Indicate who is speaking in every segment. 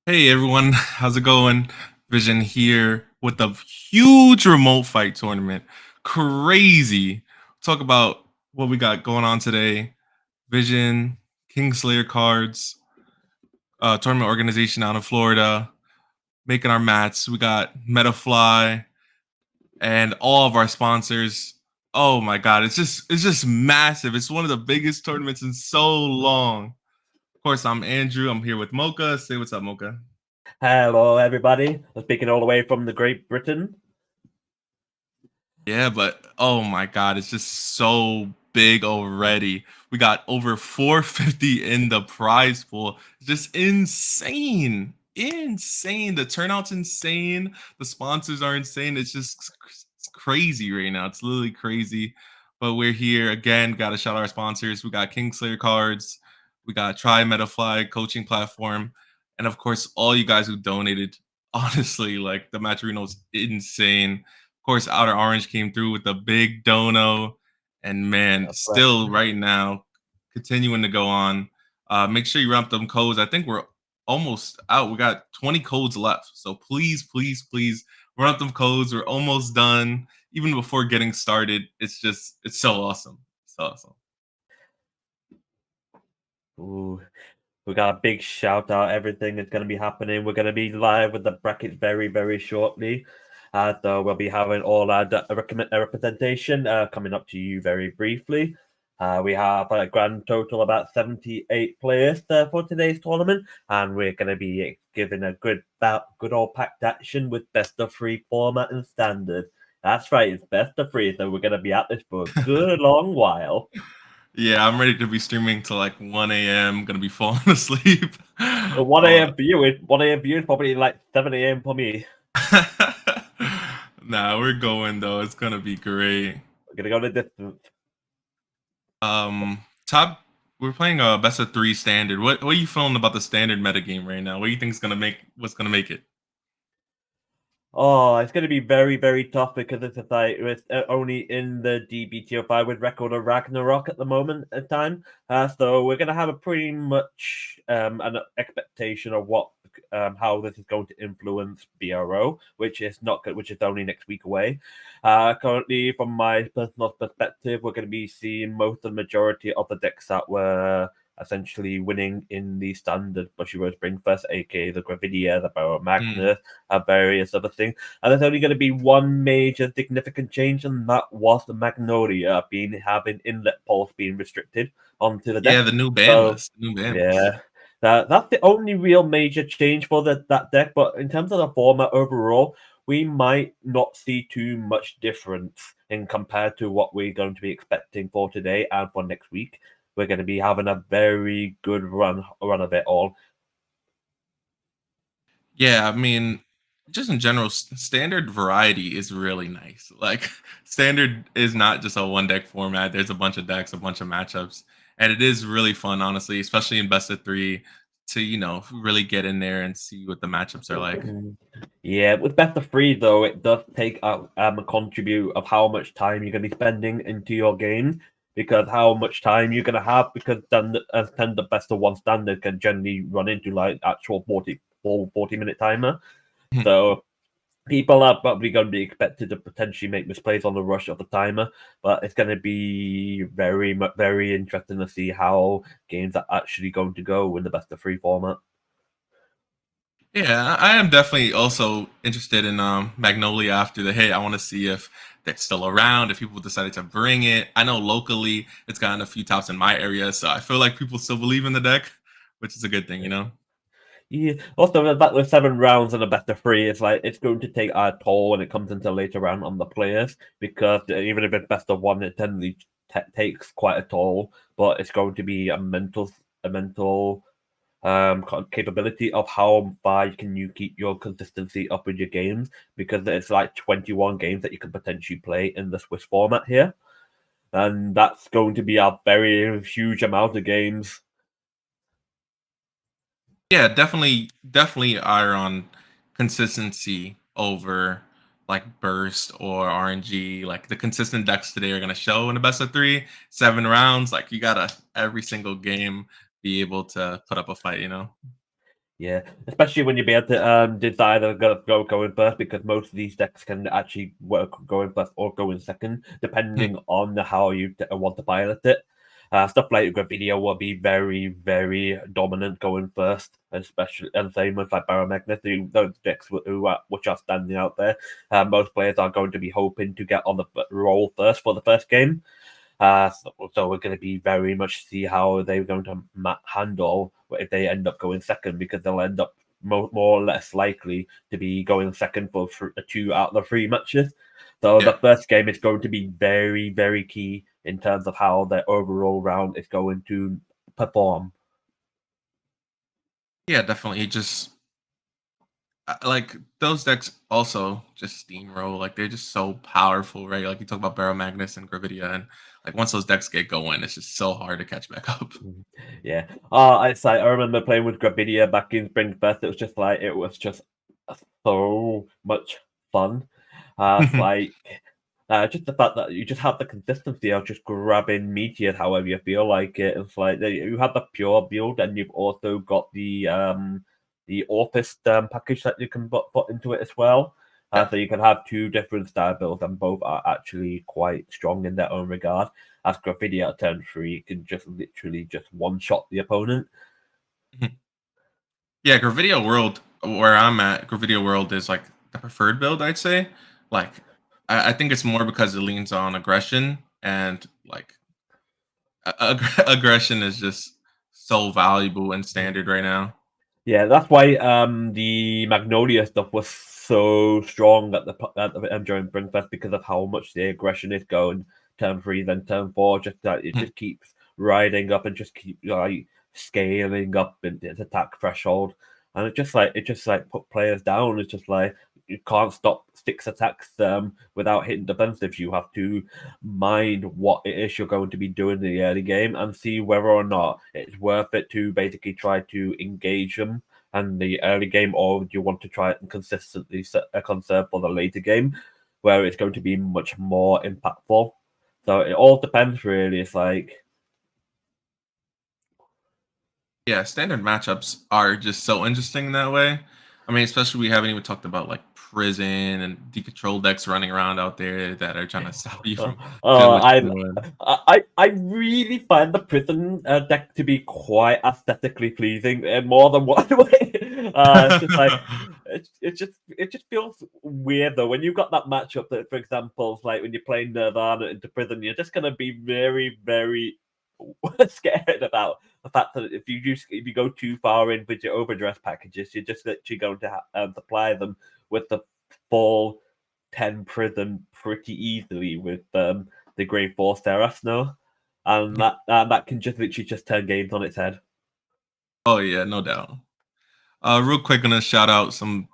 Speaker 1: Hey everyone, how's it going? Vision here with a huge remote fight tournament. Crazy. Talk about what we got going on today. Vision, Kingslayer cards, tournament organization out of Florida, making our mats. We got Metafly and all of our sponsors. Oh my god, it's just massive. It's one of the biggest tournaments in so long. Of course, I'm Andrew. I'm here with Mocha. Say what's up, Mocha.
Speaker 2: Hello, everybody. I'm speaking all the way from the Great Britain.
Speaker 1: Yeah, but oh my god, it's just so big already. We got over 450 in the prize pool. It's just insane. Insane. The turnout's insane. The sponsors are insane. It's crazy right now. It's literally crazy. But we're here again. Got to shout out our sponsors. We got Kingslayer cards. We got Try Metafly coaching platform. And of course, all you guys who donated. Honestly, like the Matcherino's insane. Of course, Outer Orange came through with a big dono, and man,
Speaker 2: That's right.
Speaker 1: still right now, continuing to go on. Make sure you ramp them codes. I think we're almost out. We got 20 codes left, so please, please, please run up them codes. We're almost done. Even before getting started, it's so awesome. So awesome.
Speaker 2: Ooh, we got a big shout out. Everything is going to be happening. We're going to be live with the brackets very, very shortly. So we'll be having all our representation coming up to you very briefly. We have a grand total about 78 players for today's tournament, and we're going to be giving a good old packed action with best of three format and standard. That's right, it's best of three, so we're going to be at this for a good long while.
Speaker 1: Yeah, I'm ready to be streaming till like 1 a.m. Gonna be falling asleep.
Speaker 2: 1 a.m. for you, 1 a.m. for you is probably like 7 a.m. for me.
Speaker 1: Nah, we're going though. It's gonna be great.
Speaker 2: We're gonna go the distance.
Speaker 1: Top. We're playing a best of three standard. What are you feeling about the standard metagame right now? What do you think is gonna make what's gonna make it?
Speaker 2: Oh, it's going to be very, very tough because it's only in the DB tier 5 with record of Ragnarok at the moment in time. So we're going to have a pretty much an expectation of what how this is going to influence BRO, which is not good, which is only next week away. Currently, from my personal perspective, we're going to be seeing most of the majority of the decks that were essentially winning in the standard Bushiroad Springfest, aka the Gravidia, the Barrow
Speaker 1: Mm,
Speaker 2: Magnus, and various other things. And there's only going to be one major significant change, and that was the Magnolia having inlet pulse being restricted onto the
Speaker 1: yeah,
Speaker 2: deck.
Speaker 1: the new ban
Speaker 2: So
Speaker 1: list. New ban list.
Speaker 2: yeah. That's the only real major change for that deck. But in terms of the format overall, we might not see too much difference in compared to what we're going to be expecting for today and for next week. We're going to be having a very good run of it all.
Speaker 1: Yeah, I mean, just in general, standard variety is really nice. Like, standard is not just a one deck format. There's a bunch of decks, a bunch of matchups, and it is really fun, honestly, especially in best of three, to really get in there and see what the matchups are like.
Speaker 2: Mm. Yeah, with best of three though, it does take a contribute of how much time you're going to be spending into your game, because how much time you're going to have, because then then the best of one standard can generally run into like actual 40-minute timer. So people are probably going to be expected to potentially make misplays on the rush of the timer, but it's going to be very interesting to see how games are actually going to go in the best of three format.
Speaker 1: Yeah, I am definitely also interested in Magnolia after the hit. I want to see if they're still around, if people decided to bring it. I know locally it's gotten a few tops in my area, so I feel like people still believe in the deck, which is a good thing, you know?
Speaker 2: Yeah. Also, the fact with 7 rounds and a best of three, it's like it's going to take a toll when it comes into later round on the players, because even if it's best of one, it generally takes quite a toll. But it's going to be a mental capability of how far can you keep your consistency up in your games, because it's like 21 games that you can potentially play in the Swiss format here, and that's going to be a very huge amount of games.
Speaker 1: Yeah, definitely are on consistency over like burst or RNG. Like the consistent decks today are gonna show in the best of three, 7 rounds. Like you gotta every single game be able to put up a fight, you know?
Speaker 2: Yeah, especially when you be able to decide they're gonna go in first, because most of these decks can actually work going first or go in second, depending on how you want to pilot it. Stuff like Gravidia will be very, very dominant going first, especially, and same with like Baromagnet, those decks which are standing out there. Most players are going to be hoping to get on the roll first for the first game. So we're going to be very much see how they're going to handle if they end up going second, because they'll end up more or less likely to be going second for 2 out of the 3 matches. So
Speaker 1: Yeah.
Speaker 2: the first game is going to be very, very key in terms of how their overall round is going to perform.
Speaker 1: Yeah, definitely. Just like those decks also just steamroll. Like they're just so powerful, right? Like you talk about Barrow Magnus and Gravidia, and like once those decks get going, it's just so hard to catch back up.
Speaker 2: Yeah. I remember playing with Gravidia back in Spring Fest. It was just so much fun. It's like just the fact that you just have the consistency of just grabbing meteors however you feel like it. It's like you have the pure build, and you've also got the Orphist package that you can put into it as well.
Speaker 1: Yeah.
Speaker 2: So you can have 2 different style builds, and both are actually quite strong in their own regard. As Graffiti at turn 3 can just literally just one shot the opponent.
Speaker 1: Yeah, Gravidia World, where I'm at, Gravidia World is like the preferred build, I'd say. Like, I think it's more because it leans on aggression and like aggression is just so valuable and standard right now.
Speaker 2: Yeah, that's why the Magnolia stuff was so strong during Bringfest, because of how much the aggression is going turn 3, then turn 4. Just that it just keeps riding up and just keep like scaling up in its attack threshold, and it just put players down. It's just like you can't stop 6 attacks without hitting defensives. You have to mind what it is you're going to be doing in the early game and see whether or not it's worth it to basically try to engage them in the early game, or do you want to try and consistently set a conserve for the later game where it's going to be much more impactful. So it all depends, really. It's like,
Speaker 1: Yeah, standard matchups are just so interesting in that way. I mean, especially we haven't even talked about like prison and decontrol decks running around out there that are trying to stop you
Speaker 2: uh,
Speaker 1: from doing what
Speaker 2: I
Speaker 1: you're doing.
Speaker 2: I really find the prison deck to be quite aesthetically pleasing in more than one way. It's just like it just feels weird though when you've got that matchup that, for example, like when you're playing Nirvana into prison, you're just gonna be very, very scared about the fact that if you go too far in with your overdress packages, you're just literally going to supply them with the full 10 prison pretty easily with the grade 4 Steras now. And that can just literally just turn games on its head.
Speaker 1: Oh yeah, no doubt. Real quick, gonna shout out some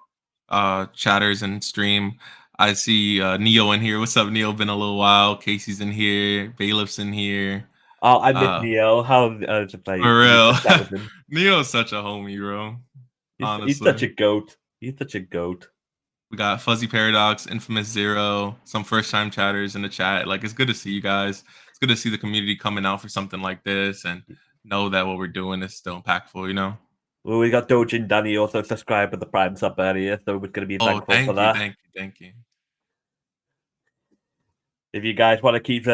Speaker 1: chatters and stream. I see Neo in here. What's up, Neo? Been a little while. Casey's in here. Bailiff's in here.
Speaker 2: Oh, I miss
Speaker 1: Uh,
Speaker 2: Neo. How to play
Speaker 1: for
Speaker 2: you
Speaker 1: real,
Speaker 2: to chat with him.
Speaker 1: Neo's such a homie, bro.
Speaker 2: He's such
Speaker 1: Honestly,
Speaker 2: a goat. He's such a goat.
Speaker 1: we got Fuzzy Paradox, Infamous Zero, some first time chatters in the chat. Like, it's good to see you guys. It's good to see the community coming out for something like this and know that what we're doing is still impactful. You know.
Speaker 2: Well, we got Dojin Danny also subscribed with the Prime sub earlier, so we're going to be
Speaker 1: Oh,
Speaker 2: thankful for
Speaker 1: thank you,
Speaker 2: that.
Speaker 1: thank you, thank you.
Speaker 2: If you guys want to keep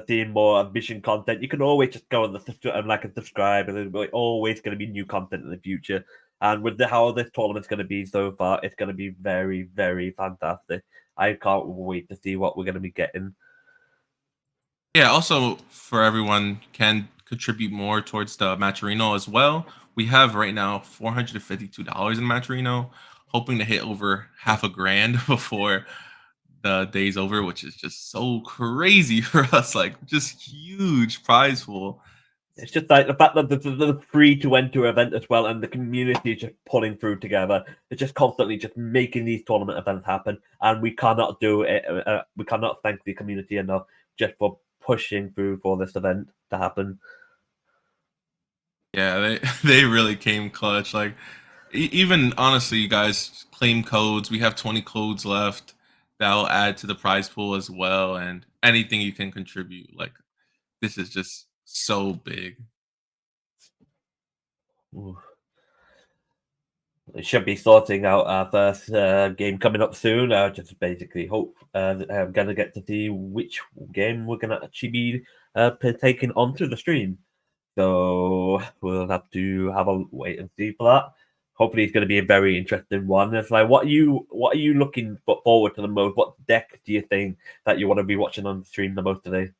Speaker 2: seeing more ambition content, you can always just go on and like and subscribe, and there's always going to be new content in the future. And with how this tournament's going to be so far, it's going to be very, very fantastic. I can't wait to see what we're going to be getting.
Speaker 1: Yeah, also for everyone can contribute more towards the Matcherino as well. We have right now $452 in Matcherino, hoping to hit over half a grand before the day's over, which is just so crazy for us. Like just huge prize pool.
Speaker 2: It's just like the fact that the free to enter event as well, and the community is just pulling through together. It's just constantly just making these tournament events happen, and we cannot do it. We cannot thank the community enough just for pushing through for this event to happen.
Speaker 1: Yeah, they they really came clutch. Like even honestly, you guys claim codes. We have 20 codes left that'll add to the prize pool as well, and anything you can contribute. Like this is just so big.
Speaker 2: Ooh. We should be sorting out our first game coming up soon. Just basically hope I'm gonna get to see which game we're gonna actually be taking onto the stream. So we'll have to have a wait and see for that. Hopefully, it's going to be a very interesting one. It's like, what are you looking forward to the most? What deck do you think that you want to be watching on the stream the most today?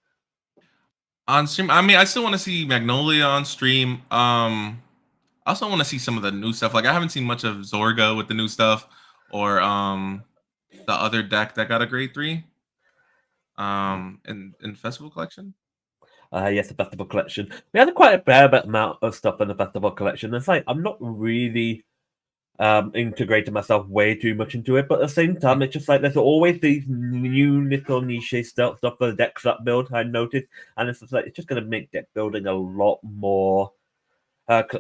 Speaker 1: On stream, I mean, I still want to see Magnolia on stream. I also want to see some of the new stuff. Like I haven't seen much of Zorga with the new stuff, or the other deck that got a grade 3. In Festival Collection.
Speaker 2: Yes, the festival collection. We had quite a fair bit amount of stuff in the festival collection. It's like I'm not really integrating myself way too much into it, but at the same time, it's just like there's always these new little niche stuff for the decks that build. I noticed, and it's just like it's just going to make deck building a lot more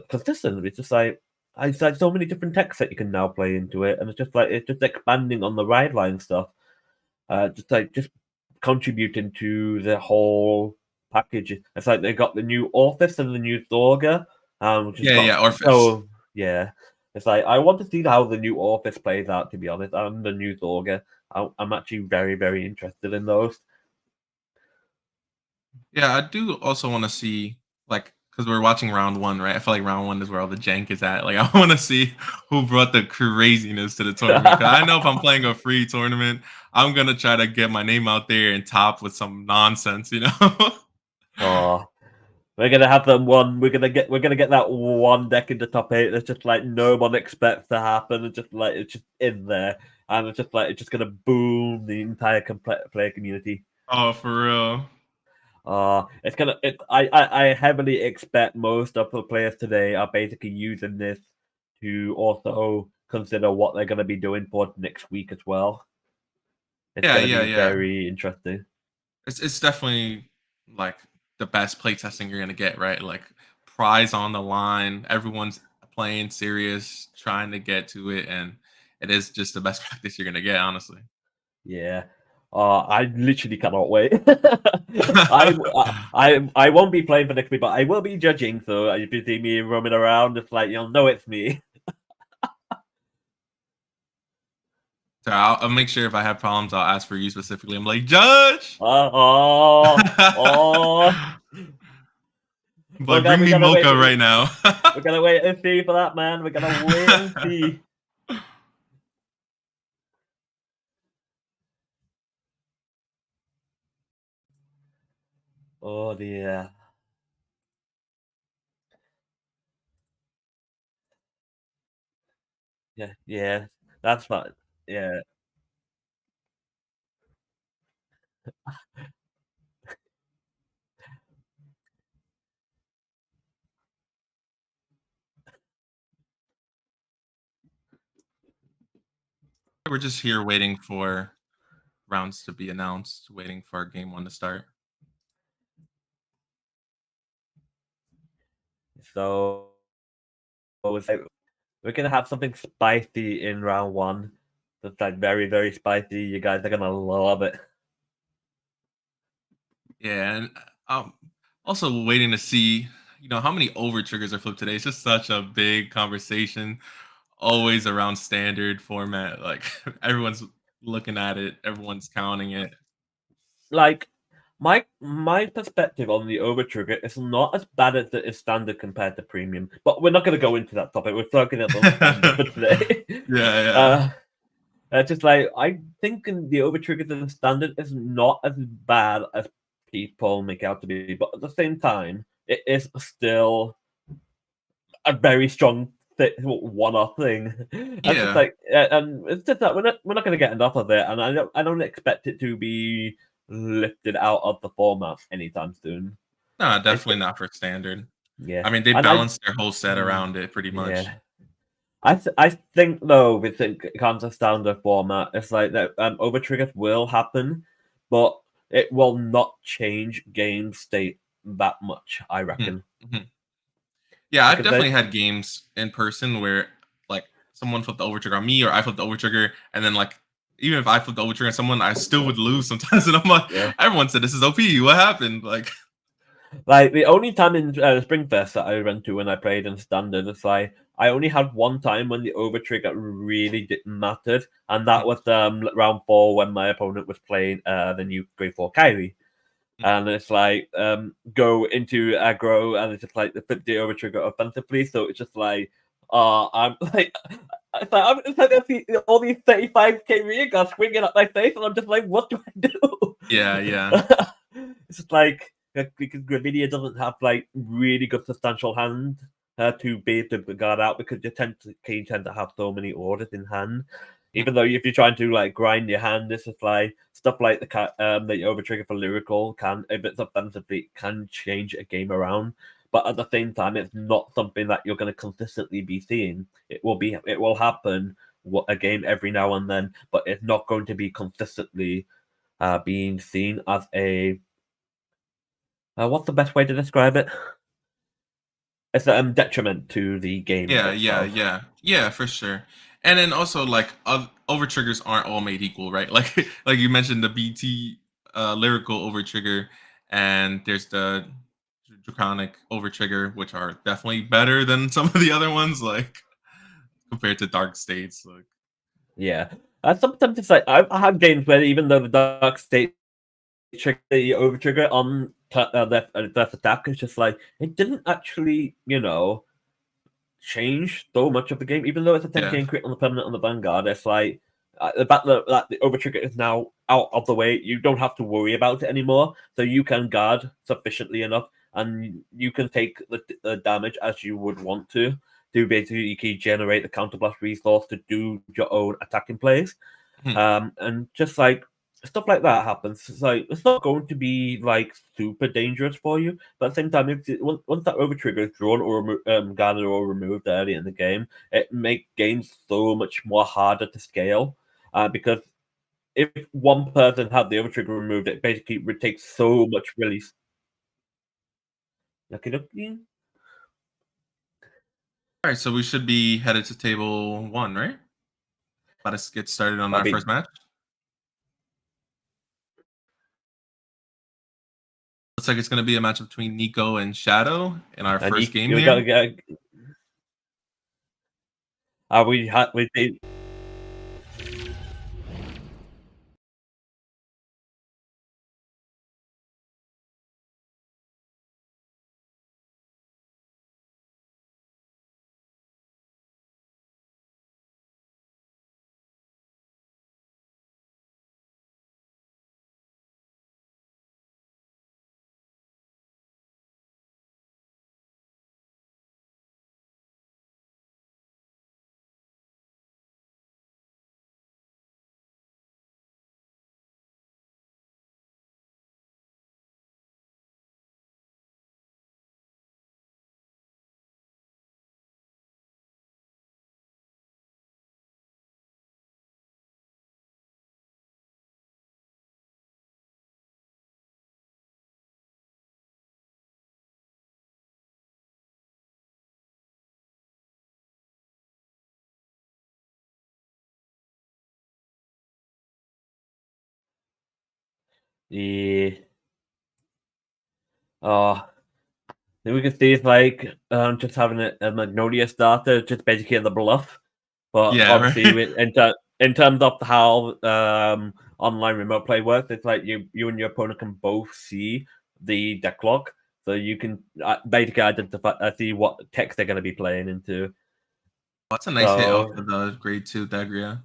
Speaker 2: consistent. It's just like it's like so many different decks that you can now play into it, and it's just expanding on the ride line stuff. Just contributing to the whole package. It's like they got the new Orphis and the new Thorga, which has
Speaker 1: Yeah,
Speaker 2: got
Speaker 1: yeah, Orphis.
Speaker 2: oh yeah. It's like I want to see how the new Orphis plays out. To be honest, and the new Thorga, I'm actually very very interested in those.
Speaker 1: Yeah, I do also want to see like because we're watching round one, right? I feel like round one is where all the jank is at. Like I want to see who brought the craziness to the tournament. Because I know if I'm playing a free tournament, I'm gonna try to get my name out there and top with some nonsense, you know.
Speaker 2: Oh, we're gonna have them one. We're gonna get that one deck in the top 8 that's just like no one expects to happen. It's just like it's just in there, and it's just gonna boom the entire player community.
Speaker 1: Oh, for real.
Speaker 2: It's gonna. I heavily expect most of the players today are basically using this to also consider what they're gonna be doing for next week as well. It's
Speaker 1: Yeah,
Speaker 2: gonna
Speaker 1: yeah,
Speaker 2: be
Speaker 1: yeah.
Speaker 2: very interesting.
Speaker 1: It's definitely like the best playtesting you're gonna get, right? Like prize on the line, everyone's playing serious, trying to get to it, and it is just the best practice you're gonna get, honestly.
Speaker 2: Yeah. I literally cannot wait. I won't be playing for next week, but I will be judging. So if you see me roaming around, it's like you'll know it's me.
Speaker 1: So I'll make sure if I have problems, I'll ask for you specifically. I'm like, Judge.
Speaker 2: Oh.
Speaker 1: But bring
Speaker 2: We
Speaker 1: me
Speaker 2: gotta wait.
Speaker 1: Mocha right now.
Speaker 2: We're gonna wait and see for that, man. We're gonna wait and see. Oh dear. Yeah, yeah. That's fine. Yeah.
Speaker 1: We're just here waiting for rounds to be announced, waiting for game one to start.
Speaker 2: So it's like we're gonna have something spicy in round one. That's like very, very spicy. You guys are gonna love it.
Speaker 1: Yeah, and also waiting to see, how many over triggers are flipped today. It's just such a big conversation, always around standard format. Like everyone's looking at it, everyone's counting it.
Speaker 2: Like my perspective on the over trigger is not as bad as it is standard compared to premium. But we're not gonna go into that topic. We're talking about standard for today.
Speaker 1: Yeah, yeah.
Speaker 2: uh just like I think the over triggers in standard is not as bad as people make out to be, but at the same time, it is still a very strong one-off thing. That's just
Speaker 1: Yeah.
Speaker 2: like, and it's just that we're not going to get enough of it, and I don't expect it to be lifted out of the format anytime soon.
Speaker 1: No,
Speaker 2: It's
Speaker 1: definitely not for standard.
Speaker 2: yeah,
Speaker 1: I mean, they
Speaker 2: and I
Speaker 1: balanced their whole set around it pretty much.
Speaker 2: yeah. I think though with it comes to standard format, it's like that over triggers will happen, but it will not change game state that much. I
Speaker 1: Mhm,
Speaker 2: reckon
Speaker 1: mhm. Yeah, I've
Speaker 2: because
Speaker 1: definitely had games in person where like someone flipped the over trigger on me, or I flipped the over trigger, and then like even if I flipped the over trigger on someone, I still would lose sometimes. And I'm like,
Speaker 2: yeah.
Speaker 1: everyone said this is OP. What happened? Like,
Speaker 2: Like the only time in Springfest that I went to when I played in standard, it's like I only had one time when the over trigger really didn't matter, and that was round 4 when my opponent was playing the new grade 4 Kyrie. And it's like go into aggro, and it's just like the 50 over trigger offensively. So it's just like, I'm like, it's like I see all these 35k rear guards swinging at my face, and I'm just like, what do I do?
Speaker 1: Yeah.
Speaker 2: It's just like because Gravidia doesn't have like really good substantial hand to be able to guard out because you tend to have so many orders in hand. Even though if you're trying to like grind your hand, this is like stuff like the over trigger for lyrical can, if it's offensively, can change a game around. But at the same time, it's not something that you're going to consistently be seeing. It will happen a game every now and then, but it's not going to be consistently being seen as a what's the best way to describe it? It's a detriment to the game itself.
Speaker 1: Yeah, for sure. And then also like over triggers aren't all made equal, right? Like you mentioned the BT lyrical over trigger, and there's the draconic over trigger, which are definitely better than some of the other ones, like compared to dark states. Like
Speaker 2: Yeah. Sometimes it's like I have games where even though the dark state trigger the over trigger on death attack, it's just like it didn't actually, change so much of the game. Even though it's a 10k
Speaker 1: yeah.
Speaker 2: crit on the permanent on the Vanguard, it's like the fact that the over trigger is now out of the way, you don't have to worry about it anymore. So you can guard sufficiently enough, and you can take the damage as you would want to basically generate the counterblast resource to do your own attacking plays.
Speaker 1: Mhm.
Speaker 2: And just like stuff like that happens. It's like it's not going to be like super dangerous for you, but at the same time, once that over trigger is drawn or gathered or removed early in the game, it makes games so much more harder to scale. Because if one person had the over trigger removed, it basically would take so much release. Okie dokie.
Speaker 1: All right, so we should be headed to table 1, right? Let us get started on
Speaker 2: I
Speaker 1: our first
Speaker 2: mean,
Speaker 1: match. Looks like it's going to be a match between Nico and Shadow in our
Speaker 2: and
Speaker 1: first game
Speaker 2: you gotta
Speaker 1: here.
Speaker 2: get. We had we did. The uh then we can see it's like just having a Magnolia starter, just basically the bluff. But
Speaker 1: Yeah,
Speaker 2: obviously,
Speaker 1: right.
Speaker 2: in terms of how online remote play works, it's like you and your opponent can both see the deck log, so you can basically identify, see what text they're going to be playing into.
Speaker 1: That's a nice hit off
Speaker 2: So
Speaker 1: of the grade 2 Degria.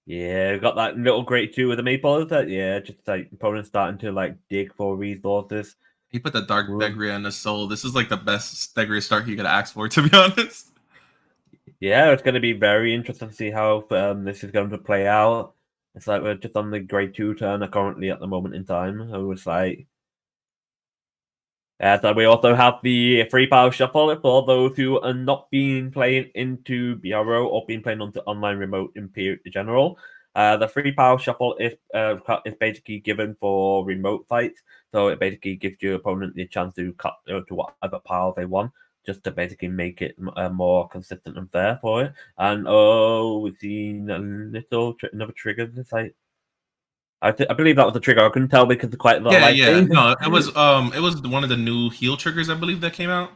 Speaker 2: yeah, we got that little great two with the maple. That yeah, just like opponent starting to like dig for resources.
Speaker 1: He put the Dark Degria in the soul. This is like the best Degria start he could ask for, to be honest.
Speaker 2: Yeah, it's going to be very interesting to see how this is going to play out. It's like we're just on the grade 2 turn currently at the moment in time. I was like, so we also have the free power shuffle for those who are not being playing into BRO or being playing onto online remote in general. The free power shuffle is basically given for remote fights, so it basically gives your opponent the chance to cut to whatever power they want, just to basically make it more consistent and fair for it. And we've seen a little another trigger this like I believe that was the trigger. I couldn't tell because of quite a lot of
Speaker 1: Yeah, yeah.
Speaker 2: lighting.
Speaker 1: No, it was one of the new heal triggers, I believe, that came out.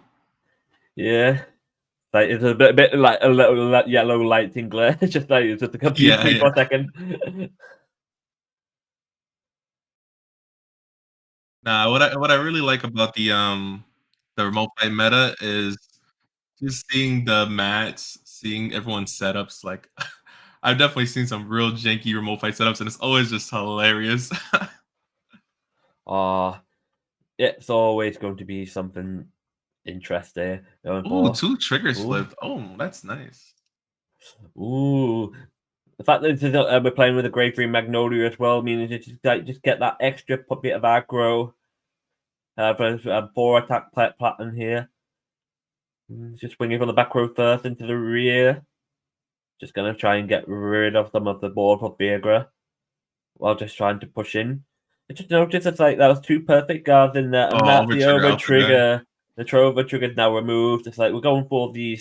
Speaker 2: Yeah. Like it's a bit like a little yellow lighting glare. It's just like it's just confused
Speaker 1: Yeah,
Speaker 2: me
Speaker 1: yeah.
Speaker 2: for a second.
Speaker 1: Nah, what I really like about the remote fight meta is just seeing the mats, seeing everyone's setups. Like, I've definitely seen some real janky remote fight setups, and it's always just hilarious.
Speaker 2: Ah, it's always going to be something interesting going
Speaker 1: Ooh,
Speaker 2: forward.
Speaker 1: 2 triggers
Speaker 2: Ooh,
Speaker 1: flipped. Oh, that's nice.
Speaker 2: ooh. The fact that we're playing with a Grade 3 Magnolia as well means just get that extra bit of aggro for 4 attack pattern here. Just swinging from the back row first into the rear. Just going to try and get rid of some of the board for Viagra while just trying to push in. I just noticed it's like that was 2 perfect guards in there, and
Speaker 1: Oh,
Speaker 2: that's
Speaker 1: over
Speaker 2: the
Speaker 1: trigger
Speaker 2: over
Speaker 1: out the guy.
Speaker 2: trigger. The over trigger is now removed. It's like we're going for the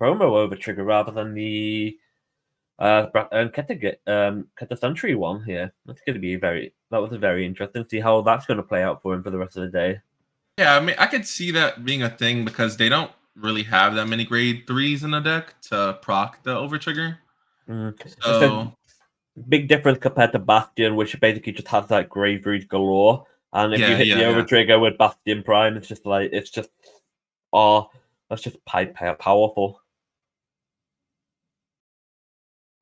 Speaker 2: promo over trigger rather than the Keta Sentry one here. That's going to be that was a very interesting. See how that's going to play out for him for the rest of the day.
Speaker 1: Yeah, I mean, I could see that being a thing because they don't really have that many grade 3s in the deck to proc the over trigger.
Speaker 2: It's a
Speaker 1: So,
Speaker 2: big difference compared to Bastion, which basically just has like Graveries galore. And if you
Speaker 1: yeah,
Speaker 2: hit the
Speaker 1: yeah,
Speaker 2: over
Speaker 1: yeah.
Speaker 2: trigger with Bastion Prime, it's just oh, that's just powerful.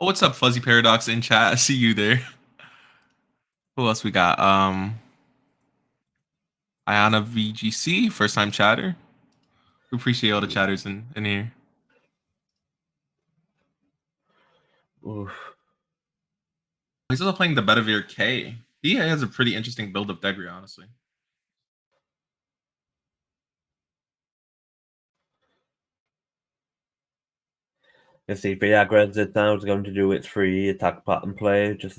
Speaker 1: Oh, what's up, Fuzzy Paradox in chat? I see you there. Who else we got? Ayana VGC, first time chatter. We appreciate all the chatters in here.
Speaker 2: Oof.
Speaker 1: He's also playing the Bedivere K. He has a pretty interesting build of Degri, honestly.
Speaker 2: You see, Viagra is now going to do its free attack pattern play, just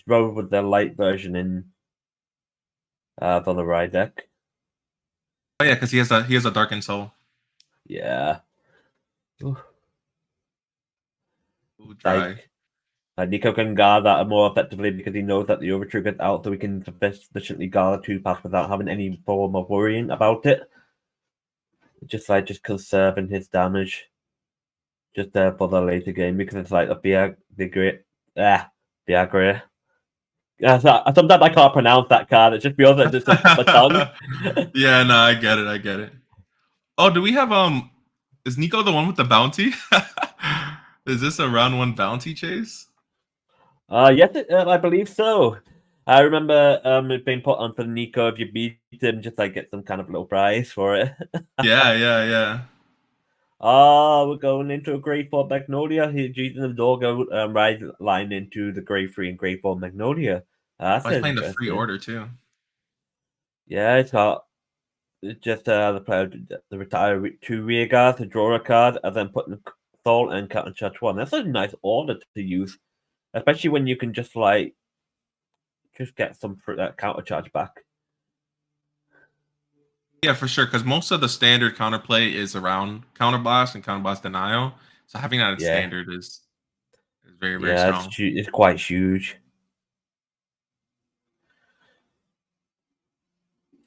Speaker 2: roll with the light version in for the right deck.
Speaker 1: Oh yeah, because he has a darkened soul.
Speaker 2: Yeah. Oof.
Speaker 1: Ooh, dry.
Speaker 2: Like Nico can guard that more effectively because he knows that the over trigger's out, so he can sufficiently guard a 2-pass without having any form of worrying about it. Just conserving his damage just for the later game because it's like the great Viagra. Yeah, sometimes I can't pronounce that card. It just feels like it's just the tongue.
Speaker 1: Yeah, no, I get it. I get it. Oh, do we have is Nico the one with the bounty? Is this a round 1 bounty chase?
Speaker 2: Yes, I believe so. I remember it being put on for Nico if you beat him, just like get some kind of little prize for it.
Speaker 1: Yeah, yeah, yeah.
Speaker 2: We're going into a Grade 4 Magnolia. He's using the Dorgo ride line into the Grade 3 and Grade 4 Magnolia. That's
Speaker 1: Oh, he's playing the free
Speaker 2: interesting.
Speaker 1: order too.
Speaker 2: Yeah, it's got just the player the retire 2 rear guards to draw a card and then put in Soul and counter charge 1. That's a nice order to use, especially when you can just get some counter charge back.
Speaker 1: Yeah, for sure. Because most of the standard counterplay is around counterblast and counterblast denial. So having that in
Speaker 2: Yeah,
Speaker 1: standard is very, very
Speaker 2: yeah,
Speaker 1: strong.
Speaker 2: it's quite huge.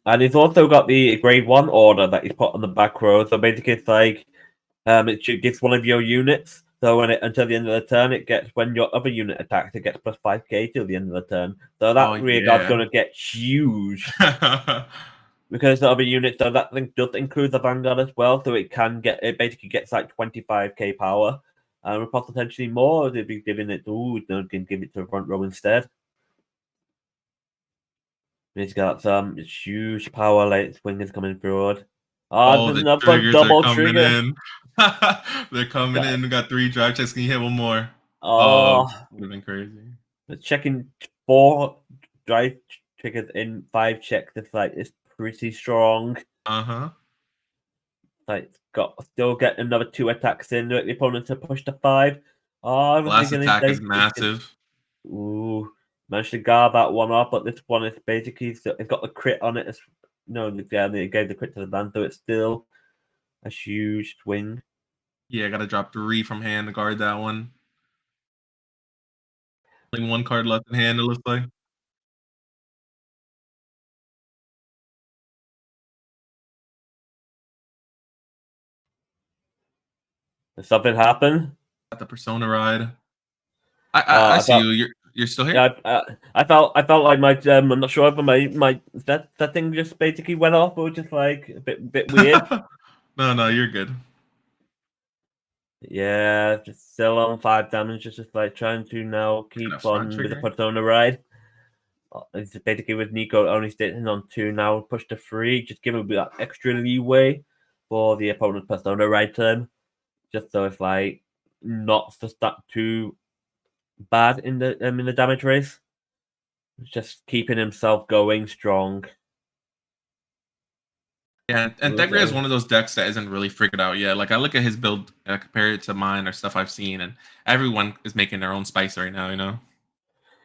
Speaker 2: And he's also got the grade 1 order that he's put on the back row. So basically, it's like it gives one of your units. So until the end of the turn, it gets when your other unit attacks, it gets plus 5k till the end of the turn. So
Speaker 1: Oh
Speaker 2: that rear guard's
Speaker 1: yeah.
Speaker 2: gonna get huge because the other unit. So that thing does include the vanguard as well. So it basically gets like 25k power, and potentially more. They'd be giving it. Can give it to the front row instead. He's got some huge power late swingers coming forward.
Speaker 1: Oh,
Speaker 2: There's
Speaker 1: the
Speaker 2: another
Speaker 1: triggers are
Speaker 2: double
Speaker 1: coming
Speaker 2: trigger.
Speaker 1: in. They're coming
Speaker 2: Got,
Speaker 1: in. We got 3 drive checks. Can you hit one more? Oh,
Speaker 2: oh,
Speaker 1: would have been crazy.
Speaker 2: checking 4 drive triggers in 5 checks. It's pretty strong.
Speaker 1: Uh-huh.
Speaker 2: Still get another 2 attacks in. The opponent to push to 5. I was
Speaker 1: Last
Speaker 2: thinking
Speaker 1: attack is massive.
Speaker 2: ooh, managed to guard that one off, but this one is basically it's got the crit on it. They gave the crit to the band, so it's still a huge swing.
Speaker 1: Yeah, I gotta drop 3 from hand to guard that one. Only one card left in hand, it looks like.
Speaker 2: Did something happen?
Speaker 1: Got the Persona ride. I
Speaker 2: I
Speaker 1: see
Speaker 2: felt
Speaker 1: you. You're still here?
Speaker 2: yeah, I felt like my I'm not sure if my that thing just basically went off or just like a bit weird.
Speaker 1: No, you're good.
Speaker 2: Yeah, just still on 5 damage. Just like trying to now
Speaker 1: Got a
Speaker 2: keep
Speaker 1: front
Speaker 2: on with the
Speaker 1: trigger.
Speaker 2: Persona ride. It's basically with Nico only sitting on 2 now, push to 3, just give him that extra leeway for the opponent's Persona ride turn, just so it's like not stuck too bad in the damage race. Just keeping himself going strong.
Speaker 1: Yeah, and Thegria is one of those decks that isn't really figured out yet. Like I look at his build, compare it to mine or stuff I've seen, and everyone is making their own spice right now. You know,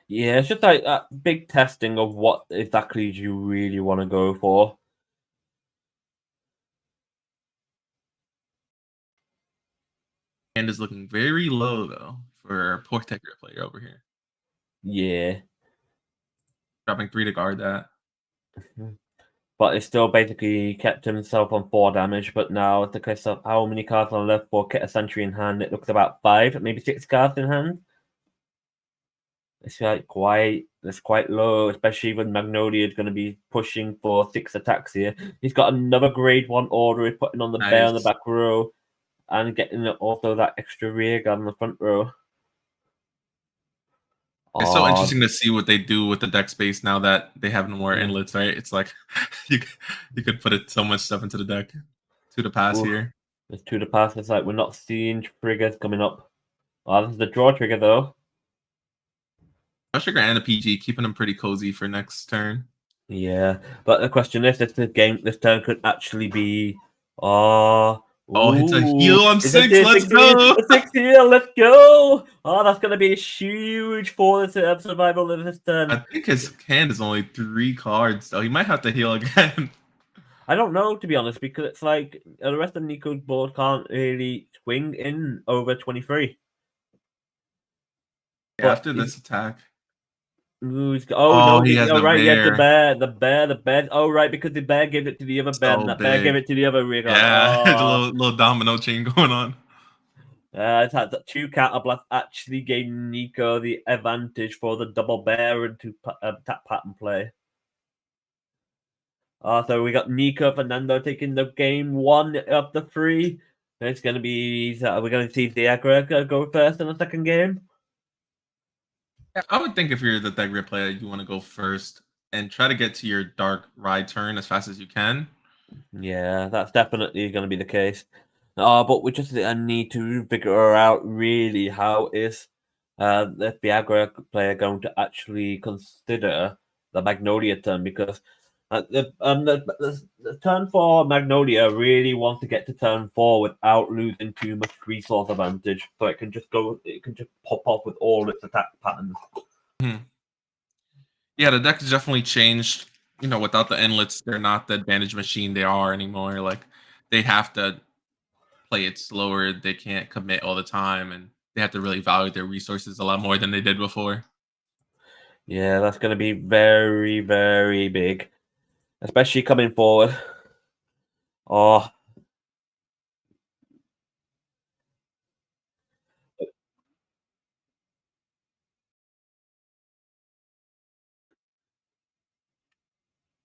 Speaker 2: Yeah, it's just like that big testing of what exactly you really want to go for.
Speaker 1: hand is looking very low though for a poor Thegria player over here,
Speaker 2: Yeah.
Speaker 1: dropping 3 to guard that.
Speaker 2: But it still basically kept himself on 4 damage. But now it's the case of how many cards are left for Kit a Sentry in hand. It looks about 5, maybe 6 cards in hand. It's like quite low, especially when Magnolia is going to be pushing for 6 attacks here. He's got another grade 1 order. He's putting on the bear on the
Speaker 1: Nice.
Speaker 2: back row and getting also that extra rear guard on the front row.
Speaker 1: It's so
Speaker 2: Oh,
Speaker 1: interesting to see what they do with the deck space now that they have no more
Speaker 2: yeah.
Speaker 1: inlets, right? It's like you could put it so much stuff into the deck to the pass
Speaker 2: Oof.
Speaker 1: here.
Speaker 2: There's 2 to pass. It's like we're not seeing triggers coming up. Oh, this is the draw trigger though.
Speaker 1: Sugar and a PG, keeping them pretty cozy for next turn.
Speaker 2: Yeah, but the question is, if this turn could actually be, oh,
Speaker 1: Oh, hits a
Speaker 2: ooh,
Speaker 1: heal on
Speaker 2: is it
Speaker 1: 6.
Speaker 2: the
Speaker 1: Let's
Speaker 2: 6 here?
Speaker 1: go.
Speaker 2: The 6 here, let's go! Oh, that's gonna be huge for the survival of this
Speaker 1: I
Speaker 2: turn.
Speaker 1: think his hand is only 3 cards, so he might have to heal again.
Speaker 2: I don't know, to be honest, because it's like the rest of Nico's board can't really swing in over 23.
Speaker 1: Yeah,
Speaker 2: But
Speaker 1: after this attack.
Speaker 2: ooh,
Speaker 1: Oh,
Speaker 2: no,
Speaker 1: he has
Speaker 2: oh
Speaker 1: the
Speaker 2: right, yeah,
Speaker 1: bear.
Speaker 2: the bear. Oh right, because the bear gave it to the other bear, and
Speaker 1: So
Speaker 2: that bear gave
Speaker 1: big.
Speaker 2: it to the other rear guard.
Speaker 1: Yeah, there's a
Speaker 2: Oh.
Speaker 1: little domino chain going on.
Speaker 2: It's had that 2 counterblasts actually gave Nico the advantage for the double bear and to tap pattern play. So we got Nico Fernando taking the game 1 of the 3. It's going to be we're going to see Diagra go first in the second game.
Speaker 1: Yeah, I would think if you're the Thegria player, you want to go first and try to get to your dark ride turn as fast as you can.
Speaker 2: Yeah, that's definitely going to be the case. But we just need to figure out really how is the Viagra player going to actually consider the Magnolia turn, because the turn for Magnolia really wants to get to turn 4 without losing too much resource advantage, so it can just pop off with all its attack patterns.
Speaker 1: Hmm. Yeah, the deck has definitely changed. You know, without the endlets, they're not the advantage machine they are anymore. Like they have to play it slower. They can't commit all the time, and they have to really value their resources a lot more than they did before.
Speaker 2: Yeah, that's going to be very, very big, especially coming forward. Oh,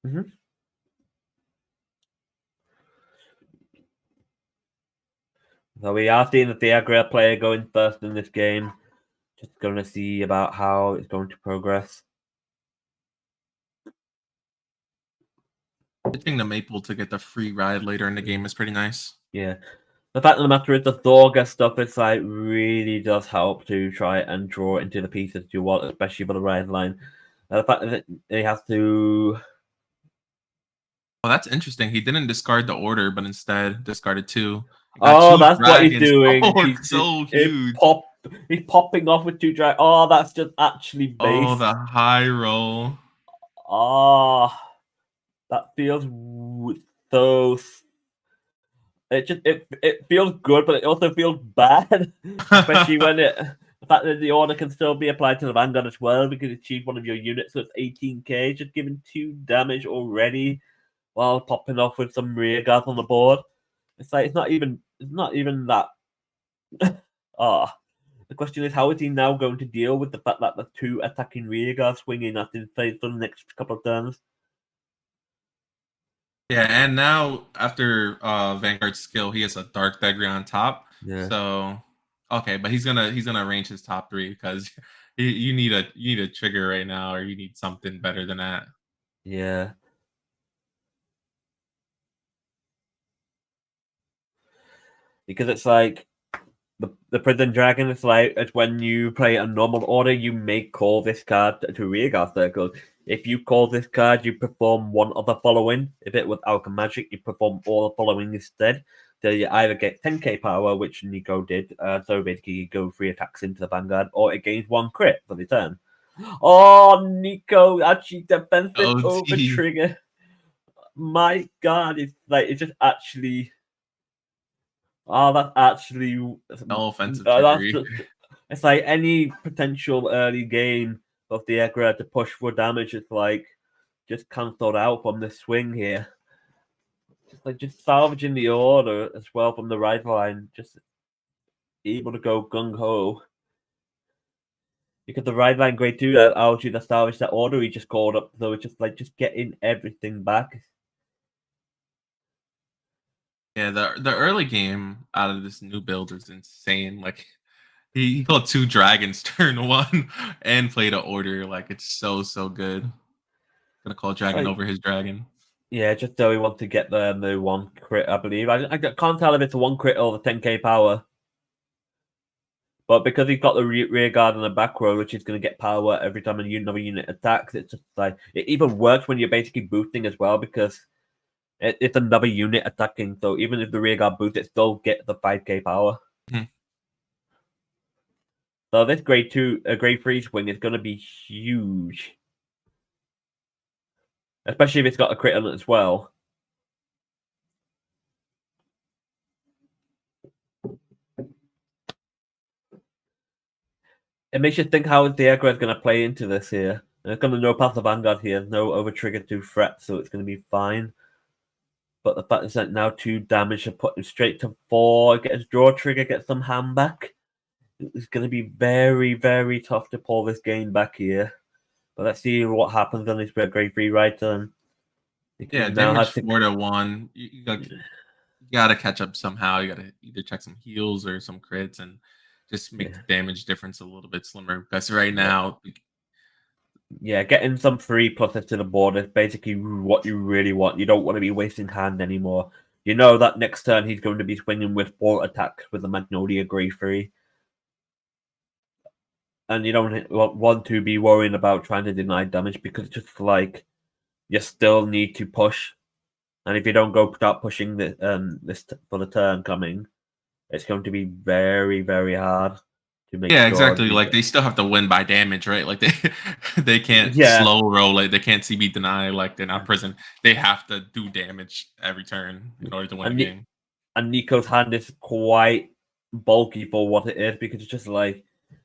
Speaker 2: mhm. So we are seeing the Viagra player going first in this game. Just going to see about how it's going to progress.
Speaker 1: Pitching the Maple to get the free ride later in the game is pretty nice.
Speaker 2: Yeah. The fact of the matter is the Thorga stuff is like really does help to try and draw into the pieces you want, especially for the red line. The fact that he has to.
Speaker 1: Oh, that's interesting. He didn't discard the order, but instead discarded 2. He got
Speaker 2: Oh,
Speaker 1: 2
Speaker 2: that's what he's
Speaker 1: dragons.
Speaker 2: doing.
Speaker 1: Oh,
Speaker 2: He's
Speaker 1: so
Speaker 2: it
Speaker 1: huge.
Speaker 2: pop. He's popping off with 2 drag. Oh, that's just actually
Speaker 1: Oh,
Speaker 2: based.
Speaker 1: the high roll.
Speaker 2: Oh, that feels so. It feels good, but it also feels bad, especially when it. The fact that the order can still be applied to the Vanguard as well because it's choose one of your units, so it's 18k, just giving 2 damage already while popping off with some rear guards on the board. It's like it's not even that. The question is, how is he now going to deal with the fact that the 2 attacking rear guards swinging at his face for the next couple of turns?
Speaker 1: Yeah, and now after Vanguard's skill, he has a Dark Dagger on top.
Speaker 2: Yeah.
Speaker 1: So okay, but he's gonna arrange his top three because you need a trigger right now, or you need something better than that.
Speaker 2: Yeah. Because it's like the Prison Dragon is like it's when you play a normal order, you may call this card to rearguard circle. If you call this card, you perform one of the following. If it was Alchemy Magic, you perform all the following instead. So you either get 10k power, which Nico did, so basically you go 3 attacks into the Vanguard, or it gains 1 crit for the turn. Oh, Nico actually defensive over
Speaker 1: OT.
Speaker 2: trigger. My god, it's just actually. Oh, that's actually
Speaker 1: No offensive
Speaker 2: that's
Speaker 1: trickery.
Speaker 2: just, it's like any potential early game of the aggro to push for damage is like just cancelled out from the swing here. Just salvaging the order as well from the right line, just able to go gung ho. Because the right line grade 2 allows you to salvage that order he just called up, so it's just getting everything back.
Speaker 1: Yeah, the early game out of this new build is insane. Like he called 2 dragons turn one and played an order. Like it's so good. Gonna call dragon
Speaker 2: Like,
Speaker 1: over his dragon.
Speaker 2: yeah, just so we want to get the 1 crit, I believe. I can't tell if it's a 1 crit or the 10k power. But because he's got the rear guard and the back row, which is going to get power every time another unit attacks, it's just like it even works when you're basically boosting as well because it's another unit attacking. So even if the rear guard boosts, it still gets the 5k power.
Speaker 1: Mhm.
Speaker 2: So this grade 2, grade 3 swing is going to be huge, especially if it's got a crit on it as well. It makes you think how the aggro is going to play into this here. And it's going to no pass the Vanguard here, no over trigger 2 threats, so it's going to be fine. But the fact is that now 2 damage to put him straight to 4, get his draw trigger, get some hand back. It's going to be very, very tough to pull this game back here. But let's see what happens on this grade 3 right turn.
Speaker 1: Yeah,
Speaker 2: Now
Speaker 1: damage
Speaker 2: has to.
Speaker 1: 4 to 1. You gotta catch up somehow. You gotta either check some heals or some crits and just make
Speaker 2: Yeah.
Speaker 1: the damage difference a little bit slimmer. Because right now,
Speaker 2: Yeah, getting some 3 pluses to the board is basically what you really want. You don't want to be wasting hand anymore. You know that next turn he's going to be swinging with 4 attacks with the Magnolia grade 3. And you don't want to be worrying about trying to deny damage because it's just like you still need to push. And if you don't start pushing this for the turn coming, it's going to be very, very hard to make
Speaker 1: yeah,
Speaker 2: sure
Speaker 1: exactly.
Speaker 2: you
Speaker 1: Like
Speaker 2: get.
Speaker 1: they still have to win by damage, right? Like they they can't
Speaker 2: Yeah,
Speaker 1: slow roll. Like they can't CB deny. Like they're not prison. They have to do damage every turn in order to win a
Speaker 2: and
Speaker 1: game.
Speaker 2: and Nico's hand is quite bulky for what it is because it's just like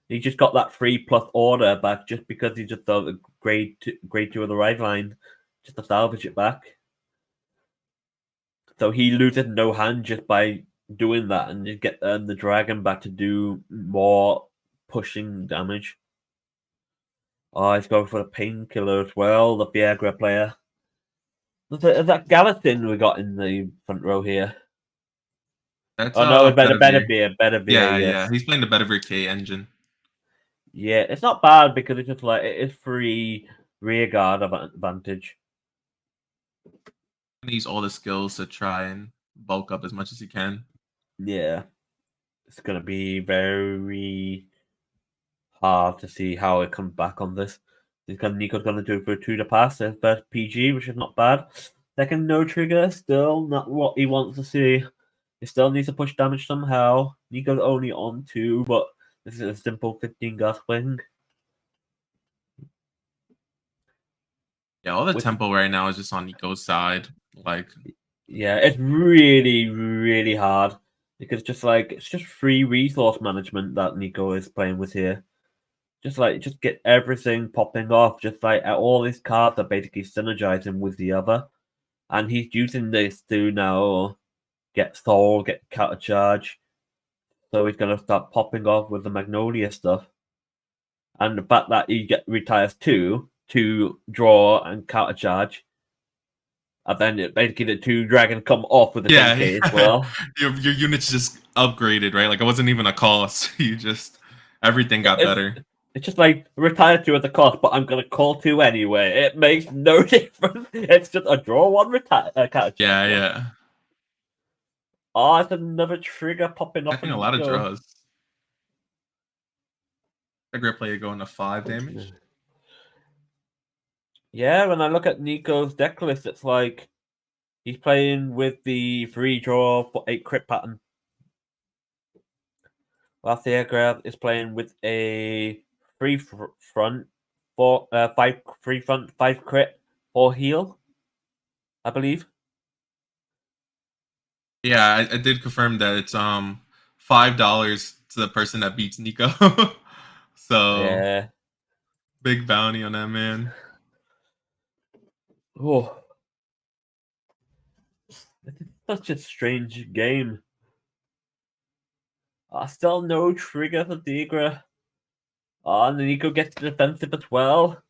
Speaker 2: he just got that 3+ order back just because he just thought the grade 2 of the right line just to salvage it back. So he loses no hand just by doing that, and you get the dragon back to do more pushing damage. Oh, he's going for the painkiller as well, the Viagra player. Is that Gallatin we got in the front row here?
Speaker 1: That's
Speaker 2: Oh no, it's
Speaker 1: Bedivere.
Speaker 2: better beer,
Speaker 1: Yeah,
Speaker 2: yes.
Speaker 1: yeah. He's playing the Bedivere K engine.
Speaker 2: Yeah, it's not bad because it's just like it is free rear guard advantage.
Speaker 1: He needs all the skills to try and bulk up as much as he can.
Speaker 2: Yeah, it's gonna be very hard to see how it comes back on this. Nico's gonna do it for 2 to pass, his first PG, which is not bad. Second no trigger, still not what he wants to see. He still needs to push damage somehow. Nico's only on 2, but this is a simple 15 gas swing.
Speaker 1: Yeah, all the
Speaker 2: Which
Speaker 1: tempo right now is just on Nico's side. Like
Speaker 2: yeah, it's really, really hard. Because it's just free resource management that Nico is playing with here. Just get everything popping off. Just like all his cards are basically synergizing with the other, and he's using this to now get Soul, get counter charge. So he's gonna start popping off with the Magnolia stuff, and the fact that he retires 2 to draw and counter charge, and then basically the 2 dragons come off with the
Speaker 1: Yeah,
Speaker 2: 10k as well.
Speaker 1: your units just upgraded, right? Like it wasn't even a cost. You just everything got
Speaker 2: It's
Speaker 1: better.
Speaker 2: it's just like retire 2 at the cost, but I'm gonna call 2 anyway. It makes no difference. It's just a draw 1 retire counter charge.
Speaker 1: Yeah, yeah.
Speaker 2: Oh, it's another trigger popping
Speaker 1: I
Speaker 2: off
Speaker 1: think a
Speaker 2: and
Speaker 1: lot of
Speaker 2: Nico.
Speaker 1: draws. A great player going to 5 damage.
Speaker 2: Yeah, when I look at Nico's deck list, it's like he's playing with the 3 draw for 8 crit pattern. Whilst the aircraft is playing with a 3 front for 5 free front 5 crit for heal, I believe.
Speaker 1: Yeah, I did confirm that it's $5 to the person that beats Nico. So
Speaker 2: Yeah.
Speaker 1: big bounty on that man.
Speaker 2: Oh, this is such a strange game. Still no trigger for Digra. And Nico gets defensive as well.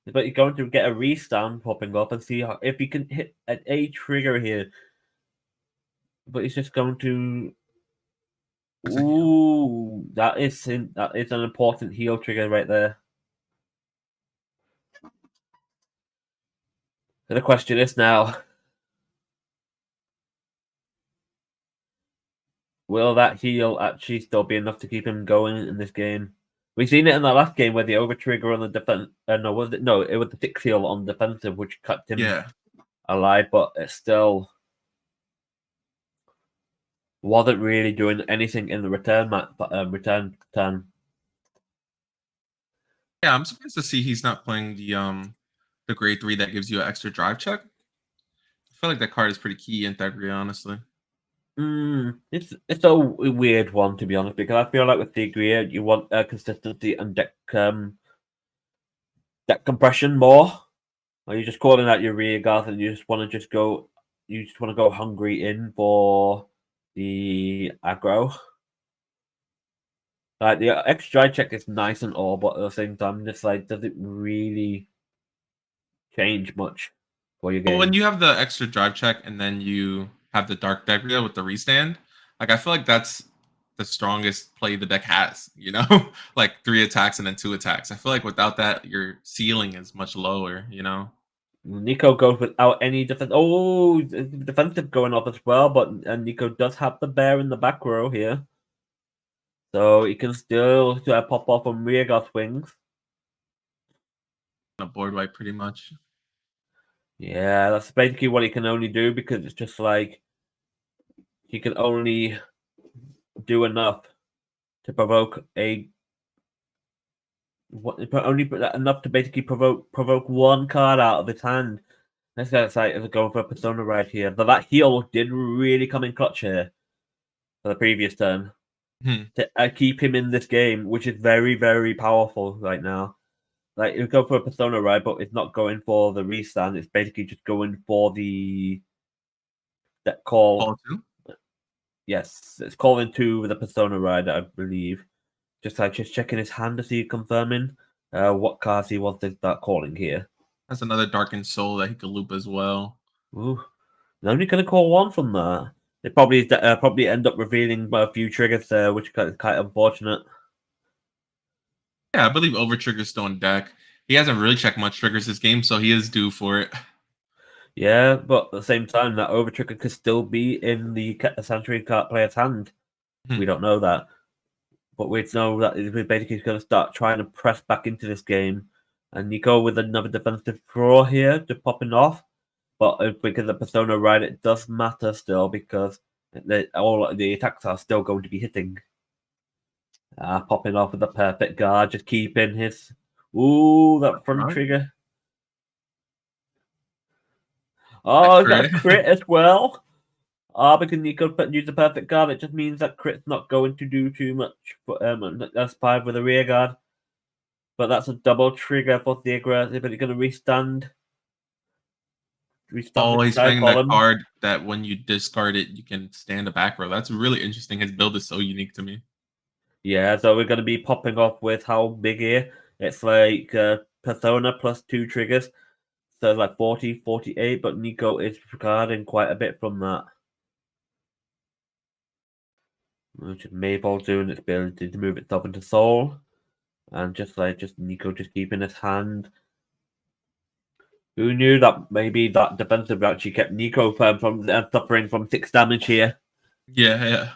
Speaker 2: But you're going to get a restand popping up and see if he can hit an A trigger here. But he's just going to.
Speaker 1: There's a heal.
Speaker 2: Ooh, that is an important heal trigger right there. So the question is now, will that heal actually still be enough to keep him going in this game? We've seen it in the last game where the over trigger on the defense. No, was it? No, it was the 6 heal on defensive, which kept him
Speaker 1: Yeah.
Speaker 2: alive, but it still wasn't really doing anything in the return turn.
Speaker 1: Yeah, I'm surprised to see he's not playing the grade 3 that gives you an extra drive check. I feel like that card is pretty key in Thagri, honestly.
Speaker 2: It's a weird one to be honest, because I feel like with Thagria you want consistency and deck compression more. Or you're just calling out your rear guard and you just want to go hungry in for the aggro. Like the extra drive check is nice and all, but at the same time, just like does it really change much for your
Speaker 1: Well, when
Speaker 2: game?
Speaker 1: you have the extra drive check and then you have the Dark Dagria with the restand, like I feel like that's the strongest play the deck has, you know? Like 3 attacks and then 2 attacks. I feel like without that, your ceiling is much lower, you know?
Speaker 2: Nico goes without any defense. Oh, defensive going off as well, but Nico does have the bear in the back row here. So he can still pop off on rear guard swings.
Speaker 1: A board wipe pretty much.
Speaker 2: Yeah, that's basically what he can only do because it's just like he can only do enough to provoke enough to basically provoke 1 card out of his hand. This guy's like going for a persona right here. But that heal did really come in clutch here for the previous turn to keep him in this game, which is very, very powerful right now. Like you go for a persona ride, but it's not going for the restand. It's basically just going for that call.
Speaker 1: Ball 2?
Speaker 2: Yes, it's calling 2 with a persona ride, I believe. Just checking his hand to see confirming what cards he wants to start calling here.
Speaker 1: That's another Darkened Soul that he could loop as well.
Speaker 2: Ooh, they're only going to call 1 from that. They probably end up revealing a few triggers there, which is kind of unfortunate.
Speaker 1: Yeah, I believe Over Trigger's still in deck. He hasn't really checked much triggers this game, so he is due for it.
Speaker 2: Yeah, but at the same time, that over trigger could still be in the Sanctuary card player's hand. We don't know that. But we know that we're basically going to start trying to press back into this game. And you go with another defensive draw here to popping off. But because the Persona Ride, it does matter still because all the attacks are still going to be hitting. Popping off with the perfect guard, just keeping his. Ooh, that front trigger. Oh, he's got a crit as well. Because Nico used the perfect guard, it just means that crit's not going to do too much. But that's 5 with a rear guard. But that's a double trigger for the aggressive, but it's going to restand.
Speaker 1: Oh,
Speaker 2: The
Speaker 1: he's
Speaker 2: entire
Speaker 1: playing that
Speaker 2: column.
Speaker 1: card that when you discard it, you can stand a back row. That's really interesting. His build is so unique to me.
Speaker 2: Yeah, so we're going to be popping off with how big here. It's like Persona plus 2 triggers. So like 40, 48, but Nico is regarding quite a bit from that. Which is Maple doing its ability to move itself into Soul. And just Nico just keeping his hand. Who knew that maybe that defensive actually kept Nico from suffering from 6 damage here?
Speaker 1: Yeah.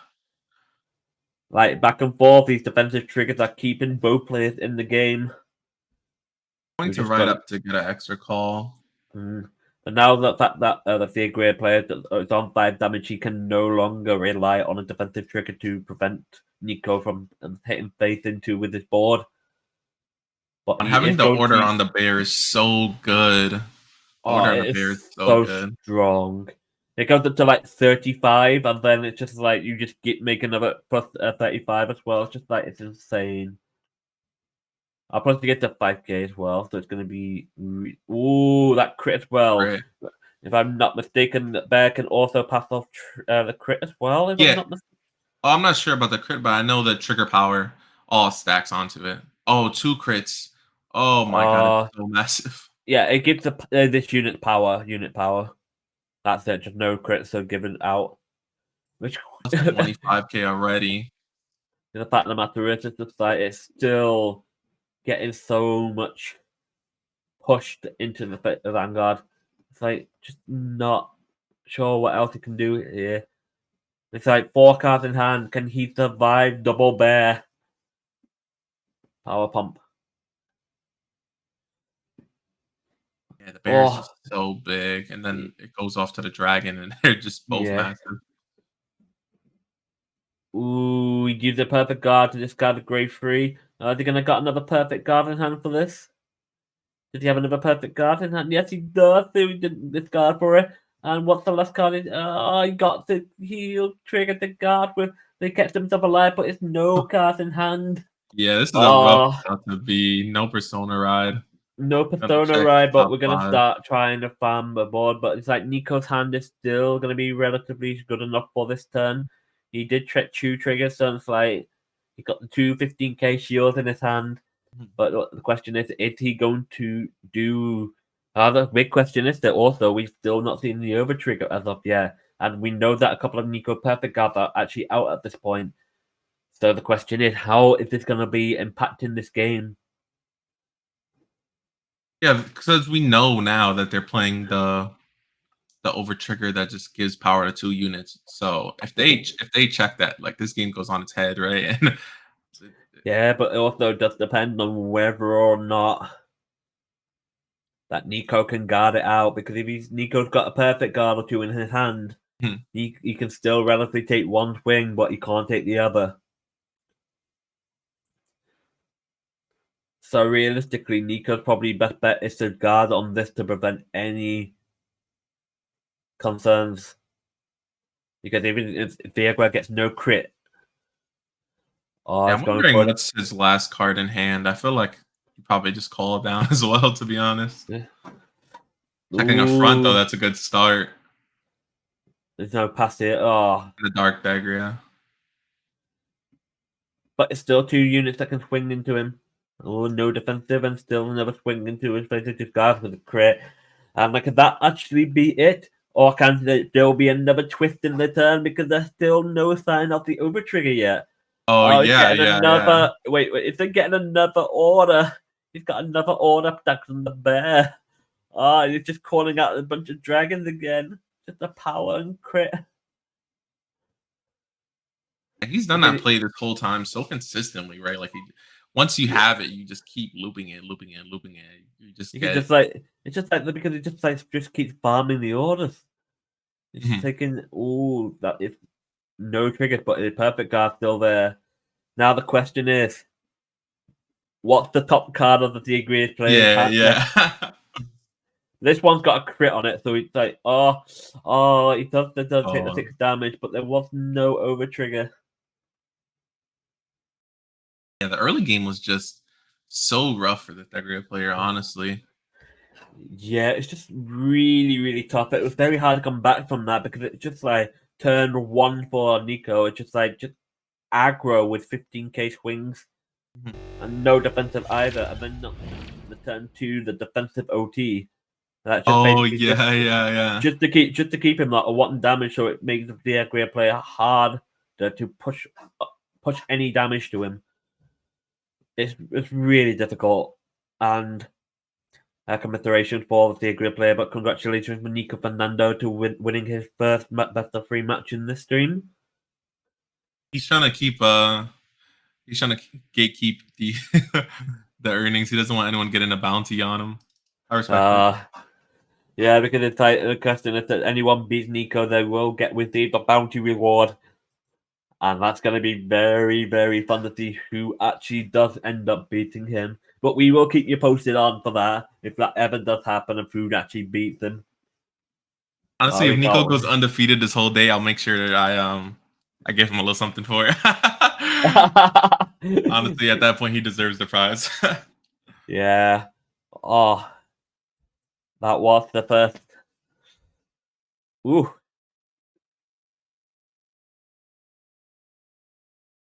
Speaker 2: Like back and forth, these defensive triggers are keeping both players in the game.
Speaker 1: Going to ride up to get an extra call.
Speaker 2: But now the fact that the third grade player is on 5 damage, he can no longer rely on a defensive trigger to prevent Nico from hitting face into with his board. But
Speaker 1: Having the order on the bear is so good. Order on the bear is so good.
Speaker 2: Strong. It goes up to like 35, and then it's just like you just make another plus 35 as well. It's just like it's insane. I'll probably get to 5k as well, so it's going to be. Ooh, that crit as well.
Speaker 1: Right.
Speaker 2: If I'm not mistaken, Bear can also pass off the crit as well.
Speaker 1: I'm not sure about the crit, but I know the trigger power all stacks onto it. Oh, 2 crits. Oh my god, it's so massive.
Speaker 2: Yeah, it gives this unit power. That's it. Just no crits are given out. Which
Speaker 1: that's 25k already.
Speaker 2: The fact of the matter is, it's still getting so much pushed into the Vanguard. It's like just not sure what else he can do here. It's like 4 cards in hand. Can he survive double bear? Power pump.
Speaker 1: Yeah, the bear is just so big, and then it goes off to the dragon, and they're just both massive.
Speaker 2: Ooh, he gives a perfect guard to discard a grade 3. Are they gonna got another perfect guard in hand for this? Did he have another perfect guard in hand? Yes, he does. So he didn't discard for it. And what's the last card? He got the heal trigger the guard with. They kept himself alive, but it's no card in hand.
Speaker 1: Yeah, this is a rough spot to be. No Persona ride.
Speaker 2: No Persona ride, but we're gonna start trying to farm the board. But it's like Nico's hand is still gonna be relatively good enough for this turn. He did 2 triggers, so it's like he got the 2 15k shields in his hand. But the question is he going to do? The big question is that also we've still not seen the over trigger as of yet, and we know that a couple of Nico perfect guards are actually out at this point. So the question is, how is this going to be impacting this game?
Speaker 1: Yeah, because we know now that they're playing the over trigger that just gives power to 2 units. So if they check that, like this game goes on its head, right? And
Speaker 2: yeah, but it also does depend on whether or not that Nico can guard it out, because if Nico's got a perfect guard or 2 in his hand, he can still relatively take one swing, but he can't take the other. So realistically, Nico's probably best bet is to guard on this to prevent any concerns. Because even if Viagra gets no crit,
Speaker 1: I'm wondering what's his last card in hand. I feel like you probably just call it down as well, to be honest. Yeah. Checking a front though, that's a good start.
Speaker 2: There's no pass here.
Speaker 1: The Dark Dagger, yeah.
Speaker 2: But it's still 2 units that can swing into him. No defensive, and still never swing into his face with guards with a crit. And could that actually be it? Or can there still be another twist in the turn because there's still no sign of the over trigger yet?
Speaker 1: Yeah.
Speaker 2: Wait, is he getting another order? He's got another order back from the bear. He's just calling out a bunch of dragons again. Just a power and crit.
Speaker 1: He's done that play this whole time so consistently, right? Like once you have it, you just keep looping it. You just get
Speaker 2: it's just like because it just keeps farming the orders. It's taking that is no triggers, but the perfect guard still there. Now the question is, what's the top card of the agreed players?
Speaker 1: Yeah.
Speaker 2: This one's got a crit on it, so it's like, it does take the
Speaker 1: Oh,
Speaker 2: 6 damage, but there was no over trigger.
Speaker 1: yeah, the early game was just so rough for the Thegria player, honestly.
Speaker 2: Yeah, it's just really, really tough. It was very hard to come back from that because it's just like turn 1 for Nico. It's just like just aggro with 15k swings
Speaker 1: Mhm.
Speaker 2: and no defensive either, and then the turn 2 the defensive OT. That's just
Speaker 1: Oh,
Speaker 2: basically
Speaker 1: yeah, yeah, yeah.
Speaker 2: just to keep him like a 1 damage, so it makes the aggro player hard to push any damage to him. It's really difficult, and commiseration for the Agria player, but congratulations to Nico Fernando to winning his first best of 3 match in this stream.
Speaker 1: He's trying to keep he's trying to gatekeep the the earnings. He doesn't want anyone getting a bounty on him. I respect it.
Speaker 2: Uh yeah, because it's like the question if anyone beats Nico, they will get received a bounty reward. And that's going to be very, very fun to see who actually does end up beating him. But we will keep you posted on for that if that ever does happen and Food actually beats him.
Speaker 1: Honestly, if
Speaker 2: We
Speaker 1: Nico
Speaker 2: can't
Speaker 1: goes undefeated this whole day, I'll make sure that I give him a little something for it. Honestly, at that point, he deserves the prize.
Speaker 2: Yeah. Oh, that was the first. Ooh.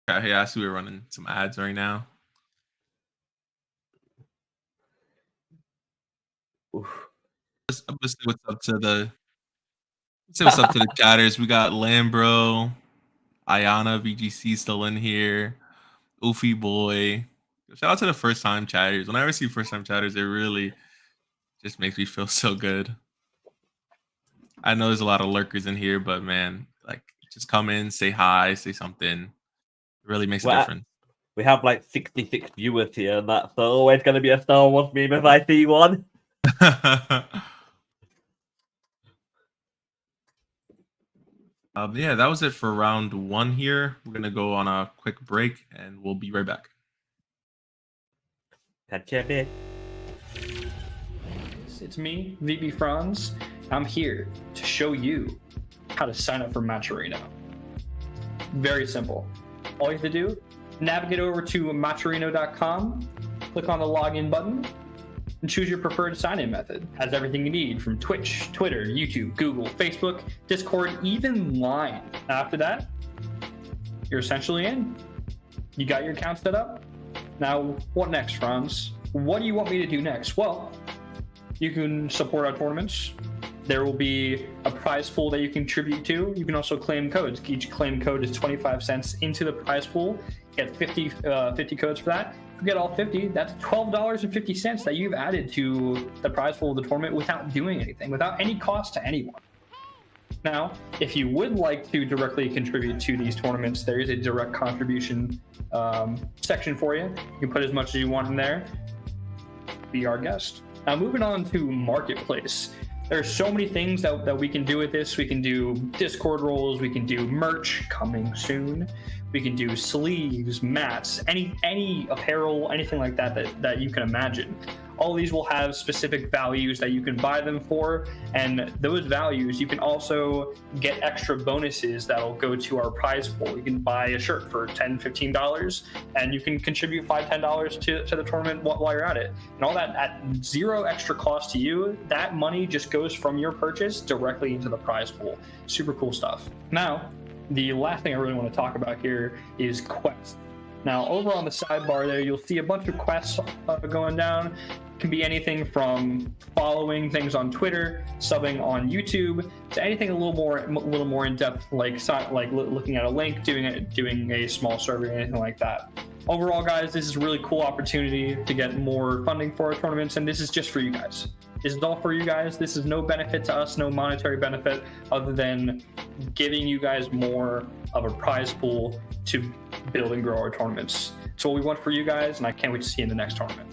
Speaker 1: Okay, yeah, I see we're running some ads right now.
Speaker 2: Oof.
Speaker 1: Let's see what's up to the let's see what's up to the chatters. We got Lambro, Ayana, VGC still in here. Oofy boy. Shout out to the first time chatters. When I ever see first time chatters, it really just makes me feel so good. I know there's a lot of lurkers in here, but man, like just come in, say hi, say something. It really makes a
Speaker 2: Well,
Speaker 1: difference.
Speaker 2: we have like 66 viewers here, and that's always going to be a Star Wars meme if I see one.
Speaker 1: Yeah, that was it for round one here. We're gonna go on a quick break and we'll be right back.
Speaker 2: Catch you a bit.
Speaker 3: It's me, VB Franz. I'm here to show you how to sign up for Matcherino. Very simple. All you have to do, navigate over to matcherino.com, click on the login button, and choose your preferred sign-in method. Has everything you need from Twitch, Twitter, YouTube, Google, Facebook, Discord, even Line. After that, you're essentially in. You got your account set up. Now, what next, Franz? What do you want me to do next? Well, you can support our tournaments. There will be a prize pool that you contribute to. You can also claim codes. Each claim code is 25 cents into the prize pool. You get 50 codes for that. If you get all 50, that's $12.50 that you've added to the prize pool of the tournament without doing anything, without any cost to anyone. Now, if you would like to directly contribute to these tournaments, there is a direct contribution section for you. You can put as much as you want in there. Be our guest. Now, moving on to Marketplace. There are so many things that we can do with this. We can do Discord roles. We can do merch coming soon. We can do sleeves, mats, any apparel, anything like that you can imagine. All these will have specific values that you can buy them for, and those values you can also get extra bonuses that'll go to our prize pool. You can buy a shirt for $10, $15, and you can contribute $5, $10 to the tournament while you're at it. And all that at zero extra cost to you. That money just goes from your purchase directly into the prize pool. Super cool stuff. Now, the last thing I really want to talk about here is quests. Now, over on the sidebar there, you'll see a bunch of quests going down. It can be anything from following things on Twitter, subbing on YouTube, to anything a little more in depth, like looking at a link, doing a small survey, anything like that. Overall, guys, this is a really cool opportunity to get more funding for our tournaments, and this is just for you guys. This is all for you guys. This is no benefit to us, no monetary benefit, other than giving you guys more of a prize pool to build and grow our tournaments. It's what we want for you guys, and I can't wait to see you in the next tournament.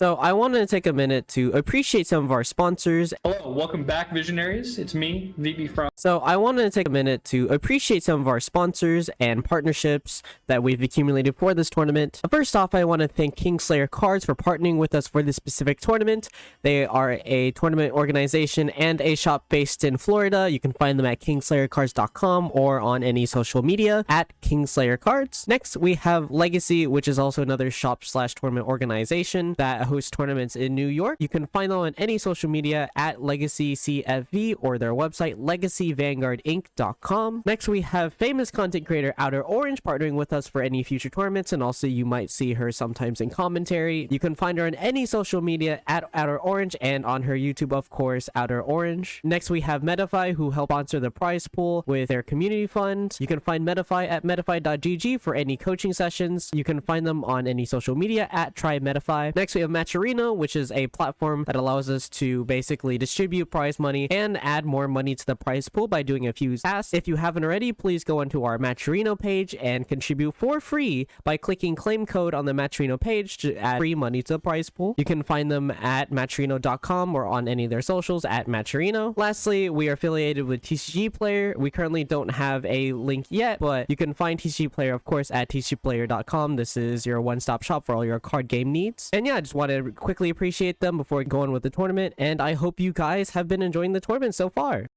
Speaker 4: So I wanted to take a minute to appreciate some of our sponsors.
Speaker 3: Hello, welcome back, Visionaries. It's me, VB Franz.
Speaker 4: So I wanted to take a minute to appreciate some of our sponsors and partnerships that we've accumulated for this tournament. First off, I want to thank Kingslayer Cards for partnering with us for this specific tournament. They are a tournament organization and a shop based in Florida. You can find them at kingslayercards.com or on any social media at Kingslayer Cards. Next, we have Legacy, which is also another shop/tournament organization that hosts tournaments in New York. You can find them on any social media at Legacy CFV or their website legacyvanguardinc.com. Next, we have famous content creator Outer Orange partnering with us for any future tournaments, and also you might see her sometimes in commentary. You can find her on any social media at Outer Orange and on her YouTube, of course, Outer Orange. Next, we have Metafy, who help sponsor the prize pool with their community fund. You can find Metafy at metafy.gg for any coaching sessions. You can find them on any social media at TryMetafy. Next, we have Matcherino, which is a platform that allows us to basically distribute prize money and add more money to the prize pool by doing a few tasks. If you haven't already, please go onto our Matcherino page and contribute for free by clicking claim code on the Matcherino page to add free money to the prize pool. You can find them at matcherino.com or on any of their socials at Matcherino. Lastly, we are affiliated with TCG Player. We currently don't have a link yet, but you can find TCG Player, of course, at tcgplayer.com. This is your one-stop shop for all your card game needs. And yeah, I just wanted to quickly appreciate them before going with the tournament, and I hope you guys have been enjoying the tournament so far.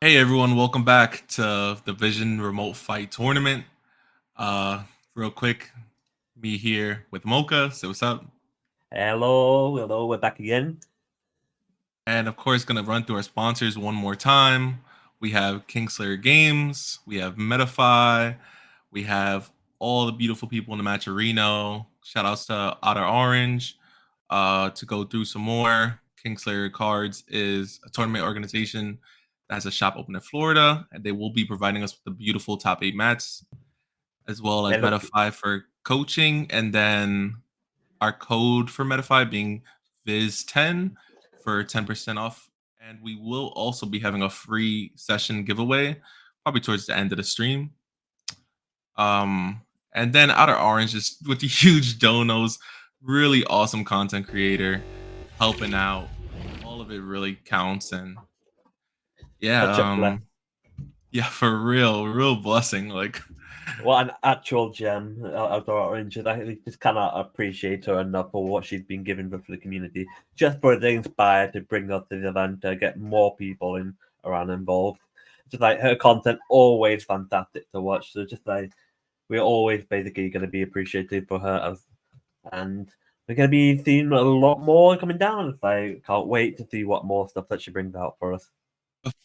Speaker 1: Hey everyone, welcome back to the Vision Remote Fight Tournament. Real quick, me here with Mocha. So what's up?
Speaker 2: Hello, we're back again.
Speaker 1: And of course, gonna run through our sponsors one more time. We have Kingslayer Games, we have Metafy, we have all the beautiful people in the match arena. Shout outs to Otter Orange. To go through some more, Kingslayer Cards is a tournament organization that has a shop open in Florida, and they will be providing us with the beautiful top 8 mats, as well as
Speaker 2: They look
Speaker 1: Metafy for coaching, and then our code for Metafy being Viz10 for 10% off. And we will also be having a free session giveaway, probably towards the end of the stream. And then Outer Orange just with the huge donos, really awesome content creator, helping out. All of it really counts. And yeah,
Speaker 2: such a blessing.
Speaker 1: yeah, for real blessing. Like,
Speaker 2: What an actual gem, Outdoor Orange. I just cannot appreciate her enough for what she's been given for the community. Just for the inspired to bring us to the event to get more people around involved. Just like her content, always fantastic to watch. So just like we're always basically going to be appreciative for her, and we're going to be seeing a lot more coming down. I can't wait to see what more stuff that she brings out for us.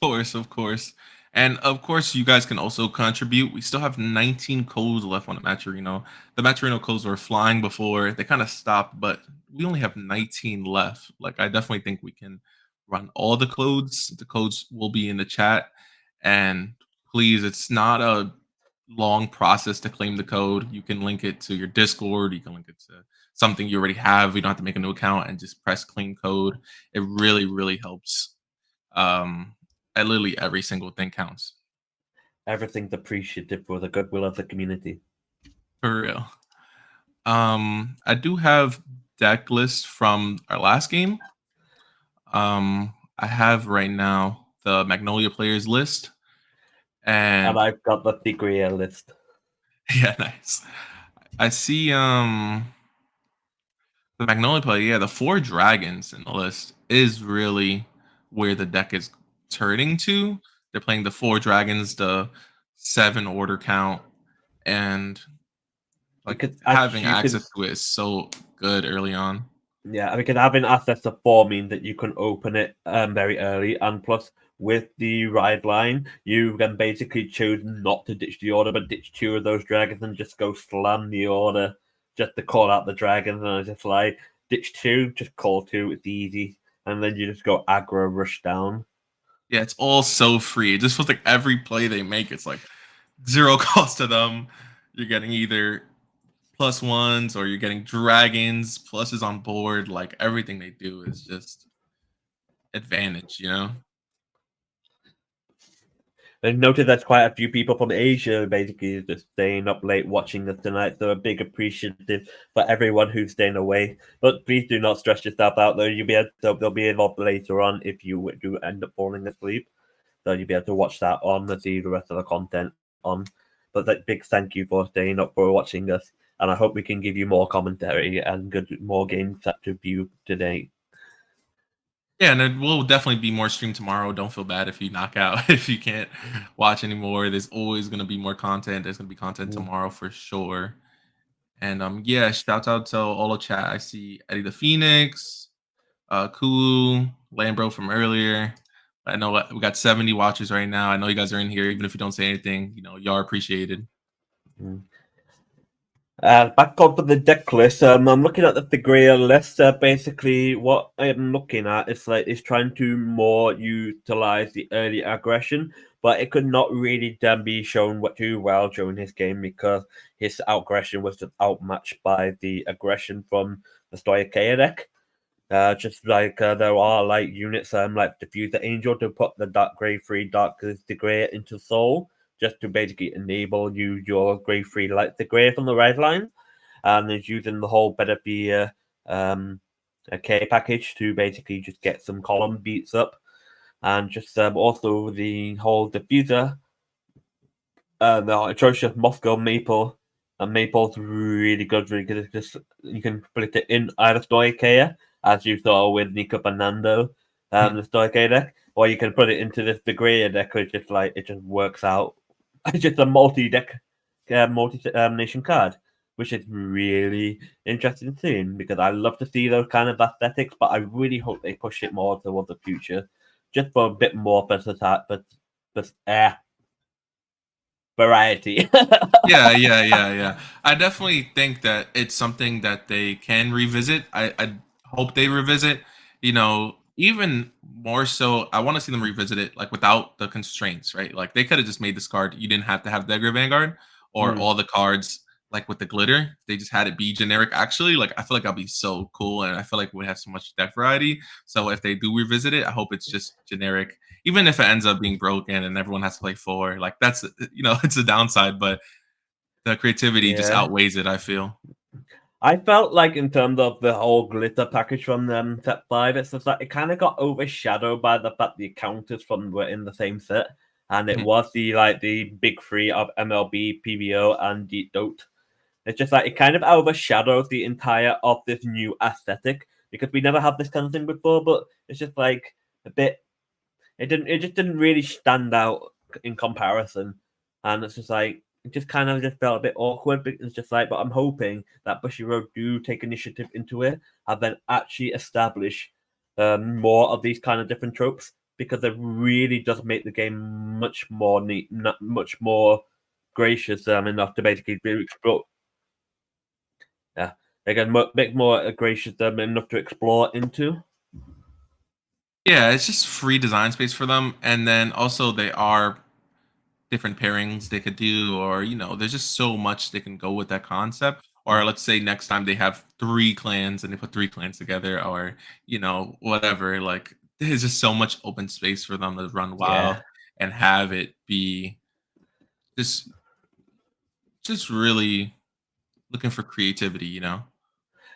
Speaker 1: of course. And of course, you guys can also contribute. We still have 19 codes left on the Matcherino. The Matcherino codes were flying before. They kind of stopped, but we only have 19 left. Like, I definitely think we can run all the codes. The codes will be in the chat. And please, it's not a long process to claim the code. You can link it to your Discord. You can link it to something you already have. You don't have to make a new account and just press claim code. It really helps. Literally every single thing counts.
Speaker 2: Everything's appreciative for the goodwill of the community.
Speaker 1: For real. I do have deck list from our last game. I have right now the Magnolia players list. And
Speaker 2: I've got the Tigreal list.
Speaker 1: yeah, nice. I see the Magnolia player, yeah, the 4 dragons in the list is really where the deck is turning to. They're playing the 4 dragons, the 7 order count, and like
Speaker 2: Because
Speaker 1: having access to it is so good early on.
Speaker 2: Yeah, because having access to 4 means that you can open it very early, and plus with the ride line, you can basically choose not to ditch the order, but ditch 2 of those dragons and just go slam the order just to call out the dragons. And I just like ditch 2, just call 2, it's easy, and then you just go aggro rush down.
Speaker 1: Yeah, it's all so free. It just feels like every play they make, it's like 0 cost to them. You're getting either +1s or you're getting dragons, pluses on board. Like everything they do is just advantage, you know?
Speaker 2: I noticed there's quite a few people from Asia basically just staying up late watching this tonight. So a big appreciative for everyone who's staying away. But please do not stress yourself out though. They'll be involved later on if you do end up falling asleep. So you'll be able to watch that on and see the rest of the content on. But that big thank you for staying up for watching us. And I hope we can give you more commentary and more games to view today.
Speaker 1: Yeah, and there will definitely be more stream tomorrow. Don't feel bad if you knock out, if you can't watch anymore. There's always going to be more content. There's going to be content tomorrow for sure. And yeah, shout out to all the chat. I see Eddie the Phoenix, Kulu, Lambro from earlier. I know we got 70 watchers right now. I know you guys are in here, even if you don't say anything. You know, y'all are appreciated.
Speaker 2: Back onto the deck list. I'm looking at the Tigreal list. Basically, what I'm looking at is trying to more utilize the early aggression, but it could not really be shown too well during his game because his aggression was just outmatched by the aggression from the Stoicheia deck. Just like there are like units like Diffuser Angel to put the Dark Grey 3 Dark Tigreal into Soul, just to basically enable your Grey 3 Light Tigreal from the red line, and is using the whole Better Fear K package to basically just get some column beats up, and just also the whole Diffuser, the atrocious Moscow Maple. And Maple's really good because it's just you can split it in either Stoicheia, as you saw with Nico Fernando, the Stoicheia deck, or you can put it into this degrader deck, which just like it just works out. It's just a multi-deck, multi-nation card, which is really interesting to see because I love to see those kind of aesthetics, but I really hope they push it more towards the future, just for a bit more variety.
Speaker 1: Yeah. I definitely think that it's something that they can revisit. I hope they revisit. You know, even more so, I want to see them revisit it like without the constraints, right? Like they could have just made this card. You didn't have to have Dagger Vanguard or all the cards like with the glitter. They just had it be generic. Actually, like I feel like that'll be so cool, and I feel like we have so much deck variety. So if they do revisit it, I hope it's just generic even if it ends up being broken and everyone has to play 4, like that's it's a downside, but the creativity just
Speaker 2: Yeah.
Speaker 1: outweighs it, I feel.
Speaker 2: I felt like in terms of the whole glitter package from set 5, it's just like it kind of got overshadowed by the fact the counters from were in the same set, and it was the big three of MLB, PVO, and Deep Dote. It's just like it kind of overshadows the entire of this new aesthetic because we never had this kind of thing before, but it's just like a bit. It just didn't really stand out in comparison, and it's just like it just kind of just felt a bit awkward. But it's just like, but I'm hoping that Bushiroad do take initiative into it and then actually establish more of these kind of different tropes because it really does make the game much more neat, much more gracious enough to basically be explore. Yeah, again, make more gracious enough to explore into.
Speaker 1: Yeah, it's just free design space for them, and then also they are different pairings they could do, or there's just so much they can go with that concept. Or let's say next time they have 3 clans and they put 3 clans together, or whatever. Like there's just so much open space for them to run wild
Speaker 2: Yeah.
Speaker 1: and have it be just really looking for creativity.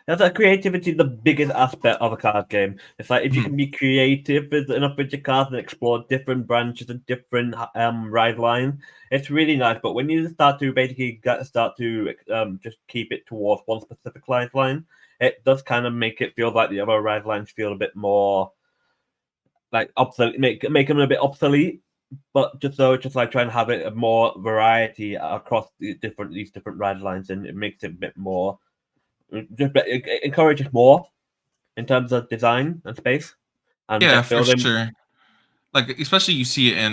Speaker 2: That's like creativity, the biggest aspect of a card game. It's like if you
Speaker 1: Mhm.
Speaker 2: can be creative with enough with your cards and explore different branches and different ride lines, it's really nice. But when you start to basically just keep it towards one specific ride line, it does kind of make it feel like the other ride lines feel a bit more like obsolete, make them a bit obsolete. But just like trying to have it a more variety across these different ride lines, and it makes it a bit more. Just it encourages more in terms of design and space and
Speaker 1: Yeah,
Speaker 2: deck
Speaker 1: for
Speaker 2: building.
Speaker 1: sure. Like especially you see it in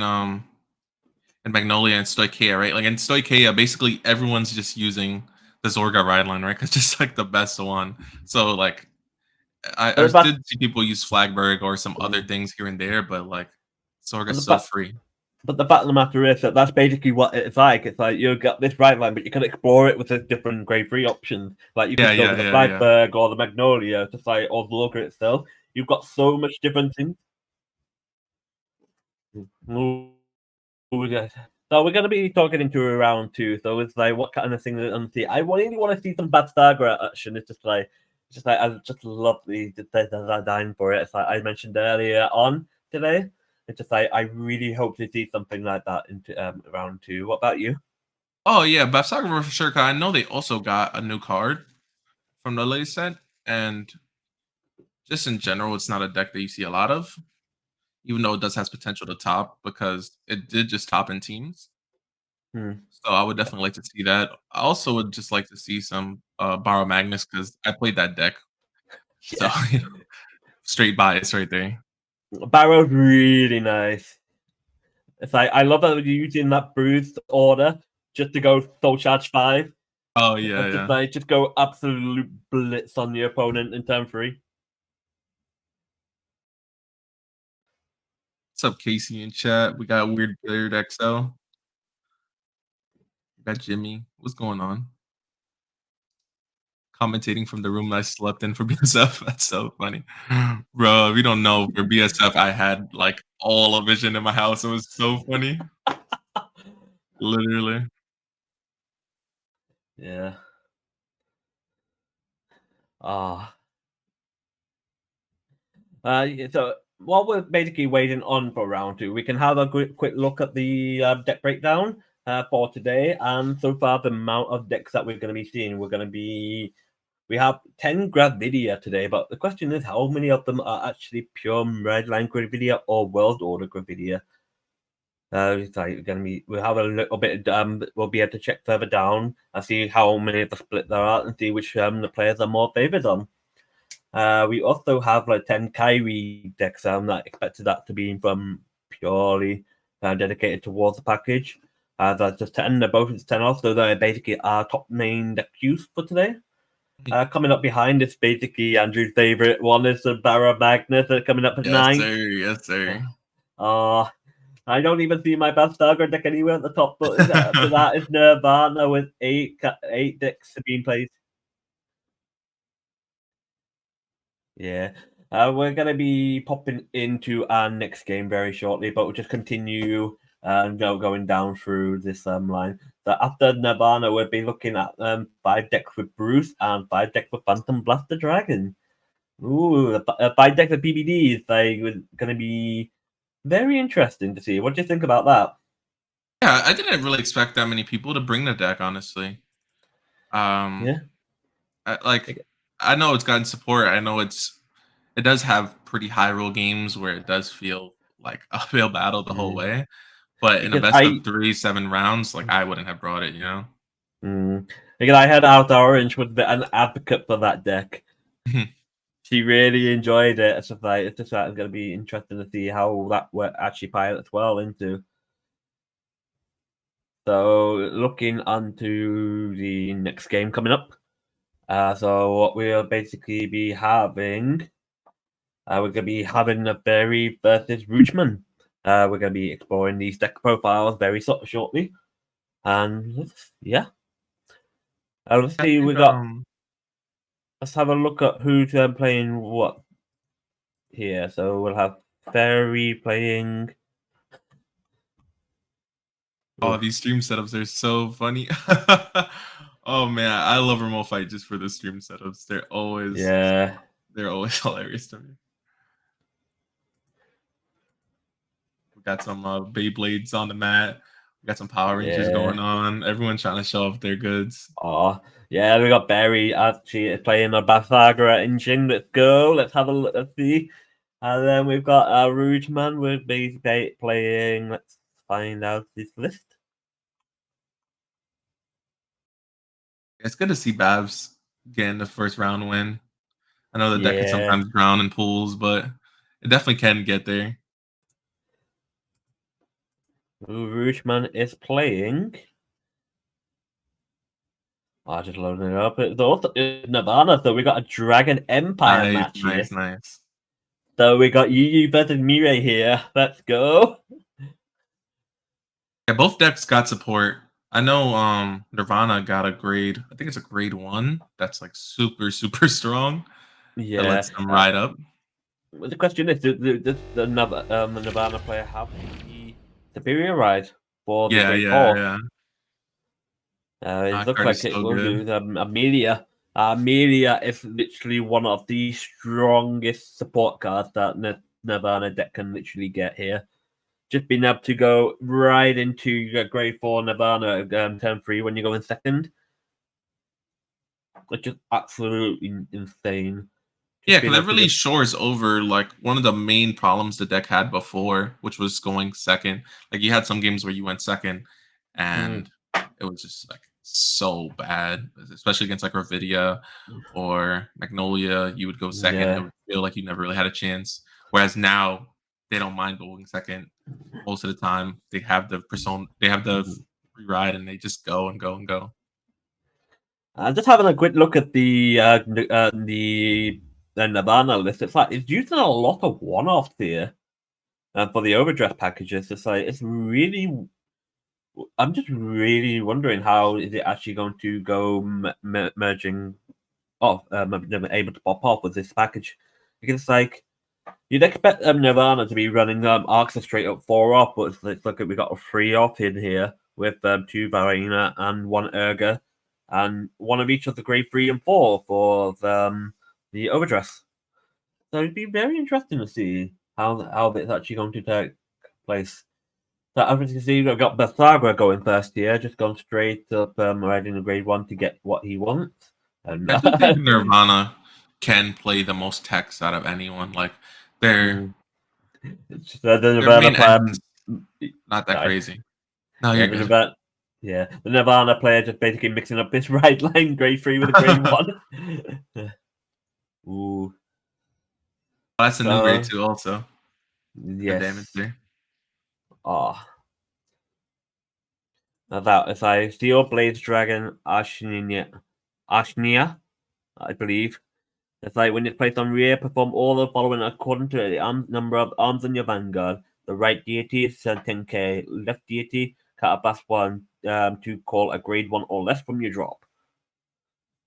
Speaker 1: Magnolia and Stoicheia, right? Like in Stoicheia, basically everyone's just using the Zorga ride line, right? Because just like the best one. So like I
Speaker 2: But the fact,
Speaker 1: did see people use Flagberg or some other
Speaker 2: mm,
Speaker 1: things here and there, but like
Speaker 2: but
Speaker 1: Zorga's
Speaker 2: the
Speaker 1: so
Speaker 2: fact,
Speaker 1: free.
Speaker 2: but the fact of the matter is that that's basically what it's like. It's like you've got this ride line, but you can explore it with the different grade 3 options. Like you
Speaker 1: Yeah,
Speaker 2: could go
Speaker 1: yeah,
Speaker 2: to the
Speaker 1: yeah, yeah.
Speaker 2: Flagberg or the Magnolia, just like or the Logger itself. You've got so much different things. Ooh, yes. So we're going to be talking into round 2. So it's like, what kind of thing to see? I really want to see some Bad Stargra action. It's just like I just love the design for it. It's like I mentioned earlier on today. It's just like I really hope to see something like that into round 2. What about you?
Speaker 1: Oh yeah, Bafsaga for sure. 'Cause I know they also got a new card from the latest set, and just in general, it's not a deck that you see a lot of, even though it does has potential to top because it did just top in teams.
Speaker 2: Hmm.
Speaker 1: So I would definitely like to see that. I also would just like to see some Borrow Magnus because I played that deck. So
Speaker 2: Yeah,
Speaker 1: straight bias right there.
Speaker 2: Barrow's really nice. It's like I love that you're using that bruised order just to go soul charge 5
Speaker 1: Oh yeah,
Speaker 2: and just
Speaker 1: yeah.
Speaker 2: like just go absolute blitz on the opponent in turn 3.
Speaker 1: What's up, Casey in chat? We got Weird Beard XO. We got Jimmy. What's going on? Commentating from the room I slept in for BSF. That's so funny. Bro, if you don't know, for BSF, I had like all of vision in my house. It was so funny. Literally.
Speaker 2: Yeah. Ah. Yeah, so while we're basically waiting on for round 2, we can have a quick look at the deck breakdown for today. And so far, the amount of decks that we're going to be seeing, we have 10 Gravidia today, but the question is how many of them are actually pure Redline Gravidia or World Order Gravidia? It's like gonna be. We'll have a little bit. We'll be able to check further down and see how many of the split there are, and see which the players are more favored on. We also have like 10 Kyrie decks. That expected that to be from purely dedicated towards the package. That's just 10. They're both 10 off, so they're basically our top main deck use for today. Coming up behind is basically Andrew's favorite one is the Barra Magnus coming up at 9.
Speaker 1: Yes, sir.
Speaker 2: I don't even see my best Stargard deck anywhere at the top, but after that is Nirvana with 8 decks being played. Yeah. We're going to be popping into our next game very shortly, but we'll just continue going down through this line. So after Nirvana, we'll be looking at 5 decks with Bruce and 5 decks with Phantom Blaster Dragon. Ooh, 5 decks with PBD is going to be very interesting to see. What do you think about that?
Speaker 1: Yeah, I didn't really expect that many people to bring the deck, honestly.
Speaker 2: Yeah.
Speaker 1: I know it's gotten support. I know it does have pretty high roll games where it does feel like uphill battle the whole way. But in a best of 3, 7 rounds, like I wouldn't have brought it, you know?
Speaker 2: Because I had Out Orange with an advocate for that deck. She really enjoyed it. It's just going to be interesting to see how that actually pilots well into. So looking onto the next game coming up. So what we'll basically be having, we're going to be having a Berry versus Roochman. We're going to be exploring these deck profiles very shortly. And yeah. Let's see, let's have a look at who's playing what here. So we'll have Berry playing.
Speaker 1: Oh, these stream setups are so funny. Oh man, I love remote fight just for the stream setups. They're always hilarious to me. We got some Beyblades on the mat. We got some Power Rangers going on. Everyone trying to show off their goods.
Speaker 2: Oh, yeah, we got Barry actually playing a Bathagra engine. Let's go. Let's have a look. Let's see. And then we've got Rouge Man with basically playing. Let's find out this list.
Speaker 1: It's good to see Babs getting the first round win. I know the deck can sometimes drown in pools, but it definitely can get there.
Speaker 2: Rouge Man is playing. I just loading it up. It's also Nirvana, so we got a Dragon Empire match here.
Speaker 1: Nice.
Speaker 2: So we got Yu versus Mirai here. Let's go.
Speaker 1: Yeah, both decks got support. I know Nirvana got a grade. I think it's a grade 1. That's like super, super strong.
Speaker 2: Yeah.
Speaker 1: That lets them ride up.
Speaker 2: The question is, does the Nirvana player have the superior ride for the grade 4? It looks like it will do. Amelia. Amelia is literally one of the strongest support cards that Nirvana deck can literally get here. Just being able to go right into grade 4 Nirvana turn 3 when you go in second. It's just absolutely insane.
Speaker 1: Yeah, because it really shores over like one of the main problems the deck had before, which was going second. Like you had some games where you went second and it was just like so bad, especially against like Ravidia or Magnolia. You would go second and it would feel like you never really had a chance. Whereas now they don't mind going second most of the time. They have the persona, they have the free ride, and they just go and go and go.
Speaker 2: Just having a quick look at the Nirvana list. It's like it's using a lot of one-offs here for the OverDress packages. It's like it's really. I'm just really wondering how is it actually going to go merging off, able to pop off with this package. Because it's like you'd expect Nirvana to be running Arcs straight up 4 off, but it's like we got a 3 off in here with 2 Varina and 1 Urga, and one of each of the grade 3 and 4 for the OverDress. So it'd be very interesting to see how it's actually going to take place. So as you can see, we've got Bathagra going first here, just gone straight up riding a grade 1 to get what he wants. And
Speaker 1: I do think Nirvana can play the most techs out of anyone. Like their
Speaker 2: it's just, the
Speaker 1: their
Speaker 2: Nirvana
Speaker 1: main
Speaker 2: player.
Speaker 1: engine's not that
Speaker 2: Sorry.
Speaker 1: crazy. No,
Speaker 2: Yeah,
Speaker 1: you're
Speaker 2: the
Speaker 1: good.
Speaker 2: Nirvana. Yeah, the Nirvana player just basically mixing up this right line grade 3 with a grade 1. Ooh.
Speaker 1: That's a new grade
Speaker 2: So,
Speaker 1: 2 also. Good damage
Speaker 2: yes.
Speaker 1: there.
Speaker 2: Oh. Now that if I Steel Blades Dragon Ashnia, I believe. It's like when it's placed on rear, perform all the following according to the number of arms in your vanguard. The right deity is 10k, left deity, Catablast 1 to call a grade 1 or less from your drop.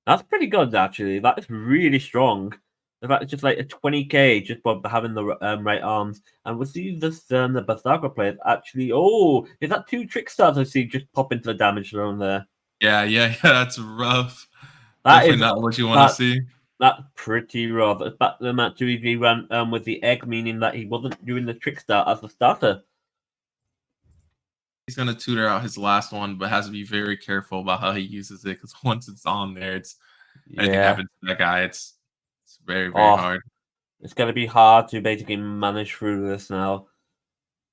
Speaker 2: That's pretty good, actually. That is really strong. In fact, it's just like a 20k just for having the right arms. And we'll see this the Basaga players actually. Oh, is that 2 trick stars I see just pop into the damage zone there?
Speaker 1: Yeah. That's rough.
Speaker 2: That
Speaker 1: Definitely
Speaker 2: is
Speaker 1: not what you want to
Speaker 2: that
Speaker 1: see.
Speaker 2: that's pretty rough. It's back to the match 2v ran with the egg, meaning that he wasn't doing the trick start as the starter.
Speaker 1: He's gonna tutor out his last one, but has to be very careful about how he uses it because once it's on there, it's anything
Speaker 2: Yeah.
Speaker 1: happens to that guy, it's very
Speaker 2: Oh,
Speaker 1: hard.
Speaker 2: it's gonna be hard to basically manage through this now.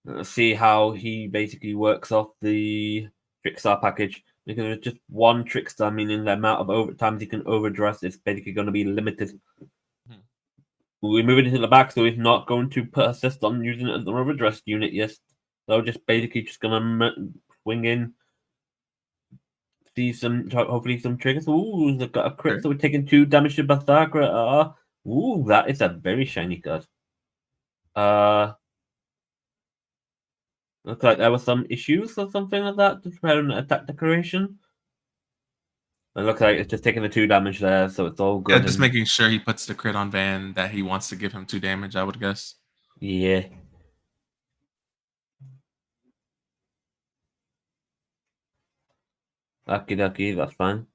Speaker 2: Let's see how he basically works off the Trickstar package. Because it's just one Trickstar, meaning the amount of overtimes he can overdress is basically going to be limited. We're moving into the back, so he's not going to persist on using it as an overdress unit, yes. So just basically just going to swing in, see hopefully some triggers. Ooh, they've got a crit,
Speaker 1: Sure.
Speaker 2: so we're taking 2 damage to Bathagra. Ooh, that is a very shiny card. Looks like there were some issues or something like that, just preparing an attack declaration. It looks like it's just taking the 2 damage there, so it's all
Speaker 1: Yeah,
Speaker 2: good.
Speaker 1: just making sure he puts the crit on Van that he wants to give him 2 damage, I would guess.
Speaker 2: Yeah. Okie dokie, that's fine.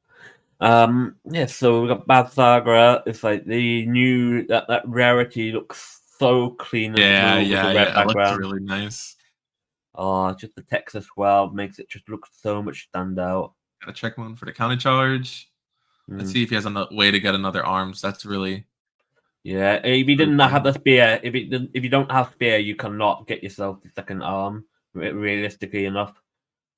Speaker 2: Yeah, so we got Bad Sagra. It's like the new that rarity looks so clean and smooth with the red
Speaker 1: It looks
Speaker 2: background.
Speaker 1: really nice.
Speaker 2: Oh, just the text as well makes it just look so much standout.
Speaker 1: Got a check moon for the counter charge. Let's see if he has a way to get another arms. That's really
Speaker 2: Yeah, if you didn't have
Speaker 1: important.
Speaker 2: the spear, if you don't have spear, you cannot get yourself the second arm realistically enough.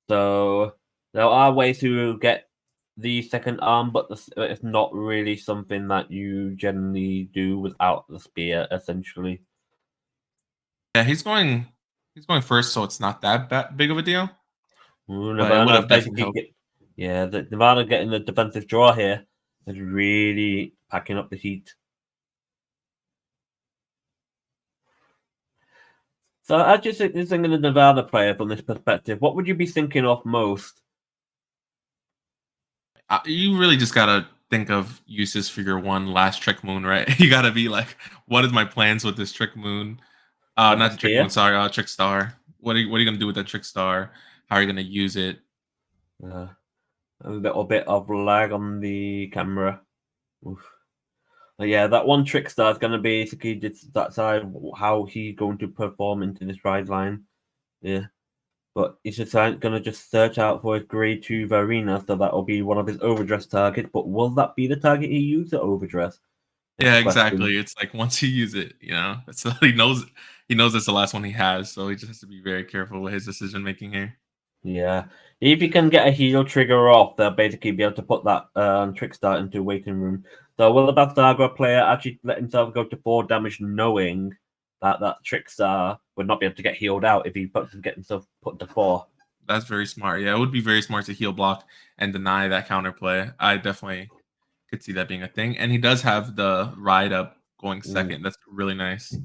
Speaker 2: So there are ways to get the second arm, but it's not really something that you generally do without the spear. Essentially,
Speaker 1: Yeah, he's going first, so it's not that big of a deal. But it would
Speaker 2: Nirvana
Speaker 1: have definitely
Speaker 2: basically
Speaker 1: helped.
Speaker 2: the Nirvana getting the defensive draw here is really packing up the heat. So, as you're thinking of the Nirvana player from this perspective, what would you be thinking of most?
Speaker 1: You really just gotta think of uses for your one last trick moon, right? You gotta be like, what is my plans with this trick moon?
Speaker 2: With the
Speaker 1: Not the trick moon,
Speaker 2: spear?
Speaker 1: sorry, trick star. What are you gonna do with that trick star? How are you gonna use it?
Speaker 2: A little bit of lag on the camera. Oof. But yeah, that one Trickstar is going to basically decide how he's going to perform into this ride line. Yeah. But he's just going to just search out for his grade 2 Varina, so that'll be one of his overdress targets. But will that be the target he used to overdress?
Speaker 1: Yeah,
Speaker 2: Next question.
Speaker 1: exactly. It's like once you use it, so he knows it's the last one he has, so he just has to be very careful with his decision making here.
Speaker 2: Yeah. If you can get a heal trigger off, they'll basically be able to put that Trickstar into waiting room. So will the Bathagra player actually let himself go to 4 damage knowing that that Trickstar would not be able to get healed out if he get himself put to 4?
Speaker 1: That's very smart. Yeah, it would be very smart to heal block and deny that counterplay. I definitely could see that being a thing. And he does have the ride up going second. That's really nice.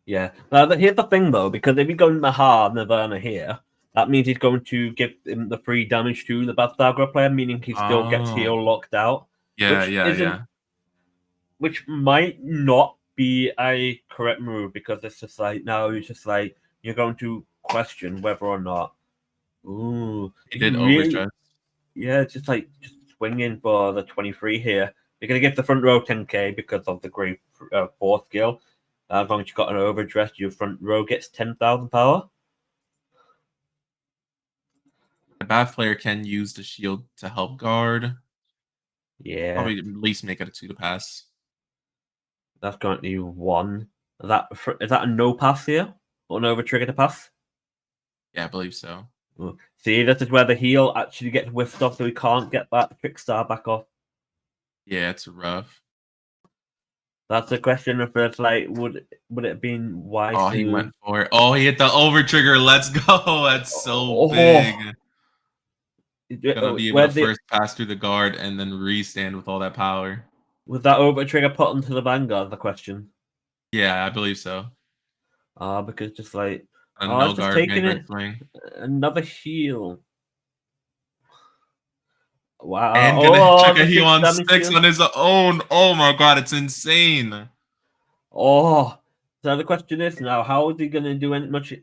Speaker 2: Yeah. But here's the thing though, because if you go Mahar Nirvana here, that means he's going to give him the free damage to the Bathagra player, meaning he still gets heal locked out.
Speaker 1: Yeah.
Speaker 2: Which might not be a correct move because it's just like now it's just like you're going to question whether or not. Ooh,
Speaker 1: He
Speaker 2: you
Speaker 1: did
Speaker 2: really?
Speaker 1: overstress.
Speaker 2: Yeah, it's just like just swing in for the 23 here. You're gonna give the front row 10k because of the grade 4 skill. As long as you got an overdress, your front row gets 10,000 power.
Speaker 1: The bad player can use the shield to help guard.
Speaker 2: Yeah,
Speaker 1: Probably at least make it a 2 to pass.
Speaker 2: that's currently 1. Is that a no pass here? Or an over trigger to pass?
Speaker 1: Yeah, I believe so.
Speaker 2: See, this is where the heel actually gets whiffed off, so we can't get that trick star back off.
Speaker 1: Yeah, it's rough.
Speaker 2: That's the question. If it's like, would it have been wise?
Speaker 1: Oh, he went for it. Oh, he hit the over trigger. Let's go. That's so
Speaker 2: Oh.
Speaker 1: big. Gonna be able
Speaker 2: Where
Speaker 1: to first pass through the guard and then restand with all that power.
Speaker 2: was that over trigger put onto the Vanguard? The question.
Speaker 1: Yeah, I believe so.
Speaker 2: Because just like
Speaker 1: A
Speaker 2: it's
Speaker 1: no
Speaker 2: just
Speaker 1: guard
Speaker 2: taking
Speaker 1: Vanguard
Speaker 2: it.
Speaker 1: swing.
Speaker 2: Another heal. Wow.
Speaker 1: And gonna check a
Speaker 2: the
Speaker 1: heal
Speaker 2: 6
Speaker 1: on
Speaker 2: damage
Speaker 1: 6
Speaker 2: heal.
Speaker 1: on his own. Oh my god, it's insane.
Speaker 2: Oh, so the question is now, how is he going to do any much?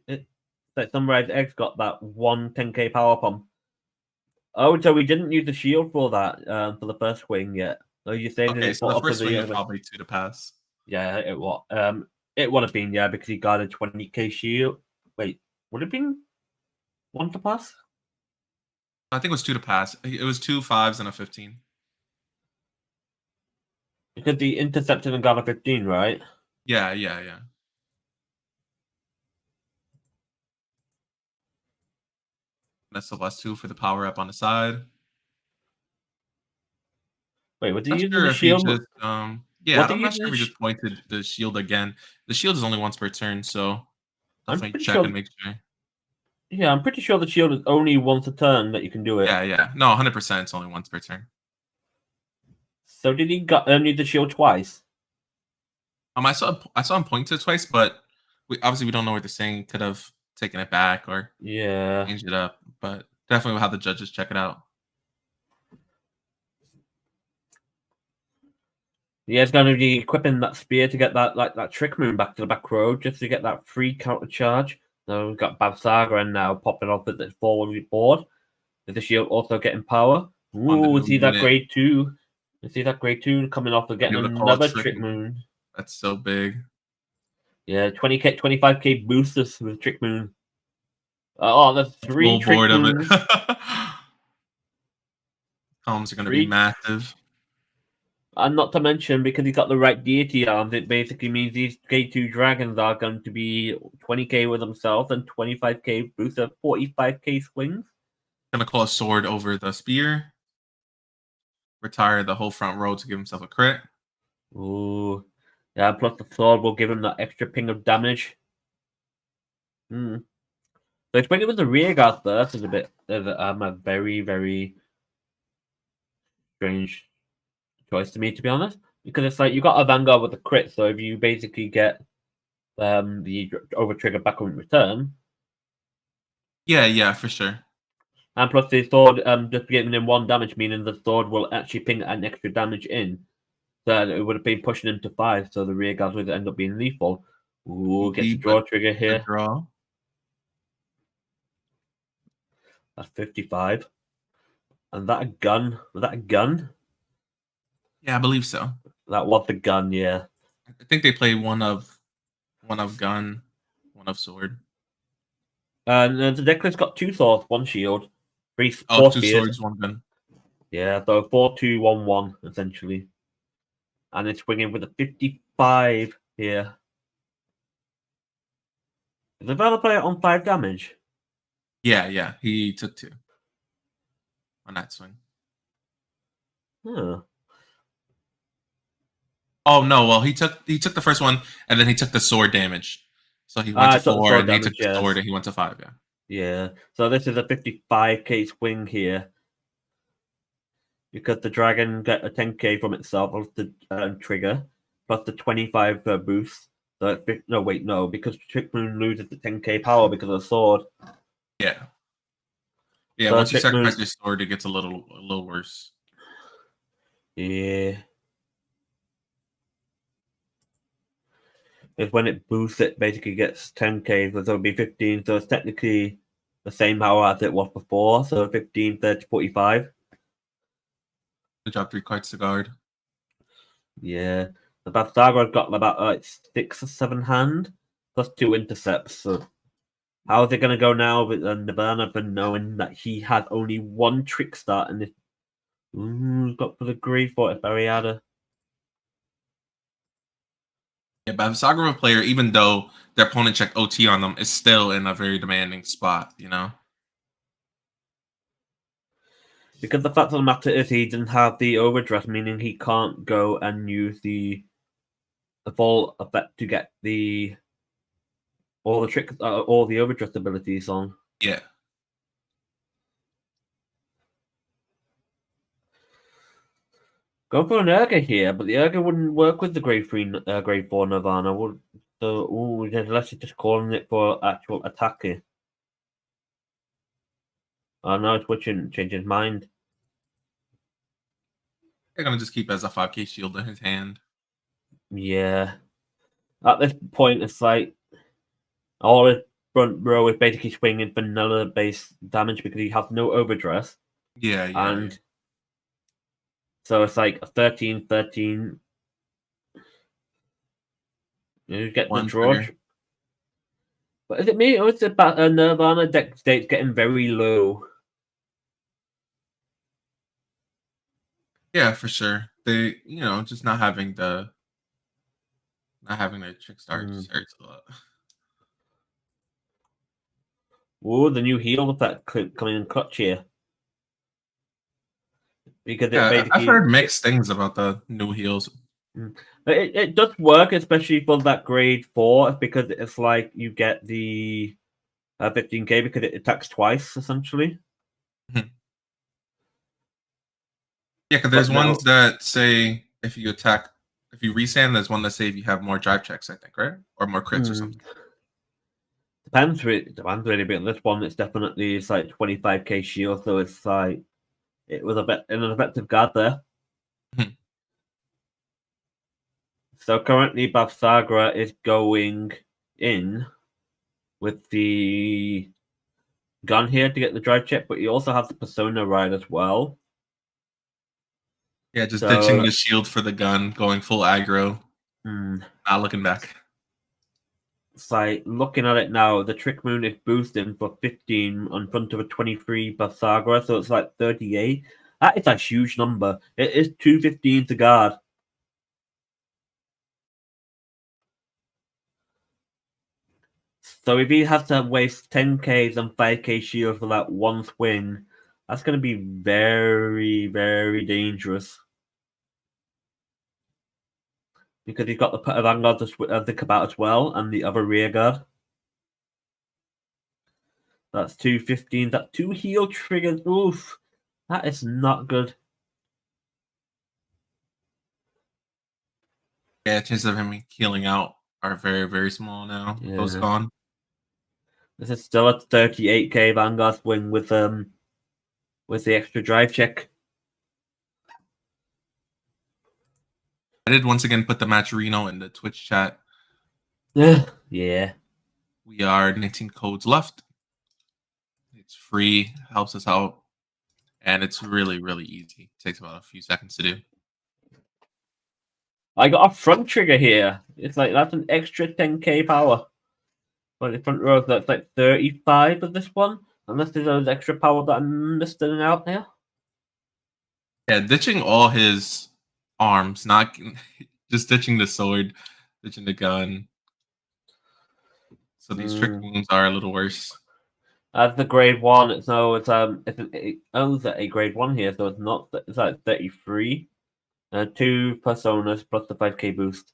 Speaker 2: That Sunrise X got that 10K power pump. Oh, so we didn't use the shield for that for the first swing yet. So you saying that
Speaker 1: Okay,
Speaker 2: it
Speaker 1: so
Speaker 2: put
Speaker 1: the
Speaker 2: up
Speaker 1: first
Speaker 2: with
Speaker 1: swing
Speaker 2: the
Speaker 1: is probably 2 to pass.
Speaker 2: yeah, it would have been because he got a 20K shield. Wait, would it have been 1 to pass?
Speaker 1: I think it was 2 to pass. It was 2 5s and a 15.
Speaker 2: Because he intercepted and got a 15, right?
Speaker 1: Yeah. That's the plus 2 for the power up on the side.
Speaker 2: Wait, was he
Speaker 1: Not
Speaker 2: using
Speaker 1: sure
Speaker 2: the
Speaker 1: if he
Speaker 2: shield?
Speaker 1: just yeah,
Speaker 2: What
Speaker 1: I'm
Speaker 2: he
Speaker 1: not sure if he
Speaker 2: using
Speaker 1: just pointed the shield again. The shield is only once per turn, so
Speaker 2: I'm
Speaker 1: definitely
Speaker 2: pretty
Speaker 1: check
Speaker 2: sure.
Speaker 1: and make sure.
Speaker 2: Yeah, I'm pretty sure the shield is only once a turn that you can do it.
Speaker 1: Yeah. No, 100%. It's only once per turn.
Speaker 2: So did he need the shield twice?
Speaker 1: I saw him point to it twice, but we don't know what they're saying. Could have taken it back or
Speaker 2: Yeah.
Speaker 1: changed it up, but definitely we'll have the judges check it out.
Speaker 2: Yeah, it's going to be equipping that spear to get that trick moon back to the back row, just to get that free counter charge. Now we've got Babsaga and now popping off with the forward board. With the shield also getting power. Ooh, see that grade 2. See that grade 2 coming off and getting another trick moon.
Speaker 1: That's so big.
Speaker 2: Yeah, 20K, 25K boosters with trick moon. Oh, the 3 trick
Speaker 1: board
Speaker 2: moons.
Speaker 1: of it. Columns are going to be massive.
Speaker 2: And not to mention, because he got the right deity arms, it basically means these K2 dragons are going to be 20K with themselves and 25K boost of 45K swings.
Speaker 1: Gonna call a sword over the spear. Retire the whole front row to give himself a crit.
Speaker 2: Ooh. Yeah, plus the sword will give him that extra ping of damage. So it's when it was the rear guard first is a very, very strange choice to me, to be honest. Because it's like you got a Vanguard with a crit, so if you basically get the over trigger back on return.
Speaker 1: Yeah, for sure.
Speaker 2: And plus the sword just giving him 1 damage, meaning the sword will actually ping an extra damage in. So it would have been pushing him to 5, so the rear guard would end up being lethal. Ooh, gets a draw trigger here.
Speaker 1: Draw.
Speaker 2: That's 55. And that a gun? Was that a gun?
Speaker 1: Yeah, I believe so.
Speaker 2: That was the gun, yeah.
Speaker 1: I think they play one of gun, one of sword.
Speaker 2: And the deck's got 2 swords, 1 shield, 4
Speaker 1: 2
Speaker 2: spears.
Speaker 1: swords, 1 gun.
Speaker 2: Yeah, so 4-2-1-1 essentially. And it's swinging with a 55 here. Is the Valor player on 5 damage?
Speaker 1: Yeah. He took 2 on that swing.
Speaker 2: Huh.
Speaker 1: Oh no! Well, he took the first one, and then he took the sword damage. So he went to 4, and he took the sword, and he went to 5. Yeah.
Speaker 2: Yeah. So this is a 55K swing here, because the dragon got a 10K from itself plus the trigger, plus the 25 boost. So no, because Trick Moon loses the 10K power because of the sword.
Speaker 1: Yeah. So once you sacrifice your sword, it gets a little worse.
Speaker 2: Yeah. Is when it boosts, it basically gets 10K, so it'll be 15. So it's technically the same power as it was before. So 15, 30, 45.
Speaker 1: Good job, 3 cards to guard.
Speaker 2: Yeah. The Babsaga got about 6 or 7 hand, plus 2 intercepts. So how is it going to go now with Nirvana for knowing that he had only 1 trick start in this Got for the grade 4 Esperiada.
Speaker 1: Yeah, but Sagarova player, even though their opponent checked OT on them, is still in a very demanding spot, you know?
Speaker 2: Because the fact of the matter is he didn't have the overdress, meaning he can't go and use the full effect to get all the tricks, all the overdress abilities on.
Speaker 1: Yeah.
Speaker 2: Go for an Urga here, but the Urga wouldn't work with the grade 4 Nirvana. Would so? Unless you're just calling it for actual attack here. Oh no, changing his mind.
Speaker 1: They're gonna just keep as a 5k shield in his hand.
Speaker 2: Yeah. At this point, it's like all his front row is basically swinging vanilla base damage because he has no overdress.
Speaker 1: Yeah.
Speaker 2: And so it's like a 13-13. You get the draw.
Speaker 1: Trigger.
Speaker 2: But is it me or is it Nirvana deck state getting very low?
Speaker 1: Yeah, for sure. They, just not having their trick start just hurts a lot.
Speaker 2: Oh, the new heal effect coming in clutch here. Because
Speaker 1: I've heard mixed things about the new heals.
Speaker 2: It does work, especially for that grade 4, because it's like you get the 15k because it attacks twice, essentially.
Speaker 1: Yeah, because there's ones that say if you resand, there's one that say if you have more drive checks, I think, right? Or more crits or something.
Speaker 2: Depends really, but this one it's like 25k shield, so it's like it was an effective guard there. So currently Bavsagra is going in with the gun here to get the drive check, but you also have the persona ride as well.
Speaker 1: Yeah, just ditching the shield for the gun, going full aggro. Not looking back.
Speaker 2: It's like looking at it now, the trick moon is boosting for 15 on front of a 23 Bavsagra, so it's like 38. That is a huge number. It is 215 to guard. So if he has to waste 10k and 5k shield for that one swing, that's going to be very, very dangerous. Because he's got the Vanguard to think about as well, and the other rear guard. That's 215. That 2 heal triggers. Oof. That is not good.
Speaker 1: Yeah, chances of him healing out are very, very small now. Yeah. Those gone.
Speaker 2: This is still a 38k Vanguard swing with the extra drive check.
Speaker 1: I did once again put the Matcherino in the Twitch chat.
Speaker 2: Yeah.
Speaker 1: We are 19 codes left. It's free, helps us out, and it's really, really easy. It takes about a few seconds to do.
Speaker 2: I got a front trigger here. It's like that's an extra 10k power. Like the front row, that's like 35 of this one. Unless there's those extra power that I'm missing out there.
Speaker 1: Yeah, ditching all his arms, not just ditching the sword, ditching the gun. So these trick wounds are a little worse.
Speaker 2: As the grade 1, it's a grade 1 here, so it's not. It's like 33. 2 personas plus the 5k boost.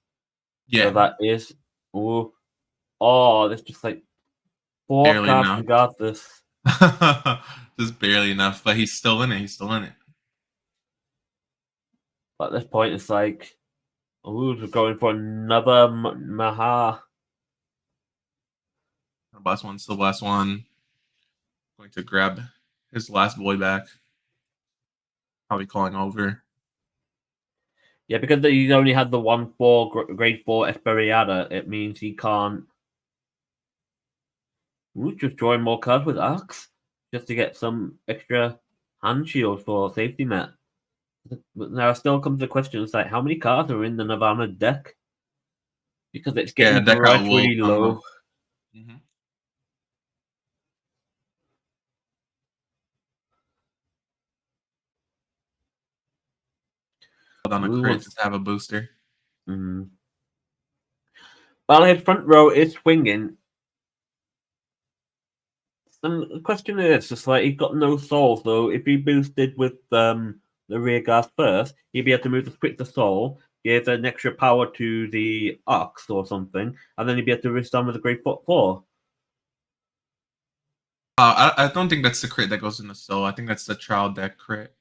Speaker 1: Yeah,
Speaker 2: so that is. Oh, there's just like 4 cards to guard this.
Speaker 1: Just barely enough, but he's still in it.
Speaker 2: But at this point, it's like, we're going for another Maha.
Speaker 1: The last one. Going to grab his last boy back. Probably calling over.
Speaker 2: Yeah, because he's only had the grade 4 Esperiada, it means he can't. Just drawing more cards with Axe just to get some extra hand shield for safety net. But now still comes the question: it's like how many cards are in the Nirvana deck? Because it's getting gradually low.
Speaker 1: On a
Speaker 2: Ooh.
Speaker 1: crit just to have a booster.
Speaker 2: Mm. Well, his front row is swinging. And the question is, just like he's got no soul, so if he boosted with the rear guard first, he'd be able to move the quick to soul, give an extra power to the ox or something, and then he'd be able to respond with a great foot 4.
Speaker 1: I don't think that's the crit that goes in the soul. I think that's the trial deck crit.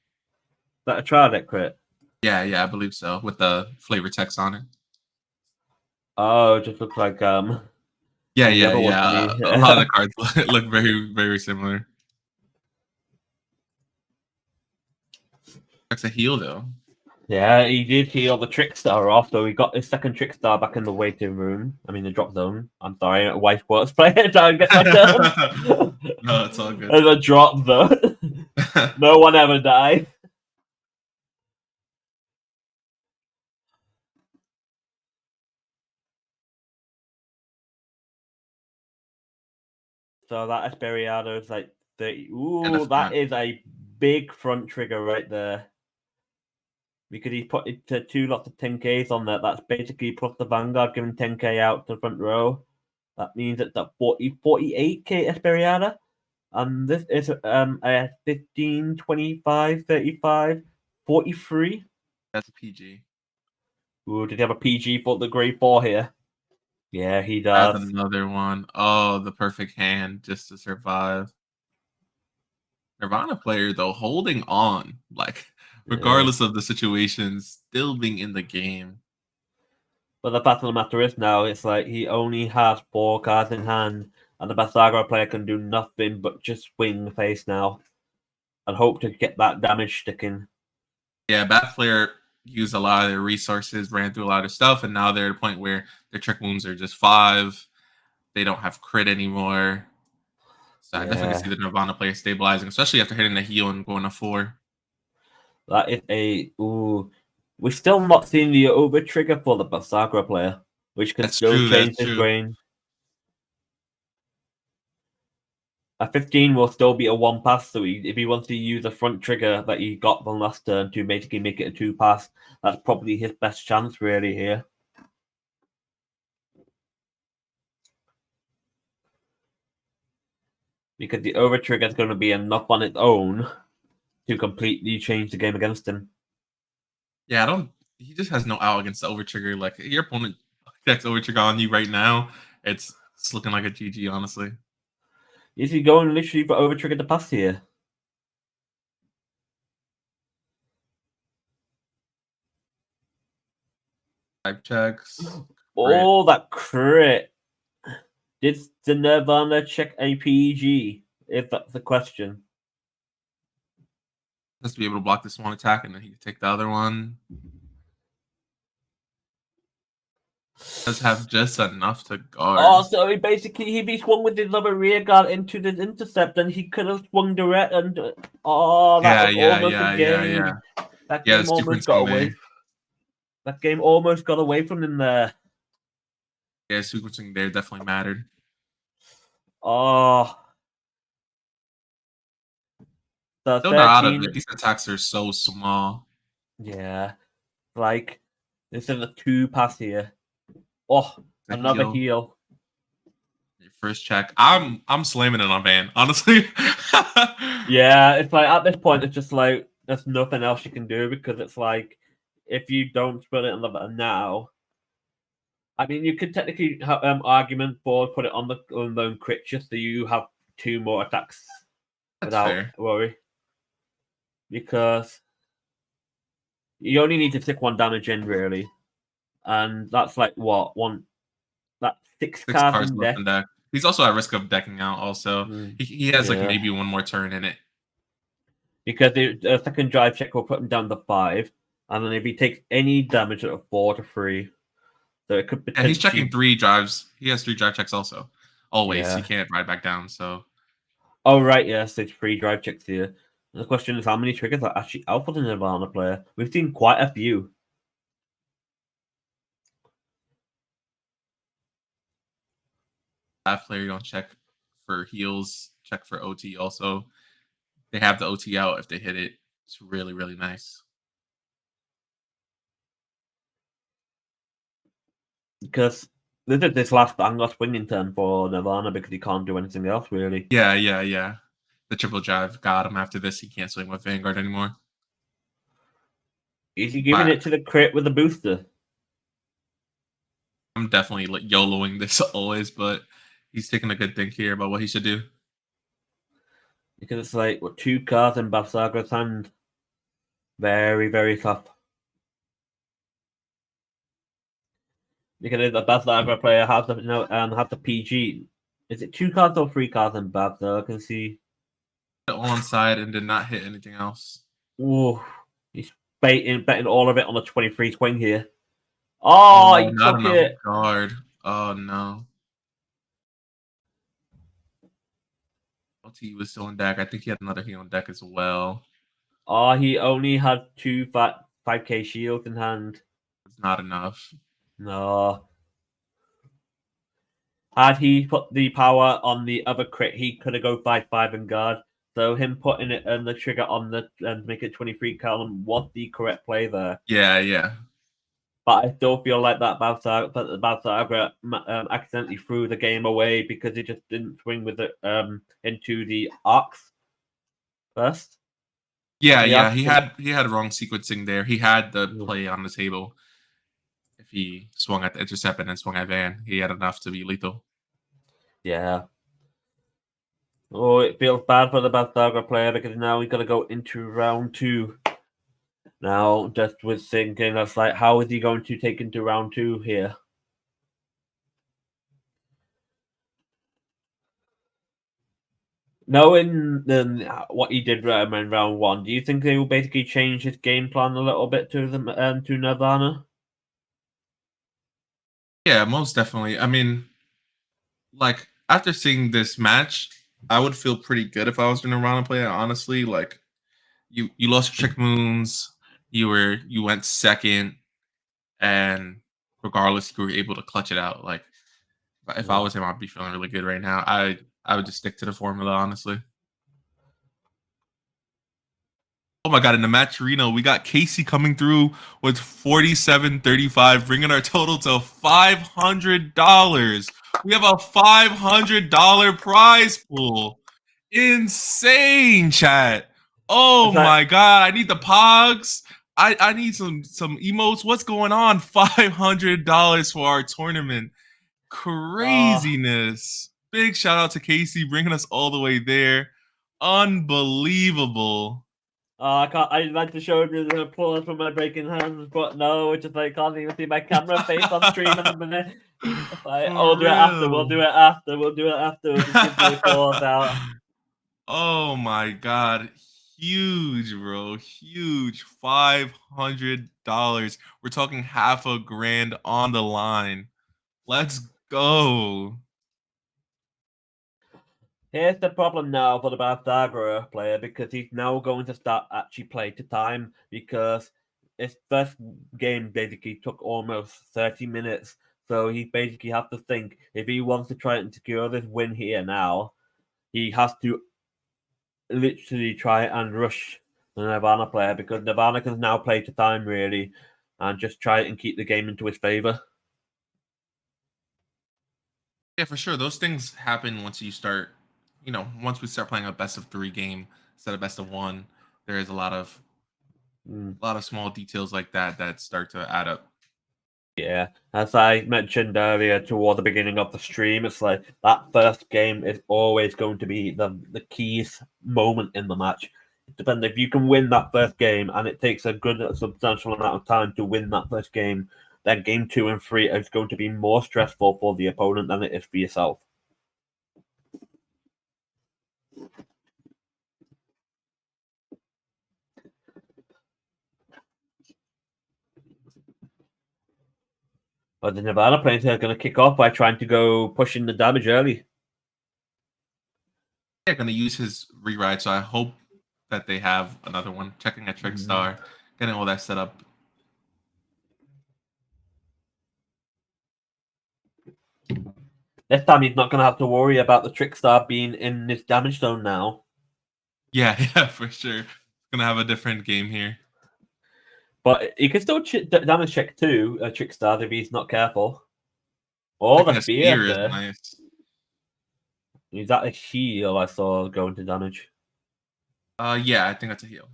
Speaker 2: Is that a trial deck crit?
Speaker 1: Yeah, I believe so. With the flavor text on it.
Speaker 2: Oh, it just looks like
Speaker 1: Yeah.
Speaker 2: the other one to me.
Speaker 1: A lot of the cards look very, very similar. That's a heal though.
Speaker 2: Yeah, he did heal the Trickstar off, so he got his second Trickstar back in the waiting room. I mean, the drop zone. I'm sorry, wife sports player trying to get my turn.
Speaker 1: No, it's all good.
Speaker 2: As a drop zone. No one ever died. So that Esperiado is like 30. Ooh, that is a big front trigger right there. Because he put it to 2 lots of 10Ks on that. That's basically plus the Vanguard giving 10K out to the front row. That means it's a 48K Esperiada. And this is a 15, 25, 35, 43.
Speaker 1: That's a PG.
Speaker 2: Ooh, did he have a PG for the grade 4 here? Yeah, he
Speaker 1: That's
Speaker 2: does.
Speaker 1: another one. Oh, the perfect hand just to survive. Nirvana player though, holding on, like regardless of the situation, still being in the game.
Speaker 2: But the fact of the matter is now, it's like he only has 4 cards in hand, and the Basagra player can do nothing but just swing the face now and hope to get that damage sticking.
Speaker 1: Yeah, Bat player used a lot of their resources, ran through a lot of stuff, and now they're at a point where their trick wounds are just 5. They don't have crit anymore. So I definitely see the Nirvana player stabilizing, especially after hitting the heal and going to 4.
Speaker 2: That is a we're still not seeing the over trigger for the Basagra player, which can still change his brain. A 15 will still be a 1 pass, so if he wants to use a front trigger that he got from last turn to basically make it a 2 pass, that's probably his best chance really here. Because the over trigger is going to be enough on its own to completely change the game against him.
Speaker 1: Yeah, he just has no out against the over trigger. Like your opponent checks over trigger on you right now, it's looking like a GG, honestly.
Speaker 2: Is he going literally for over trigger to pass here?
Speaker 1: Type checks.
Speaker 2: Oh, that crit. Did the Nirvana check a PG? If that's the question.
Speaker 1: Has to be able to block this one attack, and then he can take the other one. Does have just enough to guard.
Speaker 2: Oh, so he swung with his other rear guard into the intercept, and he could have swung direct. And that was almost a game. That game almost got away. That game almost got away from him there.
Speaker 1: Yeah, sequencing there definitely mattered.
Speaker 2: Oh.
Speaker 1: Still not out of it. These attacks are so small.
Speaker 2: Yeah. Like, this is a 2 pass here. Oh, another heal.
Speaker 1: Your first check. I'm slamming it on Van, honestly.
Speaker 2: Yeah, it's like at this point it's just like there's nothing else you can do because it's like if you don't put it on the now. I mean, you could technically have argument for put it on the unknown crit just so you have 2 more attacks without worry. Because you only need to stick 1 damage in really, and that's like what that's 6 cards in deck.
Speaker 1: He's also at risk of decking out. Also, he has like maybe 1 more turn in it.
Speaker 2: Because the second drive check will put him down to 5, and then if he takes any damage at a 4 to 3, so it could potentially.
Speaker 1: And he's checking 3 drives. He has 3 drive checks also. Always, he can't ride back down. So.
Speaker 2: Oh right, yes, it's 3 drive checks here. The question is how many triggers are actually alpha in the Nirvana player? We've seen quite a few.
Speaker 1: That player don't check for heals, check for OT also. They have the OT out if they hit it. It's really, really nice.
Speaker 2: Because this is this last angle swinging turn for Nirvana because he can't do anything else really.
Speaker 1: Yeah. The triple drive got him. After this, he can't swing with Vanguard anymore.
Speaker 2: Is he giving it to the crit with the booster?
Speaker 1: I'm definitely YOLOing this always, but he's taking a good think here about what he should do.
Speaker 2: Because it's like, what, 2 cards in Bafsaga's hand. Very, very tough. Because the Bafsaga player has the have the PG. Is it 2 cards or 3 cards in Bafsaga? I can see.
Speaker 1: All inside and did not hit anything else.
Speaker 2: Ooh, he's betting all of it on the 23 swing here. Oh, he
Speaker 1: not
Speaker 2: took
Speaker 1: enough
Speaker 2: it.
Speaker 1: guard. Oh no. Bo3 was still in deck. I think he had another heal on deck as well.
Speaker 2: Oh, he only had 2 5k shields in hand.
Speaker 1: It's not enough.
Speaker 2: No. Had he put the power on the other crit, he could have go 5/5 and guard. So him putting it and the trigger on the and make it 23 column was the correct play there.
Speaker 1: Yeah.
Speaker 2: But I still feel like that Bafsaga accidentally threw the game away because he just didn't swing with it into the arcs first.
Speaker 1: Yeah. He had wrong sequencing there. He had the play on the table. If he swung at the intercept and then swung at Van, he had enough to be lethal.
Speaker 2: Yeah. Oh, it feels bad for the Bafsaga player because now he's got to go into round 2. Now, just with thinking, that's like, how is he going to take into round 2 here? Knowing what he did in round 1, do you think they will basically change his game plan a little bit to Nirvana?
Speaker 1: Yeah, most definitely. I mean, like after seeing this match, I would feel pretty good if I was an Nirvana player. Honestly, like you lost Trick Moons, you went second, and regardless, you were able to clutch it out. Like if I was him, I'd be feeling really good right now. I would just stick to the formula, honestly. Oh my god, in the Matcherino, we got Casey coming through with 47.35, bringing our total to $500. We have a $500 prize pool. Insane, chat. Oh my god, I need the pogs. I need some emotes. What's going on? $500 for our tournament. Craziness. Big shout out to Casey bringing us all the way there. Unbelievable.
Speaker 2: I can't. I'd like to show you the applause from my breaking hands, but no, it's just like can't even see my camera face on stream at the minute. We'll do it after. We'll do it after. We'll just give the applause out.
Speaker 1: Oh my god. Huge, bro. Huge. $500. We're talking half a grand on the line. Let's go.
Speaker 2: Here's the problem now for the Bafsaga player because he's now going to start actually play to time because his first game basically took almost 30 minutes. So he basically has to think if he wants to try and secure this win here now, he has to literally try and rush the Nirvana player because Nirvana can now play to time really and just try and keep the game into his favor.
Speaker 1: Yeah, for sure. Those things happen once you start, once we start playing a best of 3 game instead of best of 1. There is a lot of small details like that start to add up.
Speaker 2: Yeah, as I mentioned earlier toward the beginning of the stream, it's like that first game is always going to be the keyest moment in the match. It depends if you can win that first game, and it takes a good substantial amount of time to win that first game. Then game 2 and 3 is going to be more stressful for the opponent than it is for yourself. But the Nirvana players are going to kick off by trying to go pushing the damage early.
Speaker 1: Yeah, going to use his rewrite, so I hope that they have another one. Checking a Trick Star, getting all that set up.
Speaker 2: This time he's not going to have to worry about the Trick Star being in this damage zone now.
Speaker 1: Yeah, for sure. Going to have a different game here.
Speaker 2: But he can still damage check too, Trick Star, if he's not careful. Oh,
Speaker 1: Like
Speaker 2: the
Speaker 1: a
Speaker 2: spear
Speaker 1: spear is
Speaker 2: there.
Speaker 1: nice.
Speaker 2: Is that a shield I saw going to damage?
Speaker 1: Yeah, I think that's a heal.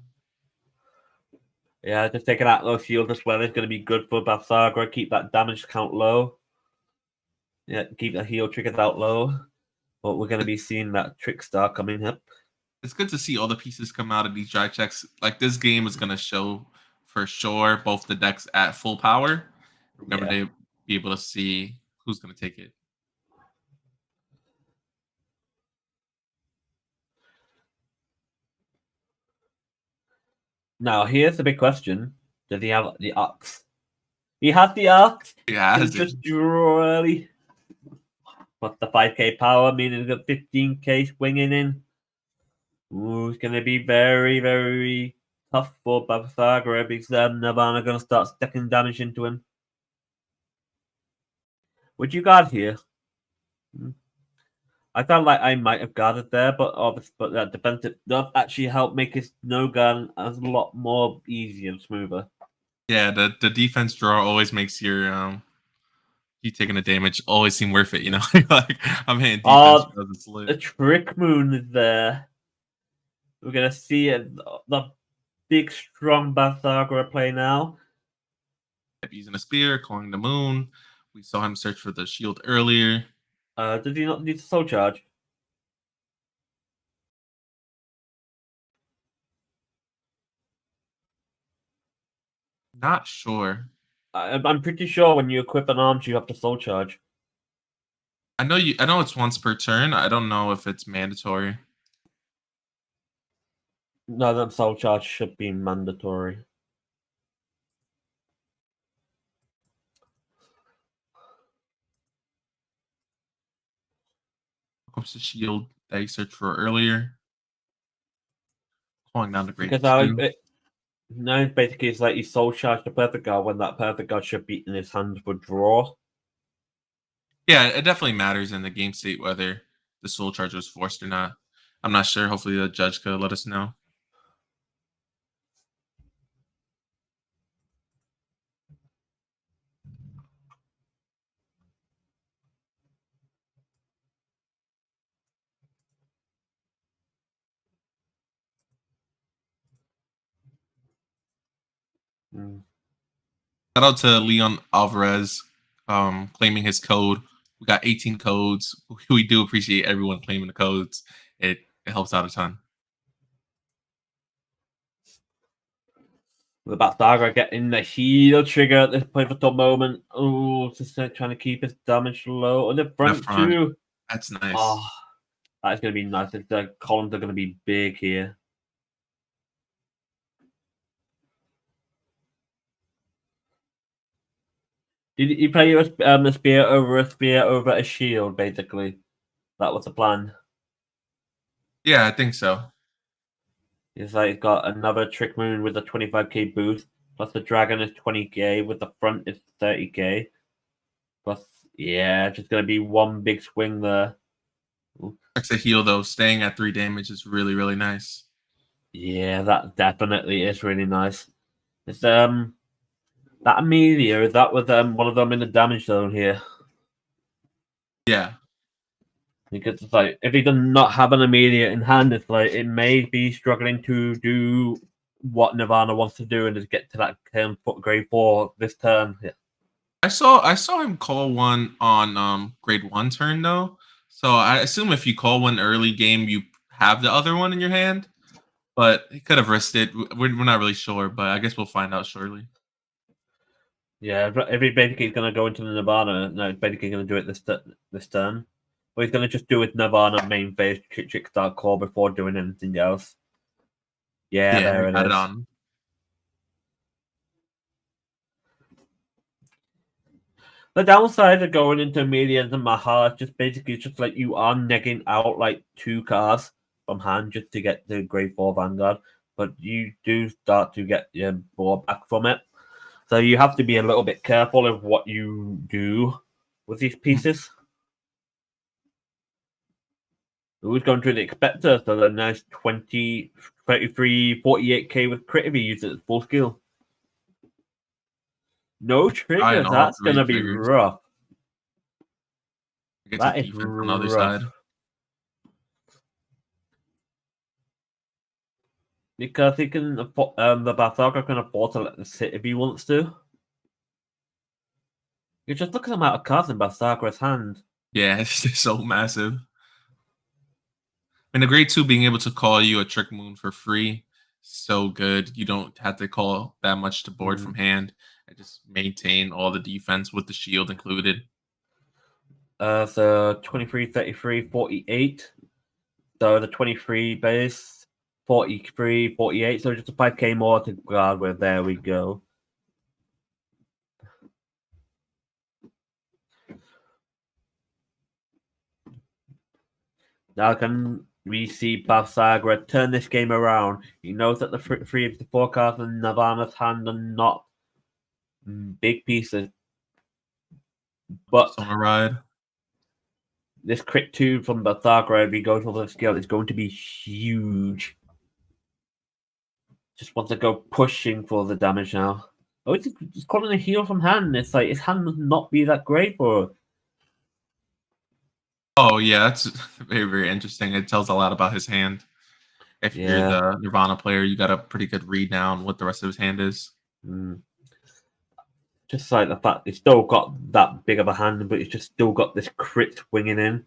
Speaker 2: Yeah, just taking out those shield as well is going to be good for Batsagra. Keep that damage count low. Yeah, keep the heal triggers out low. But we're going to be seeing that Trickstar coming up.
Speaker 1: It's good to see all the pieces come out of these dry checks. Like this game is gonna show for sure both the decks at full power. Remember,
Speaker 2: Yeah.
Speaker 1: to be able to see who's gonna take it.
Speaker 2: Now, here's the big question. Does he have the Ox? He has the Ox.
Speaker 1: Yeah,
Speaker 2: It's just early. What's the 5k power? Meaning he's got 15k swinging in. Ooh, it's going to be very, very tough for Babsaga because Nirvana going to start sticking damage into him. Would you guard here? I felt like I might have guarded there, but obviously, but that defensive does actually help make his no gun as a lot more easier and smoother.
Speaker 1: Yeah, the defense draw always makes your you taking the damage always seem worth it. You know, like I'm hitting defense because it's lit.
Speaker 2: The Trick Moon is there. We're gonna see it, the big strong Babsaga play now.
Speaker 1: Using a spear, calling the moon. We saw him search for the shield earlier.
Speaker 2: Does he not need to soul charge?
Speaker 1: Not sure.
Speaker 2: I'm pretty sure when you equip an arms, you have to soul charge.
Speaker 1: I know it's once per turn. I don't know if it's mandatory.
Speaker 2: No, that soul charge should be mandatory.
Speaker 1: Comes the shield that he searched for earlier. Calling down the great
Speaker 2: Because
Speaker 1: two.
Speaker 2: now basically it's like you soul charge the perfect guard when that perfect guard should be in his hand for draw.
Speaker 1: Yeah, it definitely matters in the game state whether the soul charge was forced or not. I'm not sure. Hopefully the judge could let us know. Shout out to Leon Alvarez claiming his code. We got 18 codes. We do appreciate everyone claiming the codes. It helps out a ton.
Speaker 2: The Batsaga getting the heal trigger at this pivotal moment. Oh, just trying to keep his damage low. On the front, too.
Speaker 1: That's nice.
Speaker 2: Oh, that's going to be nice. The columns are going to be big here. Did you play a spear over a shield, basically? That was the plan.
Speaker 1: Yeah, I think so.
Speaker 2: It's like got another Trick Moon with a 25k boost, plus the Dragon is 20k, with the front is 30k. Plus, yeah, just going to be one big swing there.
Speaker 1: Next to heal, though, staying at 3 damage is really, really nice.
Speaker 2: Yeah, that definitely is really nice. It's that Amelia, that was one of them in the damage zone here.
Speaker 1: Yeah.
Speaker 2: Because it's like if he does not have an Amelia in hand, it's like it may be struggling to do what Nirvana wants to do and just get to that grade 4 this turn. Yeah.
Speaker 1: I saw him call one on grade 1 turn though. So I assume if you call one early game, you have the other one in your hand. But he could have risked it. We're not really sure, but I guess we'll find out shortly.
Speaker 2: Yeah, if he basically is going to go into the Nirvana, no, he's basically going to do it this turn. But he's going to just do it Nirvana main phase trick start core before doing anything else. Yeah, there it is.
Speaker 1: On.
Speaker 2: The downside of going into Amelia and Mahal is just basically just like you are negging out like 2 cards from hand just to get the grade 4 Vanguard, but you do start to get your board back from it. So you have to be a little bit careful of what you do with these pieces. Who's going to the Expector? So the nice 20, 33, 48k with crit if you use it at full skill. No triggers. That's going to be rough.
Speaker 1: Gets a
Speaker 2: That is
Speaker 1: defense on the other
Speaker 2: rough.
Speaker 1: side.
Speaker 2: Because he can afford, the Barthaka can afford to let this hit if he wants to. You just look at the amount of cards in Barthaka's hand.
Speaker 1: Yeah, it's so massive. And the grade 2 being able to call you a Trick Moon for free, so good. You don't have to call that much to board from hand. And just maintain all the defense with the shield included.
Speaker 2: So 23, 33, 48. So the 23 base, 43, 48. So just a 5k more to guard with. There we go. Now can we see Balsagra turn this game around? He knows that the three of the four cards in Nirvana's hand are not big pieces. But
Speaker 1: Summer Ride.
Speaker 2: this crit 2 from Balsagra, if he goes over the scale, is going to be huge. Just wants to go pushing for the damage now. Oh, it's calling a heal from hand. It's like his hand must not be that great for it.
Speaker 1: Oh, yeah, that's very, very interesting. It tells a lot about his hand. If you're the Nirvana player, you got a pretty good read now on what the rest of his hand is.
Speaker 2: Just like the fact he's still got that big of a hand, but he's just still got this crit swinging in.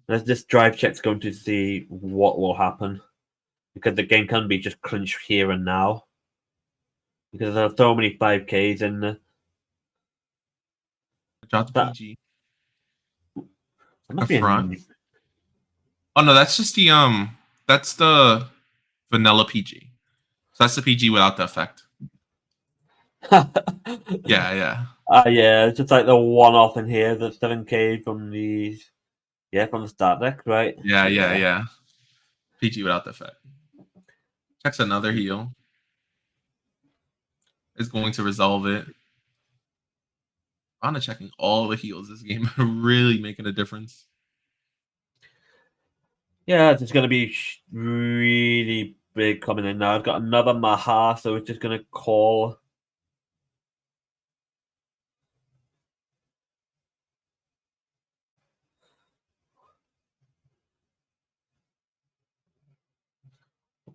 Speaker 2: There's this drive check's going to see what will happen. Because the game can be just clinched here and now. Because there are so many 5Ks in there.
Speaker 1: Drop the PG.
Speaker 2: That must be
Speaker 1: front. Oh no, that's just the that's the vanilla PG. So that's the PG without the effect. Yeah.
Speaker 2: Yeah, it's just like the one-off in here, the 7K from the from the start deck, right?
Speaker 1: Yeah. PG without the effect. Checks another heal. Is going to resolve it. Anna checking all the heals this game, really making a difference.
Speaker 2: Yeah, it's going to be really big coming in now. I've got another Maha, so it's just going to call.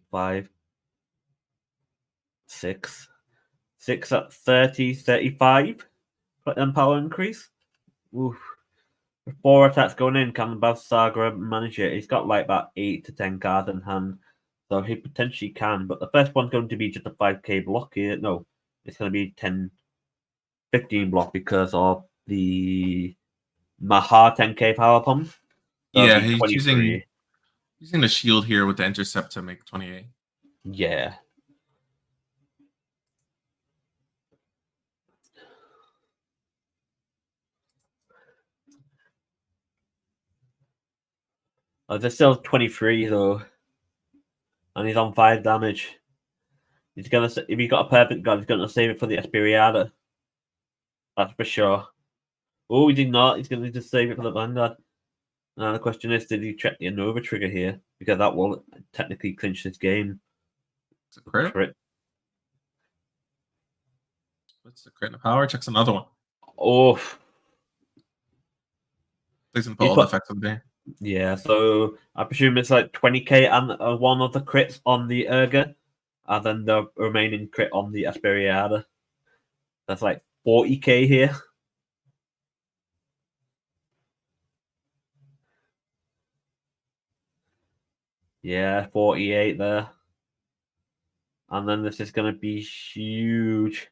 Speaker 2: Five. 6. 6 at 30, 35. Power increase. Oof. 4 attacks going in. Can Balsagra manage it? He's got like about 8 to 10 cards in hand. So he potentially can. But the first one's going to be just a 5k block here. No, it's going to be 10, 15 block because of the Maha 10k power pump.
Speaker 1: Yeah, he's using the shield here with the intercept to make 28.
Speaker 2: Yeah. There's still 23 though, and he's on 5 damage. He's gonna if he got a perfect god, he's gonna save it for the Esperiada. That's for sure. Oh, he did not. He's gonna just save it for the Vanguard. Now the question is, did he check the Nova trigger here? Because that will technically clinch this game.
Speaker 1: It's a crit. What's the crit of power? Checks another one.
Speaker 2: Oh.
Speaker 1: Doesn't put all the effects on there.
Speaker 2: Yeah, so I presume it's like 20k and one of the crits on the Urga, and then the remaining crit on the Esperiada. That's like 40k here. Yeah, 48 there. And then this is going to be huge.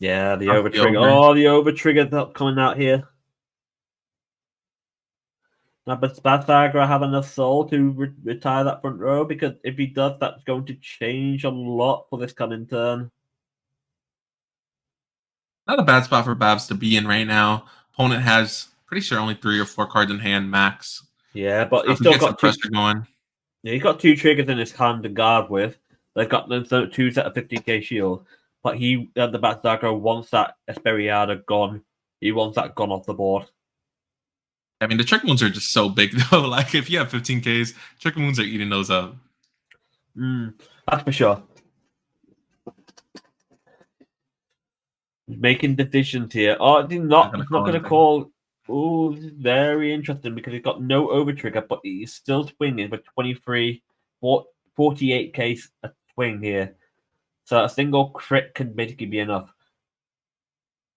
Speaker 2: Yeah, the over trigger. Oh, the over trigger coming out here. Now, but Spathagra have enough soul to retire that front row? Because if he does, that's going to change a lot for this coming turn.
Speaker 1: Not a bad spot for Babs to be in right now. Opponent has pretty sure only 3 or 4 cards in hand max.
Speaker 2: Yeah, but he's still got
Speaker 1: pressure going.
Speaker 2: Yeah, he's got 2 triggers in his hand to guard with. They've got the 2 set of 50k shield. But he, the Batdarker, wants that Esperiada gone. He wants that gone off the board.
Speaker 1: I mean, the Trick Moons are just so big, though. Like, if you have 15Ks, Trick Moons are eating those up.
Speaker 2: That's for sure. Making decisions here. Oh, he's not
Speaker 1: call
Speaker 2: going to
Speaker 1: anything.
Speaker 2: call. Oh, this is very interesting because he's got no over trigger, but he's still swinging with 23, 48k a swing here. So a single crit can basically be enough.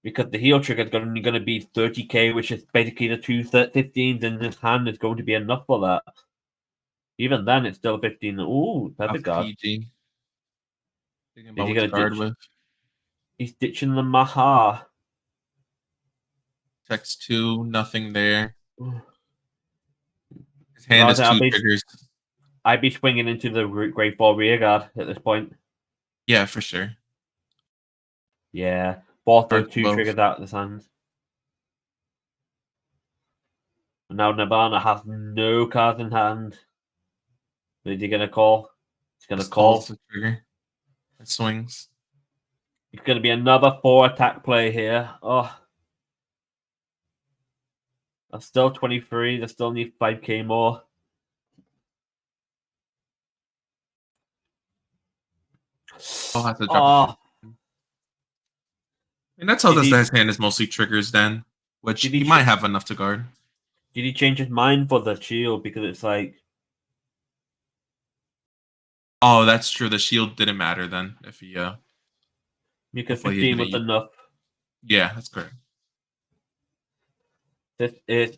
Speaker 2: Because the heal trigger is only going to be 30k, which is basically the two 15s in his hand is going to be enough for that. Even then, it's still 15. Ooh, perfect guard.
Speaker 1: PG. Thinking
Speaker 2: Is
Speaker 1: about
Speaker 2: he
Speaker 1: what to
Speaker 2: going to
Speaker 1: guard
Speaker 2: ditch?
Speaker 1: with.
Speaker 2: He's ditching the Maha.
Speaker 1: Text 2, nothing there.
Speaker 2: Ooh.
Speaker 1: His hand is 2 triggers.
Speaker 2: I'd be swinging into the Great Ball rear guard at this point.
Speaker 1: Yeah, for sure.
Speaker 2: Yeah, both those
Speaker 1: Guard
Speaker 2: 2
Speaker 1: both.
Speaker 2: triggers out of his hands. And now Nirvana has no cards in hand. What is he going to call? He's going to call.
Speaker 1: The trigger. It swings.
Speaker 2: It's going to be another 4 attack play here. Oh. That's still 23. They still need 5k more.
Speaker 1: Oh, I have to drop and that tells us that his hand is mostly triggers then, which he might have enough to guard.
Speaker 2: Did he change his mind for the shield? Because it's like...
Speaker 1: Oh, that's true. The shield didn't matter then. If he,
Speaker 2: because 15 was enough.
Speaker 1: Yeah, that's correct.
Speaker 2: This is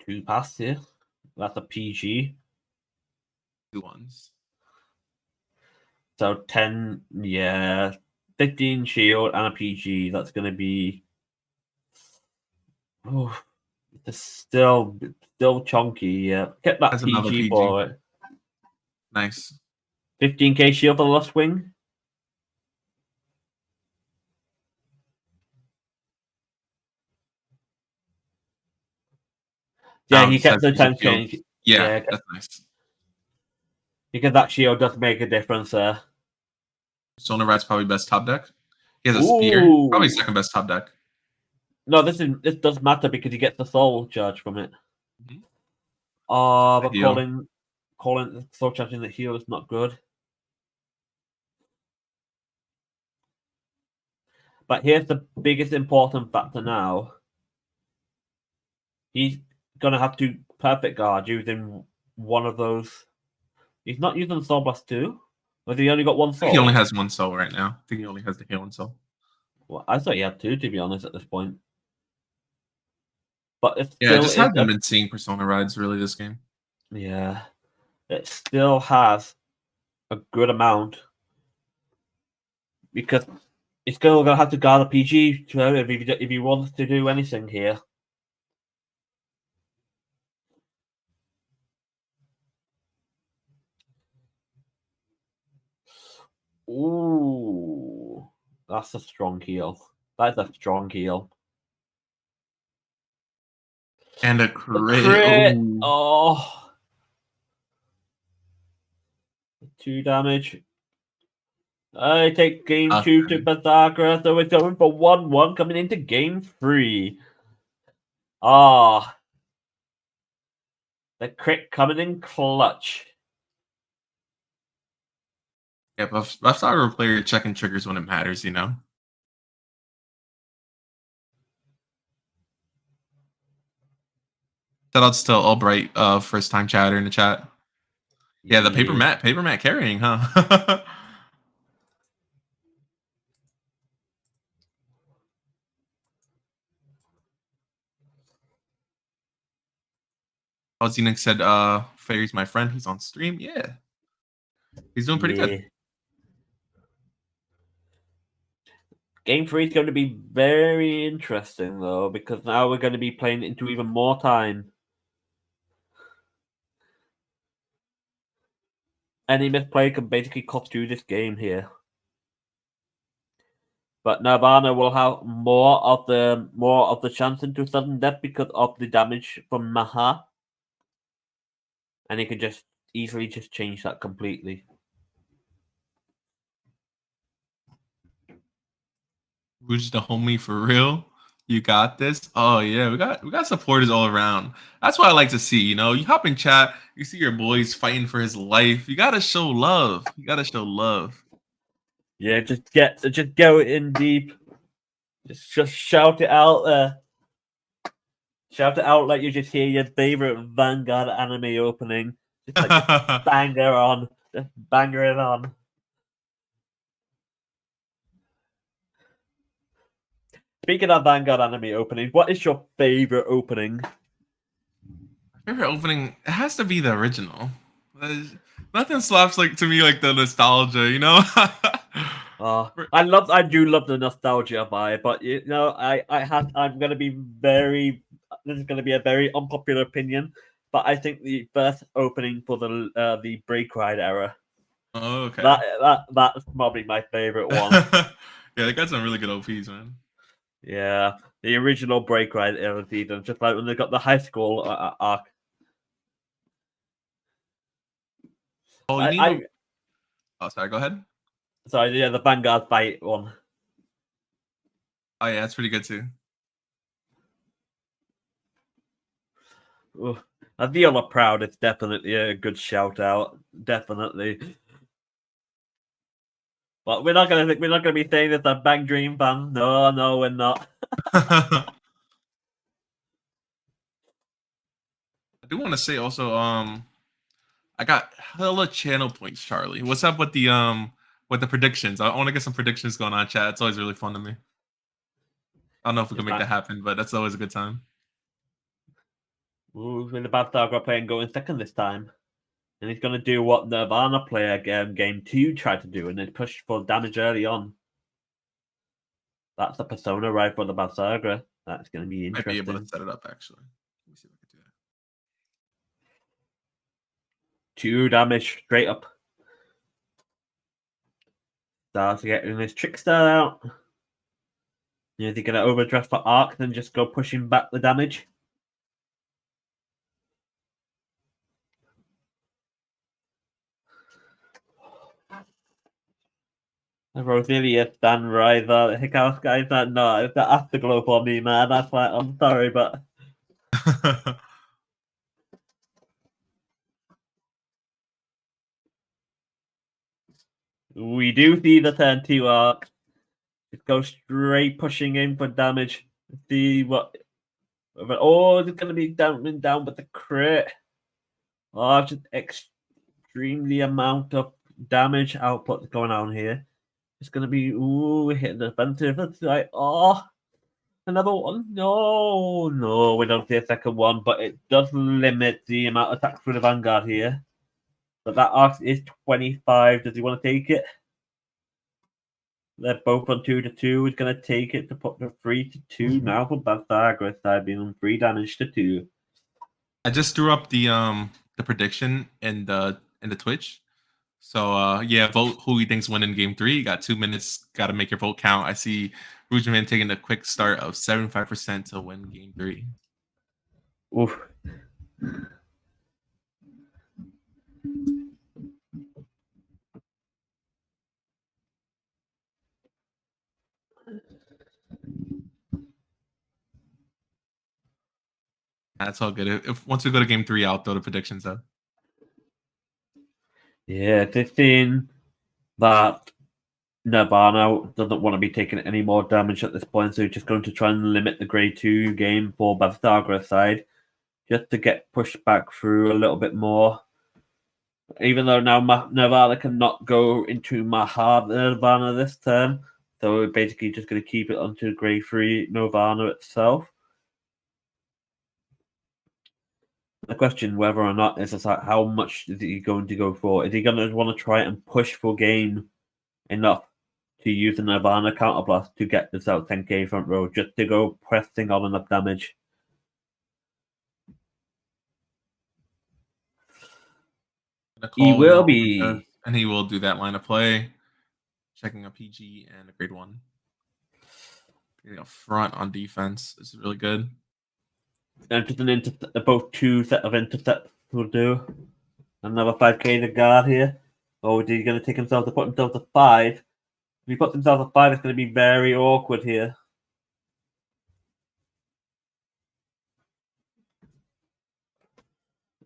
Speaker 2: 2 pass here. That's a PG.
Speaker 1: 2 ones.
Speaker 2: So 10, yeah. 15 shield and a PG. That's going to be... Oh, it's still chunky, yeah. Get that PG for it.
Speaker 1: Nice.
Speaker 2: 15k shield for the last swing. Yeah, he kept the 10k.
Speaker 1: Yeah, that's nice.
Speaker 2: Because that shield does make a difference there.
Speaker 1: Persona Rat's probably best top deck. He has a spear. Probably second best top deck.
Speaker 2: No, this does matter because he gets the soul charge from it. But calling the soul charge in the heal is not good. But here's the biggest important factor now. He's gonna have to perfect guard using one of those. He's not using Soul Blast 2. Or has he only got 1 soul?
Speaker 1: He only has 1 soul right now. I think he only has the healing soul.
Speaker 2: Well, I thought he had 2, to be honest, at this point. But it's
Speaker 1: I just haven't been seeing Persona rides really this game.
Speaker 2: Yeah. It still has a good amount. Because it's still going to have to guard a PG if he wants to do anything here. Ooh. That's a strong heal. That's a strong heal.
Speaker 1: And a crit.
Speaker 2: Oh. 2 damage. I take game 2 to Berserker, so we're going for 1-1 coming into game 3. The crit coming in clutch.
Speaker 1: Yeah, but I've saw a player checking triggers when it matters, you know? Shout outs to Albright, first time chatter in the chat. Yeah, the paper mat carrying, huh? Zenix said, Fairy's my friend. He's on stream. Yeah. He's doing pretty good.
Speaker 2: Game 3 is going to be very interesting, though, because now we're going to be playing into even more time. Any misplay can basically cost you this game here. But Nirvana will have more of the chance into sudden death because of the damage from Maha. And he can just easily change that completely.
Speaker 1: Who's the homie for real? You got this. Oh yeah, we got supporters all around. That's what I like to see. You know, you hop in chat, you see your boys fighting for his life. You gotta show love. You gotta show love.
Speaker 2: Yeah, just go in deep. Just shout it out there. Shout it out like you just hear your favorite Vanguard anime opening. Just banger on. Just banger it on. Speaking of Vanguard anime opening, what is your favorite opening?
Speaker 1: Favorite opening, it has to be the original. Nothing slaps like to me like the nostalgia, you know?
Speaker 2: I do love the nostalgia vibe, but I'm gonna be this is gonna be a very unpopular opinion, but I think the first opening for the Break Ride era,
Speaker 1: Oh, okay.
Speaker 2: that's probably my favorite one.
Speaker 1: Yeah, they got some really good OPs, man.
Speaker 2: Yeah, the original Break Ride era season, just like when they got the high school arc.
Speaker 1: Oh, you need Oh, sorry, go ahead.
Speaker 2: Sorry, yeah, the Vanguard fight one.
Speaker 1: Oh yeah, that's pretty good too.
Speaker 2: Ooh, I feel proud. It's definitely a good shout out. Definitely. But we're not gonna be saying this a Bang Dream fan. No, we're not.
Speaker 1: I do want to say also, I got hella channel points, Charlie. What's up with the predictions? I want to get some predictions going on chat. It's always really fun to me. I don't know if we can make that happen, but that's always a good time.
Speaker 2: Ooh, in the bad Saga playing going second this time. And he's gonna do what Nirvana player game 2 tried to do and then push for damage early on. That's the persona right for the bad Saga. That's gonna be interesting.
Speaker 1: Might be able to set it up actually. Let me see if I can do that.
Speaker 2: 2 damage straight up. Starts getting his trickster out. Is he gonna overdress for arc, then just go pushing back the damage? Roselia stand right there. The Hickouse guys that no, it's the afterglow for me, man. That's why I'm sorry, but we do see the turn 2 arc. Just go straight pushing in for damage. See what it's gonna be down with the crit. Oh, just extremely amount of damage output going on here. It's gonna be hitting the defensive. It's like another one. No, we don't see a second one, but it does limit the amount of attacks for the Vanguard here. But that arc is 25. Does he want to take it? They're both on 2-2. He's gonna take it to put the 3-2 now for Bastagris side being on 3 damage to 2.
Speaker 1: I just threw up the prediction in the Twitch. So yeah, vote who you think's winning game 3. You got 2 minutes. Got to make your vote count. I see Rugeman taking a quick start of 75% to win game 3.
Speaker 2: Oof.
Speaker 1: That's all good. If once we go to game 3, I'll throw the predictions up.
Speaker 2: Yeah, this thing that Nirvana doesn't want to be taking any more damage at this point, so he's just going to try and limit the grade 2 game for Bastagris side, just to get pushed back through a little bit more. Even though now Nirvana cannot go into Mahad Nirvana this turn, so we're basically just going to keep it onto grade 3 Nirvana itself. The question whether or not is like how much is he going to go for? Is he going to want to try and push for game enough to use the Nirvana counterblast to get this out 10k front row just to go pressing on enough damage? He will be.
Speaker 1: And he will do that line of play. Checking a PG and a grade 1. Getting a front on defense. This is really good.
Speaker 2: And just both 2 set of intercepts will do. Another 5k to guard here. Or is he going to take himself to put himself to 5? If he puts himself to 5, it's going to be very awkward here.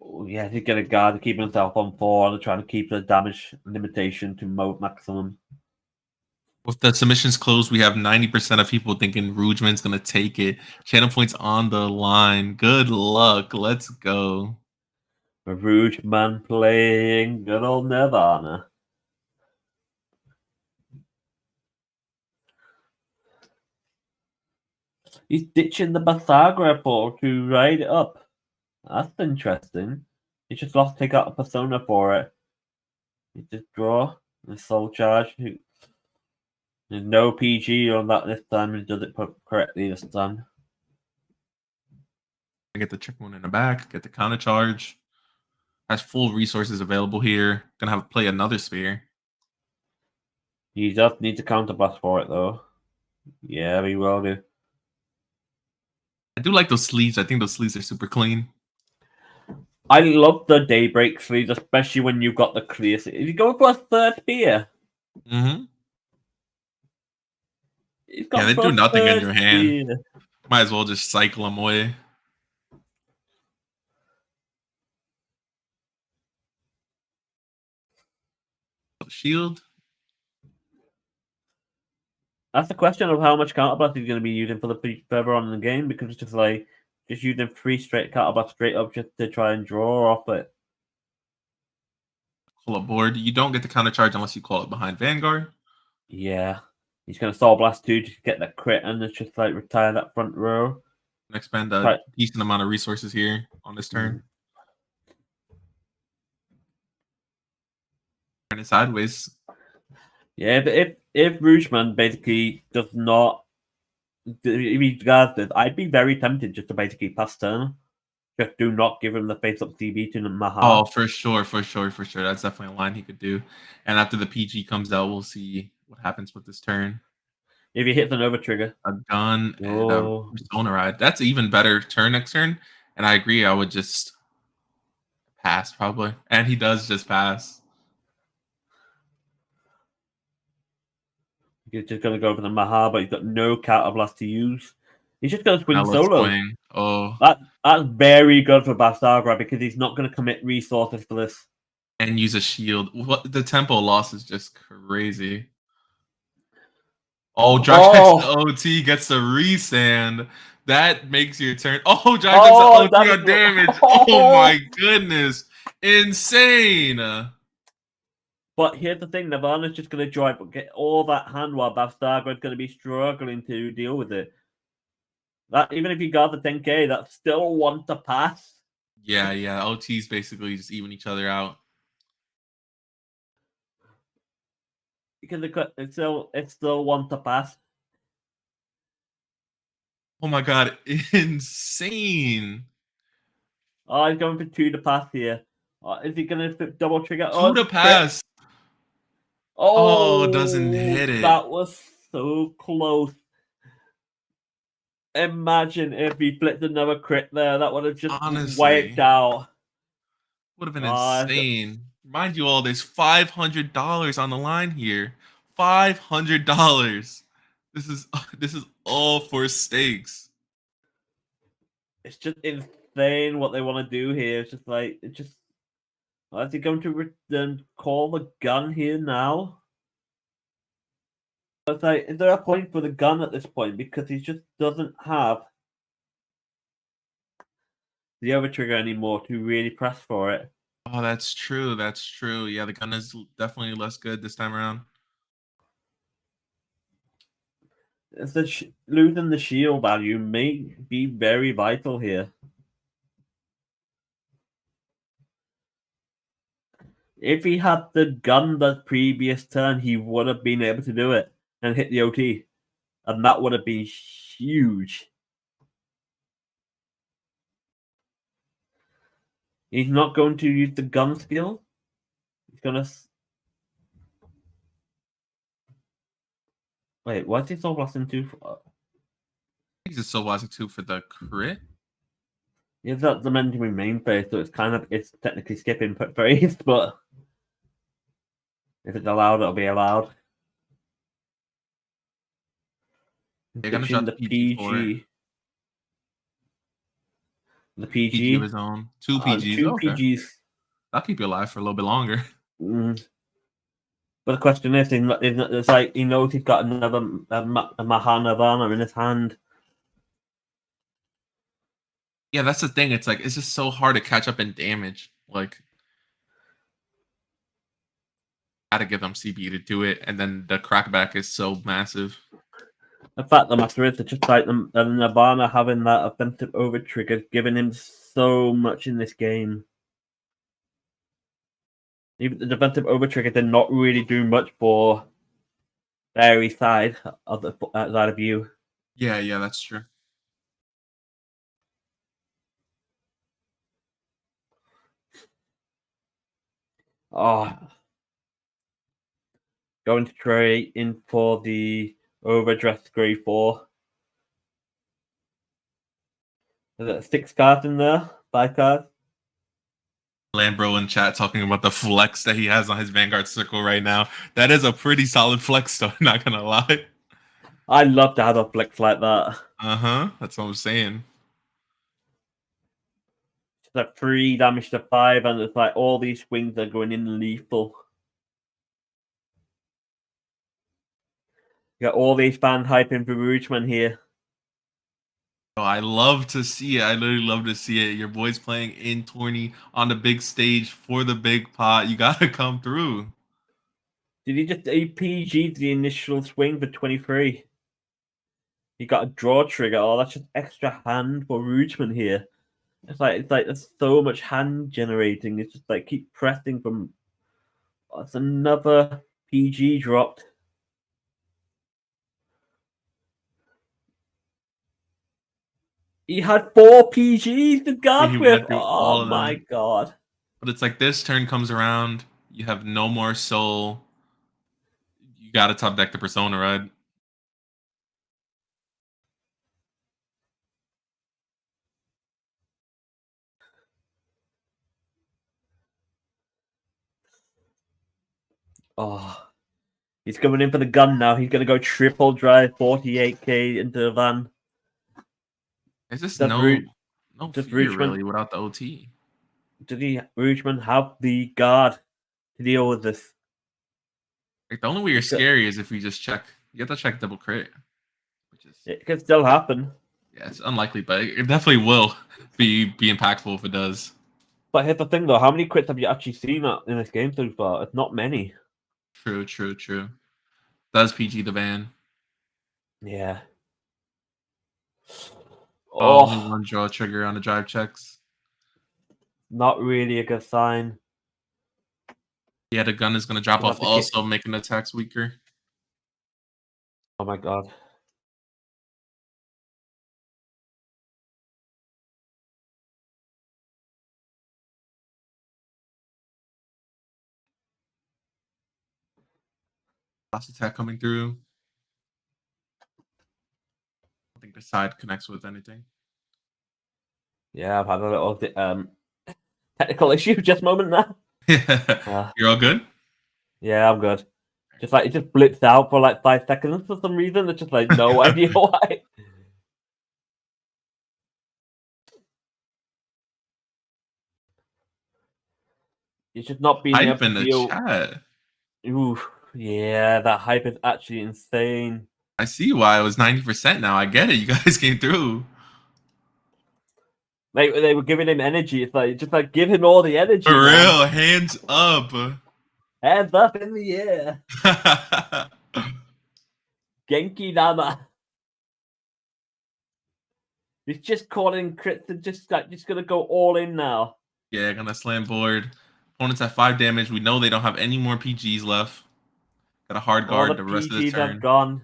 Speaker 2: Oh, yeah, he's going to guard to keep himself on 4 and trying to keep the damage limitation to maximum.
Speaker 1: With the submissions closed, we have 90% of people thinking Rugeman's gonna take it. Channel points on the line. Good luck. Let's go.
Speaker 2: A Rouge man playing good old Nirvana. He's ditching the Basagra portal to ride it up. That's interesting. He just lost take out a persona for it. He just draw the soul charge. There's no PG on that this time. He does it correctly this time.
Speaker 1: Get the trick one in the back. Get the counter charge. Has full resources available here. Gonna have to play another spear.
Speaker 2: He does need to counterblast for it though. Yeah, he will do.
Speaker 1: I do like those sleeves. I think those sleeves are super clean.
Speaker 2: I love the Daybreak sleeves, especially when you've got the clear. If you go for a third spear,
Speaker 1: Mm-hmm.
Speaker 2: got
Speaker 1: they
Speaker 2: for
Speaker 1: do
Speaker 2: a
Speaker 1: nothing in
Speaker 2: third
Speaker 1: your hand.
Speaker 2: spear.
Speaker 1: Might as well just cycle them away. Shield.
Speaker 2: That's the question of how much counterblast he's going to be using for the further on in the game, because it's just like just using 3 straight counterblast straight up just to try and draw off it.
Speaker 1: Pull up board. You don't get the counter charge unless you call it behind Vanguard.
Speaker 2: Yeah, he's going to Soul Blast 2 to get that crit, and it's just like retire that front row.
Speaker 1: Expend a decent amount of resources here on this turn. Turn it sideways.
Speaker 2: Yeah, but if Rougeman basically does not, if he guards this, I'd be very tempted just to basically pass turn. Just do not give him the face-up CB to Maha.
Speaker 1: Oh, for sure. That's definitely a line he could do. And after the PG comes out, we'll see what happens with this turn.
Speaker 2: If he hits an over trigger.
Speaker 1: A gun and a persona ride. That's an even better turn next turn. And I agree, I would just pass probably. And he does just pass.
Speaker 2: He's just going to go for the Maha, but he's got no counterblast to use. He's just going to swing solo.
Speaker 1: Swing. Oh.
Speaker 2: That's very good for Bastagra because he's not going to commit resources for this.
Speaker 1: And use a shield. What the tempo loss is just crazy. Oh, drive the OT gets a resand. That makes your turn. Oh, drive the OT on damage. Oh my goodness. Insane.
Speaker 2: But here's the thing, Nirvana's just going to drive get all that hand while Bastagra is going to be struggling to deal with it. That even if you got the 10k, that's still one to pass.
Speaker 1: Yeah. OTs basically just even each other out.
Speaker 2: Because it's still one to pass.
Speaker 1: Oh my god, insane.
Speaker 2: Oh, he's going for 2 to pass here. Is he going to double trigger?
Speaker 1: 2 to pass. Oh, doesn't hit it.
Speaker 2: That was so close. Imagine if he flipped another crit there. That would have just wiped out.
Speaker 1: Would have been insane. Mind you all, there's $500 on the line here. $500. This is all for stakes.
Speaker 2: It's just insane what they want to do here. It's just like is he going to call the gun here now? It's like, is there a point for the gun at this point? Because he just doesn't have the over trigger anymore to really press for it.
Speaker 1: Oh, that's true. Yeah, the gun is definitely less good this time around.
Speaker 2: It's losing the shield value may be very vital here. If he had the gun the previous turn, he would have been able to do it and hit the OT. And that would have been huge. He's not going to use the gun skill. He's going to... Wait, why is he Soul Blasting 2?
Speaker 1: I think he's Soul Blasting 2 for the crit.
Speaker 2: Yeah, that's the meant to be main phase, so it's technically skipping phase, but if it's allowed, it'll be allowed.
Speaker 1: They're gonna drop
Speaker 2: the PG. The PG
Speaker 1: of his own. 2 PGs.
Speaker 2: Two PGs.
Speaker 1: I'll keep you alive for a little bit longer.
Speaker 2: But the question is, it's like he knows he's got another Mahanavana in his hand.
Speaker 1: Yeah, that's the thing. It's like it's just so hard to catch up in damage. Like, gotta give them CB to do it, and then the crackback is so massive.
Speaker 2: The fact of the matter is, it's just like the Nirvana having that offensive over trigger, giving him so much in this game. Even the defensive over trigger did not really do much for Barry's side of the side of you.
Speaker 1: Yeah, that's true.
Speaker 2: Oh, going straight in for the overdress grade 4. Is it 6 cards in there? 5 cards?
Speaker 1: Lambro in chat talking about the flex that he has on his Vanguard circle right now. That is a pretty solid flex, though. Not gonna lie.
Speaker 2: I'd love to have a flex like that.
Speaker 1: That's what I'm saying.
Speaker 2: It's like 3 damage to 5, and it's like all these swings are going in lethal. You got all these fans hyping for Rougeman here.
Speaker 1: Oh, I love to see it. I literally love to see it. Your boy's playing in tourney on the big stage for the big pot. You gotta come through.
Speaker 2: Did he just APG the initial swing for 23? He got a draw trigger. Oh, that's just extra hand for Rougeman here. It's like there's so much hand generating. It's just like keep pressing from. Oh, it's another PG dropped. He had 4 PGs to guard
Speaker 1: He
Speaker 2: with.
Speaker 1: went through all
Speaker 2: Oh
Speaker 1: of
Speaker 2: my
Speaker 1: them.
Speaker 2: god.
Speaker 1: But it's like this turn comes around, you have no more soul. You gotta top deck the persona, right?
Speaker 2: Oh, he's coming in for the gun now. He's gonna go triple drive 48k into the van.
Speaker 1: It's just
Speaker 2: Does
Speaker 1: no
Speaker 2: does
Speaker 1: fear
Speaker 2: Rougeman
Speaker 1: really without the OT.
Speaker 2: Rougeman have the guard to deal with this?
Speaker 1: Like the only way you're scary is if you just check. You have to check double crit, which is
Speaker 2: It can still happen.
Speaker 1: yeah, it's unlikely, but it definitely will be impactful if it does.
Speaker 2: But here's the thing, though: how many crits have you actually seen in this game so far? It's not many.
Speaker 1: True. Does PG the ban?
Speaker 2: Yeah.
Speaker 1: Only
Speaker 2: Oh,
Speaker 1: one draw trigger on the drive checks.
Speaker 2: not really a good sign.
Speaker 1: Yeah, the gun is gonna drop
Speaker 2: We'll
Speaker 1: off,
Speaker 2: have to
Speaker 1: also making attacks weaker.
Speaker 2: Oh my god.
Speaker 1: Last attack coming through. I think the side connects with anything.
Speaker 2: Yeah, I've had a little technical issue just moment now.
Speaker 1: Yeah, you're all good.
Speaker 2: Yeah, I'm good. Just like it just blips out for like 5 seconds for some reason. It's just like no idea why. It's just not being able
Speaker 1: Hype
Speaker 2: to
Speaker 1: in the
Speaker 2: deal.
Speaker 1: chat.
Speaker 2: Ooh, yeah, that hype is actually insane.
Speaker 1: I see why it was 90% now. I get it. You guys came through.
Speaker 2: They were giving him energy. It's like just like give him all the energy.
Speaker 1: For
Speaker 2: Man.
Speaker 1: real, hands up.
Speaker 2: Hands up in the air. Genki Dama. He's just calling crits and just gonna go all in now.
Speaker 1: Yeah, gonna slam board. Opponents at 5 damage. We know they don't have any more PGs left. Got a hard
Speaker 2: All
Speaker 1: guard
Speaker 2: the
Speaker 1: the rest of the
Speaker 2: PGs have
Speaker 1: turn.
Speaker 2: gone.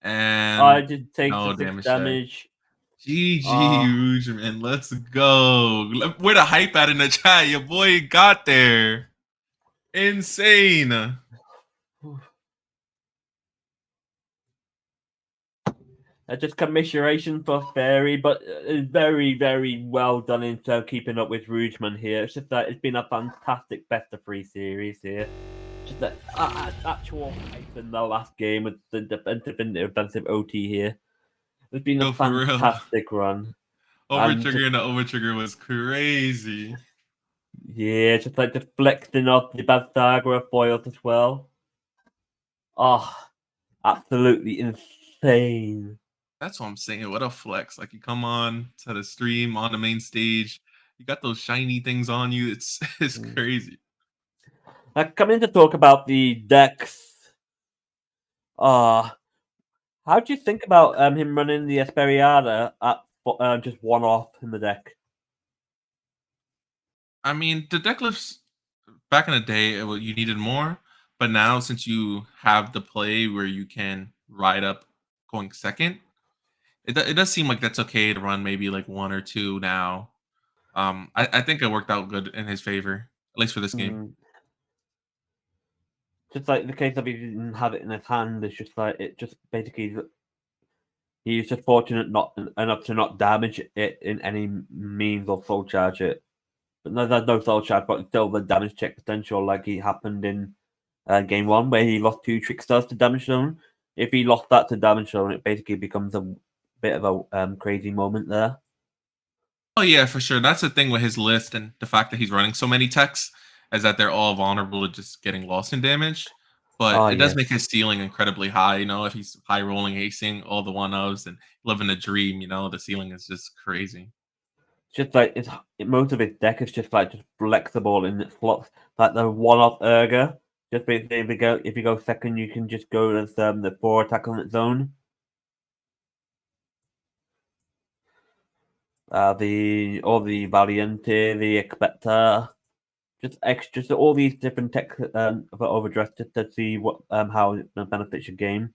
Speaker 1: And
Speaker 2: I just take
Speaker 1: no
Speaker 2: the 6
Speaker 1: damage check.
Speaker 2: damage.
Speaker 1: GG, Rouge, man. Let's go. Where the hype at in the chat? Your boy got there. Insane.
Speaker 2: Just commiseration for Fairy, but very, very well done in keeping up with Rougeman here. It's just that it's been a fantastic best of 3 series here. Just that actual hype in the last game with the defensive and the offensive OT here. It's been a fantastic run.
Speaker 1: Over trigger and the over trigger was crazy.
Speaker 2: Yeah, just like deflecting off the Bastagra foils as well. Oh, absolutely insane.
Speaker 1: That's what I'm saying. What a flex! Like you come on to the stream on the main stage, you got those shiny things on you. It's it's
Speaker 2: Mm.
Speaker 1: crazy.
Speaker 2: Coming to talk about the decks. How do you think about him running the Esperiada at just one off in the deck?
Speaker 1: I mean, the deck lifts back in the day, you needed more, but now since you have the play where you can ride up going second, it does seem like that's okay to run maybe like one or two now. I think it worked out good in his favor, at least for this game.
Speaker 2: Mm. Just like the case of he didn't have it in his hand, it's just like it just basically he's just fortunate not enough to not damage it in any means or soul charge it. But no, there's no soul charge, but still the damage check potential, like it happened in game one where he lost 2 trickstars to damage zone. If he lost that to damage zone, it basically becomes a bit of a crazy moment there.
Speaker 1: Oh yeah, for sure. That's the thing with his list and the fact that he's running so many techs is that they're all vulnerable to just getting lost in damage. But
Speaker 2: Oh
Speaker 1: it does make
Speaker 2: yes.
Speaker 1: his ceiling incredibly high. You know, if he's high rolling, acing all the one ofs and living a dream, you know, the ceiling is just crazy.
Speaker 2: Just like most of his deck is just flexible in its slots. Like the one-off Urga, just basically if you go second, you can just go as the 4 attack on its own. The Valiente, the Expector, just all these different tech for OverDress just to see what how it benefits your game.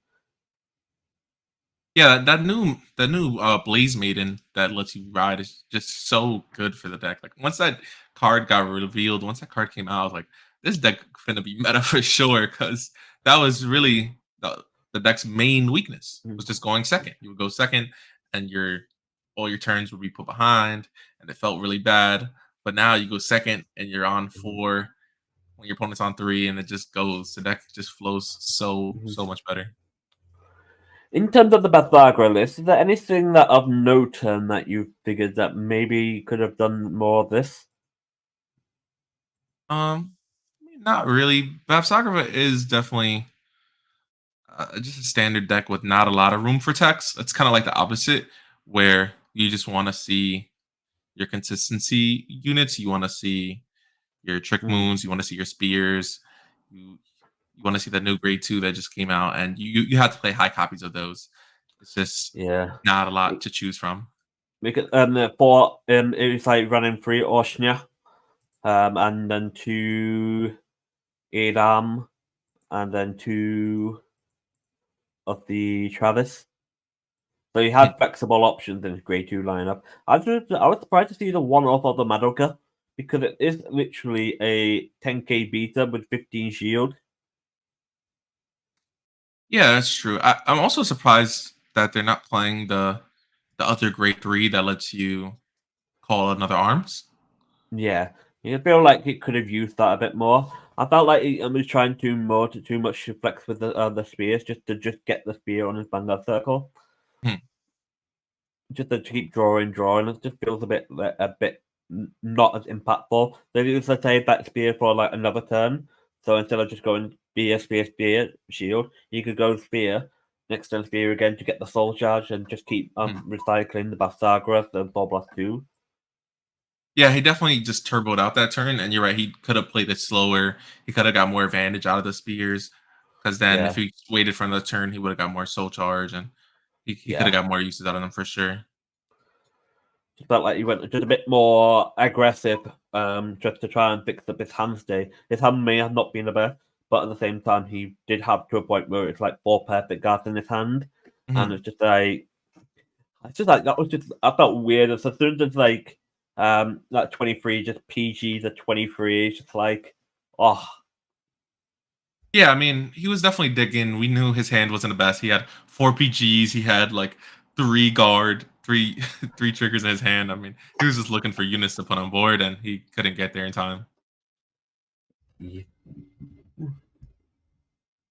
Speaker 1: Yeah, that new Blaze Maiden that lets you ride is just so good for the deck. Like once that card got revealed, once that card came out, I was like, this deck finna be meta for sure, because that was really the deck's main weakness was just going second. You would go second, and all your turns would be put behind, and it felt really bad. But now you go second, and you're on 4 when your opponent's on 3, and it just goes. The deck just flows so much better.
Speaker 2: In terms of the Bathagro list, is there anything that of note that you figured that maybe could have done more of this?
Speaker 1: Not really. Babsakova is definitely just a standard deck with not a lot of room for text. It's kind of like the opposite, where you just want to see your consistency units. You want to see your trick moons. You want to see your spears. You want to see the new grade 2 that just came out, and you have to play high copies of those. It's just
Speaker 2: Yeah.
Speaker 1: not a lot to choose from.
Speaker 2: Because for it was like running 3 Oshnia, and then 2 Edam, and then 2 of the Travis. So you had flexible options in his grade 2 lineup. I was surprised to see the one-off of the Madoka, because it is literally a 10k beta with 15 shield.
Speaker 1: Yeah, that's true. I'm also surprised that they're not playing the other grade 3 that lets you call another arms.
Speaker 2: Yeah, I feel like it could have used that a bit more. I felt like he was trying too much to flex with the spears just to get the spear on his Vanguard circle.
Speaker 1: Hmm.
Speaker 2: Just to keep drawing. It just feels a bit not as impactful. So if you was to say that spear for like another turn, so instead of just going spear, shield, you could go spear, next turn spear again to get the soul charge and just keep recycling the Bastagra and 4+2.
Speaker 1: Yeah, he definitely just turboed out that turn, and you're right. He could have played it slower. He could have got more advantage out of the spears, because then if he waited for another turn, he would have got more soul charge, and he could have got more uses out of them for sure.
Speaker 2: Just felt like he went just a bit more aggressive, just to try and fix up his hand stay. His hand may have not been the best, but at the same time, he did have to a point where it's like 4 perfect guards in his hand, and it's just like that was just I felt weird. As soon as like 23 just PG the 23, it's just like oh.
Speaker 1: Yeah, I mean, he was definitely digging. We knew his hand wasn't the best. He had 4 PGs. He had like 3 guard, 3 3 triggers in his hand. I mean, he was just looking for units to put on board, and he couldn't get there in time.
Speaker 2: Yeah.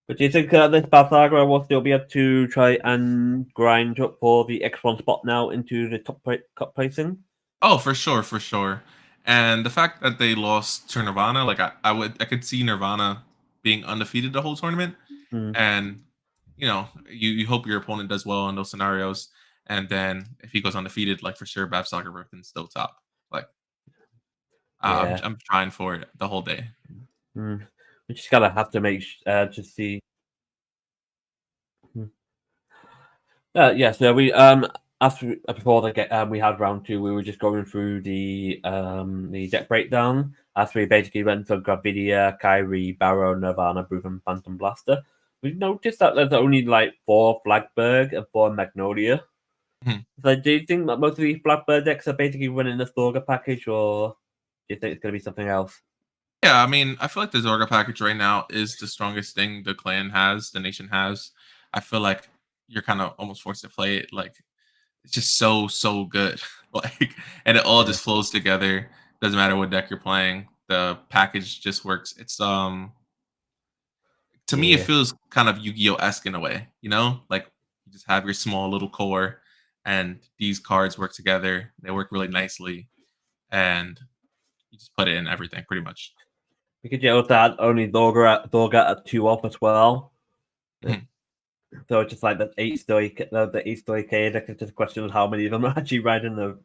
Speaker 2: But do you think this Balthagra will still be able to try and grind up for the X1 spot now into the top placing?
Speaker 1: Oh, for sure, for sure. And the fact that they lost to Nirvana, like I could see Nirvana being undefeated the whole tournament.
Speaker 2: Mm.
Speaker 1: And you hope your opponent does well in those scenarios. And then if he goes undefeated, like for sure, Bab Soccer can still top. Like
Speaker 2: Yeah.
Speaker 1: I'm trying for it the whole day.
Speaker 2: We just gotta have to make to see. Yeah. So we before we had round 2, we were just going through the deck breakdown. After we basically went for Gravidia, Kyrie, Barrow, Nirvana, Booth, and Phantom Blaster. We noticed that there's only like 4 Flagberg and 4 Magnolia.
Speaker 1: Mhm.
Speaker 2: So do you think that most of these Blackbird decks are basically running the Thorga package, or do you think it's going to be something else?
Speaker 1: Yeah, I mean, I feel like the Zorga package right now is the strongest thing the clan has, the nation has. I feel like you're kind of almost forced to play it. Like it's just so good. Like, and it all
Speaker 2: Yeah.
Speaker 1: just flows together. Doesn't matter what deck you're playing. The package just works. It's to me it
Speaker 2: Yeah.
Speaker 1: feels kind of Yu-Gi-Oh esque in a way. Like you just have your small little core, and these cards work together. They work really nicely, and you just put it in everything pretty much.
Speaker 2: Because you also had only Thorga at 2 off as well.
Speaker 1: Mhm.
Speaker 2: So it's just like the 8 story deck. It's just a question of how many of them are actually riding the.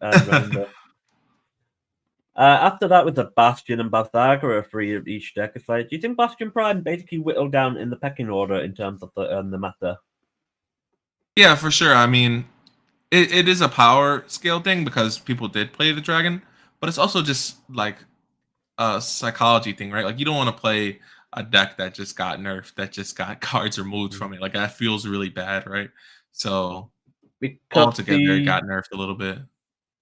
Speaker 2: After that, with the Bastion and Balthaga are 3 of each deck. It's like, do you think Bastion Prime basically whittled down in the pecking order in terms of the meta?
Speaker 1: Yeah, for sure. I mean, it is a power scale thing because people did play the dragon, but it's also just like a psychology thing, right? Like you don't want to play a deck that just got nerfed, that just got cards removed from it. Like that feels really bad, right? So
Speaker 2: Because
Speaker 1: altogether, it got nerfed a little bit.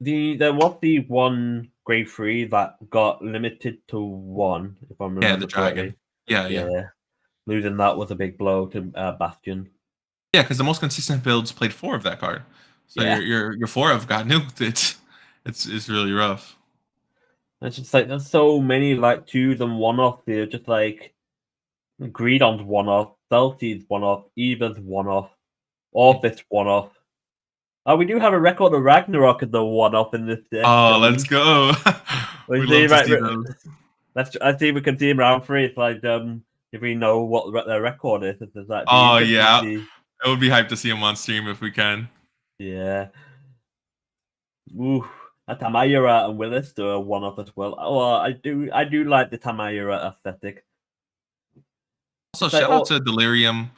Speaker 2: there was the one grade 3 that got limited to 1, if I remember
Speaker 1: Yeah, the dragon.
Speaker 2: correctly.
Speaker 1: Yeah.
Speaker 2: Losing that was a big blow to Bastion.
Speaker 1: Yeah, because the most consistent builds played 4 of that card. So
Speaker 2: Yeah.
Speaker 1: your 4 of got nuked. It's really rough.
Speaker 2: It's just like there's so many like 2s and 1-off here, just like Greedon's 1-off, Celti's 1-off, Eva's 1-off, Orphis 1-off. We do have a record of Ragnarok in the 1-off in this deck.
Speaker 1: Oh, let's go. We love to see those.
Speaker 2: Let's see if we can see him round 3. It's like if we know what their record is. If there's that.
Speaker 1: Oh yeah, it would be hyped to see him on stream if we can.
Speaker 2: Yeah. Ooh, a Tamayura and Willis do a 1-off as well. Oh, I do like the Tamayura aesthetic.
Speaker 1: Also, shout out to Delirium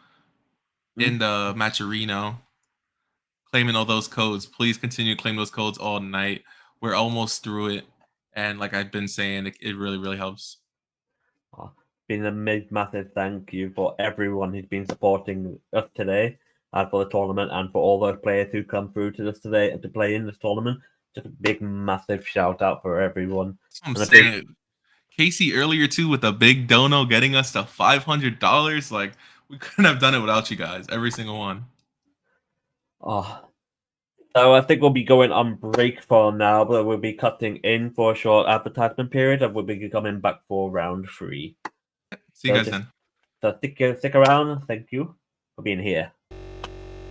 Speaker 1: in the Matcherino claiming all those codes. Please continue claiming those codes all night. We're almost through it, and like I've been saying, it really helps.
Speaker 2: Been a massive thank you for everyone who's been supporting us today and for the tournament, and for all those players who come through to us today to play in this tournament. Just a big, massive shout out for everyone.
Speaker 1: I'm saying, Casey earlier too with a big dono getting us to $500. Like we couldn't have done it without you guys. Every single one.
Speaker 2: So I think we'll be going on break for now, but we'll be cutting in for a short advertisement period, and we'll be coming back for round 3.
Speaker 1: See you guys then.
Speaker 2: So stick around. Thank you for being here.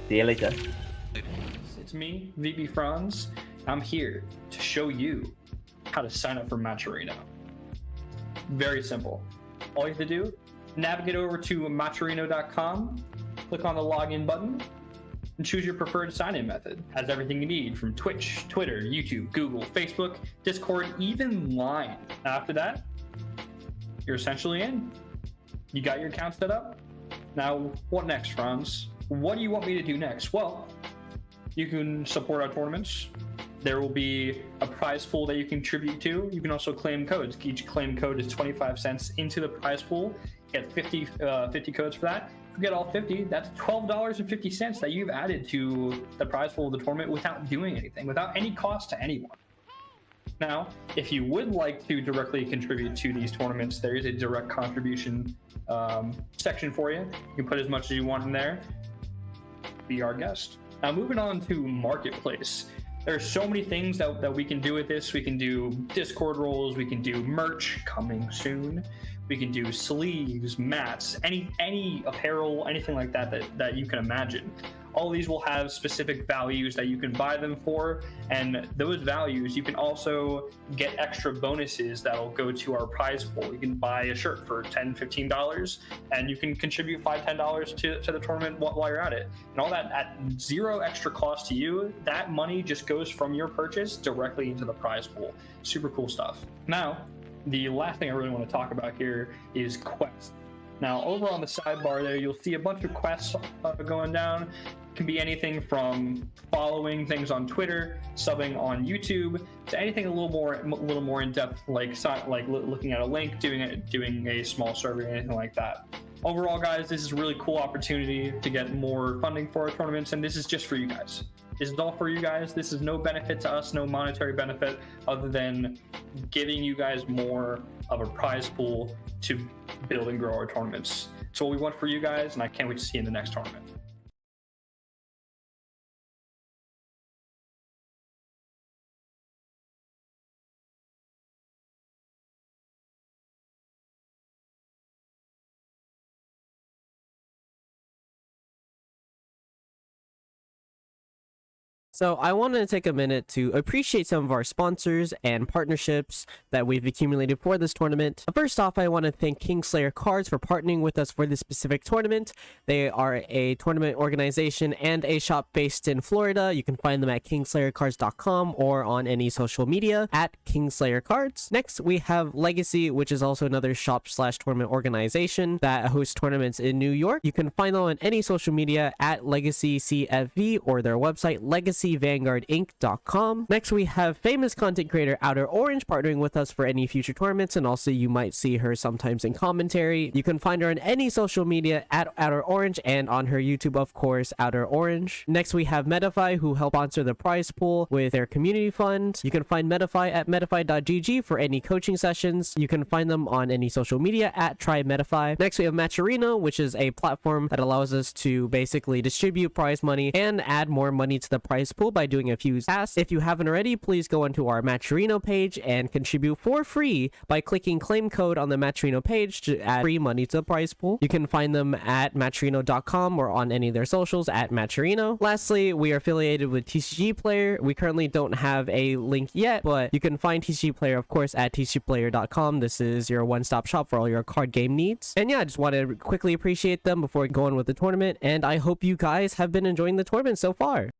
Speaker 2: See you later.
Speaker 3: It's me, VB Franz. I'm here to show you how to sign up for Matcherino. Very simple. All you have to do, navigate over to matcherino.com, click on the login button, and choose your preferred sign-in method. It has everything you need from Twitch, Twitter, YouTube, Google, Facebook, Discord, even Line. After that, you're essentially in. You got your account set up? Now, what next, Franz? What do you want me to do next? Well, you can support our tournaments. There will be a prize pool that you contribute to. You can also claim codes. Each claim code is 25 cents into the prize pool. You get 50 codes for that. If you get all 50, that's $12.50 that you've added to the prize pool of the tournament without doing anything, without any cost to anyone. Now, if you would like to directly contribute to these tournaments, there is a direct contribution section for you. You can put as much as you want in there. Be our guest. Now, moving on to Marketplace. There's so many things that we can do with this. We can do Discord roles. We can do merch coming soon. We can do sleeves, mats, any apparel, anything like that you can imagine. All these will have specific values that you can buy them for, and those values you can also get extra bonuses that'll go to our prize pool. You can buy a shirt for $10-15 and you can contribute $5-10 to the tournament while you're at it, and all that at zero extra cost to you. That money just goes from your purchase directly into the prize pool. Super cool stuff. Now, the last thing I really want to talk about here is quests. Now, over on the sidebar there, you'll see a bunch of quests going down. It can be anything from following things on Twitter, subbing on YouTube, to anything a little more in depth, like looking at a link, doing a small survey, or anything like that. Overall, guys, this is a really cool opportunity to get more funding for our tournaments, and this is just for you guys. This is all for you guys. This is no benefit to us, no monetary benefit, other than giving you guys more of a prize pool to build and grow our tournaments. It's what we want for you guys, and I can't wait to see you in the next tournament.
Speaker 4: So I want to take a minute to appreciate some of our sponsors and partnerships that we've accumulated for this tournament. First off, I want to thank Kingslayer Cards for partnering with us for this specific tournament. They are a tournament organization and a shop based in Florida. You can find them at kingslayercards.com or on any social media at Kingslayer Cards. Next, we have Legacy, which is also another shop/tournament organization that hosts tournaments in New York. You can find them on any social media at Legacy CFV or their website LegacyVanguardInc.com. Next, we have famous content creator Outer Orange partnering with us for any future tournaments, and also you might see her sometimes in commentary. You can find her on any social media at Outer Orange and on her YouTube, of course, Outer Orange. Next, we have Metafy, who help sponsor the prize pool with their community fund. You can find Metafy at metafy.gg for any coaching sessions. You can find them on any social media at TryMetafy. Next, we have Matcherino, which is a platform that allows us to basically distribute prize money and add more money to the prize pool by doing a few tasks. If you haven't already, please go onto our Matcherino page and contribute for free by clicking claim code on the Matcherino page to add free money to the prize pool. You can find them at matcherino.com or on any of their socials at Matcherino. Lastly, we are affiliated with TCG Player. We currently don't have a link yet, but you can find TCG Player, of course, at tcgplayer.com. This is your one-stop shop for all your card game needs. And yeah, I just want to quickly appreciate them before going with the tournament, and I hope you guys have been enjoying the tournament so far.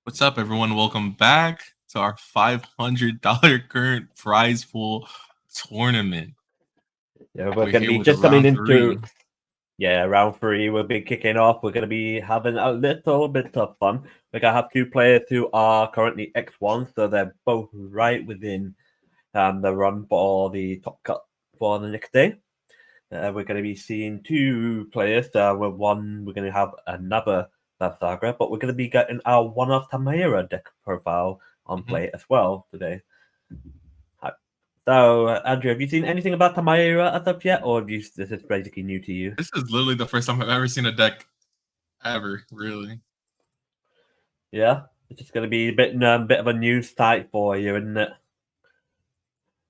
Speaker 1: What's up, everyone? Welcome back to our $500 current prize pool tournament.
Speaker 2: Yeah, we're
Speaker 1: We're
Speaker 2: going to
Speaker 1: here
Speaker 2: be
Speaker 1: with
Speaker 2: just coming
Speaker 1: round
Speaker 2: into
Speaker 1: 3.
Speaker 2: round 3. We'll be kicking off. We're going to be having a little bit of fun. We're going to have 2 players who are currently X1, so they're both right within the run for the top cut for the next day. We're going to be seeing 2 players. With one, we're going to have another Saga, but we're going to be getting our one of Tamara deck profile on play as well today. So, Andrew, have you seen anything about Tamara as of yet, or this is basically new to you?
Speaker 1: This is literally the first time I've ever seen a deck ever, really.
Speaker 2: Yeah, it's just going to be a bit of a news type for you, isn't it?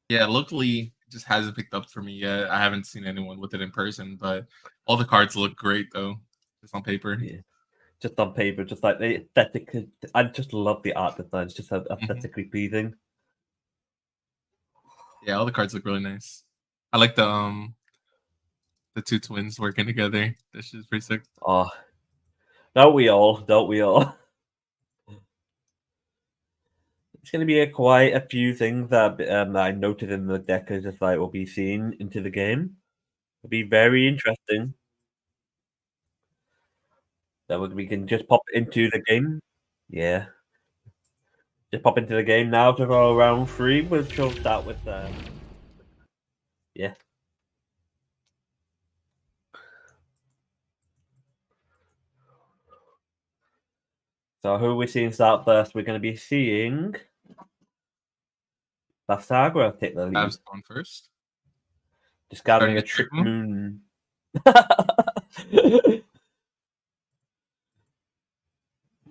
Speaker 1: Yeah, locally, it just hasn't picked up for me yet. I haven't seen anyone with it in person, but all the cards look great, though, just on paper.
Speaker 2: Yeah. Just on paper, just like the aesthetic. I just love the art design. It's just aesthetically pleasing.
Speaker 1: Yeah, all the cards look really nice. I like the 2 twins working together. This is pretty sick.
Speaker 2: Oh, don't we all? Don't we all? It's going to be quite a few things that I noted in the deck as just like we'll be seeing into the game. It'll be very interesting. That we can just pop into the game. Yeah. Just pop into the game now to go round 3. We'll start with yeah. So who are we seeing start first? We're going to be seeing Saga take the lead.
Speaker 1: Abs going first.
Speaker 2: Discarding
Speaker 1: Starting
Speaker 2: a
Speaker 1: a
Speaker 2: trick
Speaker 1: trick
Speaker 2: moon.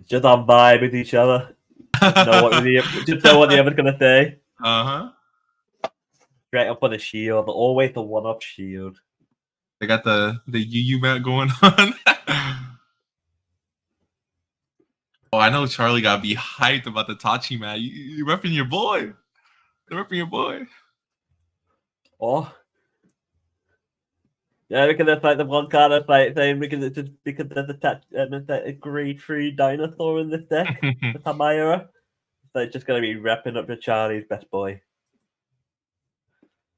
Speaker 2: Just on vibe with each other. Just know what the other's going to say.
Speaker 1: Uh-huh.
Speaker 2: Straight up on the shield. Always the one-up shield.
Speaker 1: They got the UU mat going on. Oh, I know Charlie got to be hyped about the Tachi mat. You repping your boy. You're repping your boy.
Speaker 2: Oh. Yeah, because it's like the one card that's like saying because there's a grade 3 dinosaur in this deck, the Tamara. So it's just gonna be wrapping up to Charlie's best boy.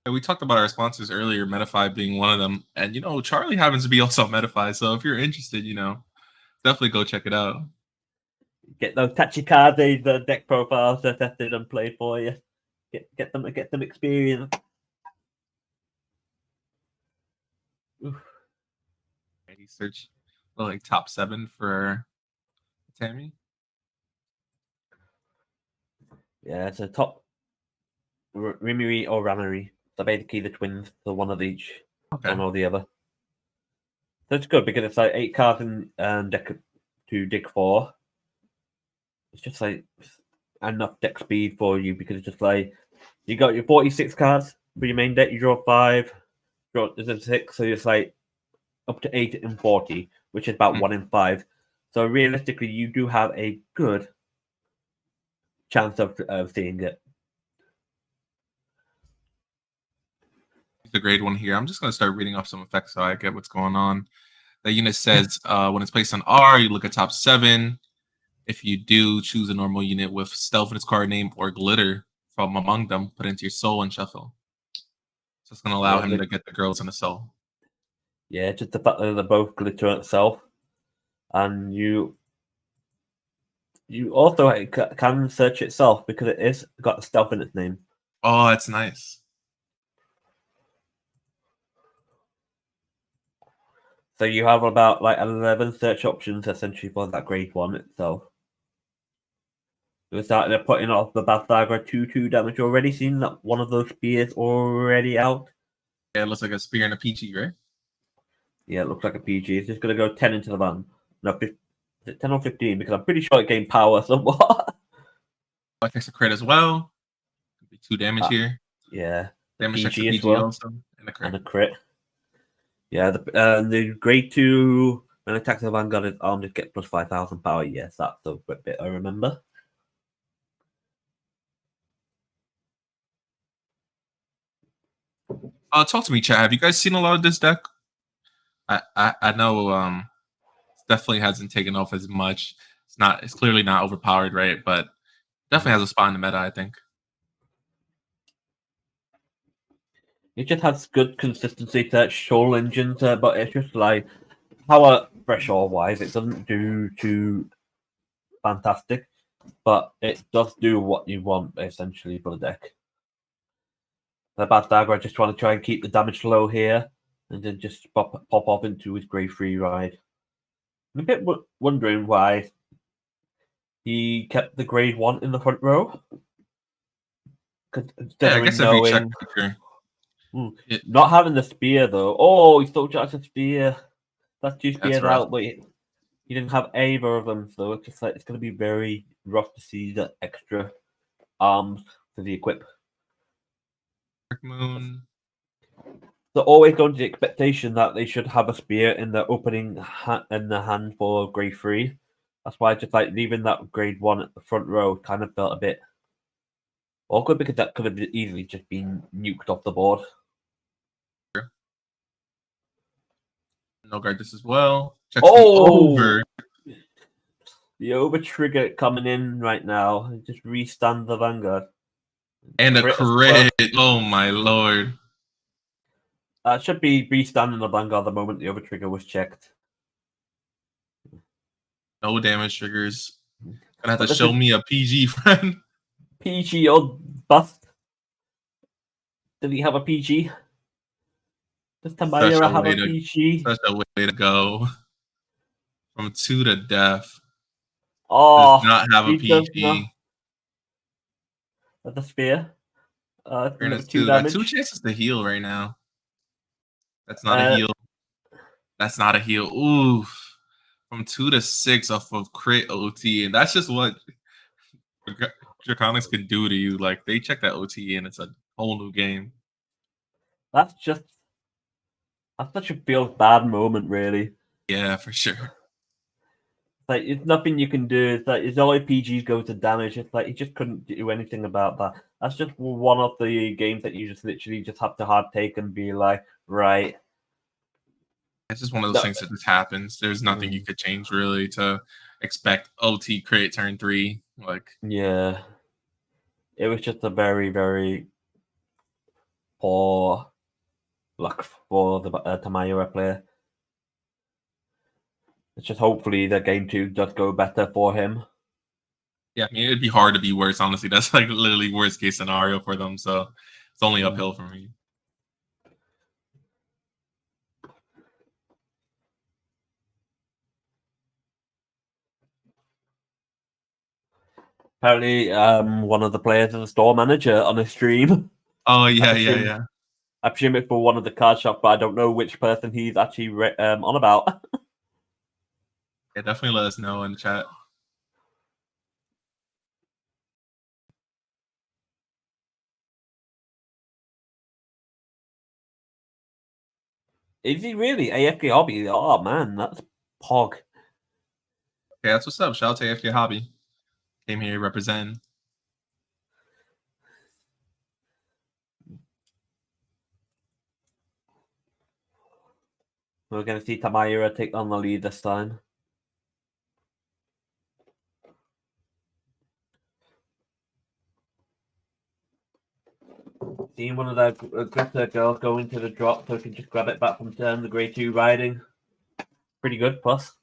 Speaker 1: We talked about our sponsors earlier, Metafy being one of them. And Charlie happens to be also Metafy. So if you're interested, definitely go check it out.
Speaker 2: Get those Tachikaze the deck profiles tested and played for you. Get them experience.
Speaker 1: He search like top 7 for Tammy.
Speaker 2: Yeah, it's a top Rimiri or Ramiri. So basically the twins, so one of each, one or the other. So it's good because it's like 8 cards in deck to dig 4. It's just like enough deck speed for you because it's just like you got your 46 cards for your main deck, you draw 5, draw 6, so it's like up to 8 in 40, which is about 1 in 5. So realistically, you do have a good chance of seeing it.
Speaker 1: The grade 1 here. I'm just going to start reading off some effects so I get what's going on. The unit says when it's placed on R, you look at top 7. If you do, choose a normal unit with stealth in its card name or glitter from among them, put into your soul and shuffle. So it's going to allow him to get the girls in the soul.
Speaker 2: Yeah, just the fact that they're both glitter itself. And you also can search itself because it is got stealth in its name.
Speaker 1: Oh, that's nice.
Speaker 2: So you have about like 11 search options essentially for that grade 1 itself. We started putting off the Bastagra 2/2 damage already. Seen that one of those spears already out.
Speaker 1: Yeah, it looks like a spear and a PG, right?
Speaker 2: Yeah, it looks like a PG. It's just going to go 10 into the van. No, 10 or 15 because I'm pretty sure it gained power somewhat.
Speaker 1: It takes a crit as well. 2 damage here.
Speaker 2: Yeah.
Speaker 1: Damage checks
Speaker 2: PG
Speaker 1: the
Speaker 2: as
Speaker 1: PG
Speaker 2: well.
Speaker 1: also. And a crit.
Speaker 2: And a crit. Yeah, the grade 2 when attacks the Vanguard is armed to get plus 5,000 power. Yes, that's the bit I remember.
Speaker 1: Talk to me, chat. Have you guys seen a lot of this deck? I know definitely hasn't taken off as much. It's clearly not overpowered, right? But definitely has a spot in the meta, I think.
Speaker 2: It just has good consistency to its Shoal engines, but it's just like power threshold wise, it doesn't do too fantastic, but it does do what you want essentially for the deck. The bad dagger, I just want to try and keep the damage low here, and then just pop off into his grade 3 ride. I'm a bit wondering why he kept the grade 1 in the front row.
Speaker 1: Yeah, I guess if you check
Speaker 2: not having the spear though. Oh, he still charged a spear. That's 2 spears
Speaker 1: rough.
Speaker 2: out, but he didn't have either of them, so it's just like it's gonna be very rough to see the extra arms for the equip.
Speaker 1: Moon.
Speaker 2: They're always going to the expectation that they should have a spear in the opening in the hand for grade 3. That's why just like leaving that grade 1 at the front row kind of felt a bit awkward because that could have easily just been nuked off the board.
Speaker 1: No guard this as well. Checks
Speaker 2: the
Speaker 1: over.
Speaker 2: The over trigger coming in right now. Just restand the Vanguard.
Speaker 1: And a crit. Oh my lord.
Speaker 2: That should be restanding the Vanguard the moment the over trigger was checked.
Speaker 1: No damage triggers. Gonna have to show me a PG, friend.
Speaker 2: PG or bust. Did he have a PG? Does Tamayera have a PG?
Speaker 1: Such a way to go. From 2 to death.
Speaker 2: Oh,
Speaker 1: does not have a PG.
Speaker 2: That's a spear.
Speaker 1: 2 damage. 2 chances to heal right now. That's not a heal. That's not a heal. Oof. From 2 to 6 off of crit OT. And that's just what Draconics can do to you. Like, they check that OT and it's a whole new game.
Speaker 2: That's such a feels bad moment, really.
Speaker 1: Yeah, for sure.
Speaker 2: Like, it's nothing you can do. It's like his only PGs go to damage. It's like he just couldn't do anything about that. That's just one of the games that you just literally just have to hard take and be like, right.
Speaker 1: It's just one of those things that just happens. There's nothing you could change really to expect OT crit turn 3. Like,
Speaker 2: yeah, it was just a very, very poor luck for the Tamayera player. It's just hopefully the game 2 does go better for him.
Speaker 1: Yeah, I mean, it'd be hard to be worse, honestly. That's like literally worst case scenario for them. So it's only uphill for me.
Speaker 2: Apparently, one of the players is a store manager on a stream.
Speaker 1: Oh, yeah.
Speaker 2: I presume it's for one of the card shops, but I don't know which person he's actually on about.
Speaker 1: Yeah, definitely let us know in the chat.
Speaker 2: Is he really? AFK Hobby? Oh, man, that's Pog.
Speaker 1: Okay, that's what's up. Shout out to AFK Hobby. Came here representing.
Speaker 2: We're going to see Tamayera take on the lead this time. Seeing one of the glitter girls go into the drop so we can just grab it back from the grade 2 riding. Pretty good, plus.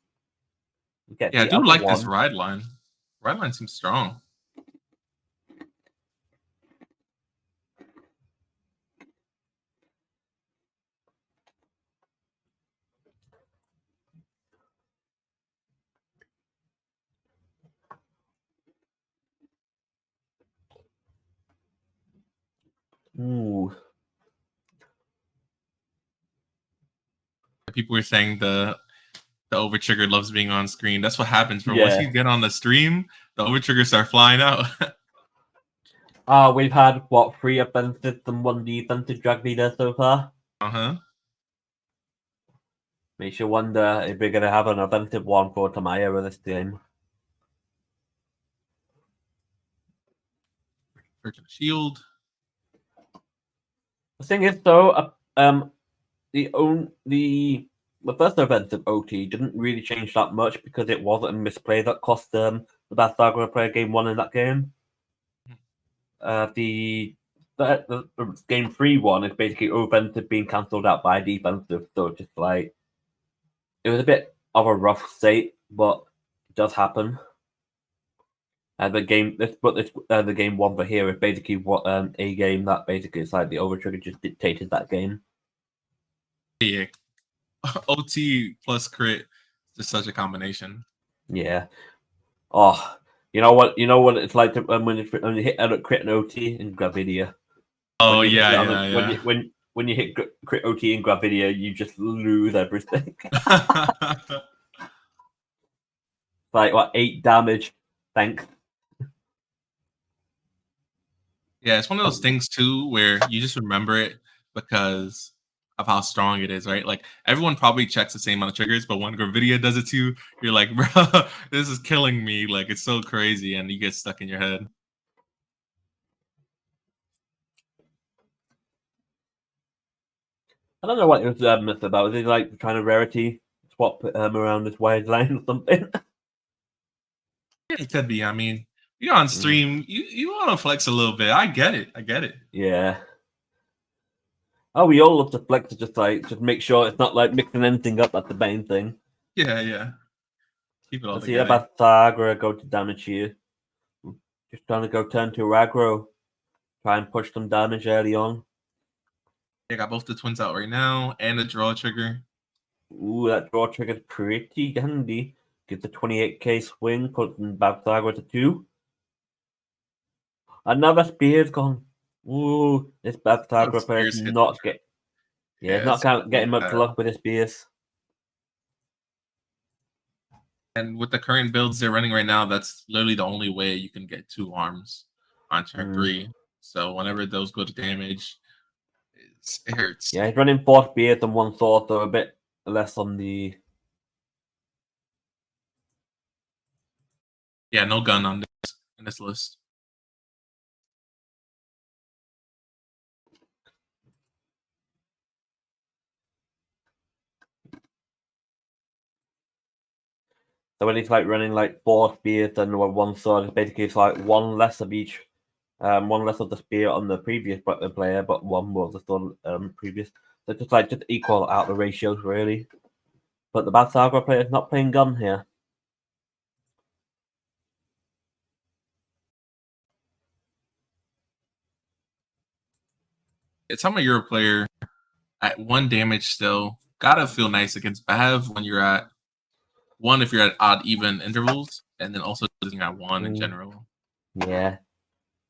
Speaker 1: Yeah, I do like this ride line. Ride line seems strong.
Speaker 2: Ooh.
Speaker 1: People were saying the over trigger loves being on screen. That's what happens. Once you get on the stream, the over triggers start flying out.
Speaker 2: We've had what 3 offensive and 1 defensive drag leader so far. Makes you wonder if we're gonna have an offensive one for Tamayera this game.
Speaker 1: Shield.
Speaker 2: The thing is, though, the the first event of OT didn't really change that much because it wasn't a misplay that cost the best Sagura player game 1 in that game. The game 3 one is basically offensive being cancelled out by defensive, so just like it was a bit of a rough state, but it does happen. The game the game 1 for here is basically what a game that basically it's like the overtrigger just dictated that game.
Speaker 1: Yeah. OT plus crit, just such a combination.
Speaker 2: Yeah. Oh, you know what it's like to, when you hit a crit and OT in Gravidia.
Speaker 1: Oh yeah.
Speaker 2: When you hit crit OT in Gravidia, you just lose everything. Like what 8 damage? Thanks.
Speaker 1: Yeah, it's one of those things too where you just remember it because of how strong it is, right? Like everyone probably checks the same amount of triggers, but when Gravidia does it too, you're like, bro, this is killing me. Like it's so crazy, and you get stuck in your head.
Speaker 2: I don't know what it was about. Is it like trying to rarity swap around this wide line or something?
Speaker 1: It could be. I mean, you're on stream. You want to flex a little bit. I get it.
Speaker 2: Yeah. Oh, we all love to flex to just make sure it's not like mixing anything up. That's the main thing.
Speaker 1: Yeah. Keep it all
Speaker 2: See
Speaker 1: together.
Speaker 2: about Sagura go to damage here. Just trying to go turn to aggro. Try and push some damage early on.
Speaker 1: Yeah, got both the twins out right now and a draw trigger.
Speaker 2: Ooh, that draw trigger's pretty handy. Get the 28k swing, putting back Sagura to 2. Another spear's gone. Ooh, this bad Sagura player is not get. Yeah, it's not getting much luck with his spears.
Speaker 1: And with the current builds they're running right now, that's literally the only way you can get 2 arms on turn 3. So whenever those go to damage, it hurts.
Speaker 2: Yeah, he's running 4 spears and 1 sword, so a bit less on the.
Speaker 1: Yeah, no gun on this list.
Speaker 2: So when he's like running like 4 spears and 1 sword, it's basically it's like 1 less of each. 1 less of the spear on the previous player, but 1 more of the sword previous. So just equal out the ratios really. But the bad Sagura player is not playing gun here.
Speaker 1: It's how you're a player at 1 damage still. Gotta feel nice against Bav when you're at 1 if you're at odd even intervals, and then also losing at 1 in general.
Speaker 2: Yeah.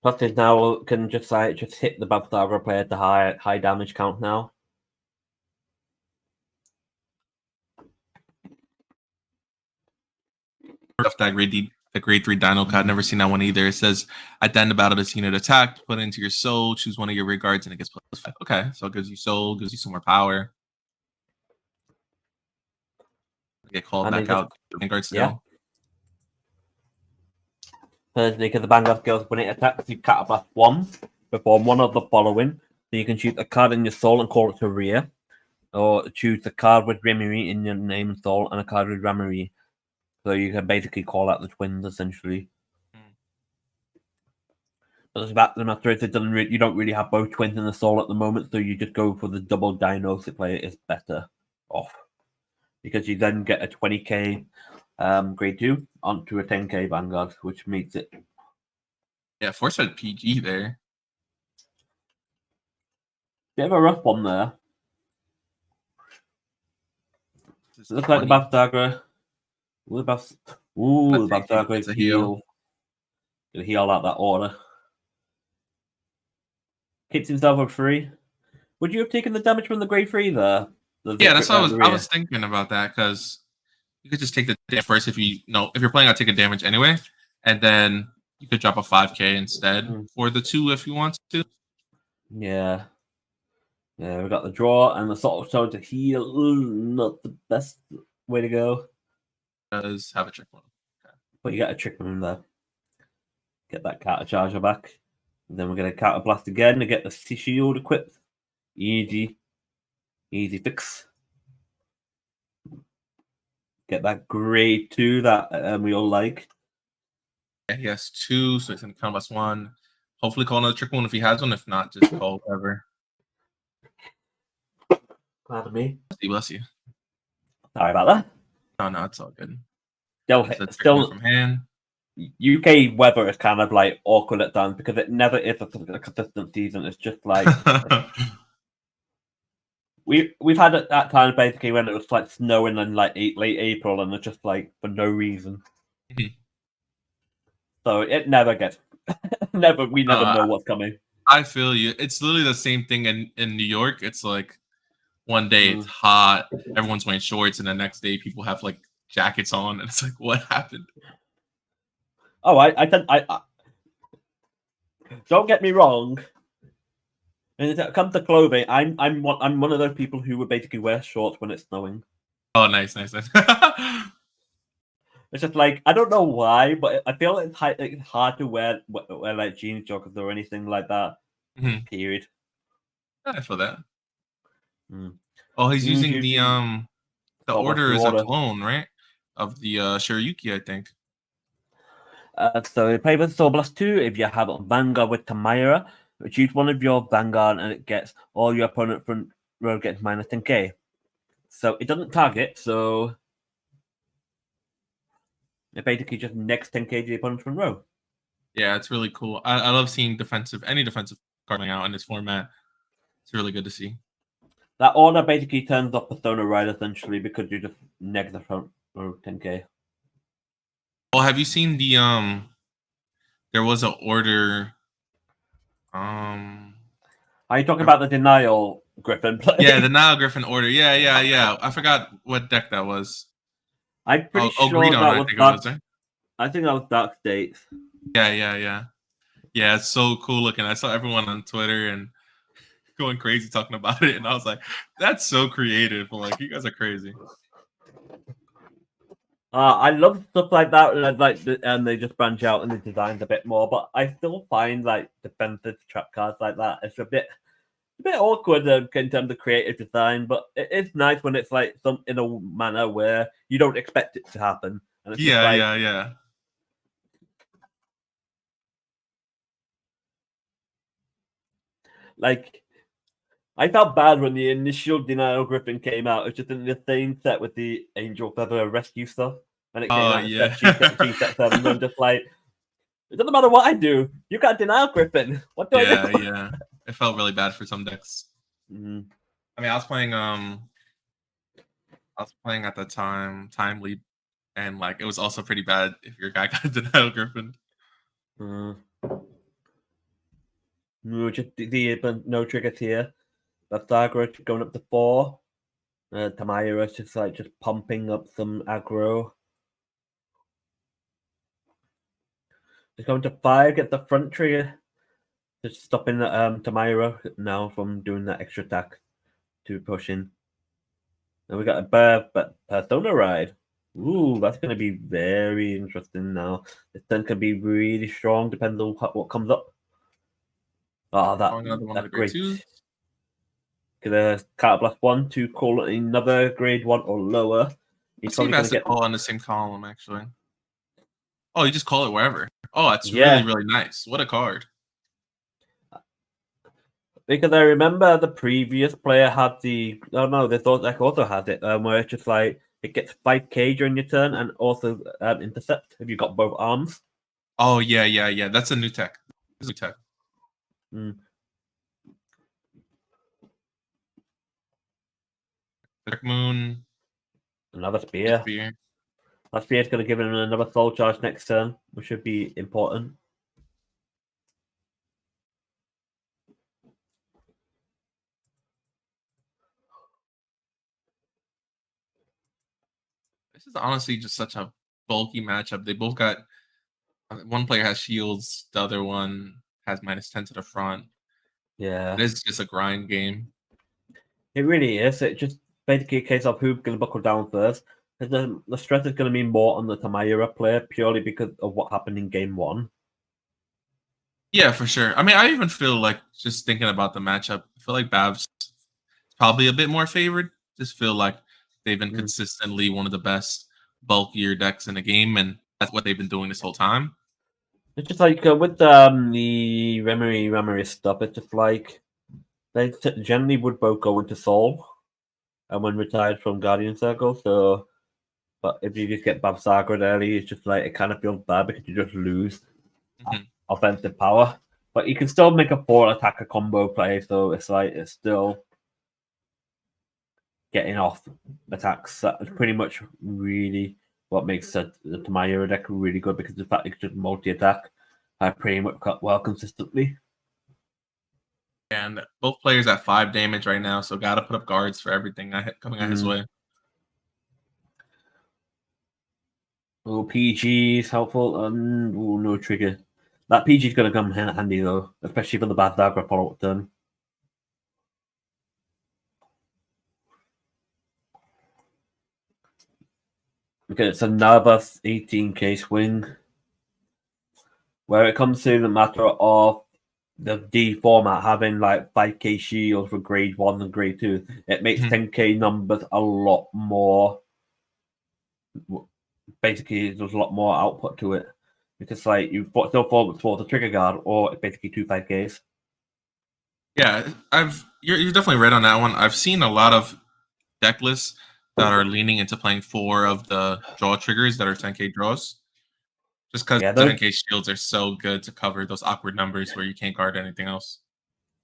Speaker 2: Plus, it now can just hit the bad Sagura player to high damage count now.
Speaker 1: That grade 3 Dino card. Never seen that one either. It says at the end of battle, this unit attacked, put it into your soul, choose one of your rear guards, and it gets +5. Okay, so it gives you soul, gives you some more power. Get called back out. Vanguard still.
Speaker 2: Yeah. Personally, because the Vanguard skills, when it attacks, you catablast 1 before 1 of the following. So you can choose a card in your soul and call it to rear, or choose a card with Rimiri in your name and soul and a card with Ramiri. So you can basically call out the twins essentially. But the matter is, you don't really have both twins in the soul at the moment, so you just go for the double dino to play it is better off. Because you then get a 20k grade 2 onto a 10k Vanguard, which makes it.
Speaker 1: Yeah, Force had PG there.
Speaker 2: Bit of a rough one there. Looks like the Bath Dagger. The Bath Dagger is heal. Gonna heal out that order. Keeps himself a 3. Would you have taken the damage from the grade 3 there?
Speaker 1: Yeah, that's what I was thinking about that, because you could just take the damage first if you're planning on taking damage anyway, and then you could drop a 5k instead for the 2 if you want to.
Speaker 2: Yeah. Yeah, we got the draw and the sort of to heal. Not the best way to go.
Speaker 1: Does have a trick one.
Speaker 2: Okay. But you get a trick moon there. Get that counter charger back. And then we're going to counter blast again to get the shield equipped. Easy fix. get that grade 2 that we all like.
Speaker 1: Yeah, he has 2, so he's gonna count us 1. Hopefully call another trick one if he has one. If not, just call whatever.
Speaker 2: Pardon me.
Speaker 1: Bless you.
Speaker 2: Sorry about that.
Speaker 1: No, it's all good.
Speaker 2: Still,
Speaker 1: From hand.
Speaker 2: UK weather is kind of like awkward at times because it never is a consistent season. It's just like we've had it at times basically when it was like snowing in like late April and it's just like for no reason.
Speaker 1: Mhm.
Speaker 2: So it never gets we never know what's coming.
Speaker 1: I feel you. It's literally the same thing in New York. It's like one day it's hot, everyone's wearing shorts, and the next day people have like jackets on, and it's like, what happened?
Speaker 2: Oh, I don't get me wrong. When it comes to clothing, I'm one of those people who would basically wear shorts when it's snowing.
Speaker 1: Oh, nice.
Speaker 2: It's just like I don't know why, but I feel it's hard to wear like jeans, joggers, or anything like that.
Speaker 1: Mhm.
Speaker 2: Period.
Speaker 1: I feel that.
Speaker 2: Mm.
Speaker 1: Oh, he's using the order is a
Speaker 2: order.
Speaker 1: clone, right? Of the Shiryuki, I think.
Speaker 2: So you play with Soul Blast 2 if you have Vanguard with Tamira, choose one of your Vanguard and it gets all your opponent front row gets minus 10k. So it doesn't target, so it basically just next 10k to the opponent's front row.
Speaker 1: Yeah, it's really cool. I love seeing any defensive card coming out in this format. It's really good to see.
Speaker 2: That order basically turns off Persona Ride essentially because you just neg the front row 10k.
Speaker 1: Well, have you seen the there was an order
Speaker 2: Are you talking about the Denial Griffin play?
Speaker 1: Yeah, the Nile Griffin order. Yeah. I forgot what deck that was.
Speaker 2: I'm pretty sure
Speaker 1: Greedon,
Speaker 2: that was
Speaker 1: I think
Speaker 2: Dark.
Speaker 1: it was, right?
Speaker 2: I think that was Dark States.
Speaker 1: Yeah. Yeah, it's so cool looking. I saw everyone on Twitter and going crazy talking about it, and I was like, "That's so creative!" I'm like, you guys are crazy.
Speaker 2: I love stuff like that, and they just branch out in the designs a bit more. But I still find like defensive trap cards like that. It's a bit awkward in terms of creative design, but it is nice when it's like some in a manner where you don't expect it to happen. And it's
Speaker 1: Yeah.
Speaker 2: Like, I felt bad when the initial Denial Griffin came out. It was just in the same set with the Angel Feather Rescue stuff. And it came out
Speaker 1: Yeah.
Speaker 2: G-Set 7. I'm just like, it doesn't matter what I do. You got Denial Griffin. What do I do?
Speaker 1: Yeah. It felt really bad for some decks.
Speaker 2: Mm-hmm.
Speaker 1: I mean, I was playing at the time Time Leap, and like it was also pretty bad if your guy got Denial Griffin.
Speaker 2: No, just the no triggers here. That's aggro going up to 4. Tamira's just pumping up some aggro. Just going to 5, get the front trigger. Just stopping Tamira now from doing that extra attack to push in. Now we got a Persona Ride. Ooh, that's going to be very interesting now. This turn can be really strong, depending on what comes up. That great. Gonna Counter Blast 1 to call another grade 1 or lower.
Speaker 1: He's probably going to get call on the same column, actually. Oh, you just call it wherever. Oh, that's really, really nice. What a card.
Speaker 2: Because I remember the previous player had the... Oh, no, this deck also has it, where it's just like, it gets 5k during your turn and also intercept if you got both arms.
Speaker 1: Oh, yeah. That's a new tech. It's a new tech. Dark Moon.
Speaker 2: Another spear. That spear is going to give him another soul charge next turn, which should be important.
Speaker 1: This is honestly just such a bulky matchup. They both got one player has shields, the other one has -10 to the front.
Speaker 2: Yeah,
Speaker 1: it is just a grind game.
Speaker 2: It really is. It's just basically a case of who's going to buckle down first. The stress is going to be more on the Tamira player purely because of what happened in game 1.
Speaker 1: Yeah, for sure. I mean, I even feel like just thinking about the matchup, I feel like Babs probably a bit more favored. Just feel like they've been consistently one of the best. bulkier decks in the game, and that's what they've been doing this whole time.
Speaker 2: It's just like with the Remory stuff, it's just like they generally would both go into Soul and when retired from Guardian Circle. So, but if you just get Babsagra early, it's just like it kind of feels bad because you just lose offensive power. But you can still make a 4-attacker combo play, so it's like it's still getting off attacks. That's pretty much really what makes the Tamayura deck really good, because the fact it can multi-attack pretty much well consistently.
Speaker 1: And both players at 5 damage right now, so gotta put up guards for everything coming at his way.
Speaker 2: Oh, PG is helpful. No trigger. That PG is going to come handy though, especially for the bad dagger follow-up turn. Okay, it's another 18k swing. Where it comes to the matter of the D format having like 5k shield for grade 1 and grade 2, it makes 10k numbers a lot more. Basically, there's a lot more output to it, because like you still fall towards the trigger guard, or basically 2 5ks.
Speaker 1: Yeah, you're definitely right on that one. I've seen a lot of deck lists that are leaning into playing 4 of the draw triggers that are 10k draws, just because the 10k shields are so good to cover those awkward numbers where you can't guard anything else.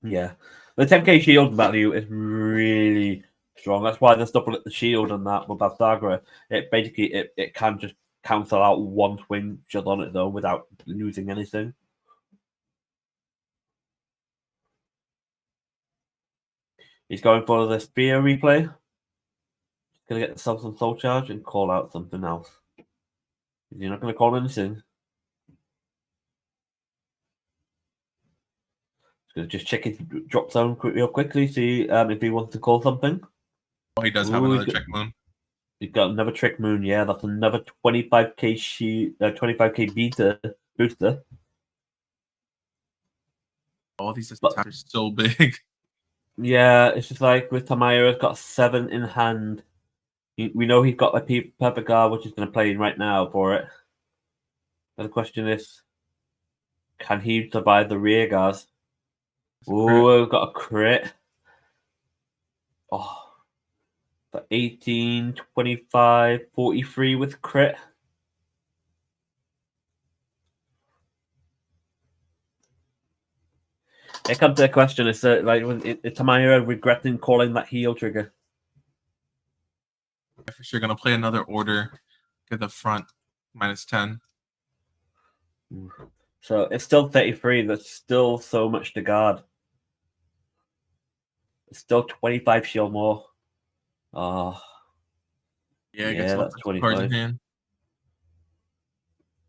Speaker 2: Yeah, the 10k shield value is really strong. That's why the stuff like the shield and that with Babsagra, it basically it can just cancel out one swing just on it though without losing anything. He's going for the spear replay. He's gonna get himself some soul charge and call out something else. You're not gonna call anything. He's gonna just check his drop zone real quickly, see if he wants to call something.
Speaker 1: Oh, he does have another Trick Moon.
Speaker 2: He's got another Trick Moon, yeah. That's another 25k 25k beta booster.
Speaker 1: All these attacks are so big.
Speaker 2: Yeah, it's just like with Tamayura's got 7 in hand. We know he's got a perfect guard, which he's going to play in right now for it. But the question is, can he survive the rear guards? Oh, we've got a crit. Oh, for 18, 25, 43 with crit. It comes to the question: is like is Tamayura regretting calling that heal trigger?
Speaker 1: I'm for sure gonna play another order. Get the front -10.
Speaker 2: So it's still 33. There's still so much to guard. It's still 25 shield more. Oh,
Speaker 1: yeah,
Speaker 2: that's 25.
Speaker 1: Cards in hand.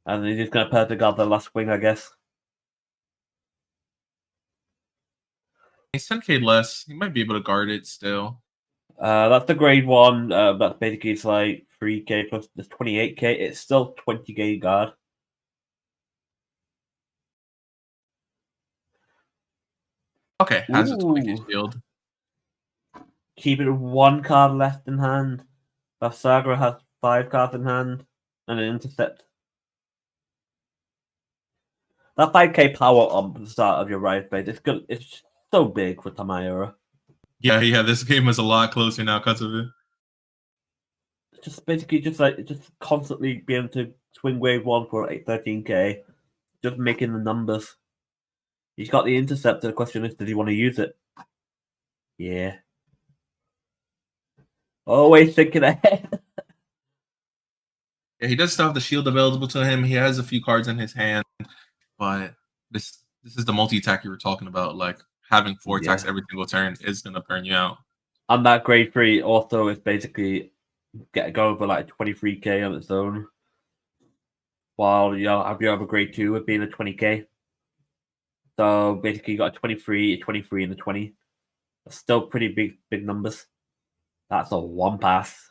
Speaker 2: And he's just gonna perfect guard the last wing, I guess.
Speaker 1: He's 10k less. He might be able to guard it still.
Speaker 2: That's the grade 1. That's basically it's like 3k plus the 28k. It's still 20k guard.
Speaker 1: Okay, has a 20k shield.
Speaker 2: Keeping 1 card left in hand. Babsagra has 5 cards in hand and an intercept. That 5k power on the start of your right base, it's good. It's so big for Tamayura.
Speaker 1: Yeah. This game is a lot closer now because of it.
Speaker 2: Just basically, just constantly being able to swing wave 1 for 13k, just making the numbers. He's got the intercept. The question is, does he want to use it? Yeah. Always thinking ahead.
Speaker 1: Yeah, he does still have the shield available to him. He has a few cards in his hand, but this is the multi-attack you were talking about. Like having 4 attacks every single turn is gonna burn you out.
Speaker 2: And that grade 3 also is basically going for like 23k on its own. While you have your other grade 2 with being a 20k. So basically you got a 23, and a 20. That's still pretty big numbers. That's a 1 pass.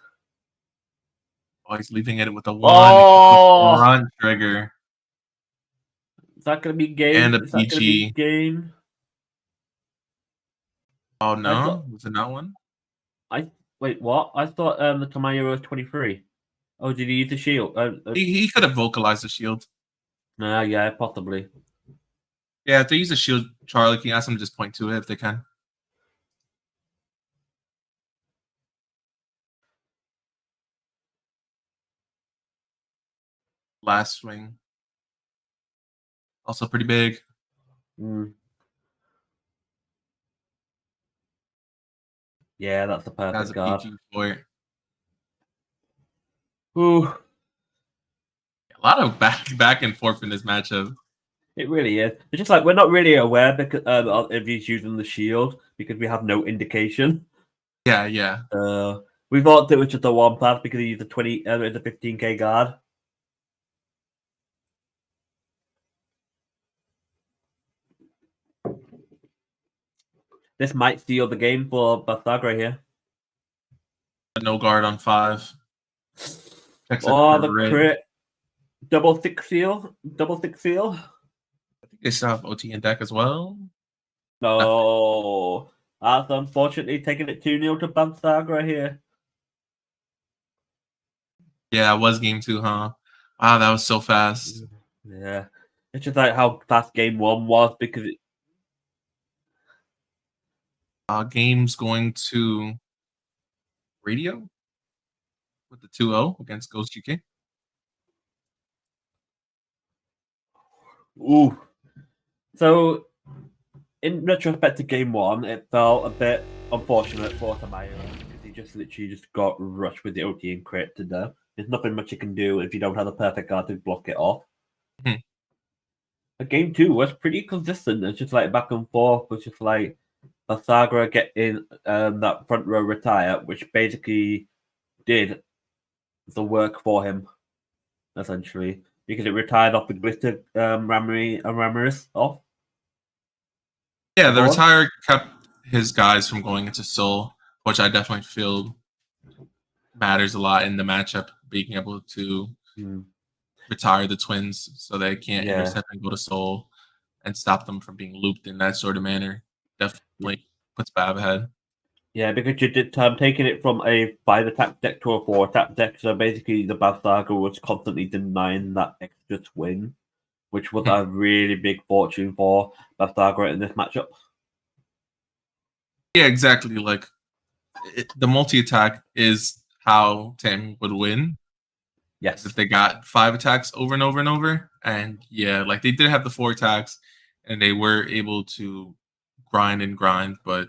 Speaker 1: Oh, he's leaving it with a 1 front trigger.
Speaker 2: Is that gonna be game?
Speaker 1: And a
Speaker 2: Is that gonna be
Speaker 1: PG.
Speaker 2: game?
Speaker 1: Oh no, was it not one?
Speaker 2: Wait, what? I thought the Tamayura was 23. Oh, did he use the shield?
Speaker 1: He could have vocalized the shield.
Speaker 2: Yeah, possibly.
Speaker 1: Yeah, if they use a shield, Charlie, can you ask them to just point to it if they can? Last swing. Also pretty big.
Speaker 2: Mm. Yeah, that's a perfect
Speaker 1: Has a
Speaker 2: guard.
Speaker 1: PG for it.
Speaker 2: Ooh,
Speaker 1: A lot of back and forth in this matchup.
Speaker 2: it really is. It's just like we're not really aware because if he's using the shield because we have no indication.
Speaker 1: Yeah.
Speaker 2: We thought it was just a one pass because he used a 15k guard. This might steal the game for Bathagra here.
Speaker 1: No guard on 5.
Speaker 2: Oh, the crit. Double six seal.
Speaker 1: I think they still have OT in deck as well.
Speaker 2: No. That's unfortunately taking it 2-0 to Bathagra here.
Speaker 1: Yeah, it was game 2, huh? Wow, that was so fast.
Speaker 2: Yeah. It's just like how fast game 1 was because it...
Speaker 1: Game's going to Radio with the 2-0 against Ghost GK.
Speaker 2: Ooh. So, in retrospect to game 1, it felt a bit unfortunate for Tamayo because he just literally got rushed with the OT and crit to death. There's nothing much you can do if you don't have the perfect guard to block it off. But game 2 was pretty consistent. It's just like back and forth. It's just like Bathagra getting that front row retire, which basically did the work for him, essentially, because it retired off the glitter Ramirez off.
Speaker 1: Yeah, the retire kept his guys from going into Soul, which I definitely feel matters a lot in the matchup, being able to retire the twins so they can't intercept and go to Soul and stop them from being looped in that sort of manner. Definitely puts Bav ahead.
Speaker 2: Yeah, because you did taking it from a 5 attack deck to a 4 attack deck, so basically the Bathagra was constantly denying that extra swing, which was a really big fortune for Bathagra in this matchup.
Speaker 1: Yeah, exactly. Like the multi-attack is how Tim would win.
Speaker 2: Yes.
Speaker 1: If they got 5 attacks over and over and over. And yeah, like they did have the 4 attacks and they were able to grind, but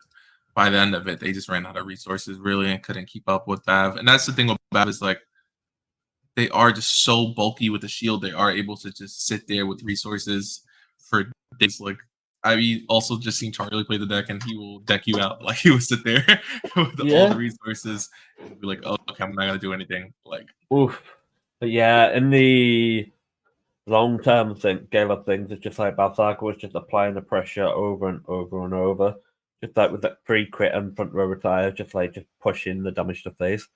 Speaker 1: by the end of it, they just ran out of resources really and couldn't keep up with Bav. And that's the thing with Bav is like they are just so bulky with the shield. They are able to just sit there with resources for days. Like I've also just seen Charlie play the deck and he will deck you out. Like he will sit there with all the resources and be like, oh, okay, I'm not gonna do anything. Like
Speaker 2: oof. But yeah, in the long-term scale of things, it's just like Bathagra was just applying the pressure over and over and over. Just like with that pre-crit and front row retire, just pushing the damage to face.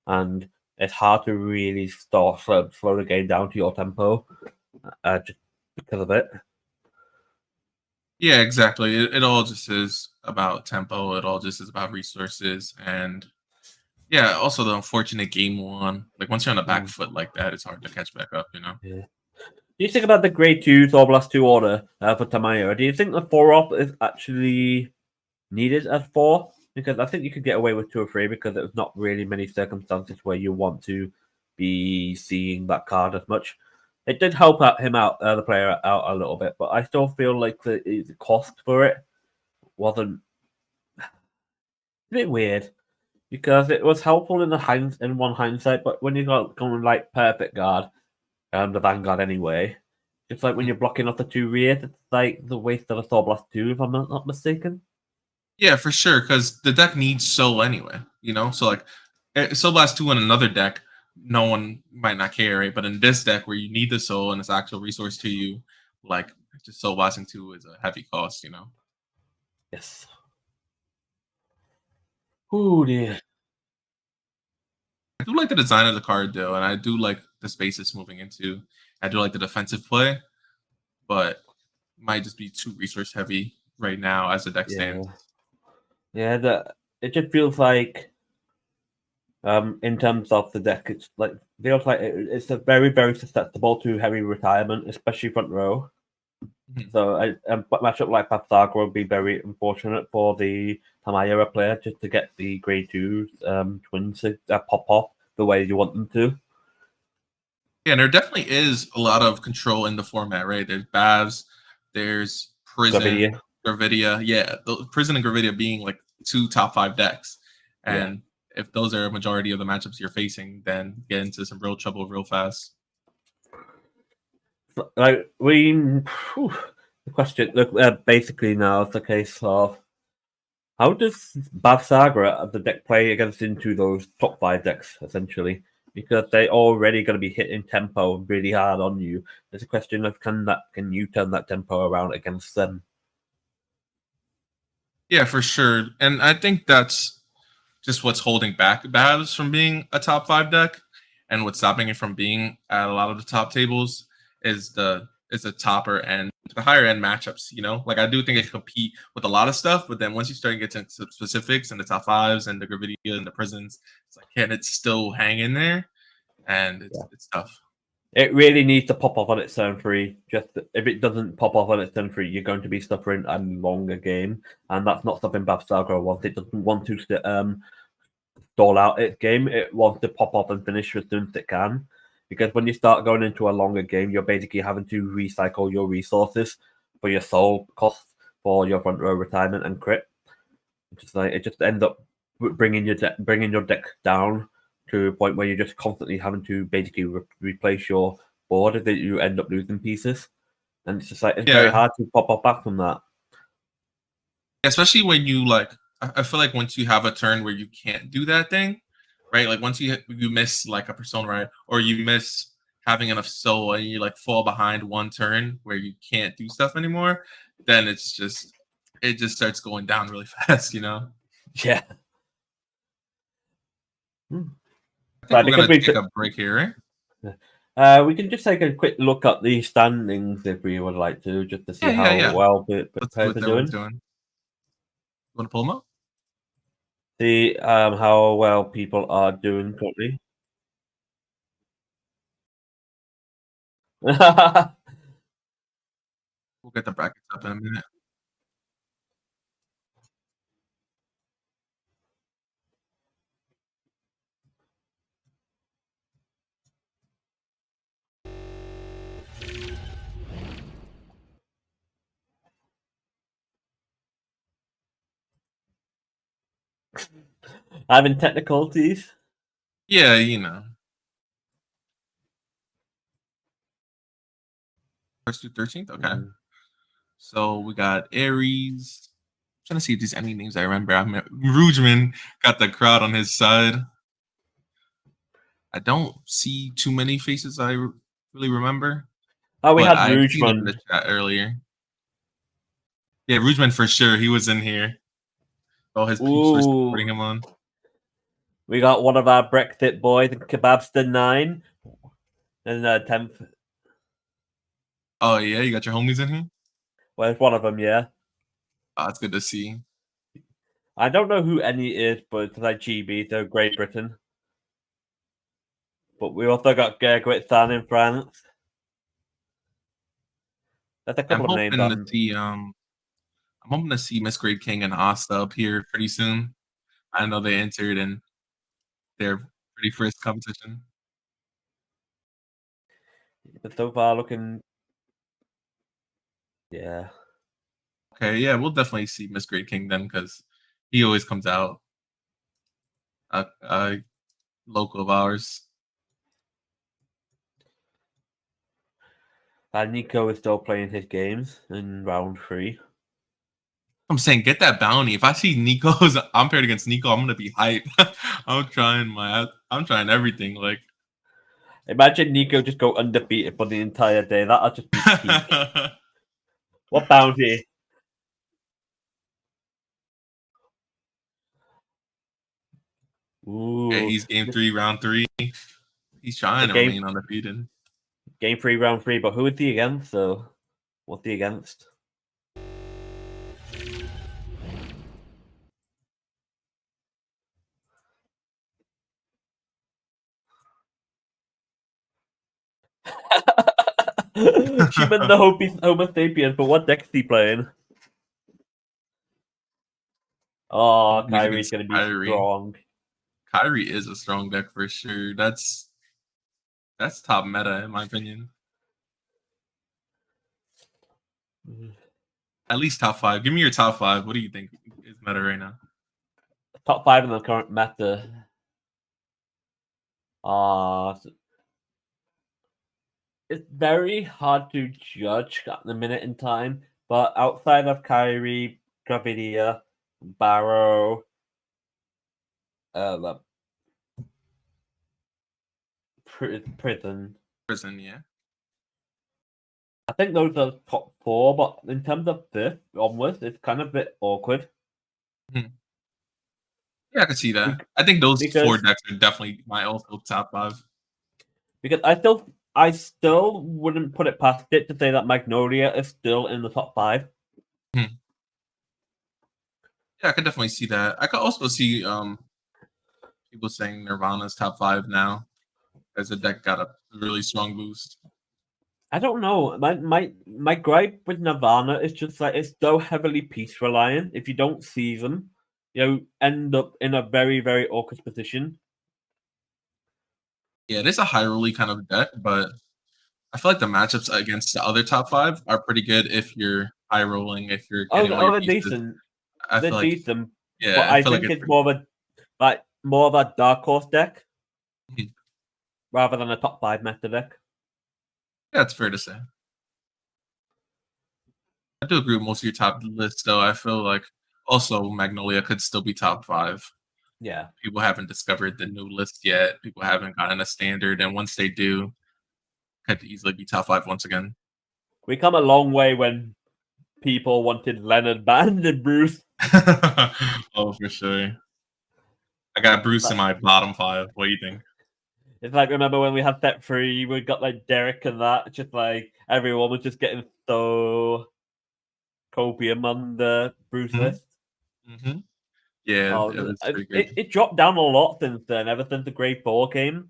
Speaker 2: And it's hard to really slow the game down to your tempo just because of it.
Speaker 1: Yeah, exactly. It all just is about tempo. It all just is about resources. And yeah, also the unfortunate game 1. Like once you're on a back foot like that, it's hard to catch back up, you know?
Speaker 2: Yeah. Do you think about the grade 2 Thorblast 2 order for Tamayo? Do you think the 4-off is actually needed as 4? Because I think you could get away with 2 or 3 because there's not really many circumstances where you want to be seeing that card as much. It did help the player out a little bit, but I still feel like the cost for it wasn't a bit weird because it was helpful in one hindsight, but when you got going like perfect guard, the Vanguard anyway, it's like when you're blocking off the 2 rears, it's like the waste of a Thorblast 2, if I'm not mistaken.
Speaker 1: Yeah, for sure, because the deck needs Soul anyway, you know? So, like, Soul Blast 2 in another deck, no one might not care, right? But in this deck where you need the Soul and it's actual resource to you, like, just Soul Blasting 2 is a heavy cost, you know?
Speaker 2: Yes. Ooh, dear.
Speaker 1: I do like the design of the card, though, and I do like the space it's moving into. I do like the defensive play, but might just be too resource heavy right now as the deck stands.
Speaker 2: Yeah, it just feels like In terms of the deck, it's like feels like it's a very, very susceptible to heavy retirement, especially front row.
Speaker 1: Mhm.
Speaker 2: So a matchup like Pathsaga would be very unfortunate for the Tamayera player just to get the grade 2 twins to pop off the way you want them to.
Speaker 1: Yeah, and there definitely is a lot of control in the format, right? There's Bavs, there's Prison, Gravidia. Yeah, Prison and Gravidia being like 2 top 5 decks. And if those are a majority of the matchups you're facing, then get into some real trouble real fast.
Speaker 2: Like the question, look, basically now it's the case of how does Bavsaga the deck play against into those top 5 decks essentially, because they're already going to be hitting tempo really hard on you. There's a question of can you turn that tempo around against them?
Speaker 1: Yeah, for sure. And I think that's just what's holding back Bavs from being a top 5 deck, and what's stopping it from being at a lot of the top tables is the topper and the higher end matchups. You know, like I do think it can compete with a lot of stuff, but then once you start getting into specifics and the top 5s and the Gravidia and the Prisons, it's like, can it still hang in there? And it's tough.
Speaker 2: It really needs to pop off on its turn 3. Just if it doesn't pop off on its turn 3, you're going to be suffering a longer game, and that's not something Bavsaga wants. It doesn't want to stall out its game. It wants to pop off and finish as soon as it can. Because when you start going into a longer game, you're basically having to recycle your resources for your soul costs for your front row retirement and crit. It just ends up bringing your deck down to a point where you're just constantly having to basically replace your board that you end up losing pieces, and it's just like it's very hard to pop back from that.
Speaker 1: Especially when you I feel like once you have a turn where you can't do that thing, right? Like once you miss like a persona, right, or you miss having enough soul and you like fall behind one turn where you can't do stuff anymore, then it just starts going down really fast, you know?
Speaker 2: Yeah.
Speaker 1: I think we're gonna take a break here,
Speaker 2: right? We can just take a quick look at the standings if we would like to, just to see how well the players are doing.
Speaker 1: You want to pull them up?
Speaker 2: See how well people are doing currently.
Speaker 1: We'll get the brackets up in a minute.
Speaker 2: Having technicalities.
Speaker 1: Yeah, you know. First through 13th? Okay. So we got Aries. I'm trying to see if there's any names I remember. Rougeman got the crowd on his side. I don't see too many faces I really remember.
Speaker 2: Oh, we had
Speaker 1: I've seen them in
Speaker 2: Rougeman
Speaker 1: the chat earlier. Yeah, Rougeman for sure. He was in here. Oh, his peeps were supporting him on.
Speaker 2: We got one of our Brexit boys, Kebabster 9, and 10th.
Speaker 1: Oh yeah, you got your homies in here.
Speaker 2: Well, it's one of them, yeah.
Speaker 1: Oh, it's good to see.
Speaker 2: I don't know who any is, but it's like GB, so Great Britain. But we also got Gergwit San in France. That's a couple of names.
Speaker 1: I'm hoping to see Miss Great King and Asta up here pretty soon. I know they entered and they're pretty first competition.
Speaker 2: But so far, looking, yeah.
Speaker 1: Okay, yeah, we'll definitely see Miss Great King then because he always comes out. A local of ours.
Speaker 2: Nico is still playing his games in round 3.
Speaker 1: I'm saying get that bounty. If I see Nico's, I'm paired against Nico, I'm gonna be hyped. I'm trying everything. Like,
Speaker 2: imagine Nico just go undefeated for the entire day. That'll just be peak. What bounty? Ooh.
Speaker 1: Okay, he's game 3, round 3. He's trying to remain undefeated.
Speaker 2: Game 3, round 3, but who is he against? So, what's he against? Human the Homo sapiens, but what deck's he playing? Oh,
Speaker 1: He's
Speaker 2: Kyrie's
Speaker 1: against
Speaker 2: gonna be
Speaker 1: Kyrie.
Speaker 2: strong.
Speaker 1: Kyrie is a strong deck for sure. That's top meta in my opinion. At least top 5. Give me your top 5. What do you think is meta right now?
Speaker 2: Top 5 in the current meta. It's very hard to judge at the minute in time, but outside of Kyrie, Gravidia, Barrow, Prison.
Speaker 1: Prison, yeah.
Speaker 2: I think those are top 4, but in terms of this onwards, it's kind of a bit awkward.
Speaker 1: Yeah, I can see that. I think those 4 decks are definitely my also top 5.
Speaker 2: Because I still wouldn't put it past it to say that Magnolia is still in the top 5.
Speaker 1: Yeah, I could definitely see that. I could also see people saying Nirvana's top 5 now, as the deck got a really strong boost.
Speaker 2: I don't know. My gripe with Nirvana is just like it's so heavily piece reliant. If you don't see them, you end up in a very, very awkward position.
Speaker 1: Yeah, it is a high rolly kind of deck, but I feel like the matchups against the other top 5 are pretty good if you're high rolling, if you're getting all your
Speaker 2: They're
Speaker 1: pieces.
Speaker 2: decent.
Speaker 1: I
Speaker 2: They're
Speaker 1: feel like,
Speaker 2: decent.
Speaker 1: yeah,
Speaker 2: But I think it's more of a dark horse deck rather than a top 5 meta deck.
Speaker 1: Yeah, it's fair to say. I do agree with most of your top lists, though. I feel like also Magnolia could still be top 5.
Speaker 2: Yeah.
Speaker 1: People haven't discovered the new list yet. People haven't gotten a standard, and once they do, could easily be top 5 once again.
Speaker 2: We come a long way when people wanted Leonard banned and Bruce.
Speaker 1: Oh, for sure. I got Bruce in my bottom 5. What do you think?
Speaker 2: It's like, remember when we had set 3, we got like Derek and that, just like everyone was just getting so copium on the Bruce list.
Speaker 1: Yeah, it was pretty good.
Speaker 2: It dropped down a lot since then, ever since the Grade 4 came.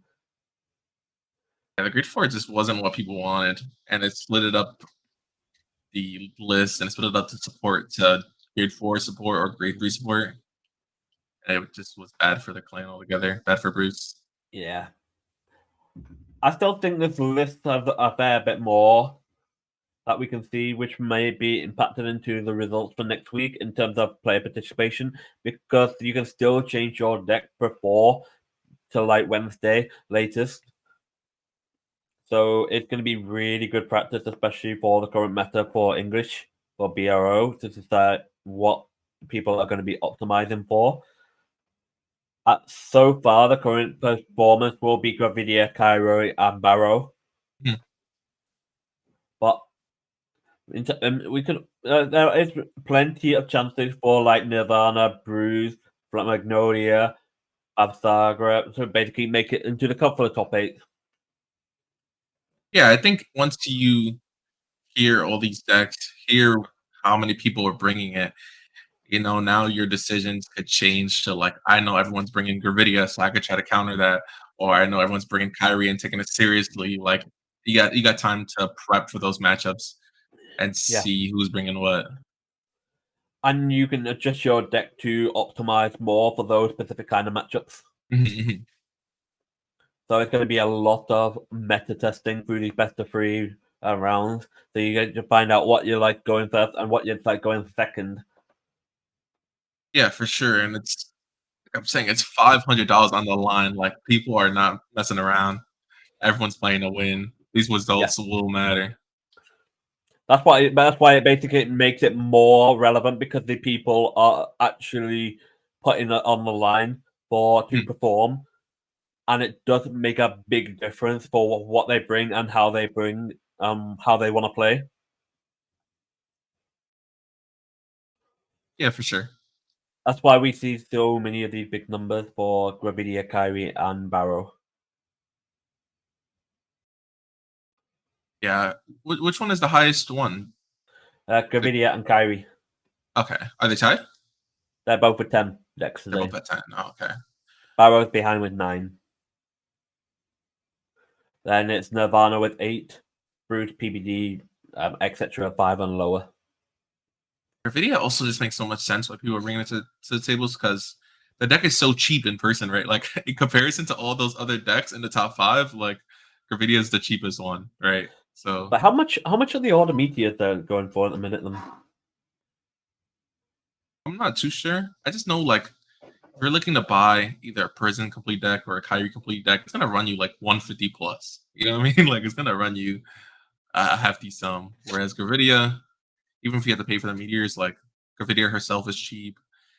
Speaker 1: Yeah, the Grade 4 just wasn't what people wanted, and it split it up the list and split it up to support to Grade 4 support or Grade 3 support. And it just was bad for the clan altogether. Bad for Bruce.
Speaker 2: Yeah. I still think this list has a fair bit more that we can see, which may be impacted into the results for next week in terms of player participation, because you can still change your deck before to like Wednesday latest. So it's going to be really good practice, especially for the current meta for English, for BRO, to decide what people are going to be optimizing for. So far, the current performance will be Gravidia, Cairo, and Barrow. But we could there is plenty of chances for like Nirvana, Bruise, Black Magnolia, Absagra to basically make it into the couple of top 8.
Speaker 1: Yeah, I think once you hear all these decks, hear how many people are bringing it, now your decisions could change to like, I know everyone's bringing Gravidia, so I could try to counter that, or I know everyone's bringing Kyrie and taking it seriously. Like, you got time to prep for those matchups and see who's bringing what.
Speaker 2: And you can adjust your deck to optimize more for those specific kind of matchups. So it's going to be a lot of meta testing through these best of 3 rounds. So you get to find out what you like going first and what you like going second.
Speaker 1: Yeah, for sure. And I'm saying it's $500 on the line. Like, people are not messing around. Everyone's playing to win. These results will matter.
Speaker 2: That's why it basically makes it more relevant, because the people are actually putting it on the line to perform, and it does make a big difference for what they bring and how they want to play.
Speaker 1: Yeah, for sure.
Speaker 2: That's why we see so many of these big numbers for Gravidia, Kyrie, and Barrow.
Speaker 1: Yeah. Which one is the highest one?
Speaker 2: Gravidia and Kyrie.
Speaker 1: Okay. Are they tied?
Speaker 2: They're both at 10 decks today.
Speaker 1: They're both at 10. Oh, okay.
Speaker 2: Barrow's behind with 9. Then it's Nirvana with 8. Brute, PBD, etc. 5 and lower.
Speaker 1: Gravidia also just makes so much sense why people are bringing it to the tables because the deck is so cheap in person, right? Like in comparison to all those other decks in the top 5, like Gravidia is the cheapest one, right? So
Speaker 2: But how much are the order meteors they're going for at the minute? Then
Speaker 1: I'm not too sure. I just know like if you're looking to buy either a Prison complete deck or a Kyrie complete deck, it's gonna run you like 150 plus. You know what I mean? Like it's gonna run you a hefty sum. Whereas Gravidia, even if you have to pay for the meteors, like Gravidia herself is cheap.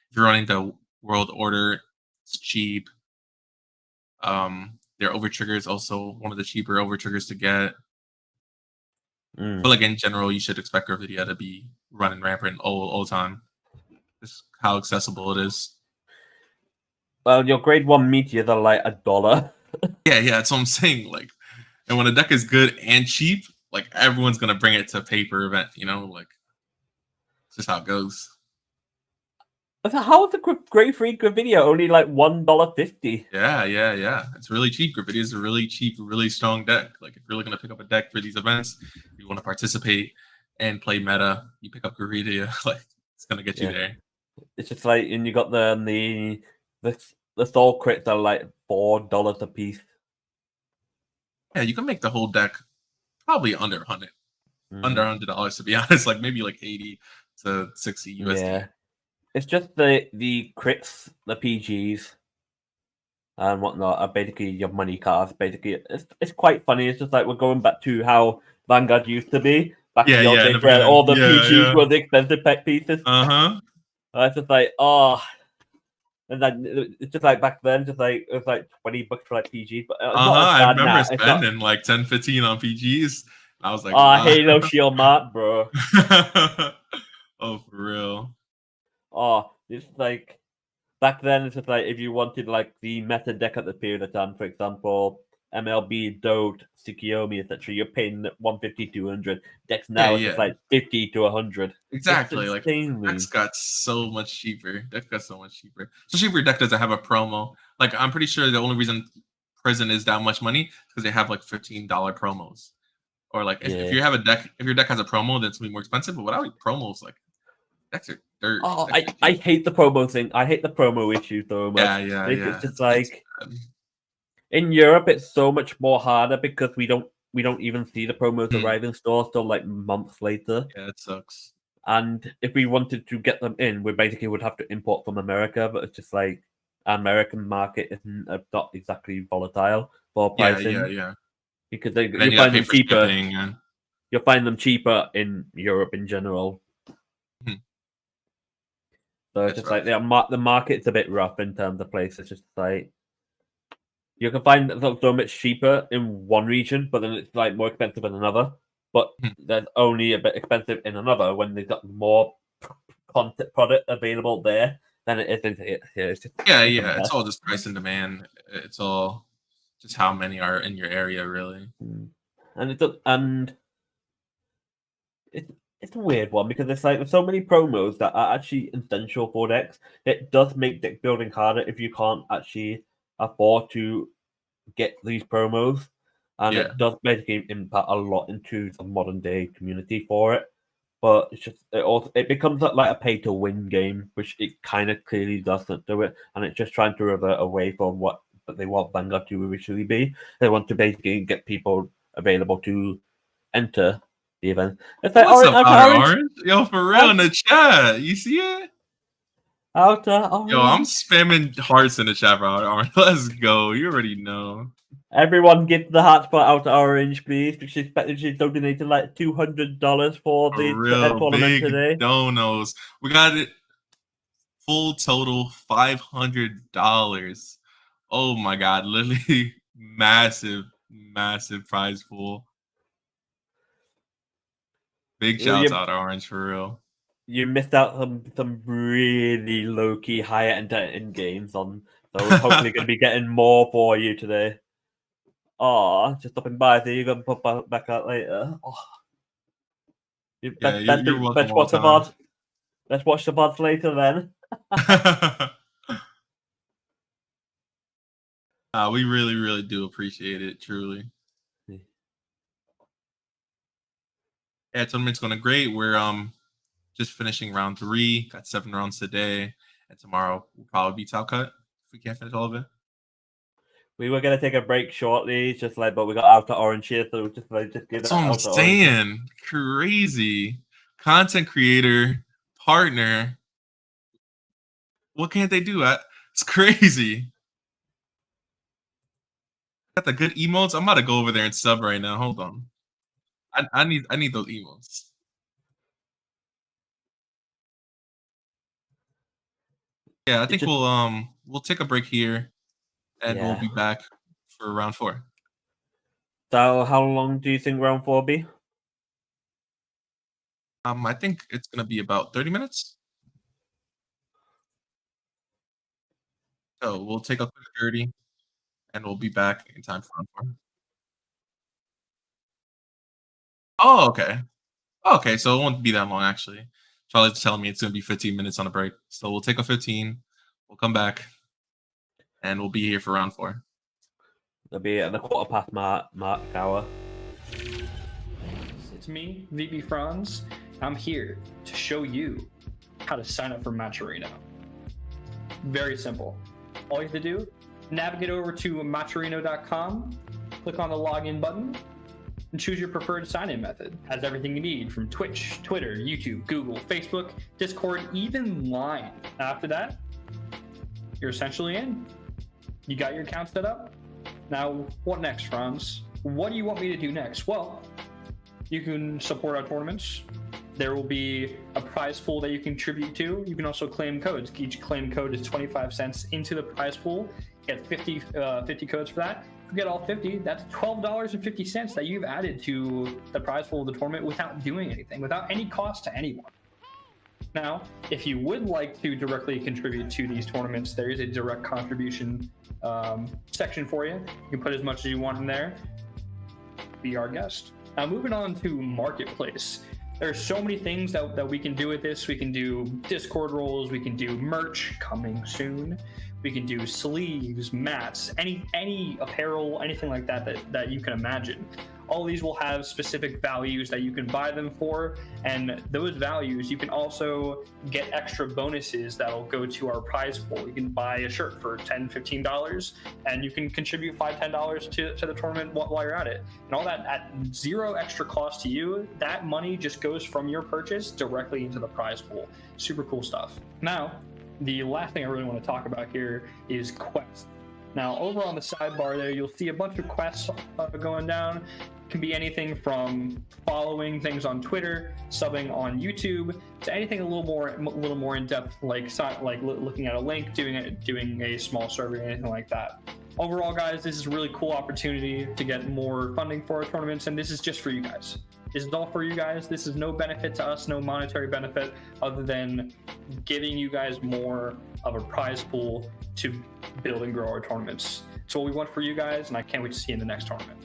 Speaker 1: If you're running the World Order, it's cheap. Their over trigger is also one of the cheaper over triggers to get. But like in general, you should expect Gravidia to be running rampant all the time. Just how accessible it is.
Speaker 2: well, your grade 1 meteors are like $1.
Speaker 1: Yeah, that's what I'm saying. Like, and when a deck is good and cheap, like everyone's gonna bring it to paper event. You know, like it's just how it goes.
Speaker 2: So how is the grade 3 Gravidia only like $1.50?
Speaker 1: Yeah. It's really cheap. Gravidia is a really cheap, really strong deck. Like if you're looking to pick up a deck for these events, if you want to participate and play meta, you pick up Gravidia. Like it's gonna get you there.
Speaker 2: It's just like, and you got the soul crits are like $4 a piece.
Speaker 1: Yeah, you can make the whole deck probably under 100, under $100 to be honest. Like maybe like 80 to 60 USD.
Speaker 2: Yeah, it's just the crits, the PGs, and whatnot are basically your money cards. Basically, it's quite funny. It's just like we're going back to how Vanguard used to be back in the old days, where all the PGs were the expensive pet pieces. It's just like and then it's just like back then, just like it was like $20 for like PGs. But
Speaker 1: I remember spending like 10, 15 on PGs. I was like,
Speaker 2: wow. Halo Shield Mart, bro.
Speaker 1: Oh, for real.
Speaker 2: It's like back then. It's just like if you wanted like the meta deck at the period of time, for example, MLB, Dode, Tsukiyomi, etc. You're paying 150, 200. Decks now it's just like 50 to 100.
Speaker 1: Exactly. Like decks got so much cheaper. Especially if your deck doesn't have a promo. Like I'm pretty sure the only reason Prison is that much money is because they have like $15 promos. Or like if you have a deck, if your deck has a promo, then it's gonna be more expensive. But without promos, like decks are dirt.
Speaker 2: I hate the promo thing. I hate the promo issue so much.
Speaker 1: Yeah.
Speaker 2: It's just like in Europe, it's so much more harder because we don't even see the promos arrive in stores till like months later.
Speaker 1: Yeah, it sucks.
Speaker 2: And if we wanted to get them in, we basically would have to import from America. But it's just like American market isn't not exactly volatile for pricing.
Speaker 1: Yeah.
Speaker 2: Because you find them cheaper. You'll find them cheaper in Europe in general. So it's just like the market's a bit rough in terms of places. It's just like you can find so much cheaper in one region, but then it's like more expensive in another. But they're only a bit expensive in another when they've got more content product available there than it is here. It's just,
Speaker 1: it's all just price and demand. It's all just how many are in your area, really.
Speaker 2: And it's a weird one because it's like there's so many promos that are actually essential for decks. It does make deck building harder if you can't actually afford to get these promos, and it does basically impact a lot into the modern day community for it. But it's just it becomes like a pay to win game, which it kind of clearly doesn't do it, and it's just trying to revert away from what they want Vanguard to originally be. They want to basically get people available to enter the event. It's like
Speaker 1: What's up, Orange? Yo, for real in the chat. You see it?
Speaker 2: Outer Orange.
Speaker 1: Yo, I'm spamming hearts in the chat for Outer Orange. Let's go. You already know.
Speaker 2: Everyone give the hearts for Outer Orange, please, because she's donated like $200 for the tournament today.
Speaker 1: Donos. We got it full total $500. Oh my god, literally massive prize pool. Big shout out to Orange for real.
Speaker 2: You missed out on some really low key higher end games on, so we're hopefully going to be getting more for you today. Just stopping by, so you're going to pop back out later.
Speaker 1: You're welcome.
Speaker 2: Let's watch the VOD. Let's watch the VODs later then.
Speaker 1: We really do appreciate it, truly. Yeah, tournament's going great. We're just finishing round 3. Got 7 rounds today, and tomorrow will probably be top cut if we can't finish all of it.
Speaker 2: We were gonna take a break shortly, but we got Outer Orange here, so just give
Speaker 1: That's
Speaker 2: it
Speaker 1: what I'm
Speaker 2: Outer Orange.
Speaker 1: saying. Crazy content creator partner. What can't they do? It's crazy. Got the good emotes. I'm about to go over there and sub right now. Hold on. I need those emotes. Yeah, I think we'll take a break here, and we'll be back for round 4.
Speaker 2: So how long do you think round 4 will be?
Speaker 1: I think it's gonna be about 30 minutes. So we'll take a quick 30, and we'll be back in time for round 4. Oh, okay. Okay, so it won't be that long actually. Charlie's telling me it's gonna be 15 minutes on a break. So we'll take a 15, we'll come back, and we'll be here for round 4.
Speaker 2: It'll be at the quarter past mark hour.
Speaker 3: It's me, VB Franz. I'm here to show you how to sign up for Matcherino. Very simple. All you have to do, navigate over to matcherino.com, click on the login button, and choose your preferred sign-in method. It has everything you need from Twitch, Twitter, YouTube, Google, Facebook, Discord, even Line. After that, you're essentially in. You got your account set up. Now, what next, Franz? What do you want me to do next? Well, you can support our tournaments. There will be a prize pool that you contribute to. You can also claim codes. Each claim code is 25 cents into the prize pool. You get 50 codes for that. If you get all 50, that's $12.50 that you've added to the prize pool of the tournament without doing anything, without any cost to anyone. Now, if you would like to directly contribute to these tournaments, there is a direct contribution section for you. You can put as much as you want in there. Be our guest. Now, moving on to Marketplace. There's so many things that we can do with this. We can do Discord roles, we can do merch coming soon. We can do sleeves, mats, any apparel, anything like that you can imagine. All of these will have specific values that you can buy them for, and those values you can also get extra bonuses that'll go to our prize pool. You can buy a shirt for $10, $15, and you can contribute $5, $10 to the tournament while you're at it. And all that at zero extra cost to you. That money just goes from your purchase directly into the prize pool. Super cool stuff. Now, the last thing I really want to talk about here is quests. Now, over on the sidebar there, you'll see a bunch of quests going down. It can be anything from following things on Twitter, subbing on YouTube, to anything a little more in depth, like looking at a link, doing a small survey, anything like that. Overall, guys, this is a really cool opportunity to get more funding for our tournaments, and this is just for you guys. This is all for you guys. This is no benefit to us, no monetary benefit, other than giving you guys more of a prize pool to build and grow our tournaments. It's what we want for you guys, and I can't wait to see you in the next tournament.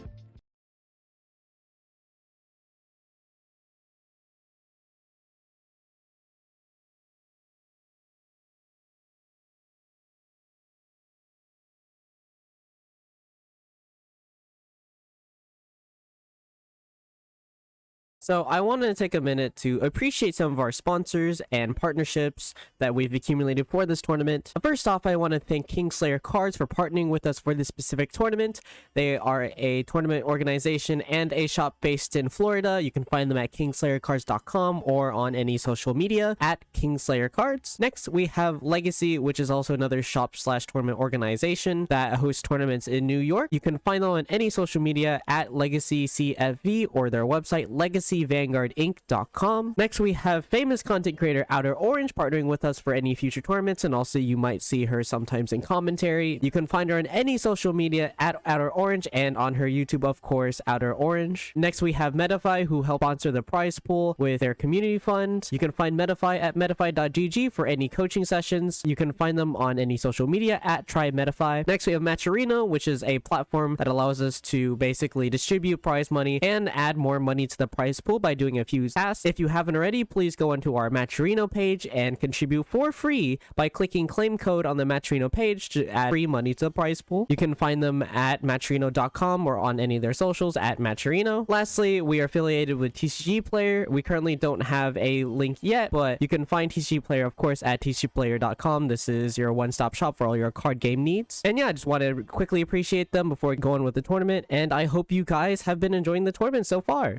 Speaker 4: So I want to take a minute to appreciate some of our sponsors and partnerships that we've accumulated for this tournament. First off, I want to thank Kingslayer Cards for partnering with us for this specific tournament. They are a tournament organization and a shop based in Florida. You can find them at kingslayercards.com or on any social media at Kingslayer Cards. Next, we have Legacy, which is also another shop/tournament organization that hosts tournaments in New York. You can find them on any social media at Legacy CFV or their website LegacyVanguardInc.com. Next, we have famous content creator Outer Orange partnering with us for any future tournaments, and also you might see her sometimes in commentary. You can find her on any social media at Outer Orange and on her YouTube, of course, Outer Orange. Next, we have Metafy, who help sponsor the prize pool with their community fund. You can find Metafy at metafy.gg for any coaching sessions. You can find them on any social media at TryMetafy. Next, we have Matcherino, which is a platform that allows us to basically distribute prize money and add more money to the prize prize pool by doing a few tasks. If you haven't already, please go onto our Matcherino page and contribute for free by clicking claim code on the Matcherino page to add free money to the prize pool. You can find them at matcherino.com or on any of their socials at Matcherino. Lastly, we are affiliated with TCG Player. We currently don't have a link yet, but you can find TCG Player, of course, at tcgplayer.com. This is your one-stop shop for all your card game needs. And yeah, I just want to quickly appreciate them before going with the tournament, and I hope you guys have been enjoying the tournament so far.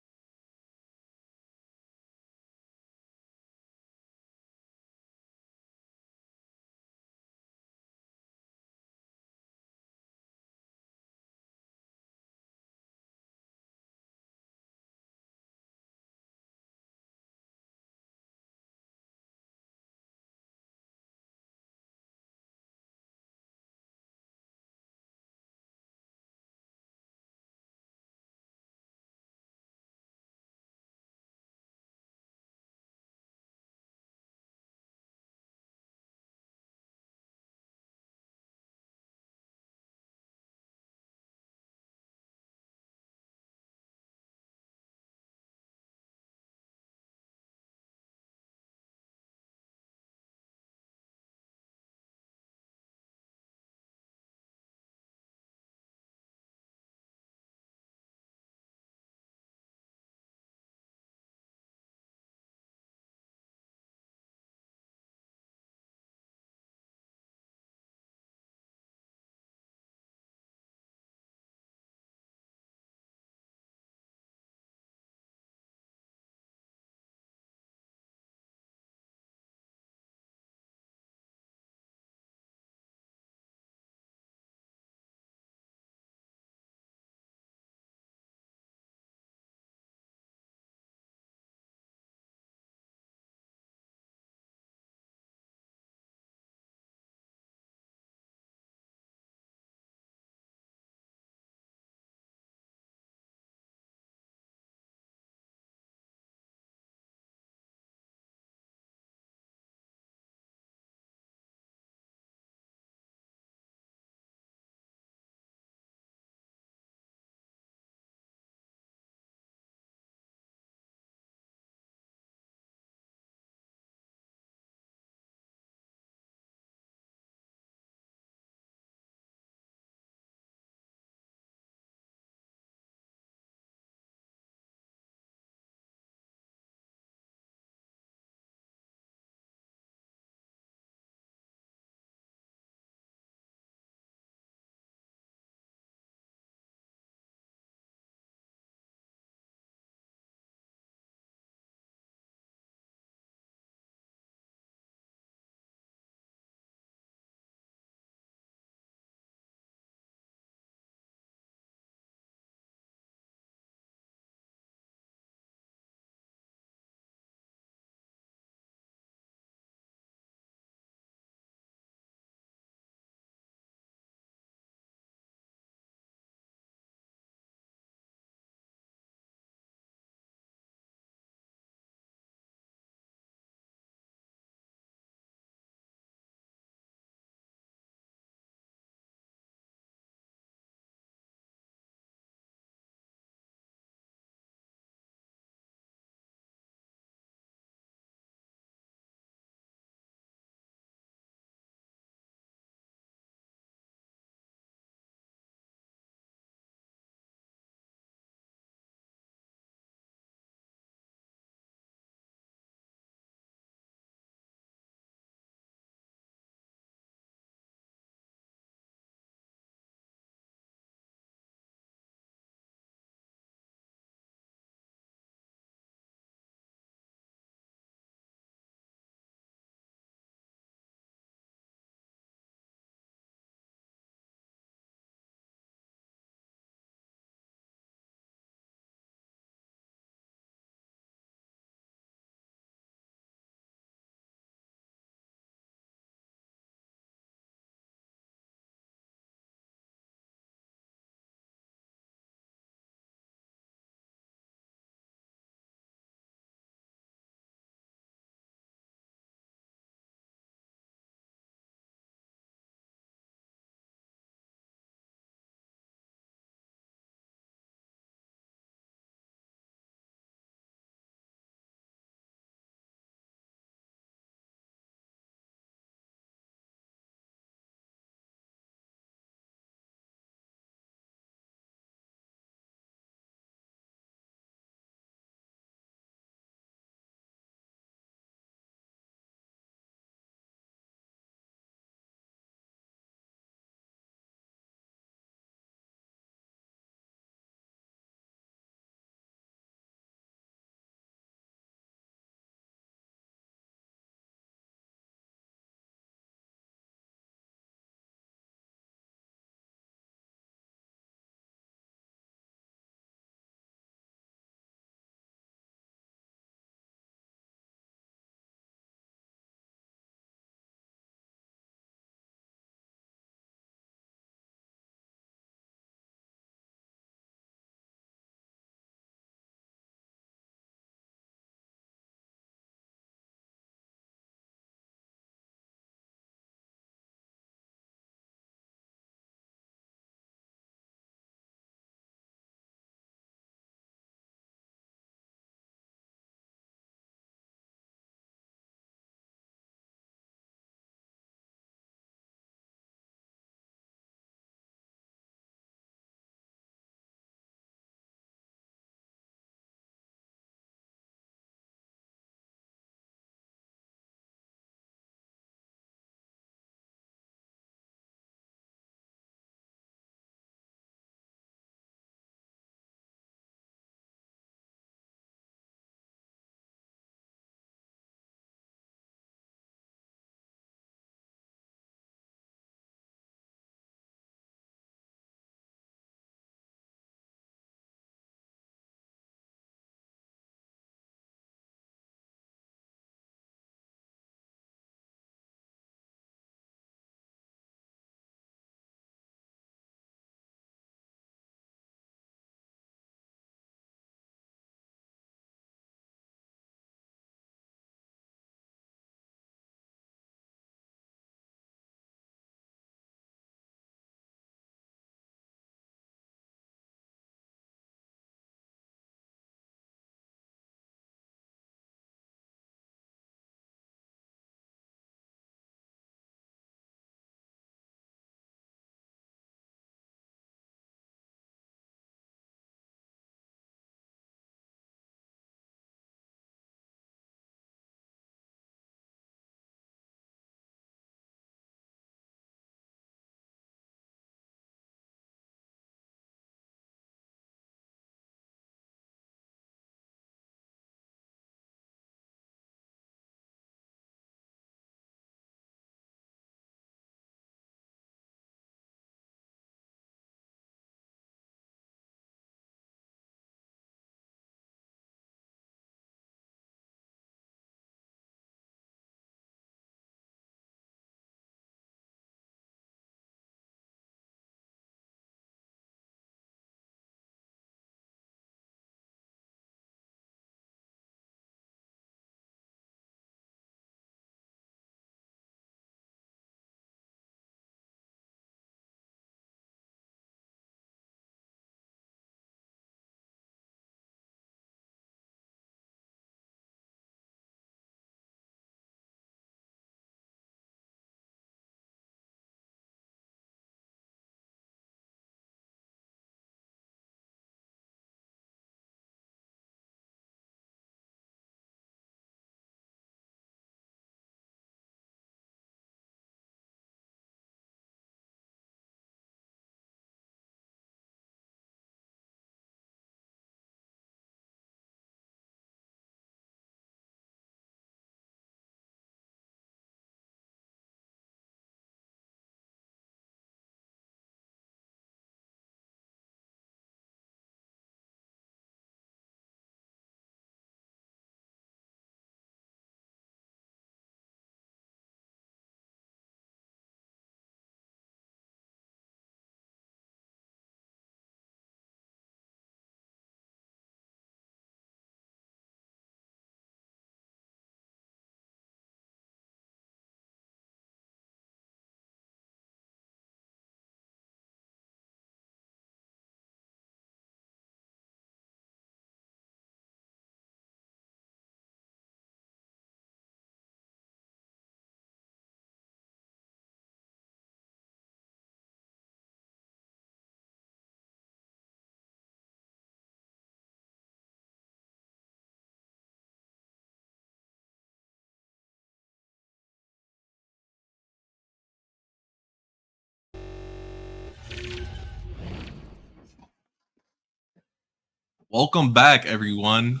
Speaker 1: Welcome back, everyone.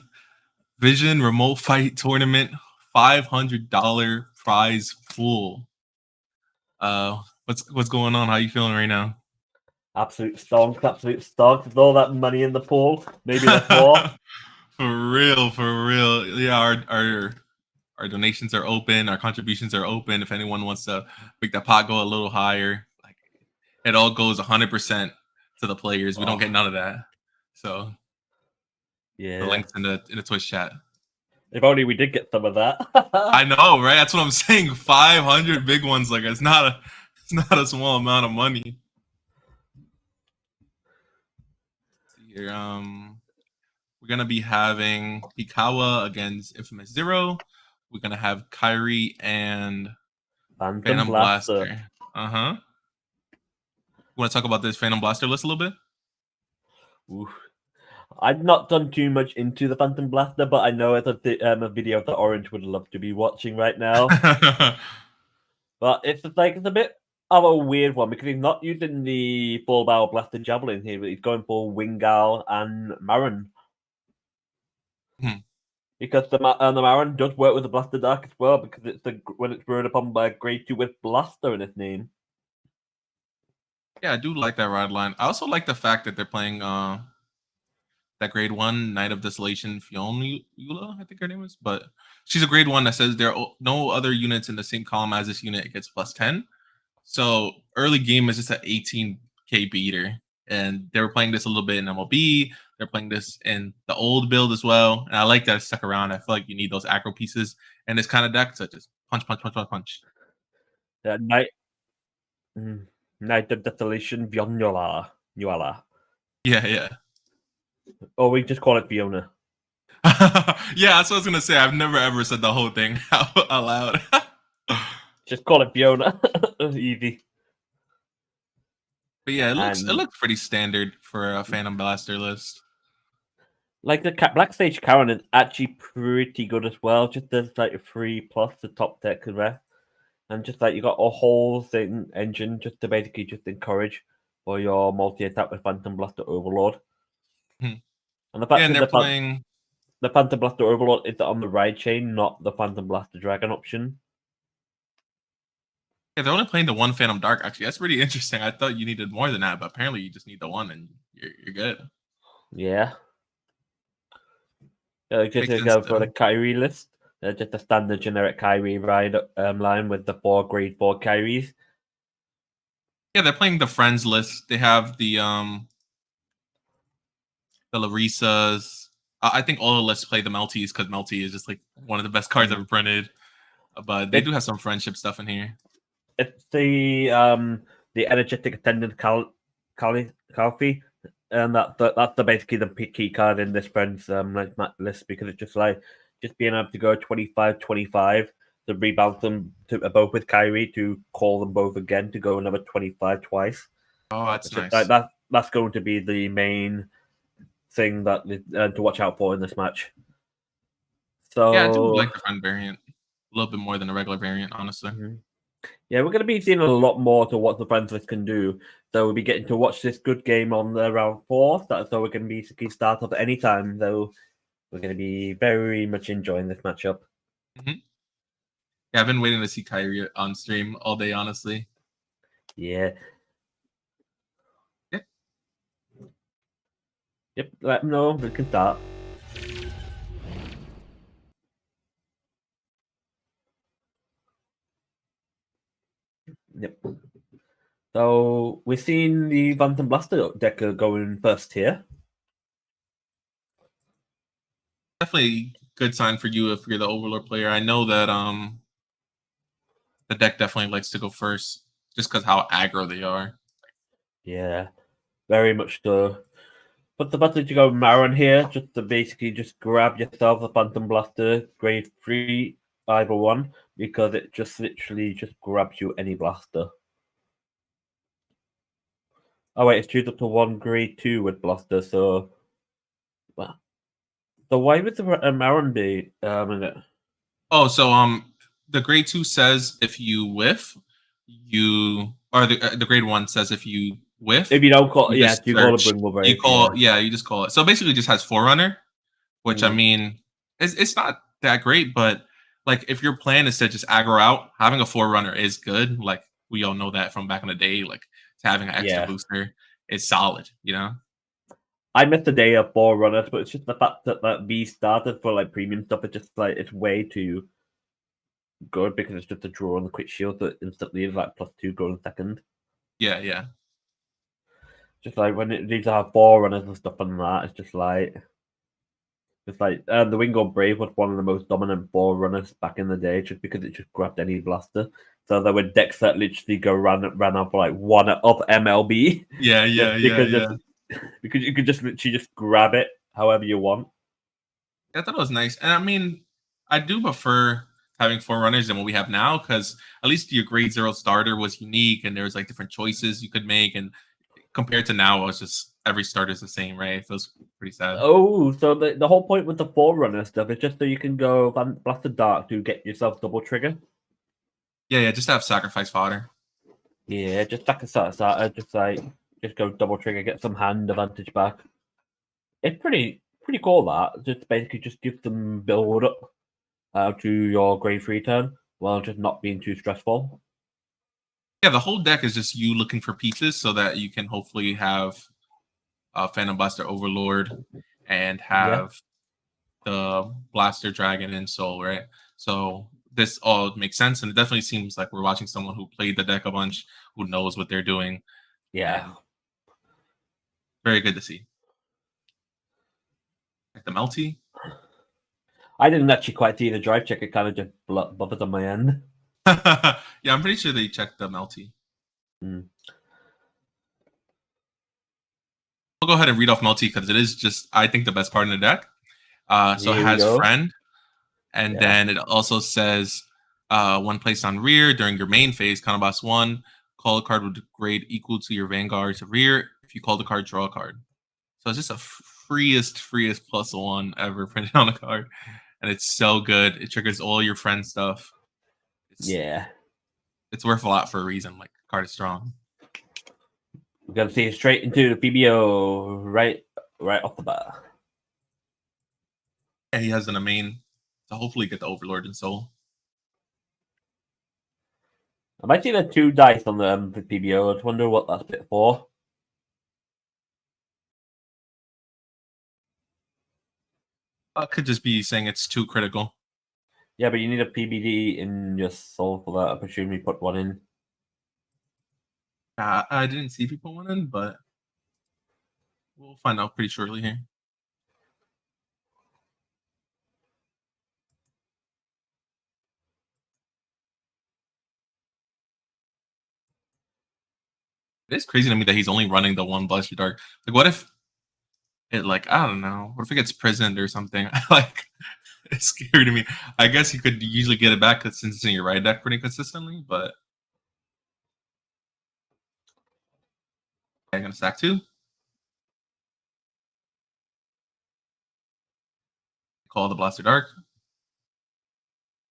Speaker 1: Vision Remote Fight Tournament, $500 prize pool. What's going on? How you feeling right now?
Speaker 2: Absolute stonks, absolute stonks. With all that money in the pool, maybe there's more.
Speaker 1: For real, for real. Yeah, our donations are open. Our contributions are open. If anyone wants to make the pot go a little higher, like it all goes 100% to the players. We don't get none of that. So
Speaker 2: Yeah,
Speaker 1: the links in the Twitch chat.
Speaker 2: if only we did get some of that.
Speaker 1: I know, right? That's what I'm saying. 500 big ones, like it's not a small amount of money. Let's see here, we're gonna be having Hikawa against Infamous Zero. We're gonna have Kyrie and Phantom Blaster. Uh-huh. Want to talk about this Phantom Blaster list a little bit?
Speaker 2: Oof. I've not done too much into the Phantom Blaster, but I know it's a video that Orange would love to be watching right now. But it's just like it's a bit of a weird one because he's not using the full barrel blaster javelin here, but he's going for Wingal and Marin. Because the Marin does work with the Blaster Dark as well, because it's when it's run upon by a grade 2 with Blaster in its name.
Speaker 1: Yeah, I do like that ride line. I also like the fact that they're playing that grade 1 Knight of Desolation Fiona, I think her name is, but she's a grade 1 that says there are no other units in the same column as this unit. It gets plus 10. So early game is just an 18k beater, and they were playing this a little bit in MLB. They're playing this in the old build as well, and I like that it stuck around. I feel like you need those aggro pieces in this kind of deck to just punch, punch, punch, punch, punch.
Speaker 2: Knight of Desolation Viola.
Speaker 1: Yeah, yeah.
Speaker 2: Or we just call it Fiona.
Speaker 1: Yeah, that's what I was gonna say. I've never ever said the whole thing out loud.
Speaker 2: Just call it Fiona. Easy.
Speaker 1: But yeah, it looks pretty standard for a Phantom Blaster list.
Speaker 2: Like the Black Stage Karen is actually pretty good as well. Just there's like a 3+ the top deck and rest. And just like you got a whole thing engine just to basically just encourage for your multi-attack with Phantom Blaster Overlord. And the fact
Speaker 1: and
Speaker 2: that
Speaker 1: they're playing
Speaker 2: the Phantom Blaster Overlord is on the ride chain, not the Phantom Blaster Dragon option.
Speaker 1: Yeah, they're only playing the one Phantom Dark. Actually, that's pretty interesting. I thought you needed more than that, but apparently you just need the one, and you're good.
Speaker 2: Yeah. Just to go for the Kyrie list. Just a standard generic Kyrie ride line with the 4 grade 4 Kyries.
Speaker 1: Yeah, they're playing the Friends list. They have the Larisas. I think all the lists play the Melties because Melty is just like one of the best cards ever printed. But they do have some friendship stuff in here.
Speaker 2: It's the energetic attendant Calfee, and that's basically the key card in this friends list, because it's just like being able to go 25-25 to rebalance them to both with Kyrie to call them both again to go another 25 twice.
Speaker 1: Oh, that's nice.
Speaker 2: Like that's going to be the main thing that to watch out for in this match. So
Speaker 1: yeah, I do like the friend variant a little bit more than the regular variant, honestly.
Speaker 2: Yeah, we're going to be seeing a lot more to what the friends list can do. So we'll be getting to watch this good game on the round 4. So we're going to basically start off at any time. Though we're going to be very much enjoying this matchup.
Speaker 1: Yeah, I've been waiting to see Kyrie on stream all day, honestly.
Speaker 2: Yeah. Yep. Let them know. We can start. Yep. So we're seeing the Phantom Blaster deck going first here.
Speaker 1: Definitely good sign for you if you're the Overlord player. I know that the deck definitely likes to go first just because how aggro they are.
Speaker 2: Yeah, very much so. But the fact that you go Marin here, just to basically just grab yourself a Phantom Blaster grade 3 either one, because it just literally just grabs you any blaster. Oh wait, it's choose up to 1 grade 2 with blaster, so why would the Marin be in it?
Speaker 1: Oh, so the grade 2 says if you whiff, the grade 1 says if you with.
Speaker 2: If you don't call,
Speaker 1: You
Speaker 2: yeah,
Speaker 1: just
Speaker 2: do you call it
Speaker 1: search.
Speaker 2: Brimble
Speaker 1: You
Speaker 2: Brave?
Speaker 1: call, yeah, you just call it. So basically, it just has Forerunner, which I mean, it's not that great, but like if your plan is to just aggro out, having a Forerunner is good. Like we all know that from back in the day. Like having an extra
Speaker 2: Yeah.
Speaker 1: booster is solid. You know.
Speaker 2: I missed the day of Forerunners, but it's just the fact that V started for like premium stuff. It's just like it's way too good because it's just a draw on the quick shield that instantly is like +2 going second.
Speaker 1: Yeah, yeah.
Speaker 2: Just like when it needs to have Forerunners and stuff and that, it's just like the Wingo Brave was one of the most dominant Forerunners back in the day, just because it just grabbed any blaster. So there were decks that literally ran out for like one of MLB.
Speaker 1: Yeah, yeah, yeah, yeah.
Speaker 2: Because you could just literally just grab it however you want.
Speaker 1: I thought it was nice, and I mean, I do prefer having Forerunners than what we have now because at least your Grade 0 starter was unique, and there was like different choices you could make, and compared to now, it was just every starter's the same, right? It feels pretty sad.
Speaker 2: Oh, so the whole point with the Forerunner stuff is just so you can go Blaster Dark to get yourself double trigger.
Speaker 1: Yeah, yeah, just to have sacrifice fodder.
Speaker 2: Yeah, just like a starter, just go double trigger, get some hand advantage back. It's pretty cool that. Just basically just give them build up to your grade 3 turn while just not being too stressful.
Speaker 1: Yeah, the whole deck is just you looking for pieces so that you can hopefully have Phantom Blaster Overlord and have the Blaster Dragon and Soul, right? So this all makes sense, and it definitely seems like we're watching someone who played the deck a bunch, who knows what they're doing.
Speaker 2: Yeah.
Speaker 1: And very good to see. Like the Melty.
Speaker 2: I didn't actually quite see the drive check. It kind of just bubbled on my end.
Speaker 1: Yeah, I'm pretty sure they checked the Melty. I'll go ahead and read off Melty because it is just, I think, the best card in the deck. So it has Friend, and then it also says when placed on rear during your main phase, Counterblast 1, call a card with grade equal to your Vanguard's rear. If you call the card, draw a card. So it's just a freest +1 ever printed on a card. And it's so good. It triggers all your friend stuff. It's worth a lot for a reason. Like, the card is strong.
Speaker 2: We're gonna see it straight into the PBO right off the bat.
Speaker 1: And he has in a main to hopefully get the Overlord and Soul.
Speaker 2: I might see the 2 dice on the PBO. I just wonder what that's bit for.
Speaker 1: Could just be saying it's too critical.
Speaker 2: Yeah, but you need a PBD in your soul for that. I presume you put one in.
Speaker 1: I didn't see if he put one in, but we'll find out pretty shortly here. It's crazy to me that he's only running the one Blaster Dark. Like, what if it, like, I don't know, what if it gets prisoned or something? Like, it's scary to me. I guess you could usually get it back since it's in your right deck pretty consistently, but I'm gonna stack 2. Call the Blaster Dark.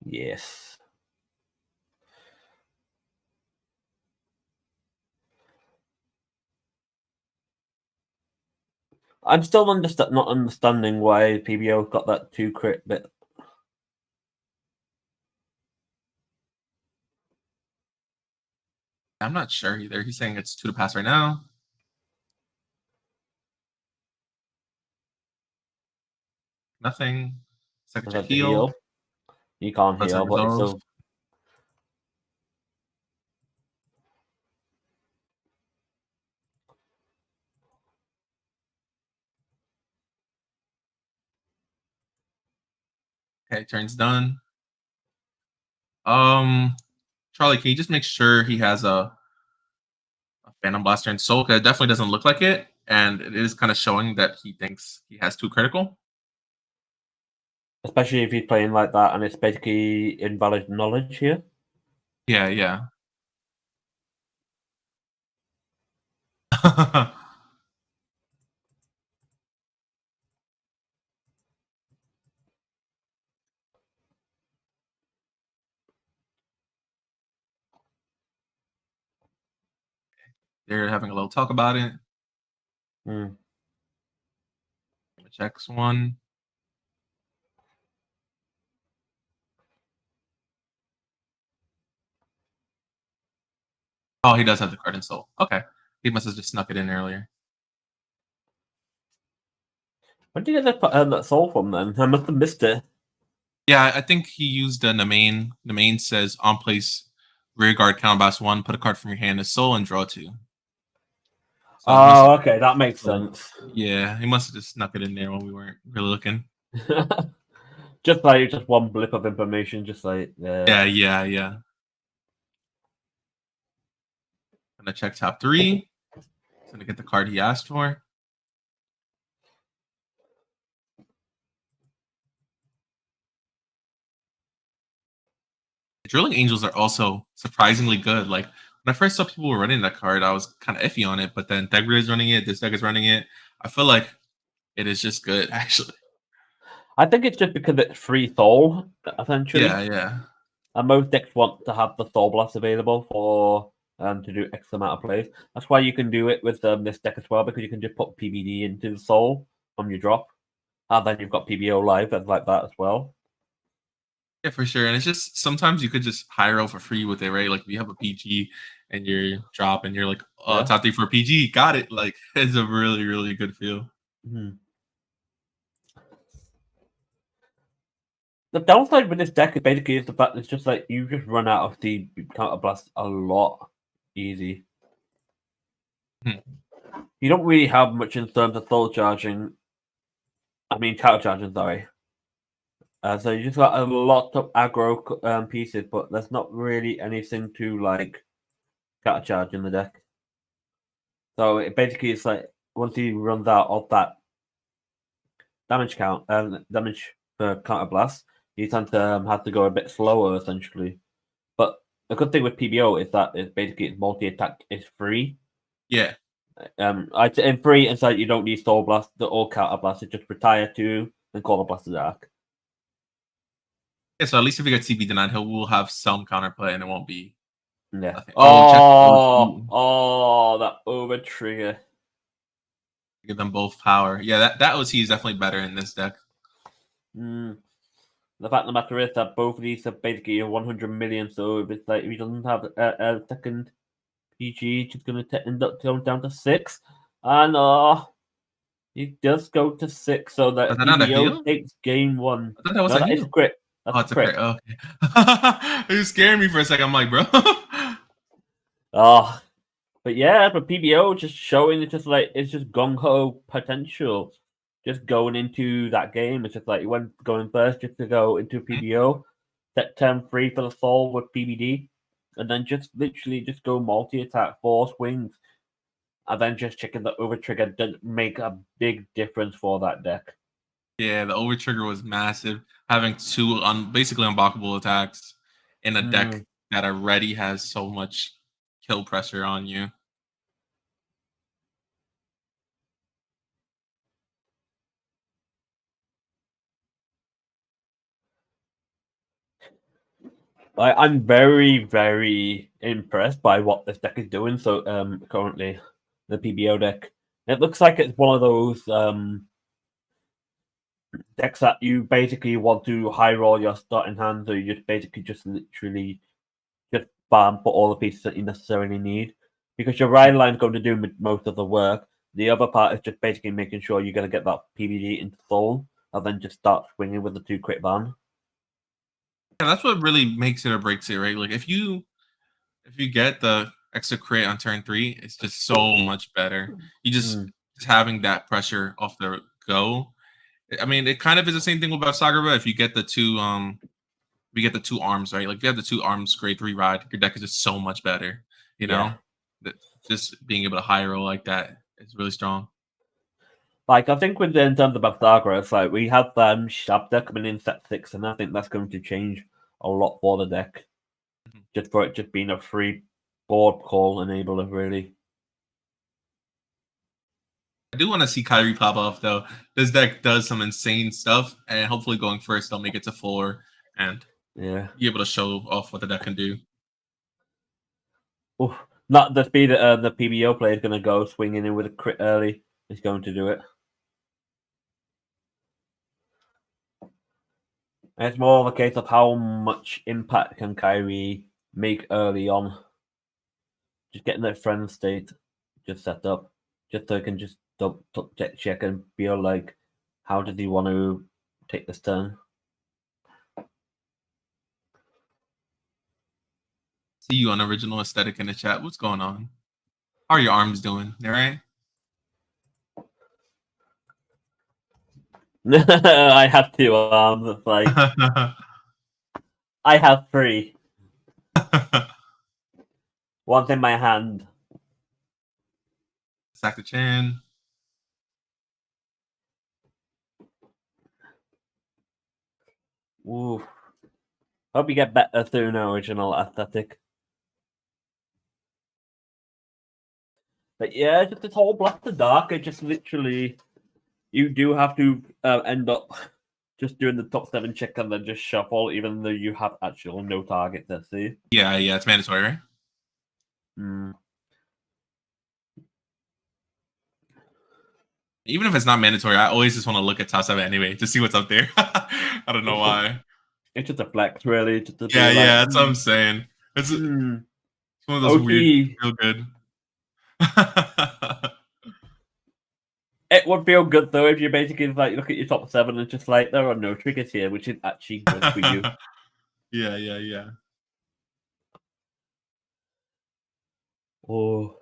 Speaker 2: Yes. I'm still not understanding why PBO got that 2 crit bit.
Speaker 1: I'm not sure either. He's saying it's 2 to pass right now. Nothing. Second to heal.
Speaker 2: You can't heal, but it's still.
Speaker 1: Okay, turn's done. Charlie, can you just make sure he has a Phantom Blaster and Soul? Because it definitely doesn't look like it, and it is kind of showing that he thinks he has 2 critical.
Speaker 2: Especially if he's playing like that, and it's basically invalid knowledge here.
Speaker 1: Yeah, yeah. They're having a little talk about it.
Speaker 2: Hmm.
Speaker 1: Checks one. Oh, he does have the card in soul. Okay. He must have just snuck it in earlier.
Speaker 2: Where did you get that soul from then? I must have missed it.
Speaker 1: Yeah, I think he used the main. The main says on place rear guard counterblast 1, put a card from your hand as soul and draw 2. So he must
Speaker 2: Oh,
Speaker 1: have,
Speaker 2: okay, that makes sense.
Speaker 1: yeah, he must have just snuck it in there when we weren't really looking.
Speaker 2: just one blip of information, just like
Speaker 1: Yeah. Gonna check top 3. He's gonna get the card he asked for. Drilling Angels are also surprisingly good. Like when I first saw people were running that card, I was kind of iffy on it. But then Degrid is running it. This deck is running it. I feel like it is just good, actually.
Speaker 2: I think it's just because it's free soul, essentially.
Speaker 1: Yeah.
Speaker 2: And most decks want to have the soul blast available for to do X amount of plays. That's why you can do it with this deck as well, because you can just put PBD into the soul from your drop, and then you've got PBO live and like that as well.
Speaker 1: Yeah, for sure. And it's just sometimes you could just hire out for free with it, right? Like if you have a PG and you're drop and you're like, oh,
Speaker 2: Yeah.
Speaker 1: top 3 for PG, got it. Like it's a really, really good feel.
Speaker 2: Mm-hmm. The downside with this deck is basically is the fact that it's just like you just run out of the counterblast a lot easy. You don't really have much in terms of soul charging. I mean counter charging, sorry. So you just got a lot of aggro pieces, but there's not really anything to like counter charge in the deck. So it basically is like once he runs out of that damage count, damage per counter blast, you tend to have to go a bit slower essentially. But the good thing with PBO is that it's basically multi attack is free.
Speaker 1: Yeah.
Speaker 2: In free inside you don't need soul blast or counter blast. It just retire 2 and call a blast dark.
Speaker 1: Yeah, so at least if you get TB denied, we'll have some counterplay and it won't be
Speaker 2: Yeah.
Speaker 1: nothing.
Speaker 2: Oh, that over trigger.
Speaker 1: Give them both power. Yeah, that OC is definitely better in this deck.
Speaker 2: The fact of the matter is that both of these are basically 100 million, so if it's like if he doesn't have a second PG, it's going to end up going down to 6. And he does go to 6, so that PBO takes game 1.
Speaker 1: I thought that was a heal.
Speaker 2: It's crit.
Speaker 1: That's it's a crit. Oh, okay. It was scaring me for a second. I'm like, bro.
Speaker 2: But yeah, but PBO just showing it's just gung ho potential. Just going into that game, it's just like you went going first just to go into PBO, set turn 3 for the soul with PBD, and then just literally just go multi attack, 4 swings, and then just checking the over trigger does make a big difference for that deck.
Speaker 1: Yeah, the over trigger was massive. Having 2 basically unblockable attacks in a deck that already has so much kill pressure on you.
Speaker 2: I'm very, very impressed by what this deck is doing. So currently, the PBO deck, it looks like it's one of those decks that you basically want to high roll your starting hand, so you just basically literally just put all the pieces that you necessarily need, because your ride line is going to do most of the work. The other part is just basically making sure you're going to get that PBD into soul, and then just start swinging with the 2 crit ban.
Speaker 1: Yeah, that's what really makes it or breaks it, right? Like if you get the extra crit on turn 3, it's just so much better. You just having that pressure off the go. I mean, it kind of is the same thing with Sagraba. If you get the 2 we get the 2 arms, right? Like if you have the 2 arms grade 3 ride, your deck is just so much better. You know? Just being able to high roll like that is really strong.
Speaker 2: Like, I think in terms of Bavdagra, it's like we have Shabda coming in set 6, and I think that's going to change a lot for the deck. Just for it just being a free board call enabler, really.
Speaker 1: I do want to see Kyrie pop off, though. This deck does some insane stuff, and hopefully going first, they'll make it to 4 and be able to show off what the deck can do.
Speaker 2: Oof. Not the speed the PBO player is going to go swinging in with a crit early. Is going to do it. And it's more of a case of how much impact can Kyrie make early on. Just getting that friend state just set up, just so he can just check and feel like, how does he want to take this turn?
Speaker 1: See you on Original Aesthetic in the chat. What's going on? How are your arms doing? All right?
Speaker 2: I have 2 arms. It's like I have 3. One's in my hand.
Speaker 1: Sack the chin.
Speaker 2: Ooh. Hope you get better soon, Original Aesthetic. But yeah, just this whole Black to Dark, it just literally, you do have to end up just doing the top 7 check and then just shuffle, even though you have actual no target to see.
Speaker 1: Yeah, it's mandatory, right? Even if it's not mandatory, I always just want to look at top 7 anyway to see what's up there. I don't know why.
Speaker 2: It's just a flex, really. Just to
Speaker 1: Yeah, that's what I'm saying. It's one of those weird, feel good.
Speaker 2: It would feel good though if you basically like look at your top 7 and just like, there are no triggers here, which is actually good for you.
Speaker 1: Yeah.
Speaker 2: Oh.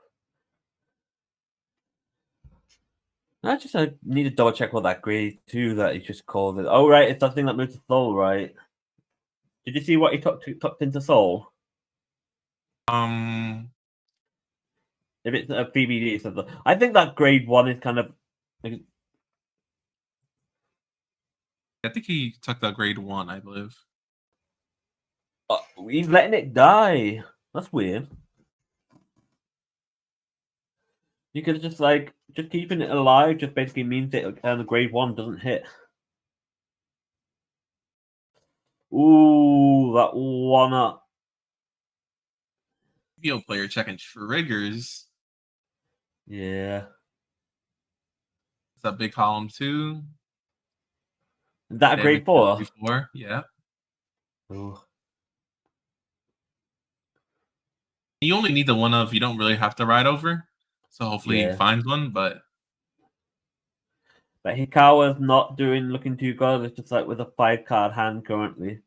Speaker 2: I need to double check what that grade 2 that he just called it. Oh, right, it's that thing that moved to Soul, right? Did you see what he tucked into Soul?
Speaker 1: If
Speaker 2: it's a PBD, so I think that grade 1 is kind of.
Speaker 1: I think he tucked out grade 1, I believe.
Speaker 2: He's letting it die. That's weird. You could just keeping it alive just basically means that the grade 1 doesn't hit. Ooh, that 1-up.
Speaker 1: Video player checking triggers.
Speaker 2: Yeah.
Speaker 1: Is that big column 2?
Speaker 2: Is that a grade 4?
Speaker 1: 4? Yeah.
Speaker 2: Ooh.
Speaker 1: You only need the 1 of, you don't really have to ride over. So hopefully he finds one, but
Speaker 2: Hikawa's not looking too good. It's just like with a 5-card hand currently.
Speaker 1: Is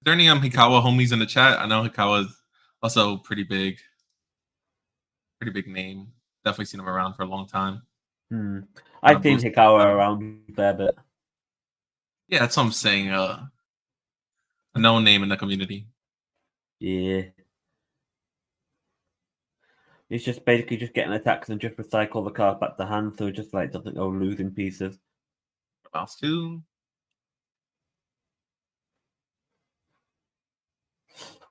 Speaker 1: there any Hikawa homies in the chat? I know Hikawa's also pretty big name. Definitely seen him around for a long time.
Speaker 2: I've seen Hikawa around a fair bit.
Speaker 1: Yeah, that's what I'm saying. A known name in the community.
Speaker 2: Yeah. It's just basically just getting attacks and just recycle the card back to hand, so it just like doesn't go losing pieces.
Speaker 1: Mouse 2.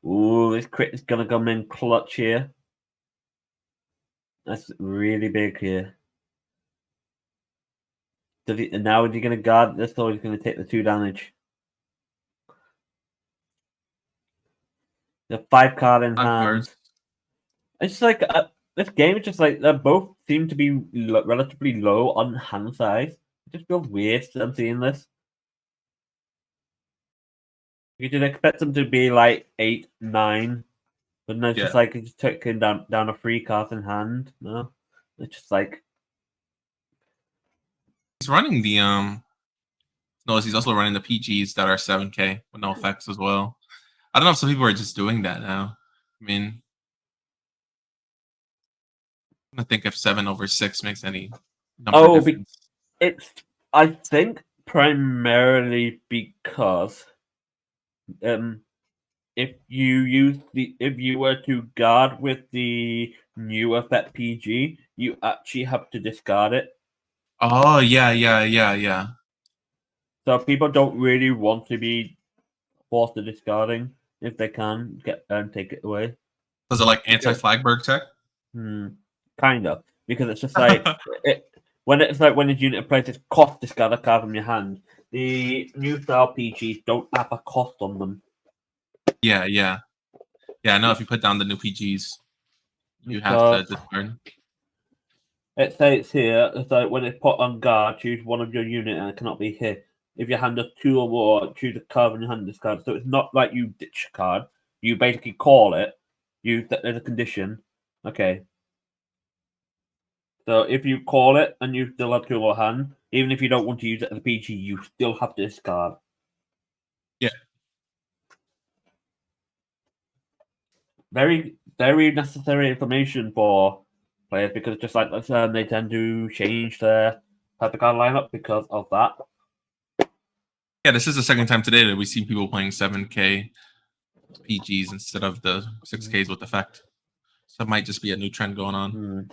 Speaker 2: Ooh, this crit is gonna come in clutch here. That's really big here. Now is he gonna guard this or he's gonna take the 2 damage? The 5-card in hand. It's just like this game is just like they both seem to be relatively low on hand size. It just feels weird that I'm seeing this. You did expect them to be like 8, 9, but no, it's just like it's taking down a 3 card in hand. No, it's just like
Speaker 1: he's running the No, he's also running the PGs that are 7K with no effects as well. I don't know if some people are just doing that now. I mean, I think if 7 over 6 makes any number difference.
Speaker 2: It's I think primarily because if you were to guard with the new effect PG, you actually have to discard it.
Speaker 1: Oh yeah.
Speaker 2: So people don't really want to be forced to discarding if they can get and take it away.
Speaker 1: Was it like anti-Flagberg tech?
Speaker 2: Kind of, because it's just like when the unit places cost discard a card from your hand. The new style PGs don't have a cost on them.
Speaker 1: Yeah. Yeah, I know if you put down the new PGs, you have to discard.
Speaker 2: It says here, it's like when it's put on guard, choose one of your unit and it cannot be hit. If your hand has 2 or more, choose a card in your hand discard. So it's not like you ditch a card. You basically call it. There's a condition. Okay. So if you call it and you still have 2 or more hand, even if you don't want to use it as a PG, you still have to discard.
Speaker 1: Yeah.
Speaker 2: Very, very necessary information for players because just like they tend to change their type of card lineup because of that.
Speaker 1: Yeah, this is the second time today that we've seen people playing 7K PGs instead of the 6Ks with effect. So it might just be a new trend going on.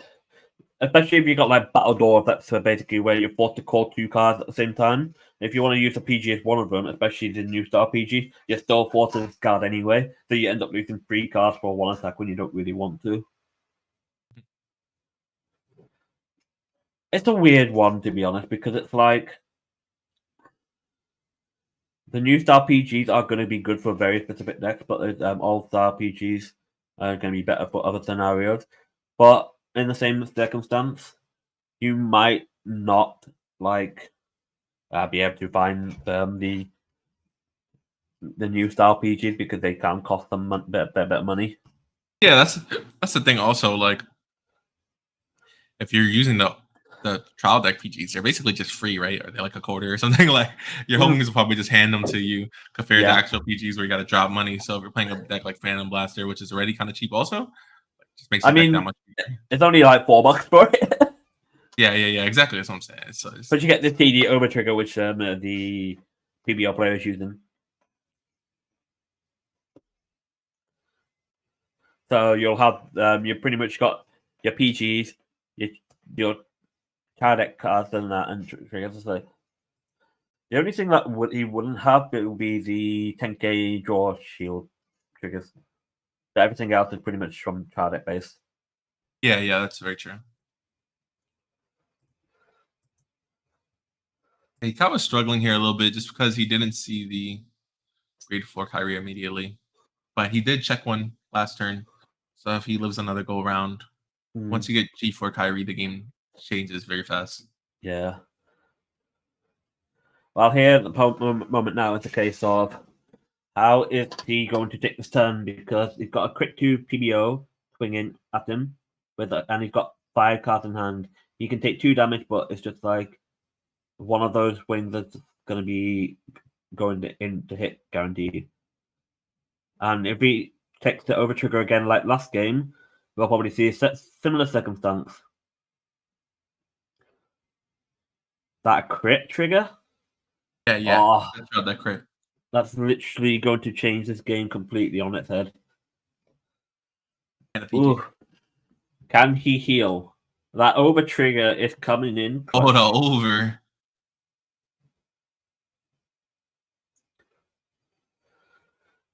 Speaker 2: Especially if you got like Battle Door effects, so basically where you're forced to call 2 cards at the same time. If you want to use a PG as one of them, especially the new star PG, you're still forced to discard anyway. So you end up losing 3 cards for 1 attack when you don't really want to. It's a weird one, to be honest, because it's like the new star PGs are going to be good for very specific decks, but all star PGs are going to be better for other scenarios. But in the same circumstance, you might not like be able to find the new style PGs because they can cost them a bit of money.
Speaker 1: Yeah, that's the thing. Also, like if you're using the trial deck PGs, they're basically just free, right? Or they're like a quarter or something. Like your homies will probably just hand them to you compared to actual PGs where you got to drop money. So if you're playing a deck like Phantom Blaster, which is already kind of cheap, also just makes the deck that much cheaper.
Speaker 2: It's only like $4 for it.
Speaker 1: Yeah, exactly. That's what I'm saying.
Speaker 2: But you get the TD Overtrigger, which the PBO player is using. So you'll have you pretty much got your PGs, your card deck cards and that, and triggers. So the only thing that he wouldn't have it would be the 10k draw shield triggers. But everything else is pretty much from card deck base.
Speaker 1: Yeah, that's very true. He kind of was struggling here a little bit just because he didn't see the grade 4 Kyrie immediately. But he did check one last turn. So if he lives another go around, once you get G4 Kyrie, the game changes very fast.
Speaker 2: Yeah. Well, here at the moment now, it's a case of how is he going to take this turn because he's got a crit 2 PBO swinging at him, and he's got 5 cards in hand. He can take 2 damage, but it's just like one of those wings that's going to be going in to hit guaranteed. And if he takes the Overtrigger again like last game, we'll probably see a similar circumstance. That crit trigger?
Speaker 1: Yeah.
Speaker 2: Oh,
Speaker 1: that crit.
Speaker 2: That's literally going to change this game completely on its head. Ooh. Can he heal? That Overtrigger is coming in.
Speaker 1: Oh, the over.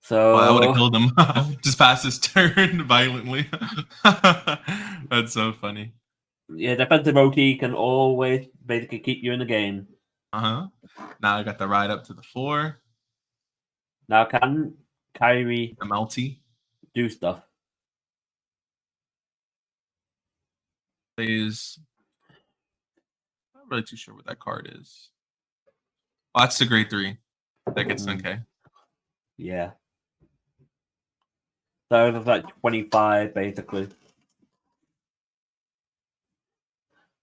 Speaker 2: So
Speaker 1: I would have killed him. Just pass his turn violently. That's so funny.
Speaker 2: Yeah, defensive OT can always basically keep you in the game.
Speaker 1: Now I got the ride up to the 4.
Speaker 2: Now can Kyrie do stuff?
Speaker 1: Plays. Not really too sure what that card is. Oh, that's the grade 3. That gets 10k.
Speaker 2: Yeah. So it's like 25 basically.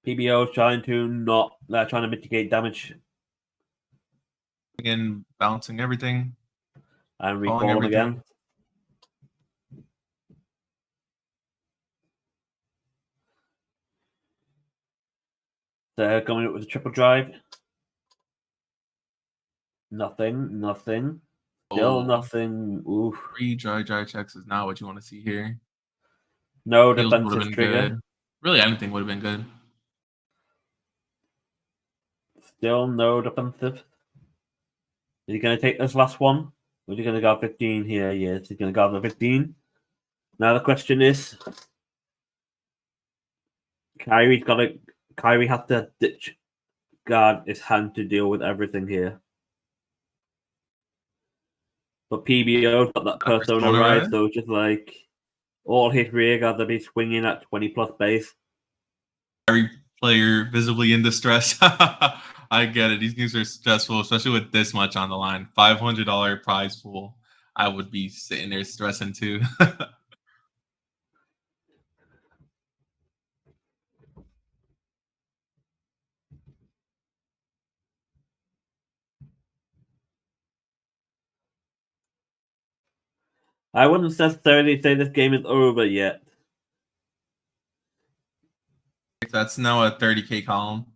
Speaker 2: PBO trying to mitigate damage.
Speaker 1: Again, balancing everything.
Speaker 2: And recall again. They're going up with a triple drive. Nothing. Still nothing. Oof.
Speaker 1: 3 dry checks is not what you want to see here.
Speaker 2: No defensive trigger.
Speaker 1: Good. Really, anything would have been good.
Speaker 2: Still no defensive. Is he going to take this last one? Or is he going to go 15 here? Yes, he's going to go the 15. Now the question is, Kyrie has to ditch guard his hand to deal with everything here. But PBO's got that persona
Speaker 1: Persona
Speaker 2: rise,
Speaker 1: rise?
Speaker 2: so it's just like all his rear guards will be swinging at 20+ base.
Speaker 1: Every player visibly in distress. I get it. These games are stressful, especially with this much on the line. $500 prize pool. I would be sitting there stressing too.
Speaker 2: I wouldn't necessarily say this game is over yet.
Speaker 1: That's now a 30k column.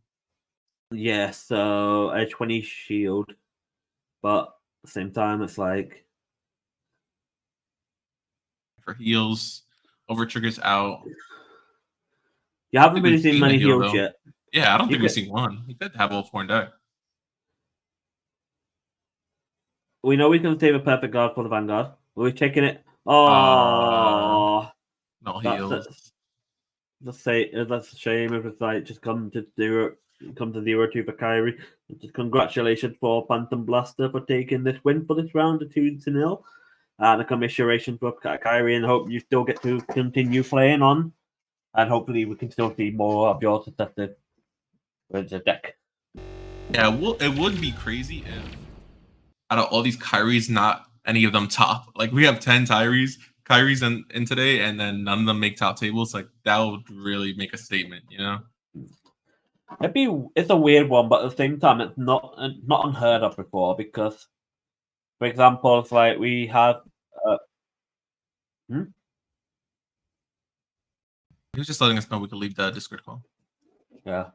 Speaker 2: Yeah, so a 20 shield. But at the same time, it's like
Speaker 1: For heals, over triggers out.
Speaker 2: you haven't really
Speaker 1: We've
Speaker 2: seen
Speaker 1: seen the
Speaker 2: many
Speaker 1: heal
Speaker 2: heals
Speaker 1: though.
Speaker 2: yet.
Speaker 1: Yeah, I don't
Speaker 2: You
Speaker 1: think we've
Speaker 2: could-
Speaker 1: seen one. He could have all 4 in deck.
Speaker 2: We know we can save a perfect guard for the Vanguard. We're taking it. Oh,
Speaker 1: No
Speaker 2: that's
Speaker 1: heals.
Speaker 2: that's a shame if it's like just come to 0-2 for Kyrie. Just congratulations for Phantom Blaster for taking this win for this round of 2-0. And a commiseration for Kyrie, and hope you still get to continue playing on. And hopefully we can still see more of your successes with the deck.
Speaker 1: Yeah, well, it would be crazy if out of all these Kyries, not any of them top. Like we have 10 Kyries in today, and then none of them make top tables. Like that would really make a statement, you know?
Speaker 2: It's a weird one, but at the same time, it's not unheard of before because, for example, it's like we have.
Speaker 1: He was just letting us know we could leave the Discord call.
Speaker 2: Yeah.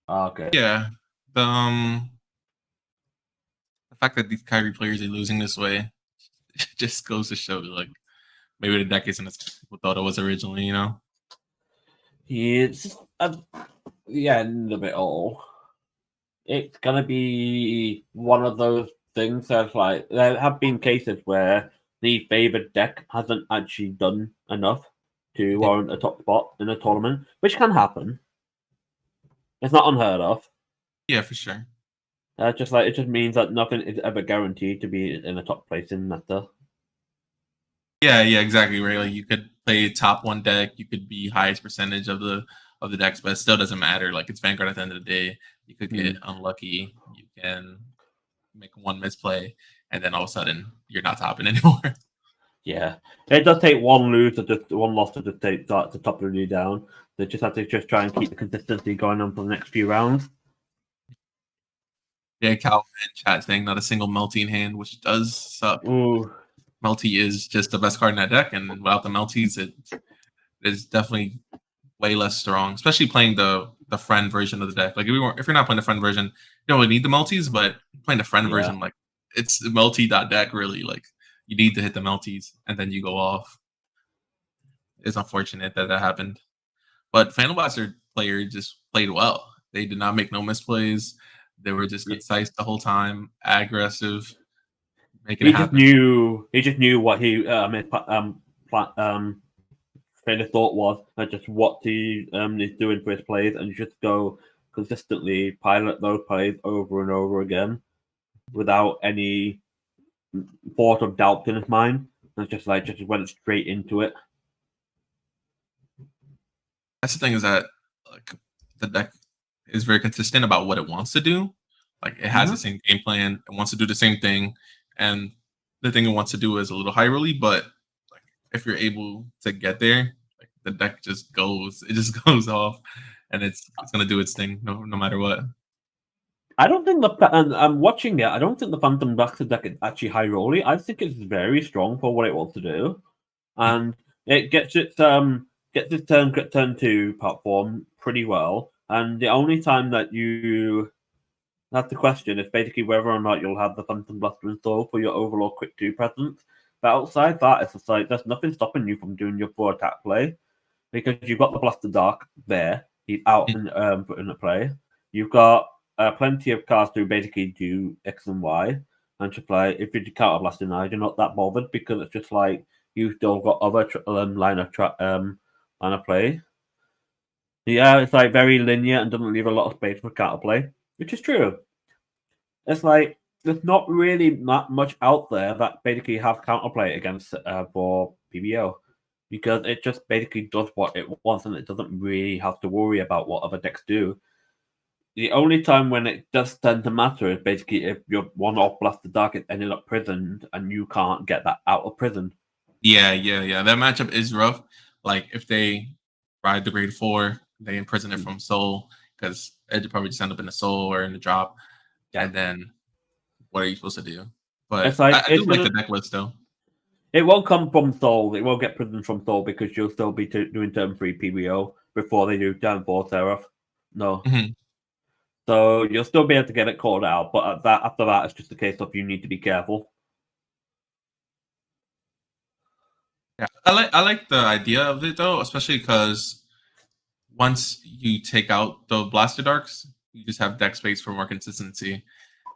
Speaker 2: Okay.
Speaker 1: Yeah. The fact that these Kyrie players are losing this way just goes to show like maybe the deck isn't as people thought it was originally, you know?
Speaker 2: It's just the end of it all. It's gonna be one of those things that's like there have been cases where the favored deck hasn't actually done enough to warrant a top spot in a tournament, which can happen. It's not unheard of.
Speaker 1: Yeah, for sure.
Speaker 2: It just means that nothing is ever guaranteed to be in a top place in Meta.
Speaker 1: Yeah, exactly. Right. Like you could play top 1 deck, you could be highest percentage of the decks, but it still doesn't matter. Like it's Vanguard at the end of the day. You could get unlucky. You can make one misplay, and then all of a sudden you're not topping anymore.
Speaker 2: Yeah, it does take one loss to start to top you down. They just have to try and keep the consistency going on for the next few rounds.
Speaker 1: Yeah, Calvin in chat saying not a single Melty in hand, which does suck.
Speaker 2: Ooh.
Speaker 1: Melty is just the best card in that deck, and without the Melties, it is definitely way less strong. Especially playing the friend version of the deck. Like if you're not playing the friend version, you don't really need the Melties, but playing the friend version, like it's Melty.deck really. Like you need to hit the Melties, and then you go off. It's unfortunate that happened, but Phantom Blaster player just played well. They did not make no misplays. They were just concise the whole time, aggressive.
Speaker 2: He just knew what he train of thought was, and just what he is doing for his plays, and just go consistently pilot those plays over and over again without any thought of doubt in his mind. And just went straight into it.
Speaker 1: That's the thing, is that like the deck is very consistent about what it wants to do. Like it has the same game plan, it wants to do the same thing, and the thing it wants to do is a little high rolly, but like if you're able to get there, like the deck just goes goes off, and it's gonna do its thing no matter what.
Speaker 2: I don't think I'm watching it. I don't think the Phantom Blaster deck is actually high rolly. I think it's very strong for what it wants to do, and it gets its turn 2 platform pretty well. And the only time that you have to question is basically whether or not you'll have the Phantom Blaster installed for your overall quick 2 presence. But outside that, it's just like there's nothing stopping you from doing your 4 attack play because you've got the Blaster Dark there. He's out and put into play. You've got plenty of cards to basically do X and Y, and just like if you counter blasting now, you're not that bothered because it's just like you've still got other line of play. Yeah, it's like very linear and doesn't leave a lot of space for counterplay, which is true. It's like there's not really that much out there that basically have counterplay against for PBO, because it just basically does what it wants and it doesn't really have to worry about what other decks do. The only time when it does tend to matter is basically if your one off Blast the Dark is ended up prisoned and you can't get that out of prison.
Speaker 1: Yeah. That matchup is rough. Like if they ride the grade 4, they imprison it from soul because it'd probably just end up in the soul or in the drop.
Speaker 2: Yeah.
Speaker 1: And then what are you supposed to do? But
Speaker 2: It's like
Speaker 1: I do like the deck list though.
Speaker 2: it won't come from Soul. It won't get prisoned from Soul because you'll still be doing turn 3 PBO before they do turn 4 Seraph. No.
Speaker 1: Mhm.
Speaker 2: So you'll still be able to get it called out, but after that, it's just a case of you need to be careful.
Speaker 1: Yeah, I like the idea of it though, especially because once you take out the Blaster Darks, you just have deck space for more consistency,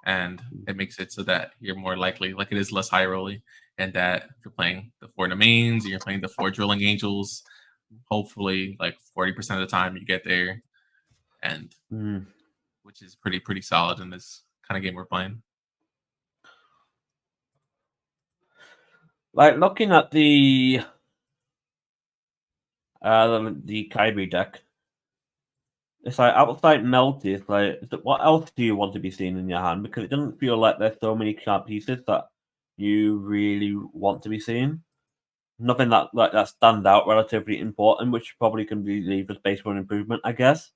Speaker 1: and it makes it so that you're more likely, like it is less high rolly, and that if you're playing the 4 domains, and you're playing the 4 drilling angels, hopefully like 40% of the time you get there, and which is pretty solid in this kind of game we're playing.
Speaker 2: Like looking at the Kyrie deck, it's like outside Melty. It's like, what else do you want to be seeing in your hand? Because it doesn't feel like there's so many sharp pieces that you really want to be seeing. Nothing that stands out relatively important, which probably can be leave a space for an improvement, I guess.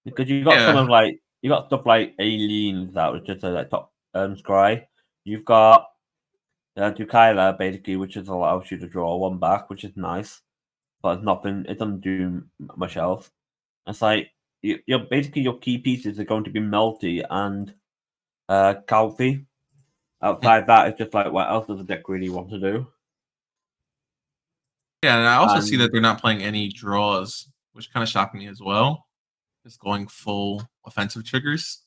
Speaker 2: Because you got some
Speaker 1: Yeah.
Speaker 2: of like you got stuff like Aileen that was just like top scry. You've got Dukaila basically, which just allows you to draw one back, which is nice, but it's nothing. It doesn't do much else. It's like you're basically your key pieces are going to be Melty and Calfee. Outside that, it's just like what else does the deck really want to do?
Speaker 1: Yeah, and I also see that they're not playing any draws, which kind of shocked me as well. Just going full offensive triggers.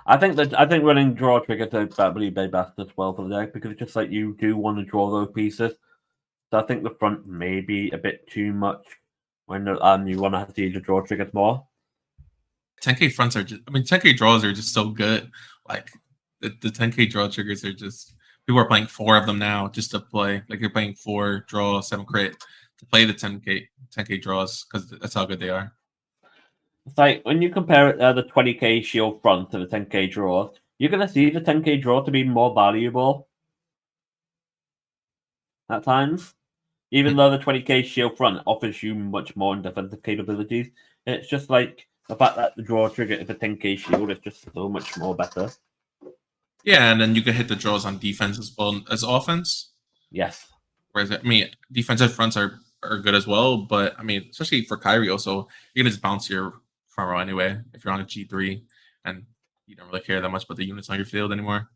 Speaker 2: I think running draw triggers are probably best as well for the deck because it's just like you do want to draw those pieces. So I think the front may be a bit too much when you want to see the draw triggers more.
Speaker 1: 10k fronts are just, I mean, 10k draws are just so good. Like the 10k draw triggers are just, people are playing 4 of them now just to play. Like you're playing 4 draw, 7 crit to play the 10k draws because that's how good they are.
Speaker 2: It's like when you compare the 20k shield front to the 10k draw, you're going to see the 10k draw to be more valuable at times. Even though the 20k shield front offers you much more in defensive capabilities, it's just like the fact that the draw trigger is a 10k shield is just so much more better.
Speaker 1: Yeah, and then you can hit the draws on defense as well as offense.
Speaker 2: Yes.
Speaker 1: Whereas, I mean, defensive fronts are good as well, but I mean, especially for Kyrie, also, you're going to just bounce your front row anyway if you're on a G3 and you don't really care that much about the units on your field anymore.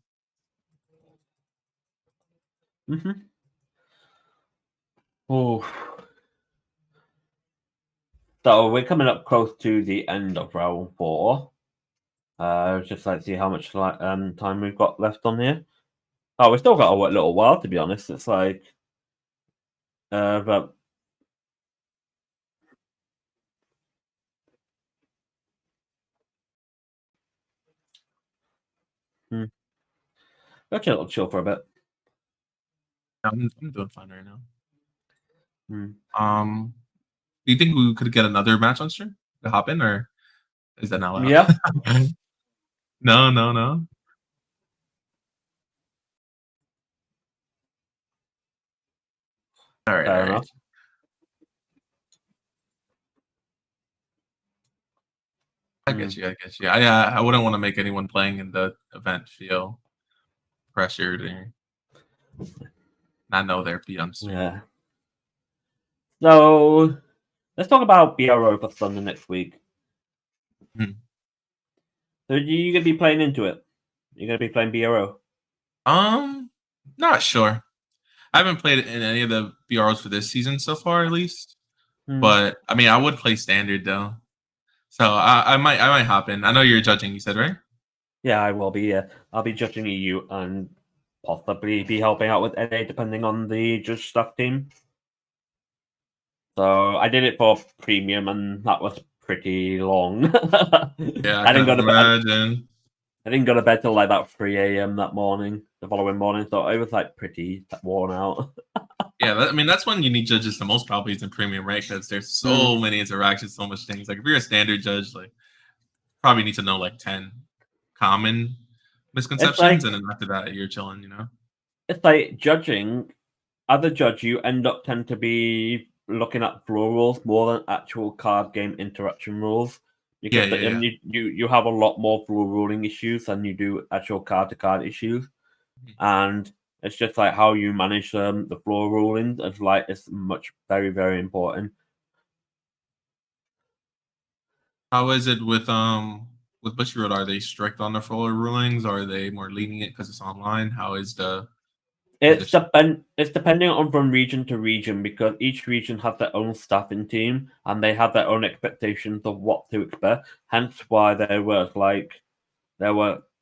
Speaker 2: Oh. So we're coming up close to the end of round 4. Just like see how much time we've got left on here. Oh, we've still got a little while to be honest. It's like, but let's chill for a bit.
Speaker 1: I'm doing fine right now. Do you think we could get another match on stream to hop in, or is that not allowed?
Speaker 2: Yeah.
Speaker 1: No. All right. I get you. I wouldn't want to make anyone playing in the event feel pressured or not know their beat on stream.
Speaker 2: Yeah. So let's talk about BRO for Thunder next week. So are you gonna be playing into it? You're gonna be playing BRO?
Speaker 1: Not sure. I haven't played in any of the BROs for this season so far, at least. But I mean, I would play standard though, so I might hop in. I know you're judging. You said, right?
Speaker 2: Yeah, I will be. Yeah, I'll be judging EU and possibly be helping out with NA depending on the judge staff team. So I did it for premium, and that was pretty long.
Speaker 1: Yeah, I
Speaker 2: I didn't
Speaker 1: can
Speaker 2: go to bed.
Speaker 1: imagine.
Speaker 2: I didn't go to bed till like about 3 a.m. that morning, the following morning. So I was like pretty worn out.
Speaker 1: Yeah, I mean that's when you need judges the most probably is in premium, right? Because there's so many interactions, so much things. Like if you're a standard judge, like probably need to know like 10 common
Speaker 2: It's
Speaker 1: misconceptions,
Speaker 2: like
Speaker 1: and then after that you're chilling, you know?
Speaker 2: it's like judging. As a judge, you tend to be looking at floor rules more than actual card game interaction rules
Speaker 1: Yeah,
Speaker 2: because
Speaker 1: yeah, yeah.
Speaker 2: you have a lot more floor ruling issues than you do actual card to card issues, and it's just like how you manage the floor ruling is like it's much very important.
Speaker 1: How is it with Bushiroad? Are they strict on the floor rulings? Or are they more lenient because it's online? How is the position?
Speaker 2: It's depending on from region to region because each region has their own staffing team and they have their own expectations of what to expect. Hence why there were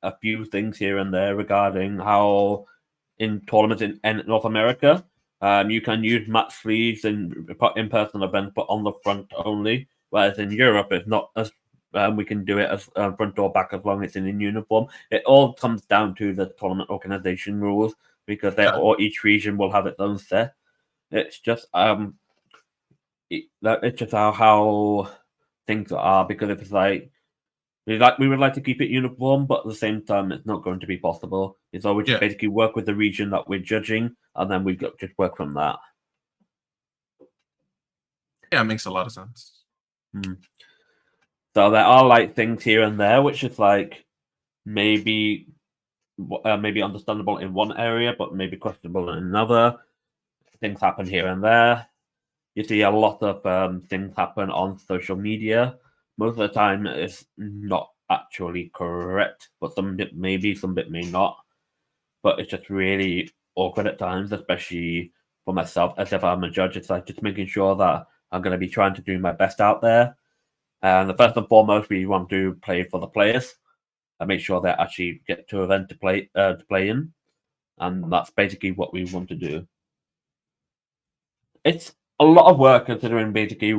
Speaker 2: a few things here and there regarding how in tournaments in North America, you can use match sleeves in person events, but on the front only. Whereas in Europe, it's not as we can do it as front or back as long as it's in uniform. It all comes down to the tournament organization rules because
Speaker 1: Yeah.
Speaker 2: or each region will have its own set. It's just it's just how things are because if it's like we would like to keep it uniform, but at the same time, it's not going to be possible. It's always just
Speaker 1: Yeah.
Speaker 2: basically work with the region that we're judging, and then we just work from that.
Speaker 1: Yeah, it makes a lot of sense.
Speaker 2: So there are like things here and there, which is like maybe maybe understandable in one area, but maybe questionable in another. Things happen here and there. You see a lot of things happen on social media. Most of the time, it's not actually correct, but some bit maybe, some bit may not. But it's just really awkward at times, especially for myself. As if I'm a judge, it's like just making sure that I'm going to be trying to do my best out there. And the first and foremost, we want to play for the players and make sure they actually get to event to play in, and that's basically what we want to do. It's a lot of work considering basically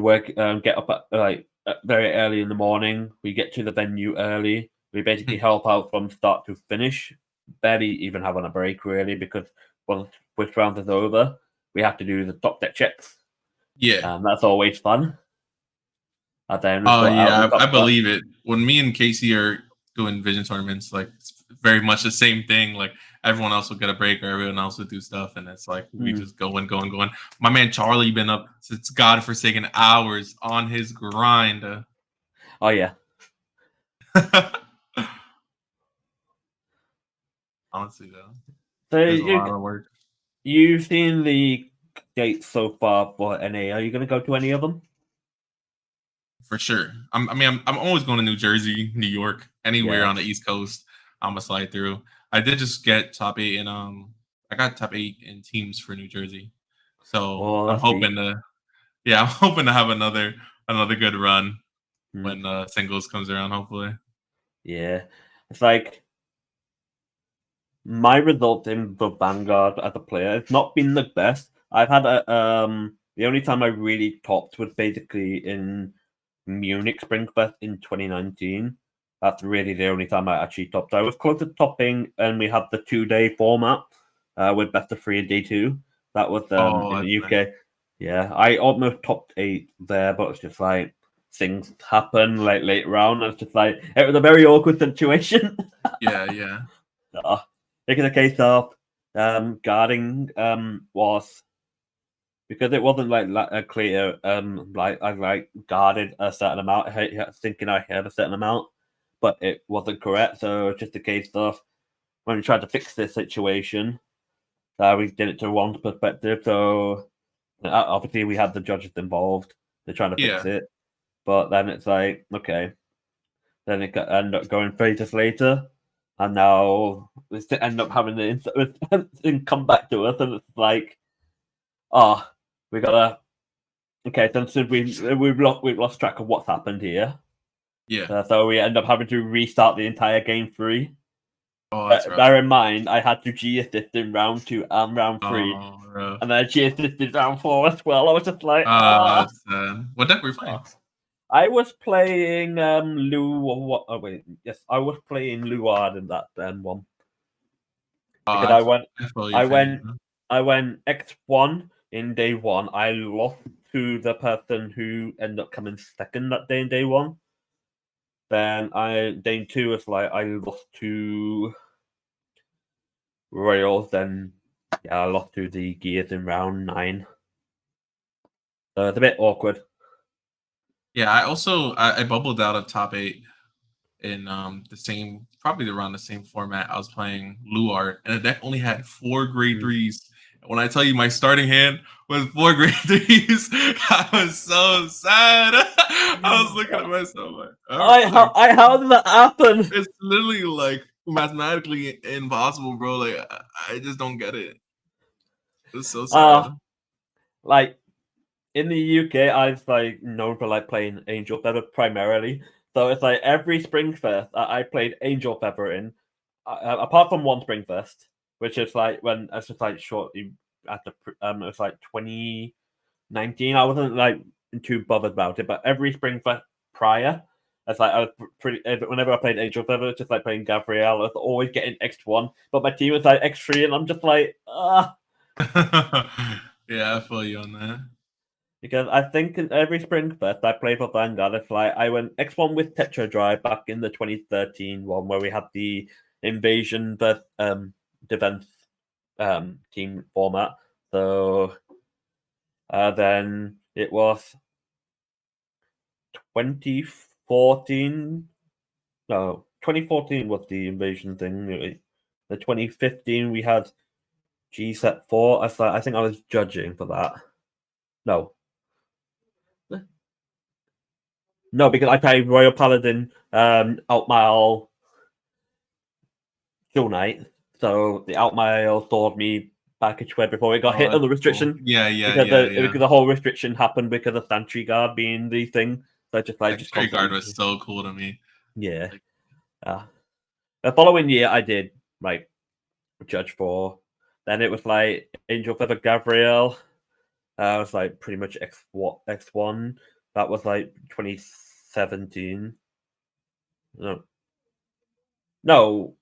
Speaker 2: get up at very early in the morning. We get to the venue early. We basically help out from start to finish. Barely even having a break really because once which round is over, we have to do the top deck checks.
Speaker 1: Yeah.
Speaker 2: And that's always fun. And then we
Speaker 1: Oh
Speaker 2: sort out
Speaker 1: yeah,
Speaker 2: we've got
Speaker 1: I believe it. When me and Casey are doing vision tournaments, like it's very much the same thing. Like everyone else will get a break or everyone else will do stuff, and it's like we just going. My man Charlie been up since godforsaken hours on his grind.
Speaker 2: Oh yeah.
Speaker 1: Honestly though,
Speaker 2: So
Speaker 1: there's a lot of work.
Speaker 2: you've seen the dates so far for NA. Are you going to go to any of them?
Speaker 1: For sure. I'm always going to New Jersey, New York, anywhere on the East Coast. I'm gonna slide through. I did just get top 8 in I got top 8 in teams for New Jersey. So I'm hoping to I'm hoping to have another good run when singles comes around, hopefully.
Speaker 2: Yeah. It's like my result in the Vanguard as a player has not been the best. I've had the only time I really topped was basically in Munich Springfest in 2019. That's really the only time I actually topped. I was close to topping, and we had the 2-day format with best of 3 and D2. That was in the UK. Nice. Yeah, I almost topped 8 there, but it's just like things happen like later on. It's just like it was a very awkward situation.
Speaker 1: Yeah.
Speaker 2: Taking the case of guarding was because it wasn't like a clear like I guarded a certain amount, thinking I had a certain amount, but it wasn't correct. So it's just a case of when we tried to fix this situation, we did it to one perspective. So obviously we had the judges involved. They're trying to fix it, but then it's like okay, then it ended up going phases later. And now we end up having the thing come back to us, and it's like, we gotta. Okay, so we've lost track of what's happened here.
Speaker 1: Yeah.
Speaker 2: So we end up having to restart the entire game 3.
Speaker 1: Oh, that's rough.
Speaker 2: Bear in mind, I had to G-assist in round 2 and round 3.
Speaker 1: Oh, rough.
Speaker 2: And then I G-assisted round 4 as well. I was just like,
Speaker 1: That's sad. What deck were you playing?
Speaker 2: I was playing Lu. Oh wait, yes, I was playing Luard in that one. Because I went X1 in day 1. I lost to the person who ended up coming second that day in day 1. Then day 2 was like I lost to Royals. Then I lost to the Gears in round 9. So it's a bit awkward.
Speaker 1: Yeah, I bubbled out of top 8 in probably around the same format. I was playing Luart, and the deck only had 4 grade 3s. When I tell you my starting hand was 4 grade 3s, I was so sad. I was looking at myself like,
Speaker 2: how did that happen?
Speaker 1: It's literally like mathematically impossible, bro. Like I just don't get it. It's so sad.
Speaker 2: Like in the UK, I was like known for like playing Angel Feather primarily. So it's like every Springfest I played Angel Feather in, apart from one Springfest, which is like when it's just like shortly after it was like 2019. I wasn't like too bothered about it, but every Springfest prior, it's like I was pretty. Whenever I played Angel Feather, it's just like playing Gabrielle. I was always getting X1, but my team was like X3, and I'm just like,
Speaker 1: Yeah, I feel you on that.
Speaker 2: Because I think in every Springfest I played for Vanguard, it's like I went X1 with Tetra Drive back in the 2013 one where we had the Invasion defense team format. So then it was 2014. No, 2014 was the Invasion thing. The 2015 we had G set 4. I think I was judging for that. No, because I played Royal Paladin, Outmile, Kill Knight. So the Outmile stored me package where before it got hit on the restriction.
Speaker 1: Cool. Yeah.
Speaker 2: Because the whole restriction happened because of Sentry Guard being the thing. So
Speaker 1: Sentry Guard was so cool to me.
Speaker 2: Yeah. The following year I did like Judge 4. Then it was like Angel Feather Gabrielle. It was like pretty much X1. That was like 2017. No.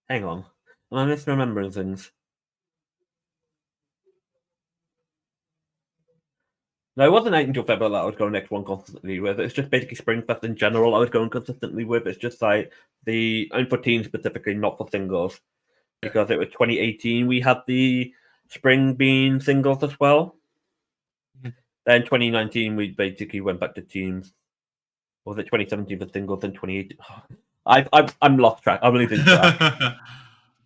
Speaker 2: Hang on. I'm misremembering things. No, it wasn't Angel Feather that I was going X1 constantly with. It's just basically Springfest in general I was going consistently with. It's just like and for teams specifically, not for singles. Because it was 2018 we had the Spring Bean singles as well. Then 2019 we basically went back to teams. Or was it 2017 for singles? Then 2018. I'm lost track. I'm losing track.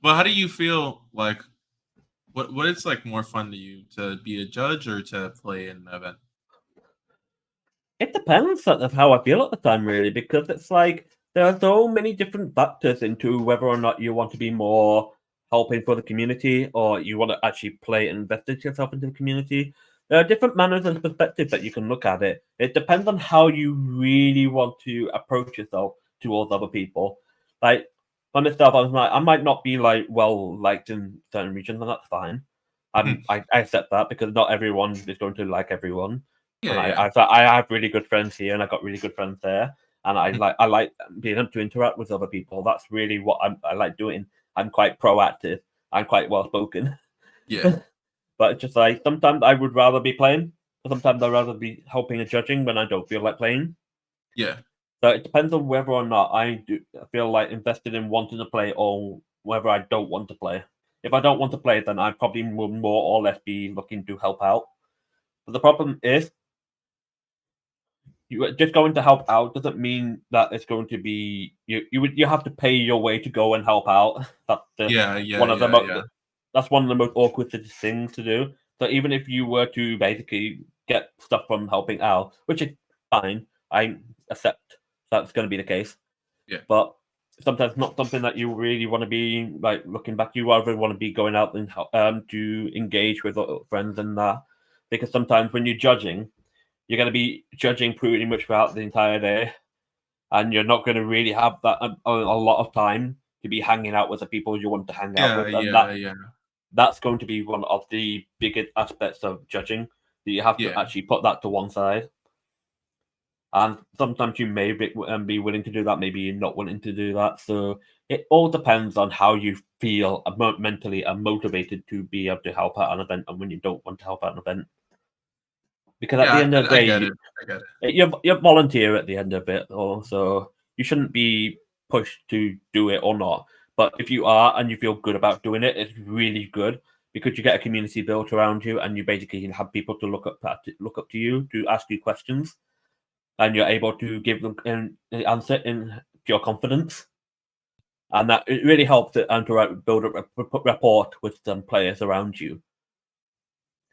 Speaker 1: But how do you feel like? What is like more fun to you, to be a judge or to play in an event?
Speaker 2: It depends of how I feel at the time, really, because it's like there are so many different factors into whether or not you want to be more helping for the community or you want to actually play and invest yourself into the community. There are different manners and perspectives that you can look at it. It depends on how you really want to approach yourself towards other people. Like on myself, I might not be like well liked in certain regions, and that's fine. I accept that because not everyone is going to like everyone. I have really good friends here, and I got really good friends there, and I like being able to interact with other people. That's really what I like doing. I'm quite proactive. I'm quite well spoken.
Speaker 1: Yeah.
Speaker 2: But it's just like sometimes I would rather be playing. Sometimes I'd rather be helping and judging when I don't feel like playing.
Speaker 1: Yeah.
Speaker 2: So it depends on whether or not I feel like invested in wanting to play or whether I don't want to play. If I don't want to play, then I probably will more or less be looking to help out. But the problem is, you just going to help out doesn't mean that it's going to be you have to pay your way to go and help out. That's one of the most awkward things to do. So even if you were to basically get stuff from helping out, which is fine, I accept that's going to be the case.
Speaker 1: Yeah.
Speaker 2: But sometimes not something that you really want to be like looking back. You rather want to be going out and to engage with friends and that, because sometimes when you're judging, you're going to be judging pretty much throughout the entire day, and you're not going to really have that a lot of time to be hanging out with the people you want to hang out with, and that's going to be one of the biggest aspects of judging. That you have to actually put that to one side. And sometimes you may be willing to do that, maybe you're not willing to do that. So it all depends on how you feel mentally and motivated to be able to help out an event, and when you don't want to help out an event. Because at the end of the day,
Speaker 1: I get it.
Speaker 2: You're volunteer at the end of it, so you shouldn't be pushed to do it or not. But if you are and you feel good about doing it, it's really good because you get a community built around you, and you basically have people to look up to you, to ask you questions, and you're able to give them an answer in pure confidence. And that it really helps it and to build a rapport with some players around you.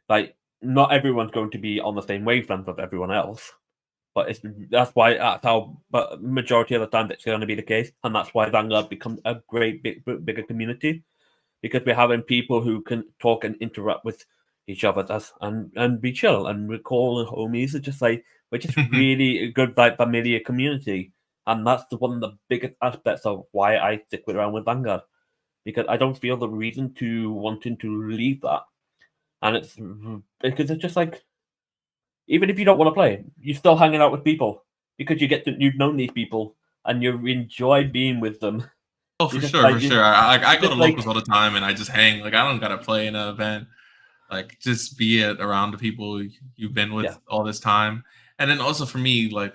Speaker 2: Like, not everyone's going to be on the same wavelength of everyone else, but but majority of the time that's going to be the case, and that's why Vanguard becomes a great bigger community, because we're having people who can talk and interact with each other and be chill, and we're calling homies. It's just like we're just really a good familiar community, and that's one of the biggest aspects of why I stick around with Vanguard, because I don't feel the reason to wanting to leave that. And it's because it's just like, even if you don't want to play, you're still hanging out with people because you've known these people and you enjoy being with them.
Speaker 1: Oh, for sure. I go to locals all the time and I just hang. Like, I don't gotta play in an event. Like, just be around the people you've been with all this time. And then also for me, like,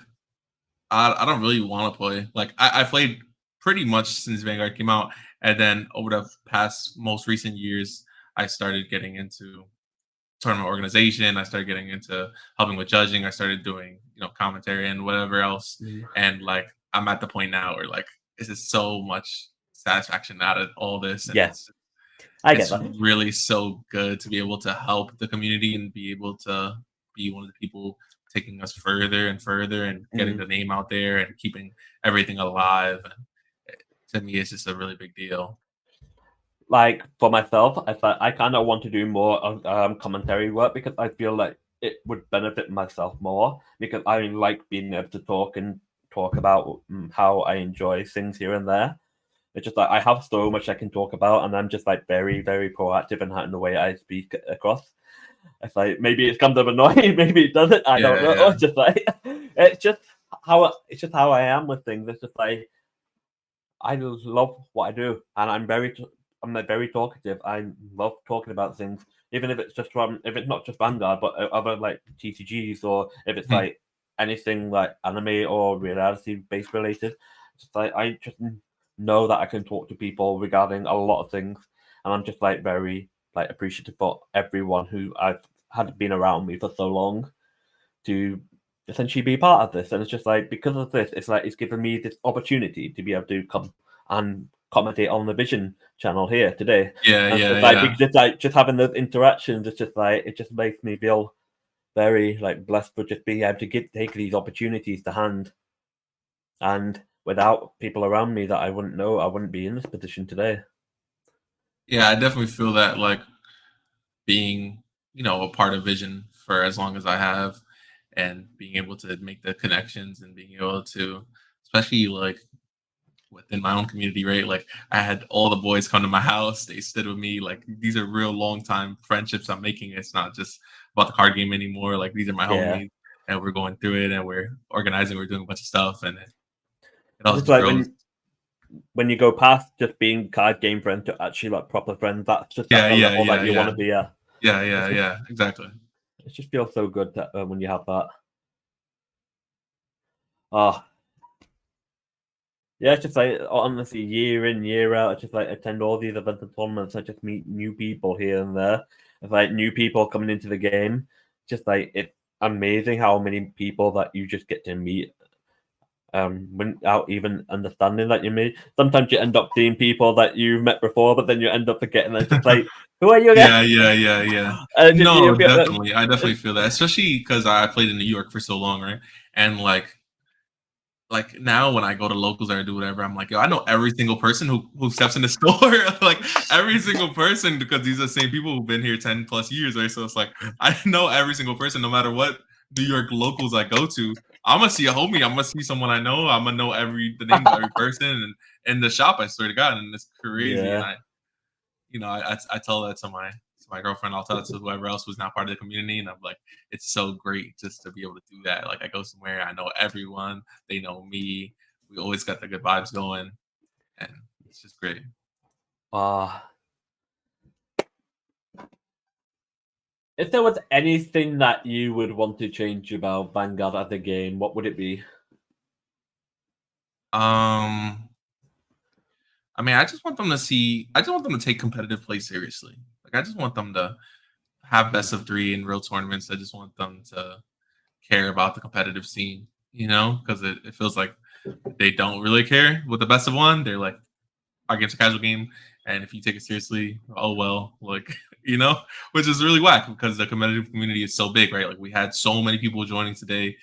Speaker 1: I don't really want to play. Like, I played pretty much since Vanguard came out, and then over the past most recent years, I started getting into tournament organization. I started getting into helping with judging. I started doing, commentary and whatever else. And like, I'm at the point now where like, this is so much satisfaction out of all this. And it's really so good to be able to help the community and be able to be one of the people taking us further and further and getting the name out there and keeping everything alive. And to me, it's just a really big deal.
Speaker 2: Like, for myself, I kind of want to do more of commentary work because I feel like it would benefit myself more, because I like being able to talk about how I enjoy things here and there. It's just like I have so much I can talk about, and I'm just like very, very proactive in the way I speak across. It's like, maybe it's kind of annoying, maybe it doesn't. I don't know. Yeah. It's just like it's just how I am with things. It's just like I love what I do, and I'm very talkative. I love talking about things, even if it's not just Vanguard, but other like TCGs, or if it's like anything like anime or reality based related. Just like I just know that I can talk to people regarding a lot of things, and I'm just like very like appreciative for everyone who I've had been around me for so long to essentially be part of this. And it's just like, because of this, it's like it's given me this opportunity to be able to come and commentate on the Vision channel here today. Because like just having those interactions, it's just like it just makes me feel very like blessed for just being able to take these opportunities to hand. And without people around me that I wouldn't know, I wouldn't be in this position today.
Speaker 1: Yeah, I definitely feel that, like, being, a part of Vision for as long as I have, and being able to make the connections and being able to, especially like within my own community, right? Like, I had all the boys come to my house. They stood with me. Like, these are real long time friendships I'm making. It's not just about the card game anymore. Like, these are my homies, and we're going through it, and we're organizing. We're doing a bunch of stuff, and it all just grows.
Speaker 2: When you go past just being card game friends to actually like proper friends, that's just that level that you want to be at.
Speaker 1: Yeah, exactly.
Speaker 2: It just feels so good that, when you have that. Yeah, it's just like, honestly, year in, year out, I just like attend all these events and tournaments. I just meet new people here and there. It's like new people coming into the game. Just like, it's amazing how many people that you just get to meet without even understanding that you meet. Sometimes you end up seeing people that you've met before, but then you end up forgetting. It's just like, who are you again?
Speaker 1: Yeah. No, definitely. I definitely feel that, especially because I played in New York for so long, right? And like now when I go to locals or I do whatever, I'm like, yo, I know every single person who steps in the store, like every single person, because these are the same people who've been here 10 plus years, right? So it's like, I know every single person, no matter what New York locals I go to, I'm gonna see a homie. I'm gonna see someone I know. I'm gonna know the names of every person and in the shop. I swear to God, and it's crazy. And
Speaker 2: Yeah.
Speaker 1: I tell that to my girlfriend. I'll tell it to whoever else who's not part of the community, and I'm like, it's so great just to be able to do that. Like I go somewhere, I know everyone. They know me. We always got the good vibes going, and it's just great.
Speaker 2: If there was anything that you would want to change about Vanguard as a game, what would it be?
Speaker 1: I mean, I just want them to take competitive play seriously. Like, I just want them to have best of 3 in real tournaments. I just want them to care about the competitive scene, because it feels like they don't really care with the best of 1. They're like, our game's a casual game, and if you take it seriously, oh well, like, which is really whack because the competitive community is so big, right? Like, we had so many people joining today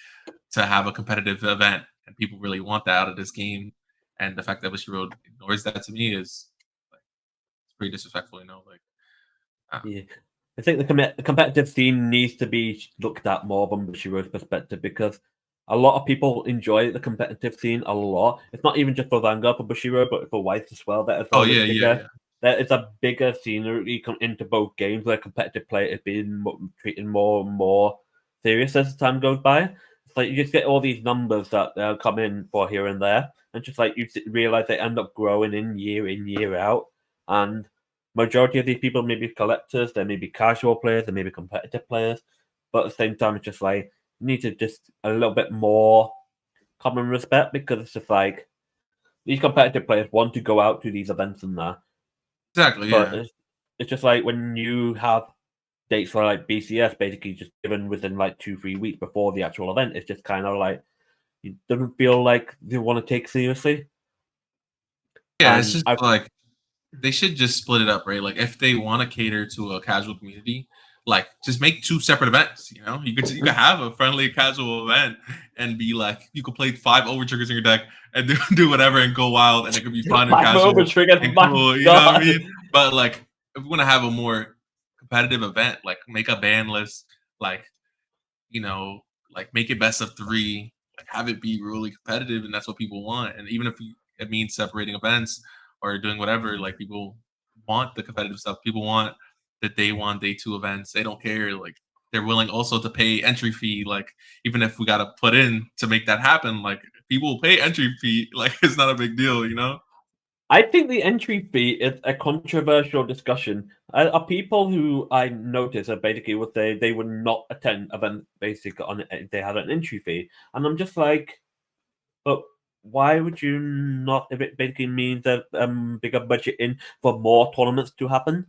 Speaker 1: to have a competitive event, and people really want that out of this game. And the fact that Bushy Road ignores that to me is like, it's pretty disrespectful, like.
Speaker 2: Yeah. I think the competitive scene needs to be looked at more from Bushiroad's perspective because a lot of people enjoy the competitive scene a lot. It's not even just for Vanguard, for Bushiroad, but for White as well. That is
Speaker 1: Oh yeah, yeah.
Speaker 2: There is a bigger scenery into both games where competitive play is being treated more and more serious as time goes by. It's like you just get all these numbers that come in for here and there, and just like you realize they end up growing in, year out, and majority of these people may be collectors, they may be casual players, they may be competitive players, but at the same time, it's just like you need to just a little bit more common respect because it's just like these competitive players want to go out to these events and that.
Speaker 1: Exactly,
Speaker 2: but
Speaker 1: yeah.
Speaker 2: it's just like when you have dates for like BCS basically just given within like 2-3 weeks before the actual event, it's just kind of like it doesn't feel like they want to take seriously.
Speaker 1: Yeah, it's just like they should just split it up, right? Like if they want to cater to a casual community, like just make 2 separate events. You could have a friendly casual event and be like you could play 5 overtriggers in your deck and do whatever and go wild and it could be fun and casual and cool. You know what I mean? But like if we want to have a more competitive event, like make a ban list, like like make it best of 3, like have it be really competitive, and that's what people want. And even if it means separating events or doing whatever, like people want the competitive stuff. People want the day 2 events. They don't care. Like they're willing also to pay entry fee. Like even if we got to put in to make that happen, like people will pay entry fee. Like it's not a big deal.
Speaker 2: I think the entry fee is a controversial discussion. Are people who I notice are basically would say they would not attend event basically on it if they had an entry fee, and I'm just like, but why would you not? If it basically means a bigger budget in for more tournaments to happen,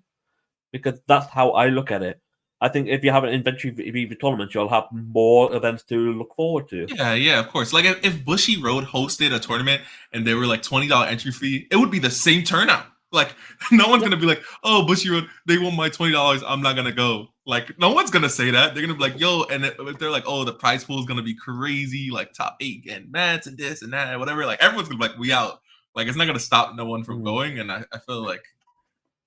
Speaker 2: because that's how I look at it. I think if you have an inventory fee tournament, you'll have more events to look forward to.
Speaker 1: Yeah, of course. Like if Bushy Road hosted a tournament and they were like $20 entry fee, it would be the same turnout. Like no one's gonna be like, oh, Bushy Road, they want my $20, I'm not gonna go. Like no one's gonna say that. They're gonna be like, yo, and if they're like, oh, the prize pool is gonna be crazy, like top 8 getting mats and this and that, whatever. Like everyone's gonna be like, we out. Like it's not gonna stop no one from going. And I feel like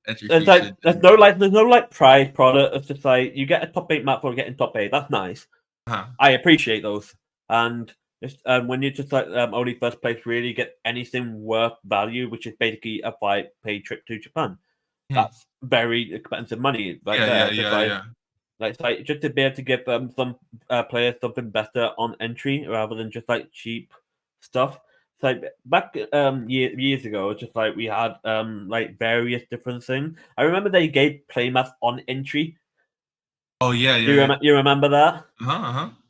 Speaker 1: entry fee
Speaker 2: there's no prize product. It's just like you get a top 8 map for getting top 8. That's nice. I appreciate those. And when you just like only first place really get anything worth value, which is basically a paid trip to Japan, that's very expensive money right there.
Speaker 1: Yeah.
Speaker 2: Like, it's like just to be able to give some players something better on entry rather than just like cheap stuff. It's like back years ago, just like we had like various different things. I remember they gave playmats on entry.
Speaker 1: Oh yeah.
Speaker 2: You remember that?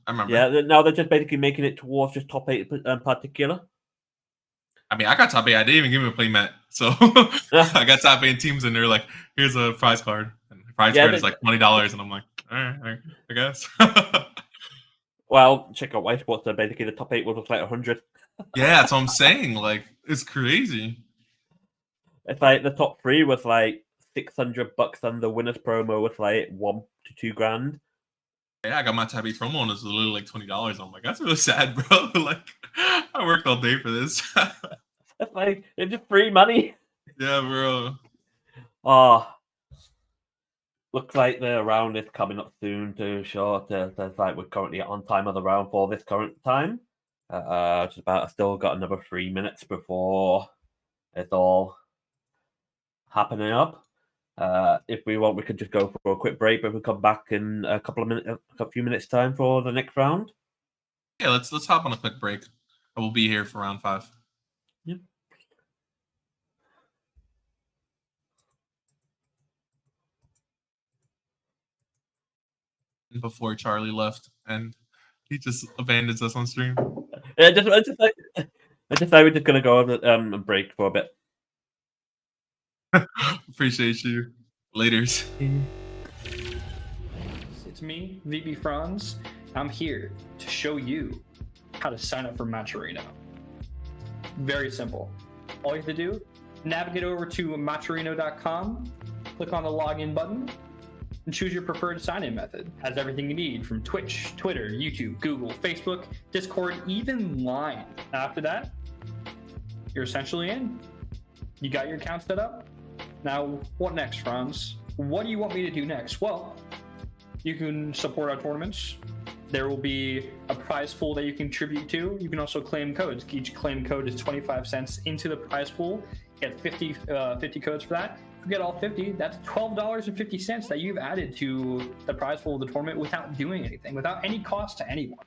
Speaker 1: I remember.
Speaker 2: Yeah, now they're just basically making it towards just top 8 in particular.
Speaker 1: I mean, I got top 8. I didn't even give him a play mat. So I got top 8 teams and they're like, here's a prize card. And the prize card is like $20. And I'm like, all right, I guess.
Speaker 2: Well, check out White Sports. Basically, the top 8 was like 100.
Speaker 1: Yeah, that's what I'm saying. Like, it's crazy.
Speaker 2: It's like the top 3 was like $600 and the winner's promo was like $1 to $2 grand.
Speaker 1: Yeah, I got my top 8 promo and it's literally like $20. I'm like, that's really sad, bro. Like, I worked all day for this.
Speaker 2: It's like, it's just free money.
Speaker 1: Yeah, bro.
Speaker 2: Looks like the round is coming up soon too short. There's like we're currently on time of the round for this current time. Just about. I still got another 3 minutes before it's all happening up. If we want, we could just go for a quick break, but we'll come back in a few minutes time for the next round.
Speaker 1: Yeah, let's hop on a quick break. I will be here for round 5.
Speaker 2: Yep.
Speaker 1: Before Charlie left, and he just abandons us on stream.
Speaker 2: I just thought we're just gonna go on a break for a bit.
Speaker 1: Appreciate you. Laters.
Speaker 3: It's me, VB Franz. I'm here to show you how to sign up for Matcherino. Very simple. All you have to do, navigate over to matcherino.com, click on the login button, and choose your preferred sign-in method. It has everything you need from Twitch, Twitter, YouTube, Google, Facebook, Discord, even Line. After that, you're essentially in. You got your account set up. Now, what next, Franz? What do you want me to do next? Well, you can support our tournaments. There will be a prize pool that you contribute to. You can also claim codes. Each claim code is 25 cents into the prize pool. You get 50 codes for that. If you get all 50, that's $12.50 that you've added to the prize pool of the tournament without doing anything, without any cost to anyone.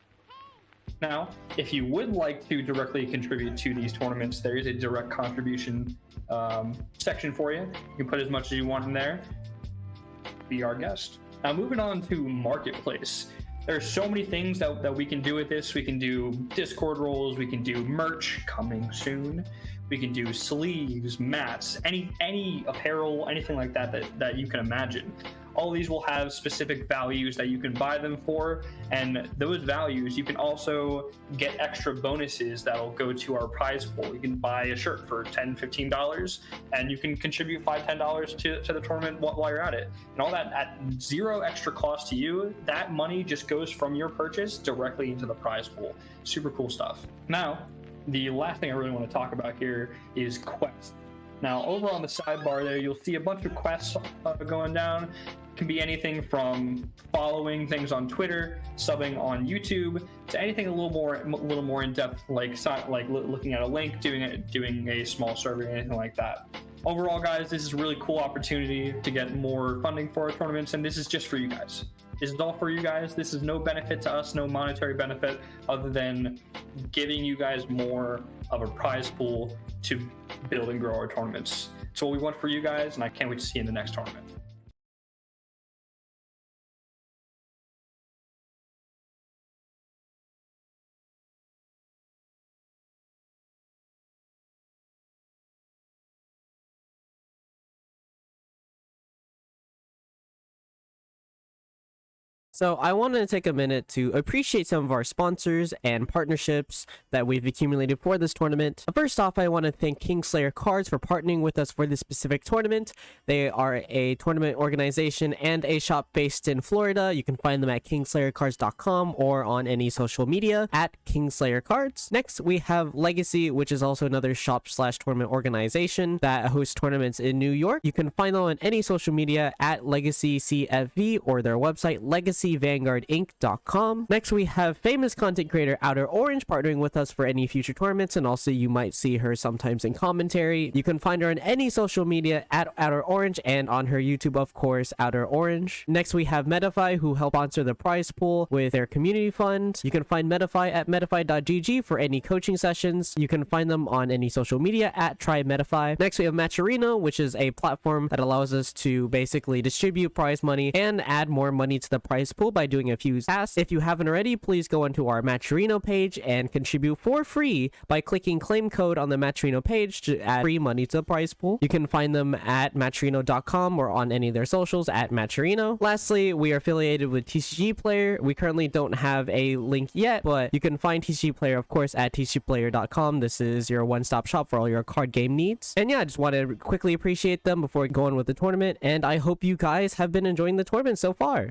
Speaker 3: Now, if you would like to directly contribute to these tournaments, there is a direct contribution section for you. You can put as much as you want in there. Be our guest. Now, moving on to Marketplace. There's so many things that we can do with this. We can do Discord roles. We can do merch coming soon. We can do sleeves, mats, any apparel, anything like that you can imagine. All of these will have specific values that you can buy them for, and those values you can also get extra bonuses that'll go to our prize pool. You can buy a shirt for $10, $15, and you can contribute $5, $10 to the tournament while you're at it. And all that at zero extra cost to you. That money just goes from your purchase directly into the prize pool. Super cool stuff. Now, the last thing I really want to talk about here is quests. Now, over on the sidebar there, you'll see a bunch of quests going down. It can be anything from following things on Twitter, subbing on YouTube, to anything a little more in depth, like looking at a link, doing a small survey, anything like that. Overall, guys, this is a really cool opportunity to get more funding for our tournaments, and this is just for you guys. This is all for you guys. This is no benefit to us, no monetary benefit, other than giving you guys more of a prize pool to build and grow our tournaments. It's what we want for you guys, and I can't wait to see you in the next tournament.
Speaker 4: So I wanted to take a minute to appreciate some of our sponsors and partnerships that we've accumulated for this tournament. First off, I want to thank Kingslayer Cards for partnering with us for this specific tournament. They are a tournament organization and a shop based in Florida. You can find them at kingslayercards.com or on any social media at Kingslayer Cards. Next, we have Legacy, which is also another shop/tournament organization that hosts tournaments in New York. You can find them on any social media at Legacy CFV or their website, LegacyVanguardInc.com. Next, we have famous content creator Outer Orange partnering with us for any future tournaments, and also you might see her sometimes in commentary. You can find her on any social media at Outer Orange and on her YouTube, of course, Outer Orange. Next, we have Metafy, who help sponsor the prize pool with their community fund. You can find Metafy at metafy.gg for any coaching sessions. You can find them on any social media at TryMetafy. Next, we have Matcherino, which is a platform that allows us to basically distribute prize money and add more money to the prize pool by doing a few tasks. If you haven't already, please go onto our Matcherino page and contribute for free by clicking claim code on the Matcherino page to add free money to the prize pool. You can find them at matcherino.com or on any of their socials at Matcherino. Lastly, we are affiliated with TCG Player. We currently don't have a link yet, but you can find TCG Player, of course, at tcgplayer.com. This is your one-stop shop for all your card game needs. And yeah, I just want to quickly appreciate them before going with the tournament, and I hope you guys have been enjoying the tournament so far.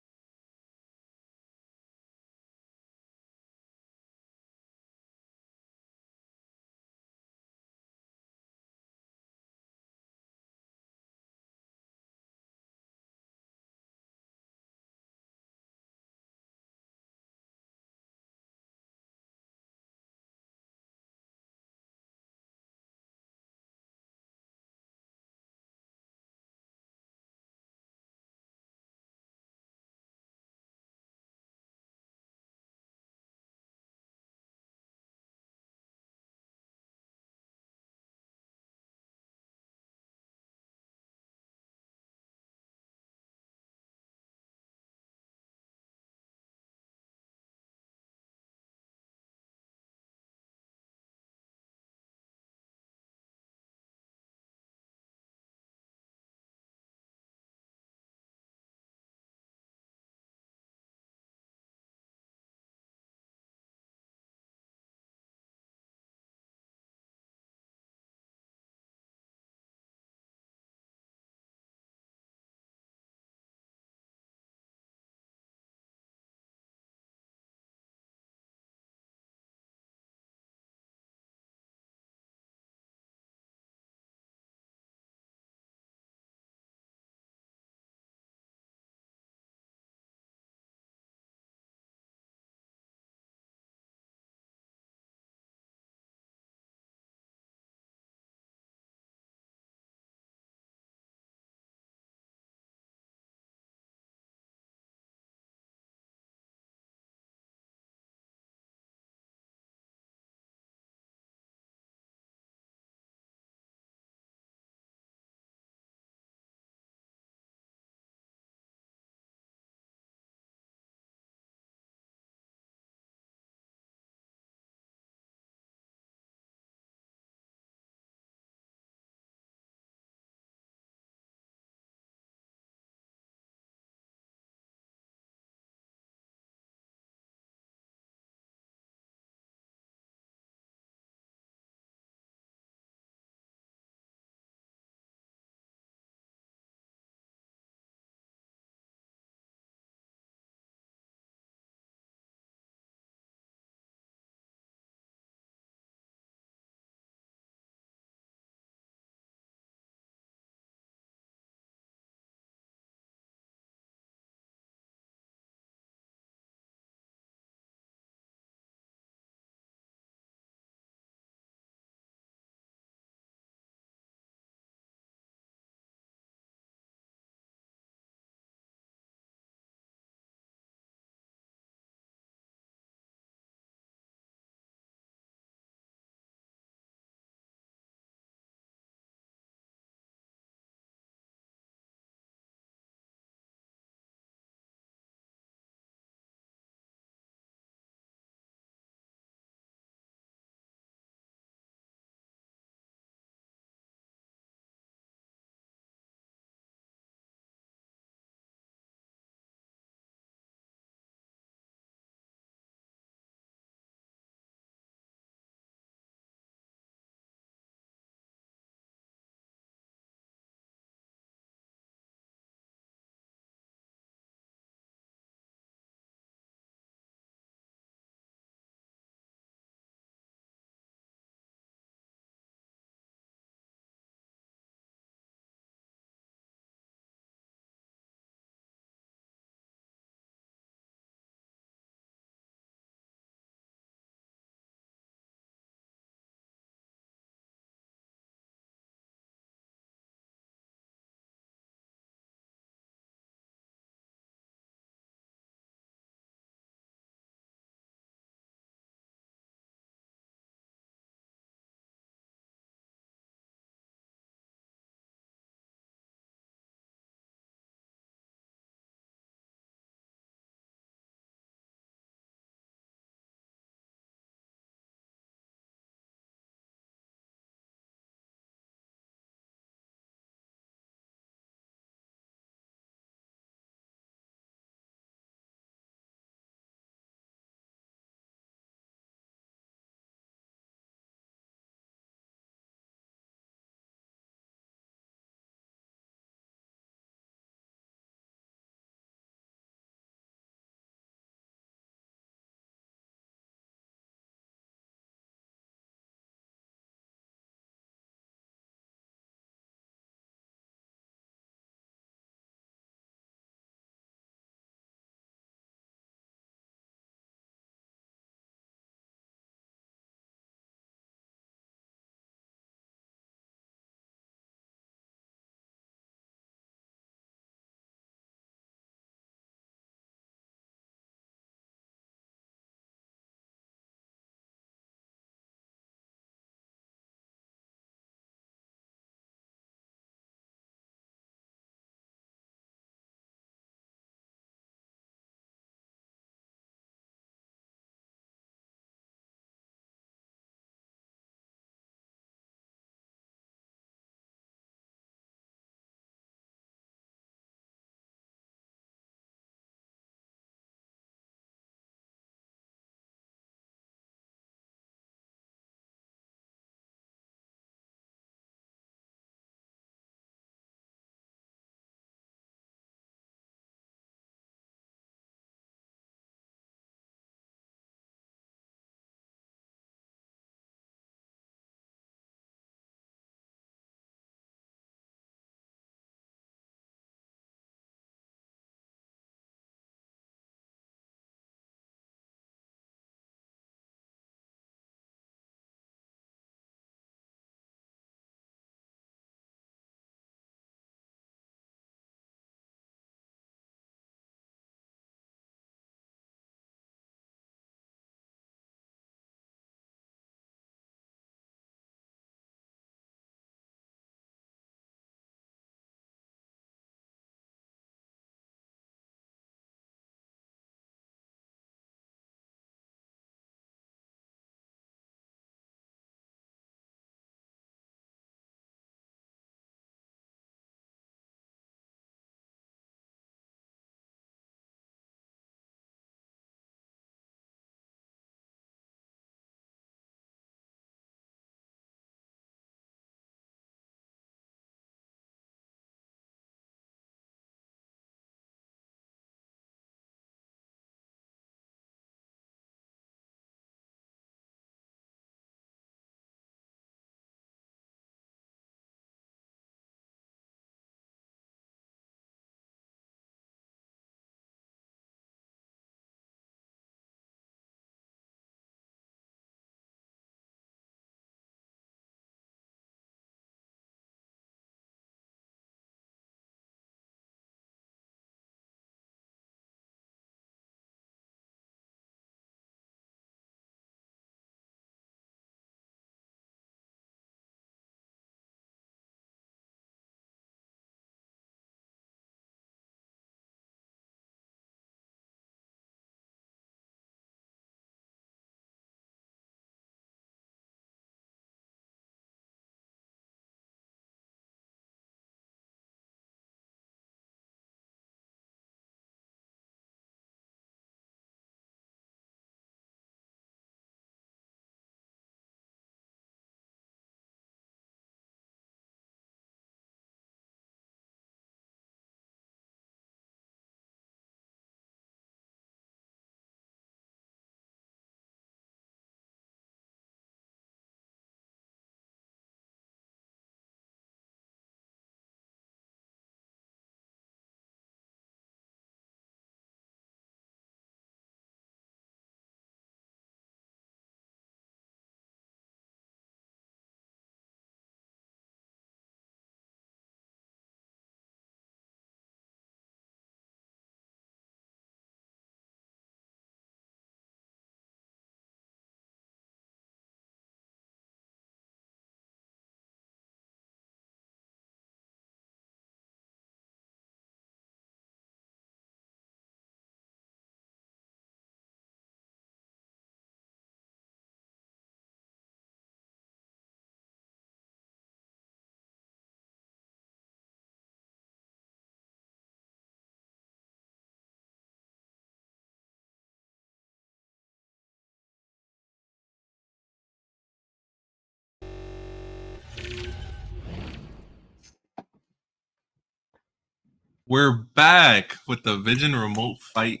Speaker 1: We're back with the Vision Remote Fight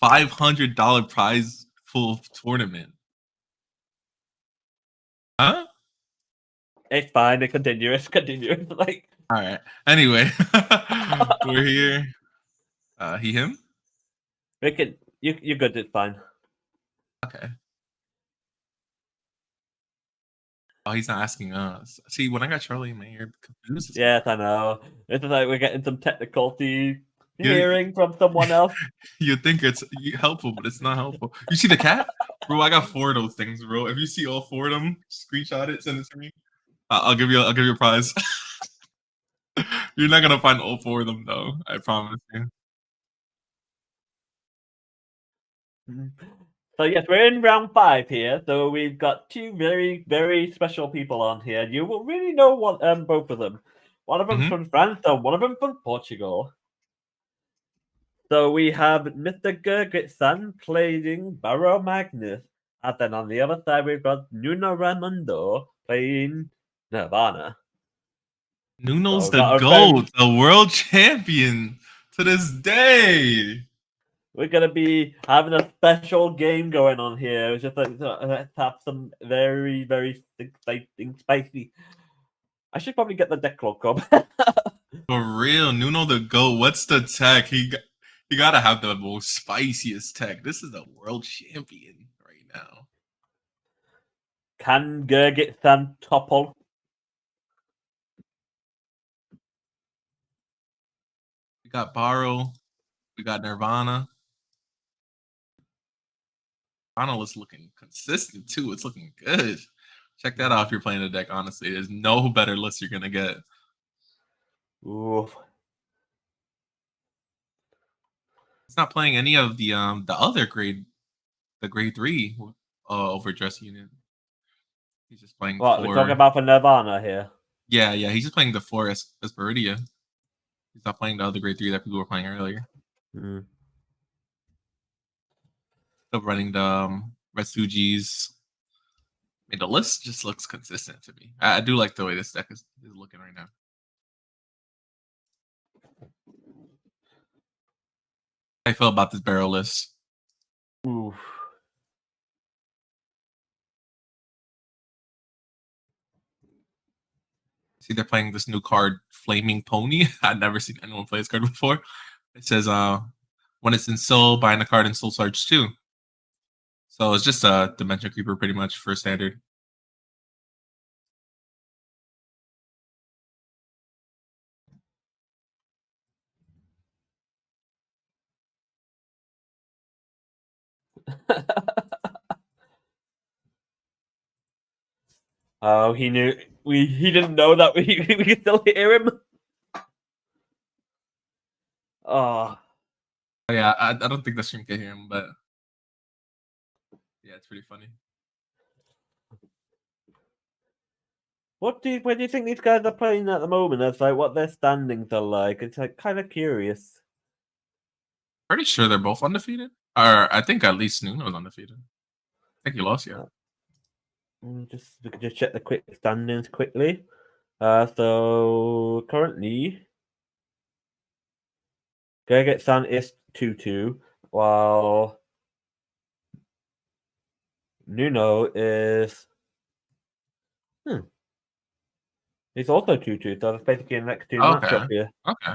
Speaker 1: $500 prize pool tournament. Huh?
Speaker 2: It's fine. It's continuous. Continuous. Like,
Speaker 1: All right. Anyway, we're here. He, him?
Speaker 2: we can. You're good. It's fine.
Speaker 1: Okay. Oh, he's not asking us. See, when I got Charlie in my ear, confused.
Speaker 2: Yes, I know. It's like we're getting some difficulty
Speaker 1: You-
Speaker 2: hearing from someone else.
Speaker 1: You think it's helpful, but it's not helpful. You see the cat? Bro, I got 4 of those things, bro. If you see all 4 of them, screenshot it, send it to me. I'll give you a prize. You're not gonna find all 4 of them though. I promise you.
Speaker 2: So yes, we're in round 5 here. So we've got 2 very, very special people on here. You will really know what both of them. One of them
Speaker 1: Mhm.
Speaker 2: from France and one of them from Portugal. So we have Mr. Gergitson playing Barrow Magnus. And then on the other side we've got Nuno Raimondo playing Nirvana.
Speaker 1: Nuno's
Speaker 2: So
Speaker 1: the
Speaker 2: got a
Speaker 1: GOAT, the world champion to this day.
Speaker 2: We're gonna be having a special game going on here. It's just like let's have some very, very exciting, spicy. I should probably get the deck clock up.
Speaker 1: For real, Nuno the GOAT. What's the tech? He gotta have the most spiciest tech. This is the world champion right now.
Speaker 2: Can Gergitson topple?
Speaker 1: We got Barrow. We got Nirvana. Nirvana is looking consistent too. It's looking good. Check that out if you're playing the deck. Honestly, there's no better list you're gonna get.
Speaker 2: Ooh.
Speaker 1: It's not playing any of the other grade, the grade 3 overdress unit. He's just playing
Speaker 2: What
Speaker 1: 4.
Speaker 2: we're talking about for Nirvana here?
Speaker 1: Yeah, he's just playing the 4 Esperidia. He's not playing the other grade 3 that people were playing earlier.
Speaker 2: Mm.
Speaker 1: Still running the Resugis. I mean, the list just looks consistent to me. I do like the way this deck is looking right now. How I feel about this barrel list.
Speaker 2: Ooh.
Speaker 1: See, they're playing this new card, Flaming Pony. I've never seen anyone play this card before. It says, when it's in Soul, bind a card in Soul Sarge 2. So it's just a Dimension Creeper pretty much for standard.
Speaker 2: Oh, he knew. He didn't know that we could still hear him. Oh.
Speaker 1: Yeah, I don't think the stream can hear him, but yeah, it's pretty funny.
Speaker 2: Where do you think these guys are playing at the moment? That's like what their standings are like. It's like kind of curious.
Speaker 1: Pretty sure they're both undefeated. Or I think at least Nuno's undefeated. I think he lost, yeah.
Speaker 2: We can just check the quick standings quickly. So currently, Gerget-san is 2-2, while Nuno is he's also 2-2. So that's basically the next 2 matchup here.
Speaker 1: Okay.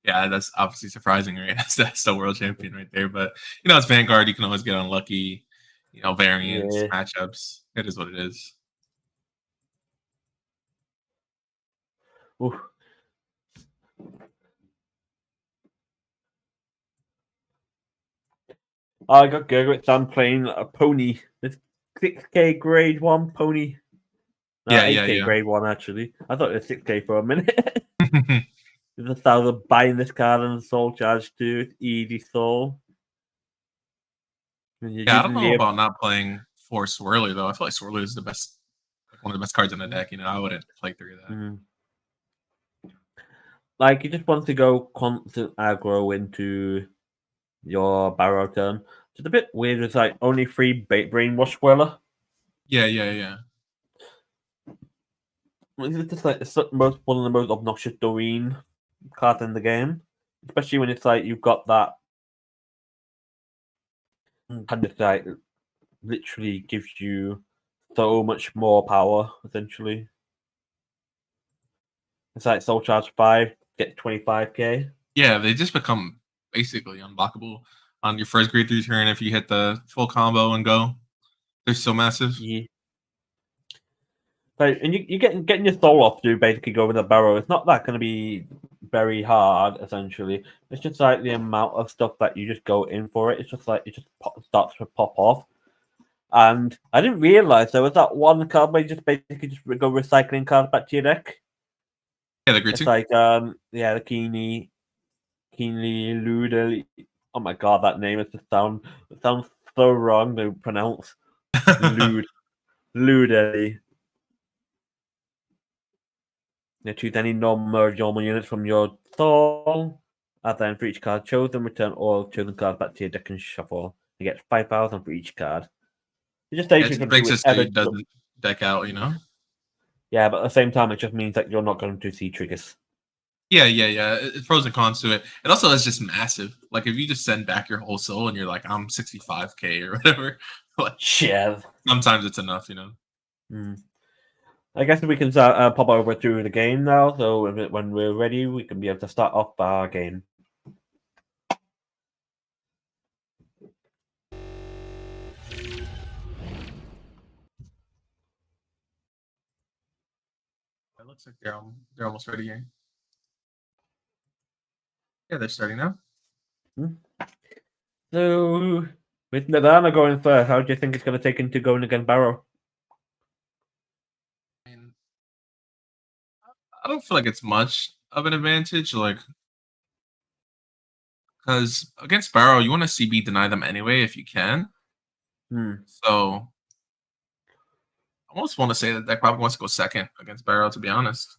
Speaker 1: Yeah, that's obviously surprising, right? That's the world champion right there. But you know, it's Vanguard. You can always get unlucky. You know, variants, matchups. It is what it is.
Speaker 2: Ooh. I got Gerget-san playing a pony. It's 6K grade 1 pony. No,
Speaker 1: Yeah,
Speaker 2: 8K
Speaker 1: yeah.
Speaker 2: grade 1 actually. I thought it was 6K for a minute. The style of buying this card and soul charge too. It's easy soul.
Speaker 1: Yeah, I don't know about not playing 4 Swirly though. I feel like Swirly is the best, like one of the best cards in the deck. You know, I wouldn't play 3 of that.
Speaker 2: Like you just want to go constant aggro into your Barrow turn. It's a bit weird. It's like only 3 Brainwash Swirler.
Speaker 1: Yeah.
Speaker 2: It's just like one of the most obnoxious Doreen cards in the game, especially when it's like you've got that kind of like literally gives you so much more power. Essentially, it's like Soul Charge 5, get 25k.
Speaker 1: Yeah, they just become basically unblockable on your first grade 3 turn if you hit the full combo and go. They're so massive.
Speaker 2: Yeah. So, and you getting your soul off to basically go with a barrow. It's not that going to be very hard. Essentially, it's just like the amount of stuff that you just go in for it. It's just like it just starts to pop off. And I didn't realize there was that one card where you just basically just go recycling cards back to your deck.
Speaker 1: Yeah, the grade
Speaker 2: It's
Speaker 1: 2.
Speaker 2: like the keenly Ludel. Oh my god, that name is just it sounds so wrong to pronounce. Ludel. You choose any normal units from your soul. And then for each card chosen, return all chosen cards back to your deck and shuffle. You get 5,000 for each card. It just saves
Speaker 1: It
Speaker 2: you
Speaker 1: just
Speaker 2: from
Speaker 1: makes
Speaker 2: doing
Speaker 1: it so it doesn't deck out,
Speaker 2: Yeah, but at the same time, it just means that you're not going to see triggers.
Speaker 1: Yeah. It's pros and cons to it. It also is just massive. Like if you just send back your whole soul and you're like, I'm 65k or whatever. Like,
Speaker 2: Yeah.
Speaker 1: sometimes it's enough,
Speaker 2: I guess we can pop over to the game now. So when we're ready, we can be able to start off our game.
Speaker 1: It looks like they're almost ready here. Yeah, they're starting now.
Speaker 2: So with Nirvana going first, how do you think it's going to take into going against Barrow?
Speaker 1: I mean, I don't feel like it's much of an advantage, like because against Barrow, you want to CB deny them anyway if you can. So I almost want to say that deck probably wants to go second against Barrow, to be honest.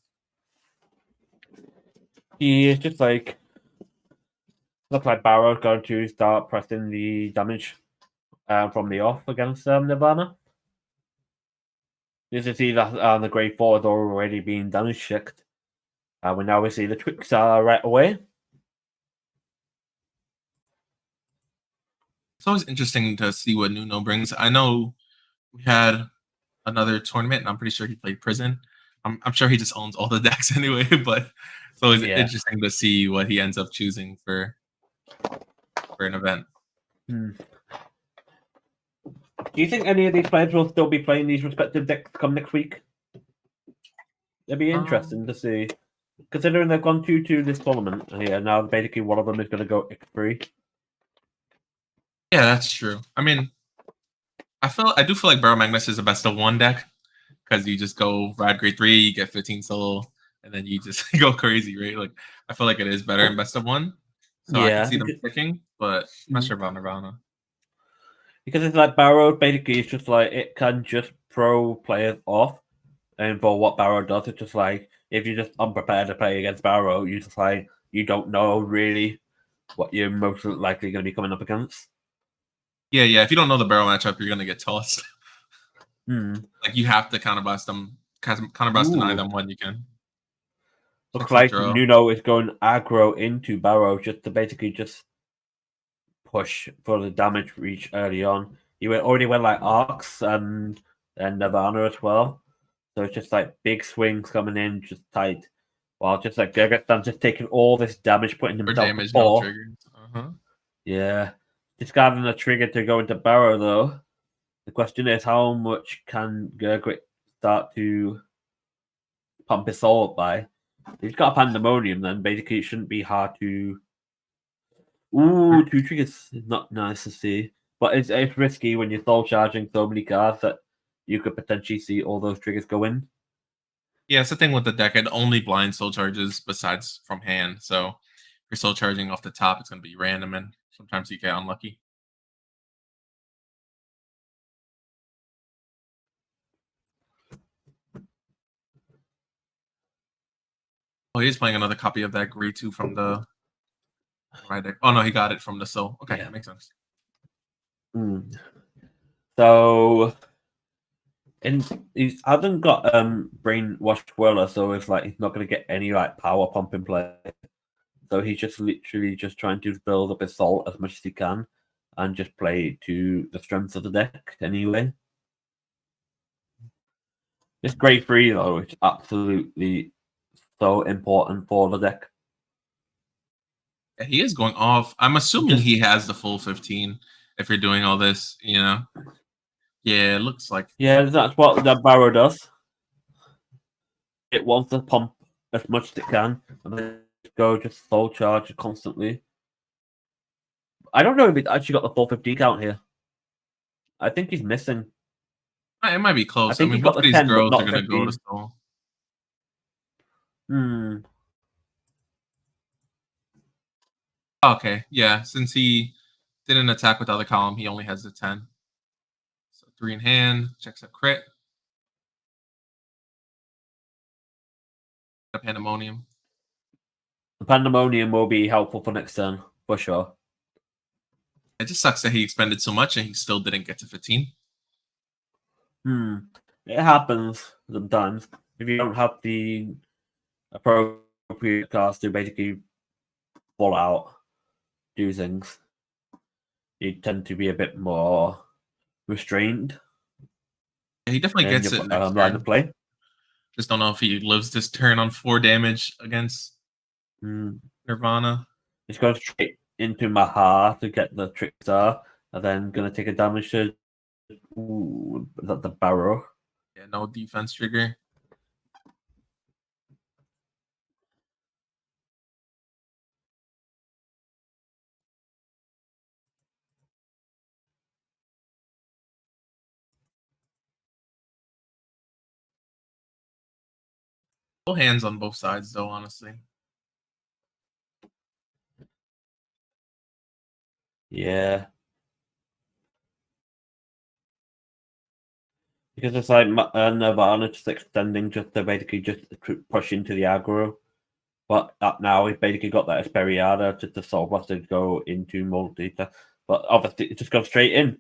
Speaker 2: He is just like looks like Barrow's going to start pressing the damage from the off against Nirvana. You can see that the grade 4 is already being damage checked. We now see the tricks right away.
Speaker 1: It's always interesting to see what Nuno brings. I know we had another tournament, and I'm pretty sure he played Prison. I'm sure he just owns all the decks anyway, but it's always interesting to see what he ends up choosing for an event.
Speaker 2: Do you think any of these players will still be playing these respective decks come next week? It'd be interesting to see, considering they've gone 2-2 this tournament. Yeah, now basically one of them is going to go X3.
Speaker 1: Yeah, that's true. I mean, I do feel like Barrow Magnus is the best of one deck because you just go rad grade 3, you get 15 solo, and then you just go crazy, right? Like I feel like it is better in best of one. So I can see them picking, but I'm not sure about Nirvana.
Speaker 2: Because it's like Barrow basically it's just like it can just throw players off. And for what Barrow does, it's just like if you're just unprepared to play against Barrow, you just like you don't know really what you're most likely going to be coming up against.
Speaker 1: Yeah. If you don't know the Barrow matchup, you're gonna get tossed. Like you have to counterblast them, counterblast deny them when you can.
Speaker 2: Looks like Nuno is going aggro into Barrow just to basically just push for the damage reach early on. He already went like Arcs and Nirvana as well. So it's just like big swings coming in, just tight. While just like Gerget's just taking all this damage, putting himself
Speaker 1: damage, no triggers.
Speaker 2: Yeah. Discarding a trigger to go into Barrow though. The question is how much can Gergrit start to pump his soul up by? If he's got a Pandemonium, then basically it shouldn't be hard to. Ooh, 2 triggers is not nice to see. But it's risky when you're soul charging so many cards that you could potentially see all those triggers go in.
Speaker 1: Yeah, it's the thing with the deck. It only blind soul charges besides from hand. So if you're soul charging off the top, it's going to be random, and sometimes you get unlucky. Oh, he's playing another copy of that grade 2 from the right deck. Oh no, he got it from the soul. Okay, that makes sense.
Speaker 2: So, and he hasn't got brainwashed Whirler, so it's like he's not going to get any like power pumping play. So he's just literally just trying to build up his salt as much as he can and just play to the strengths of the deck anyway. This grade 3 though is absolutely so important for the deck.
Speaker 1: Yeah, he is going off. I'm assuming
Speaker 2: Just-
Speaker 1: he has the full 15 if you're doing all this, you know? Yeah, it looks like.
Speaker 2: Yeah, that's what the Barrow does. It wants to pump as much as it can and then go just soul charge constantly. I don't know if it actually got the full 15 count here. I think he's missing.
Speaker 1: It might be close. I
Speaker 2: think
Speaker 1: mean,
Speaker 2: he
Speaker 1: both
Speaker 2: got
Speaker 1: of
Speaker 2: the
Speaker 1: these
Speaker 2: 10, but
Speaker 1: girls
Speaker 2: not
Speaker 1: are going to go to
Speaker 2: 15.
Speaker 1: Soul. Okay, yeah. Since he didn't attack with the other column, he only has the 10. So 3 in hand, checks a crit. A Pandemonium.
Speaker 2: The Pandemonium will be helpful for next turn, for sure.
Speaker 1: It just sucks that he expended so much and he still didn't get to 15.
Speaker 2: It happens sometimes. If you don't have the appropriate cast to basically fall out, do things, you tend to be a bit more restrained
Speaker 1: Yeah, he definitely
Speaker 2: in
Speaker 1: gets
Speaker 2: your
Speaker 1: it next
Speaker 2: line
Speaker 1: turn.
Speaker 2: of play.
Speaker 1: Just don't know if he lives this turn on 4 damage against Nirvana.
Speaker 2: It's going straight into Maha to get the trick star, and then going to take a damage to the Barrow.
Speaker 1: Yeah, no defense trigger. Full hands on both sides, though, honestly.
Speaker 2: Yeah. Because it's like Nirvana just extending just to basically just push into the aggro. But now he's basically got that Esperiada to solve us to go into multi. But obviously it just goes straight in.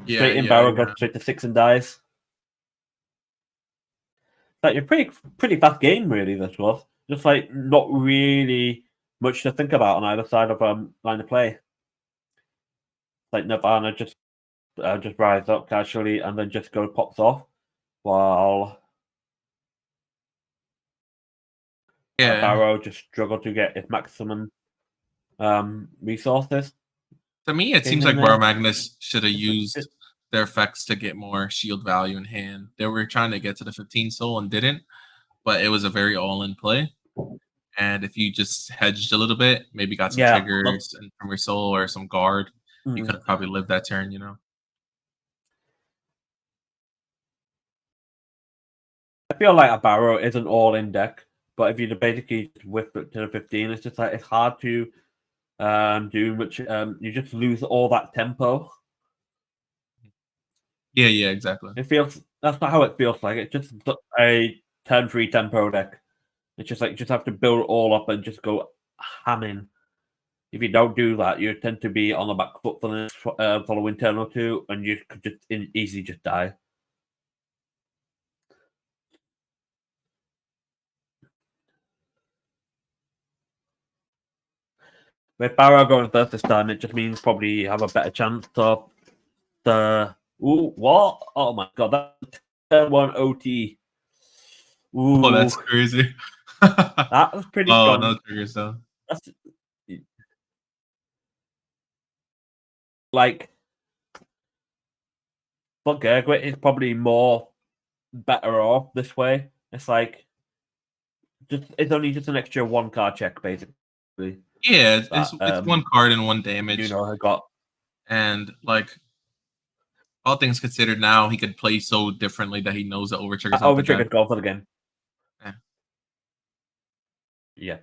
Speaker 2: Straight in, Barrow goes straight to 6 and dies. Like a pretty fast game, really, this was. Just like not really much to think about on either side of line of play. Like Nirvana just rise up casually and then just pops off, while Barrow just struggled to get his maximum resources.
Speaker 1: To me, it seems like Barrow Magnus should have used their effects to get more shield value in hand. They were trying to get to the 15 soul and didn't, but it was a very all-in play. And if you just hedged a little bit, maybe got some triggers and from your soul or some guard, you could have probably lived that turn, you know?
Speaker 2: I feel like a Barrow is an all-in deck, but if you basically whip it to the 15, it's just like it's hard to do much. You just lose all that tempo.
Speaker 1: Yeah, exactly.
Speaker 2: It feels that's not how it feels like. It's just a turn 3 tempo deck. It's just like you just have to build it all up and just go hamming. If you don't do that, you tend to be on the back foot for the next following turn or two, and you could just easily just die. With Barrow going first this time, it just means probably you have a better chance of the. Ooh, what? Oh my god, that's turn 1 OT. Ooh.
Speaker 1: Oh, that's crazy.
Speaker 2: That was pretty strong.
Speaker 1: No triggers though.
Speaker 2: That's like, but Gergwit is probably more better off this way. It's like it's only just an extra 1 card check, basically.
Speaker 1: Yeah, it's 1 card and 1 damage.
Speaker 2: You know, I got,
Speaker 1: and like all things considered, now he could play so differently that he knows that overtrigger's out the deck.
Speaker 2: Go for the game. Yeah.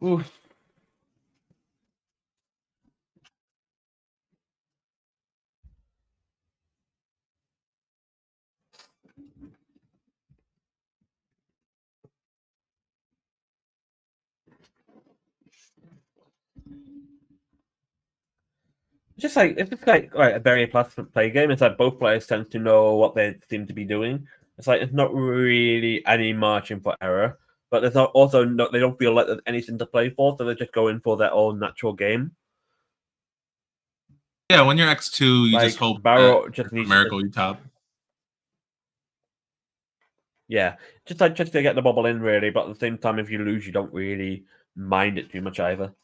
Speaker 2: Oof. It's just like a very pleasant play game. It's like both players tend to know what they seem to be doing, It's like it's not really any margin for error, but there's not also they don't feel like there's anything to play for, so they're just going for their own natural game.
Speaker 1: Yeah, when you're X2, you just
Speaker 2: Like
Speaker 1: hope
Speaker 2: Barrow
Speaker 1: that
Speaker 2: just
Speaker 1: a
Speaker 2: needs
Speaker 1: miracle you top.
Speaker 2: Yeah, just to get the bubble in really, but at the same time, if you lose, you don't really mind it too much either.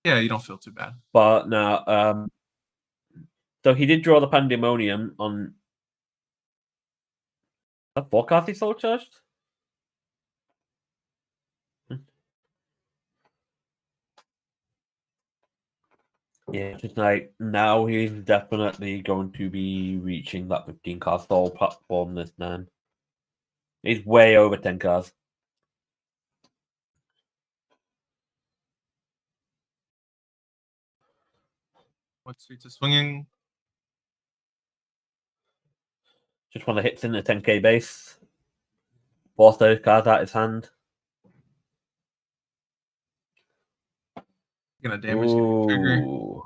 Speaker 1: Yeah, you don't feel too bad.
Speaker 2: But no, so he did draw the Pandemonium on a forecast he soul charged. Yeah, just like now he's definitely going to be reaching that 15 card stall platform this time. He's way over 10 cards.
Speaker 1: What streets are swinging?
Speaker 2: Just when it hits in the 10k base. Force those cards out his hand.
Speaker 1: Gonna damage the trigger.
Speaker 2: Ooh.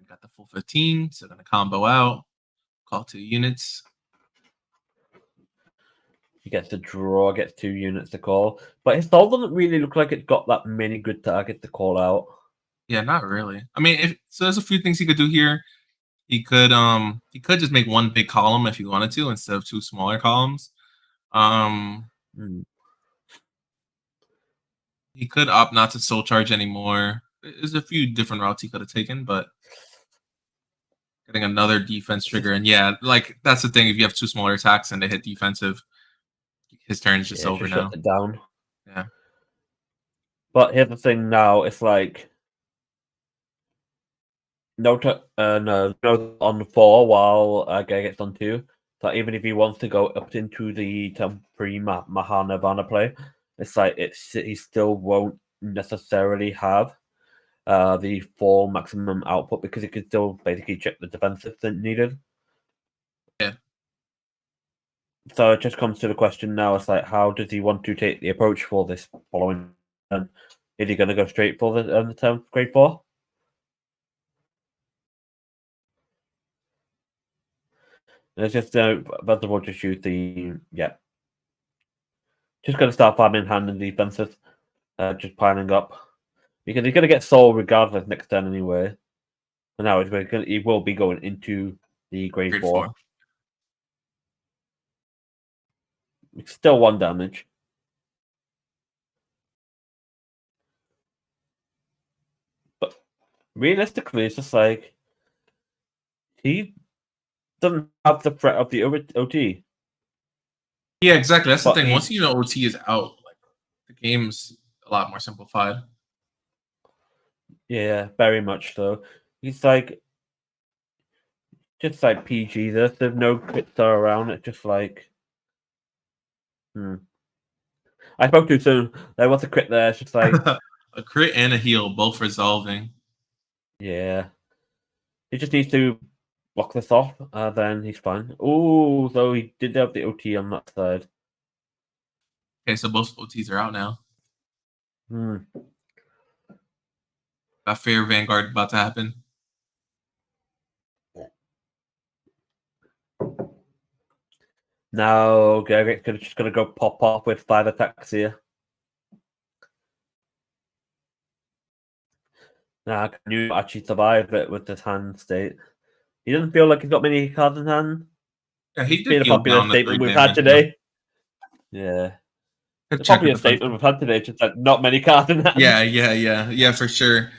Speaker 1: Got the full 15, so gonna combo out. Call 2 units.
Speaker 2: He gets to draw, gets 2 units to call. But his soul doesn't really look like it's got that many good targets to call out.
Speaker 1: Yeah, not really. I mean, so there's a few things he could do here. He could just make one big column if he wanted to instead of 2 smaller columns. He could opt not to soul charge anymore. There's a few different routes he could have taken, but getting another defense trigger, and yeah, like that's the thing. If you have 2 smaller attacks and they hit defensive, his turn's just over
Speaker 2: just
Speaker 1: now.
Speaker 2: shut it down.
Speaker 1: Yeah.
Speaker 2: But here's the thing now, it's like no on the 4 while Gay gets on 2. So even if he wants to go up into the temporary Mahanirvana play, it's like he still won't necessarily have the full maximum output because he could still basically check the defensive that needed.
Speaker 1: Yeah.
Speaker 2: So it just comes to the question now, it's like how does he want to take the approach for this following turn? Is he going to go straight for the turn grade 4? It's just first of all, just use the just going to start farming hand and defenses, just piling up because he's going to get soul regardless next turn anyway. And now he will be going into the grade 4. It's still 1 damage. But realistically, it's just like he doesn't have the threat of the OT.
Speaker 1: Yeah, exactly. That's the
Speaker 2: But
Speaker 1: thing. Once you know OT is out, like the game's a lot more simplified.
Speaker 2: Yeah, very much so. He's like just like PG. There's no crits around. It's just like I spoke too soon. There was a crit there. It's just like
Speaker 1: a crit and a heal, both resolving.
Speaker 2: Yeah. He just needs to block this off, then he's fine. Oh, so he did have the OT on that side.
Speaker 1: Okay, so both OTs are out now. That fair Vanguard about to happen.
Speaker 2: Now Gergit's just going to go pop off with 5 attacks here. Now, can you actually survive it with this hand state? He doesn't feel like he's got many cards in hand.
Speaker 1: Yeah, he
Speaker 2: It's been
Speaker 1: did
Speaker 2: a popular statement we've had today. Yeah. The popular statement we've had today is just that not many cards in hand.
Speaker 1: Yeah, for sure.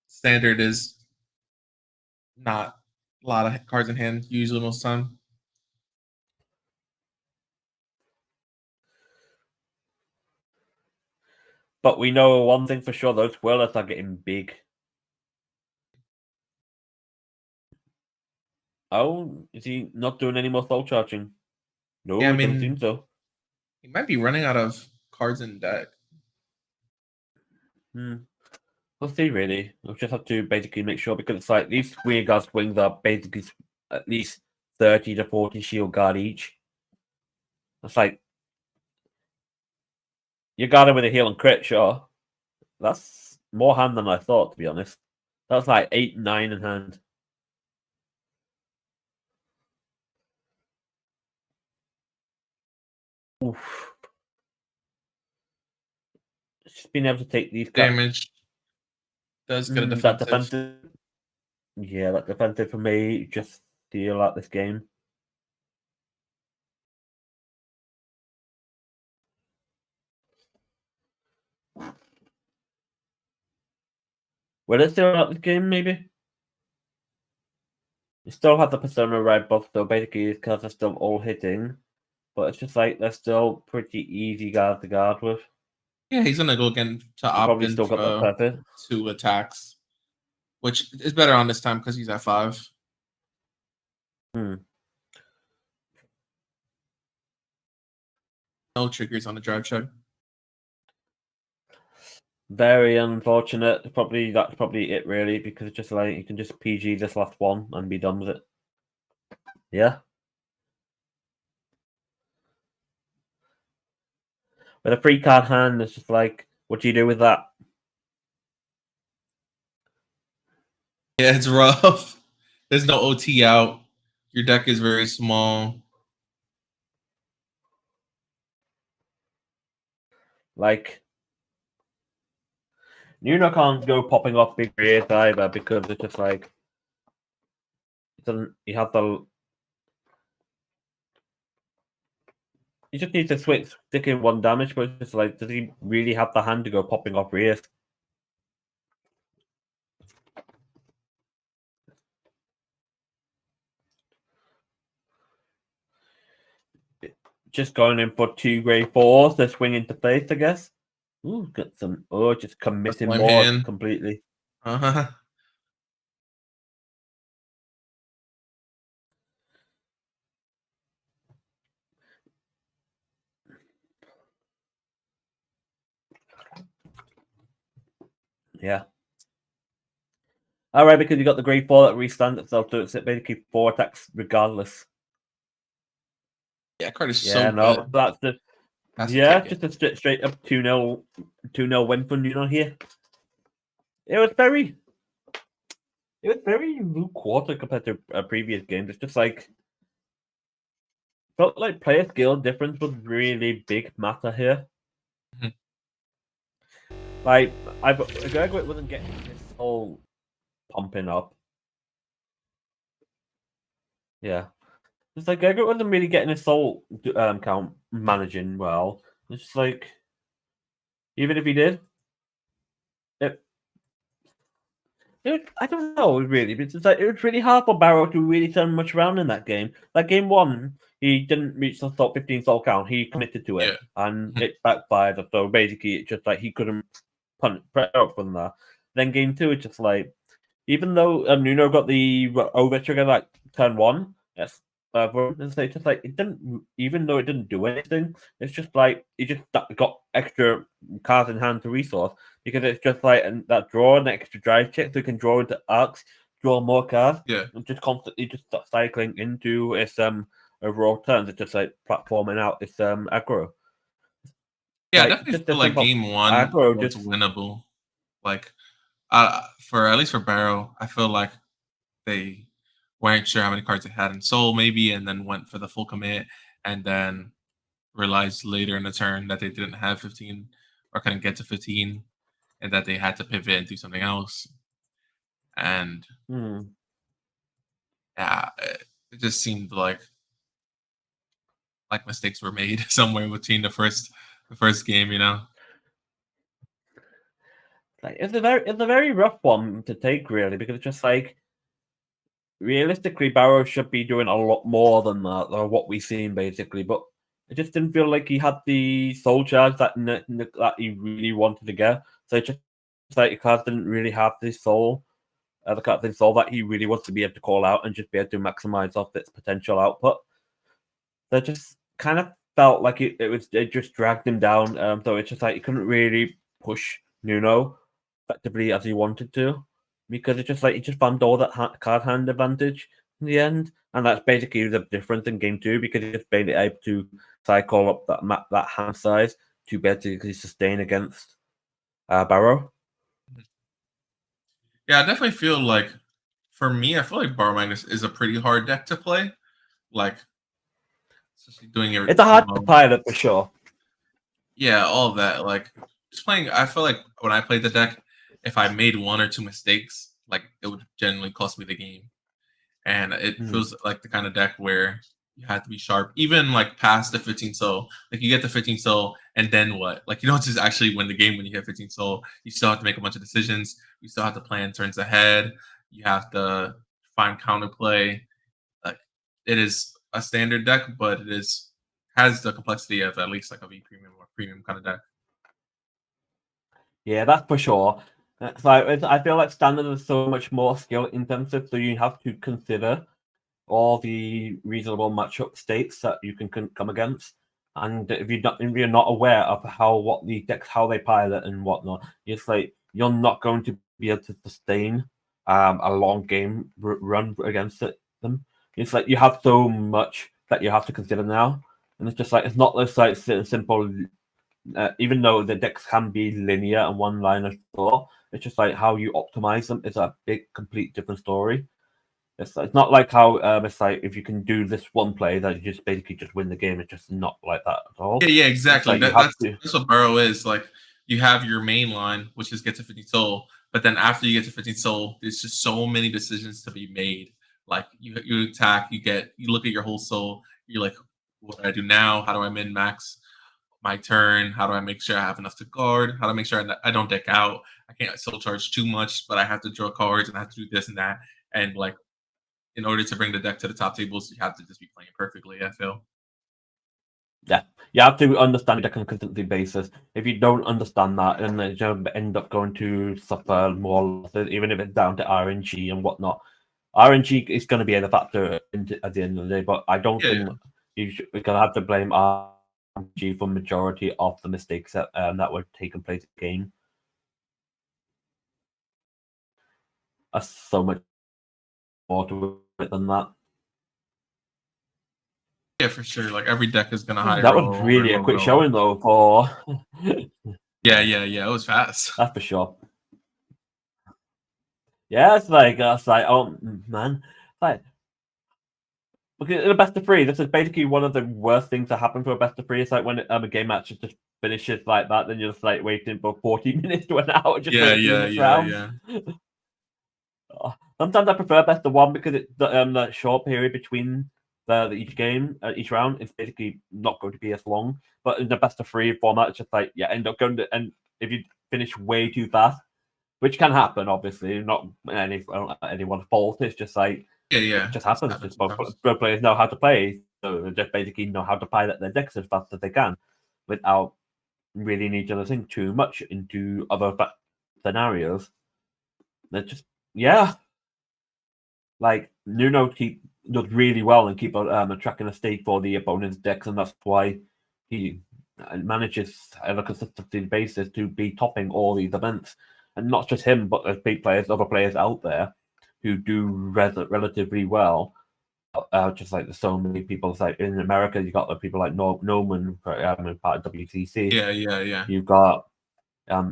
Speaker 1: Standard is not a lot of cards in hand usually most of the time.
Speaker 2: But we know one thing for sure, those Swirlers are getting big. Oh, is he not doing any more soul charging? No,
Speaker 1: Yeah,
Speaker 2: it doesn't seem so.
Speaker 1: He might be running out of cards in deck.
Speaker 2: We'll see, really. We'll just have to basically make sure because it's like these Rear Guard swings are basically at least 30 to 40 shield guard each. It's like you got him with a heal and crit, sure. That's more hand than I thought, to be honest. That's like 8, 9 in hand. Oof. Just being able to take these guys.
Speaker 1: Damage. Does get a
Speaker 2: That
Speaker 1: defensive.
Speaker 2: defensive. Yeah, that defensive for me just feel like this game. Will it still like this game, maybe? You still have the persona right buff, so basically these cards are still all hitting. But it's just like they're still pretty easy guards to guard with.
Speaker 1: Yeah, he's gonna go again to
Speaker 2: You
Speaker 1: opt
Speaker 2: probably
Speaker 1: in
Speaker 2: still got that
Speaker 1: for
Speaker 2: purpose.
Speaker 1: 2 attacks, which is better on this time because he's at 5. No triggers on the drive check.
Speaker 2: Very unfortunate. That's probably it really, because it's just like you can just PG this last one and be done with it. Yeah. With a 3-card hand, it's just like, what do you do with that?
Speaker 1: Yeah, it's rough. There's no OT out. Your deck is very small.
Speaker 2: Like, Nuno can't go popping off big rears either, because it's just like it doesn't. You have the. You just need to stick in 1 damage, but it's just like, does he really have the hand to go popping off rears? Just going in for 2 grade 4s to swing into face, I guess. Ooh, got some. Oh, just committing
Speaker 1: Slim
Speaker 2: more
Speaker 1: hand.
Speaker 2: completely.
Speaker 1: Uh-huh.
Speaker 2: Yeah. All right, because you got the grade 4 that restands itself, so it's basically 4 attacks regardless.
Speaker 1: Yeah, card is
Speaker 2: Yeah,
Speaker 1: so
Speaker 2: no,
Speaker 1: good.
Speaker 2: that's the.
Speaker 1: That's
Speaker 2: Yeah,
Speaker 1: kicking.
Speaker 2: just a straight up 2-0 win for Nuno here. It was very low quarter compared to previous games. It's just like felt like player skill difference was really big matter here.
Speaker 1: Mhm.
Speaker 2: Like Gergwit wasn't getting his soul pumping up. Yeah. It's like Gergwit wasn't really getting his soul count managing well. It's just like even if he did, I don't know really, but it's like it was really hard for Barrow to really turn much around in that game. Like game 1, he didn't reach the top 15 soul count. He committed to it, and
Speaker 1: Mhm.
Speaker 2: it backfired. So basically, it's just like he couldn't press up from that. Then game 2, it's just like even though Nuno got the over trigger like turn 1, yes. It's just like it didn't, even though it didn't do anything. It's just like he just got extra cards in hand to resource, because it's just like that draw an extra drive check, so you can draw into arcs, draw more cards,
Speaker 1: Yeah.
Speaker 2: and just constantly just start cycling into its overall turns. It's just like platforming out its aggro.
Speaker 1: Yeah, I
Speaker 2: Like
Speaker 1: definitely
Speaker 2: just
Speaker 1: feel
Speaker 2: the
Speaker 1: like
Speaker 2: thing about
Speaker 1: game 1
Speaker 2: aggro,
Speaker 1: was
Speaker 2: just
Speaker 1: winnable. Like, for at least for Barrow, I feel like they weren't sure how many cards they had in Soul, maybe, and then went for the full commit, and then realized later in the turn that they didn't have 15 or couldn't get to 15, and that they had to pivot and do something else. And yeah, it just seemed like mistakes were made somewhere between the first game, you know.
Speaker 2: like it's a very rough one to take, really, because it's just like realistically, Barrow should be doing a lot more than that, or what we've seen, basically. But it just didn't feel like he had the soul charge that that he really wanted to get. So it just like the cards didn't really have the soul, the cards in soul that he really wants to be able to call out and just be able to maximize off its potential output. That just kind of felt like it just dragged him down. So it's just like he couldn't really push Nuno effectively as he wanted to, because it's just like he just found all that card hand advantage in the end, and that's basically the difference in game 2, because he just been able to cycle up that hand size to basically sustain against Barrow.
Speaker 1: Yeah, I definitely feel like for me, I feel like Bar Magnus is a pretty hard deck to play. Like especially doing it.
Speaker 2: It's a hard to pilot for sure.
Speaker 1: Yeah, all of that. Like just playing, I feel like when I played the deck, if I made one or two mistakes, like it would generally cost me the game. And it feels like the kind of deck where you have to be sharp, even like past the 15 soul. Like you get the 15 soul, and then what? Like you don't just actually win the game when you hit 15 soul. You still have to make a bunch of decisions. You still have to plan turns ahead. You have to find counterplay. Like it is a standard deck, but it is has the complexity of at least like a V premium or premium kind of deck.
Speaker 2: Yeah, that's for sure. So I feel like standard is so much more skill intensive, so you have to consider all the reasonable matchup states that you can come against. And if you're not aware of what the decks, how they pilot and whatnot, it's like you're not going to be able to sustain a long game run against them. It's like you have so much that you have to consider now, and it's just like it's not this like simple. Even though the decks can be linear and one line of thought, it's just like how you optimize them is a big, complete different story. It's not like how it's like if you can do this one play that you just basically just win the game. It's just not like that at all.
Speaker 1: Yeah, exactly.
Speaker 2: Like
Speaker 1: That's what Burrow is. Like you have your main line, which is get to 15 soul, but then after you get to 15 soul, there's just so many decisions to be made. Like you attack, you look at your whole soul, you're like, what do I do now? How do I min max my turn? How do I make sure I have enough to guard? How do I make sure I don't deck out? I can't soul charge too much, but I have to draw cards and I have to do this and that. And like in order to bring the deck to the top tables, you have to just be playing perfectly, I feel.
Speaker 2: Yeah, you have to understand it on a consistency basis. If you don't understand that, then you end up going to suffer more losses, even if it's down to RNG and whatnot. RNG is going to be a factor at the end of the day, but I don't think we're going to have to blame RNG for majority of the mistakes that were taking place in the game. That's so much more to it than that.
Speaker 1: Yeah, for sure. Like every deck is gonna high
Speaker 2: That
Speaker 1: roll.
Speaker 2: was really a quick showing though for
Speaker 1: Yeah. It was fast.
Speaker 2: That's for sure. Yeah, it's like oh man. Like look at the best of three. This is basically one of the worst things that happen for a best of three. It's like when a game match just finishes like that, then you're just like waiting for 40 minutes to an hour just
Speaker 1: Yeah.
Speaker 2: Sometimes I prefer best of one because it's the short period between each game, each round is basically not going to be as long. But in the best of three format, it's just like end up going to, and if you finish way too fast, which can happen, obviously, not anyone's fault. It's just like it just happens. Just both players know how to play, so they just basically know how to pilot their decks as fast as they can, without really needing to think too much into other scenarios. They're just like Nuno does really well and keep attracting a stake for the opponent's decks, and that's why he manages on a consistency basis to be topping all these events. And not just him, but there's big players, other players out there who do relatively well. Just like there's so many people. It's like in America, you got the people like Norman, part of WTC.
Speaker 1: Yeah.
Speaker 2: You've got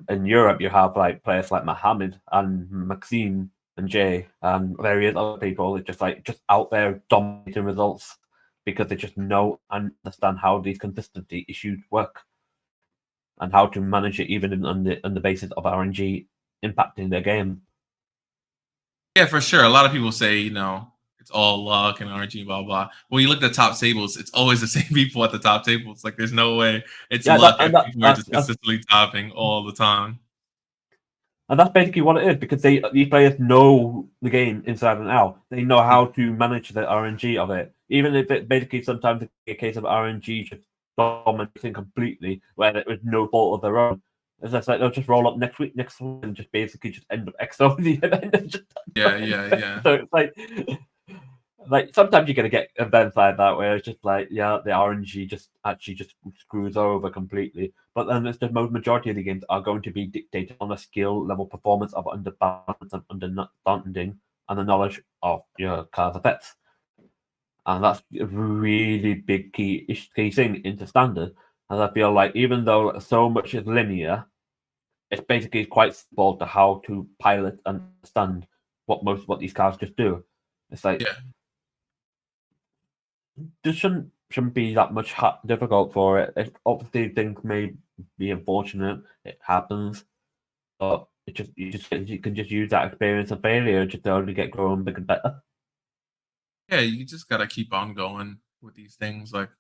Speaker 2: in Europe, you have like players like Mohammed and Maxime and Jay and various other people. It's just out there dominating results because they just know and understand how these consistency issues work and how to manage it, even on the basis of RNG impacting their game.
Speaker 1: Yeah, for sure. A lot of people say, it's all luck and RNG, blah, blah. When you look at the top tables, it's always the same people at the top tables. Like, there's no way it's luck if people are just consistently topping all the time.
Speaker 2: And that's basically what it is, because these players know the game inside and out. They know how to manage the RNG of it. Even if it basically sometimes it's a case of RNG just dominating completely, where it was no fault of their own. It's just like they'll just roll up next week, and just basically just end up XO the event.
Speaker 1: Yeah.
Speaker 2: So it's like sometimes you're gonna get events like that where it's just like, the RNG just screws over completely. But then it's the majority of the games are going to be dictated on the skill level performance of underbalance and understanding and the knowledge of your card's effects. And that's a really big key thing into standard. And I feel like even though so much is linear, it's basically quite simple to how to pilot and understand what these cards just do. It's like, shouldn't be that much difficult for it. Obviously, things may be unfortunate. It happens, but you can just use that experience of failure just to only get growing bigger and better.
Speaker 1: Yeah, you just gotta keep on going with these things. Like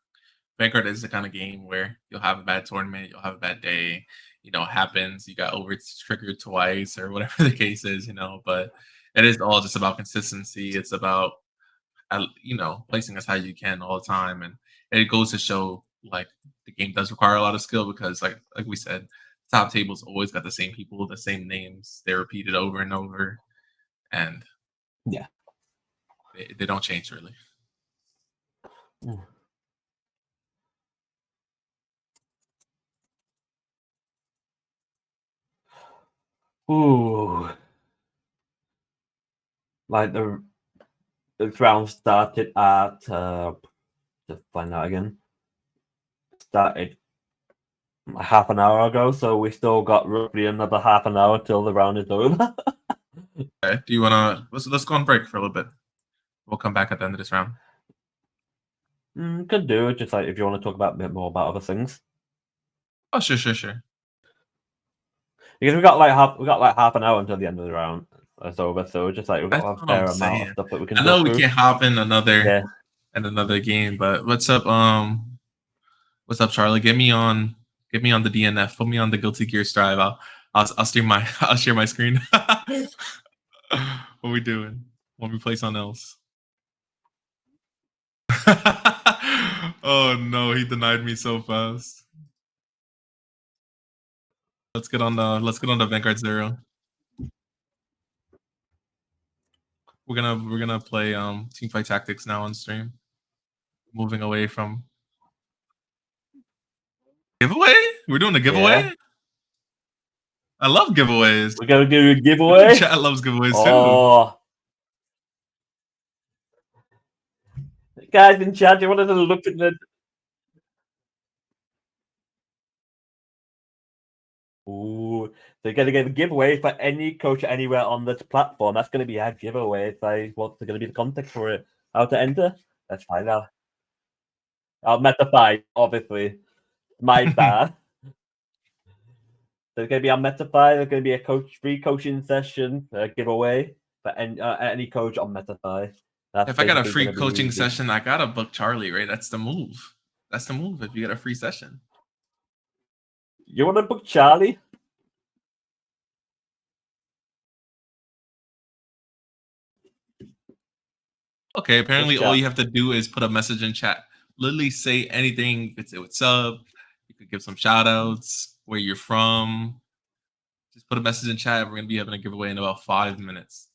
Speaker 1: Vanguard is the kind of game where you'll have a bad tournament, you'll have a bad day, it happens. You got over triggered twice or whatever the case is, but it is all just about consistency. It's about placing as high as you can all the time, and it goes to show like the game does require a lot of skill because like we said, top tables always got the same people, the same names. They're repeated over and over, and
Speaker 2: Yeah.
Speaker 1: they don't change really.
Speaker 2: Ooh. Like the round started at just find out again. Started half an hour ago, so we still got roughly another half an hour till the round is over.
Speaker 1: Okay. Do you wanna let's go on break for a little bit? We'll come back at the end of this round.
Speaker 2: Could do it, just like if you want to talk about a bit more about other things.
Speaker 1: Oh, sure.
Speaker 2: Because we got like half an hour until the end of the round. It's over, so just like we've got
Speaker 1: That's
Speaker 2: a
Speaker 1: what
Speaker 2: fair
Speaker 1: I'm
Speaker 2: amount
Speaker 1: saying.
Speaker 2: of stuff that we can
Speaker 1: I know
Speaker 2: go
Speaker 1: we
Speaker 2: through.
Speaker 1: can't hop in
Speaker 2: Yeah.
Speaker 1: another game, but what's up? What's up, Charlie? Get me on the DNF. Put me on the Guilty Gear Strive. I'll stream my I'll share my screen. What we doing? Want me to play something else? Oh no, he denied me so fast. Let's get on the Vanguard Zero. We're gonna play Teamfight Tactics now on stream. Moving away from giveaway. We're doing a giveaway.
Speaker 2: Yeah.
Speaker 1: I love giveaways.
Speaker 2: We're gonna do a giveaway.
Speaker 1: Chat loves giveaways too.
Speaker 2: Oh. Guys in chat, you wanted to look at the Ooh, they're going to give a giveaway for any coach anywhere on this platform. That's going to be our giveaway. It's like, what's going to be the context for it? How to enter? Let's find out. I'll Metafy, obviously. My bad. There's going to be on Metafy. There's going to be a free coaching session giveaway for any coach on Metafy.
Speaker 1: If I got a free coaching session, I gotta book Charlie, right? That's the move. That's the move. If you get a free session,
Speaker 2: you want to book Charlie?
Speaker 1: okay. Apparently, all you have to do is put a message in chat. Literally say anything. You could say what's up. You could give some shout outs, where you're from. Just put a message in chat. We're gonna be having a giveaway in about 5 minutes.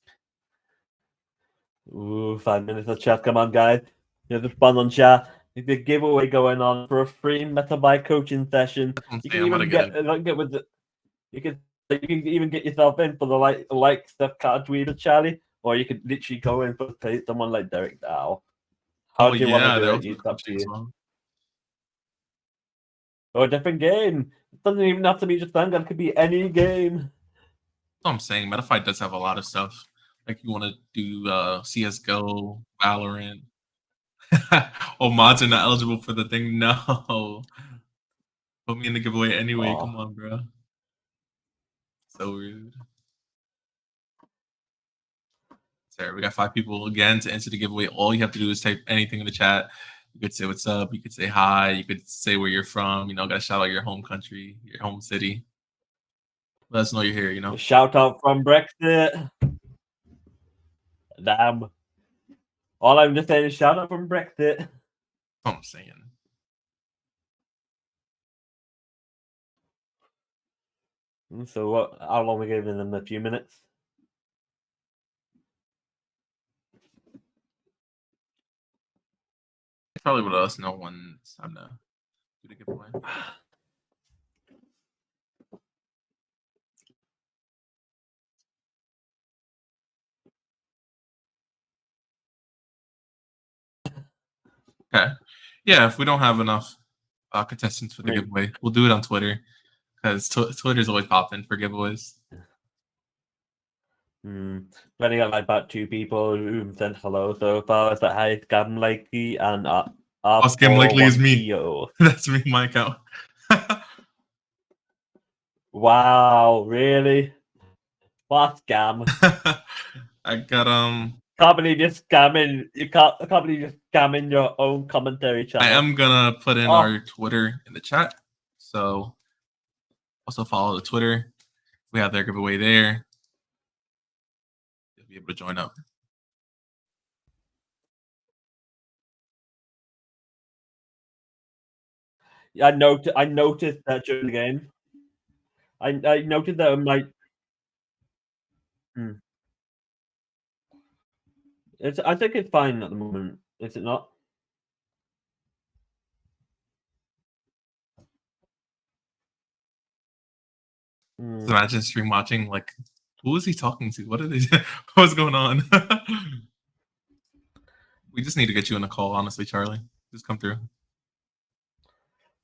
Speaker 2: Ooh, 5 minutes of chat. Come on, guys. There's a fun on chat. There's a giveaway going on for a free Metabyte coaching session. You can even get with the. You can even get yourself in for the like stuff card tweet of Charlie, or you could literally go in for someone like Derek Dow. How do you want to do it? It's up to you. Or a different game. It doesn't even have to be just Vanguard. It could be any game.
Speaker 1: That's what I'm saying. Metafight does have a lot of stuff. Like you want to do CS:GO, Valorant. Oh, mods are not eligible for the thing. No. Put me in the giveaway anyway. Come on, bro. So rude. Sorry, we got 5 people again to enter the giveaway. All you have to do is type anything in the chat. You could say what's up. You could say hi. You could say where you're from. Got to shout out your home country, your home city. Let us know you're here.
Speaker 2: Shout out from Brexit. Damn. All I'm just saying is shout out from Brexit.
Speaker 1: That's what I'm saying.
Speaker 2: So how long are we giving them? A few minutes?
Speaker 1: Probably would let us know when it's time to do the giveaway. Okay. Yeah, if we don't have enough contestants for the giveaway, we'll do it on Twitter because Twitter's always popping for giveaways.
Speaker 2: Only got like about 2 people who sent hello so far. It's like hi, Gavin Likey and
Speaker 1: Boss Game likely is me.
Speaker 2: Apollo.
Speaker 1: That's me, my account.
Speaker 2: Wow, really? What scam?
Speaker 1: I got
Speaker 2: Can't believe you're scamming. I can't believe you're scamming your own commentary channel.
Speaker 1: I am gonna put in
Speaker 2: Oh.
Speaker 1: our Twitter in the chat. So also follow the Twitter. We have their giveaway there. You'll be able to join up.
Speaker 2: I noticed that during the game. I noticed that on my. I think it's fine at the moment. Is it not?
Speaker 1: So imagine stream watching, like, who is he talking to? What are they? What's going on? We just need to get you in a call, honestly, Charlie. Just come through.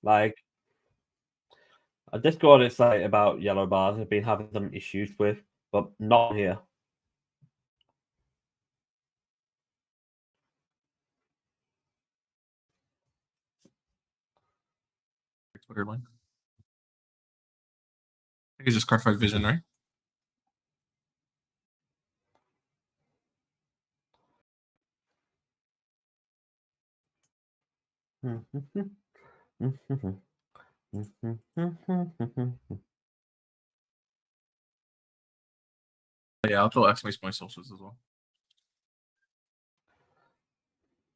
Speaker 2: Like, a Discord is like about yellow bars. I've been having some issues with, but not here.
Speaker 1: Twitter link. I think it's just Cardfight Vision, right? Yeah, I'll throw exclamation point socials as well.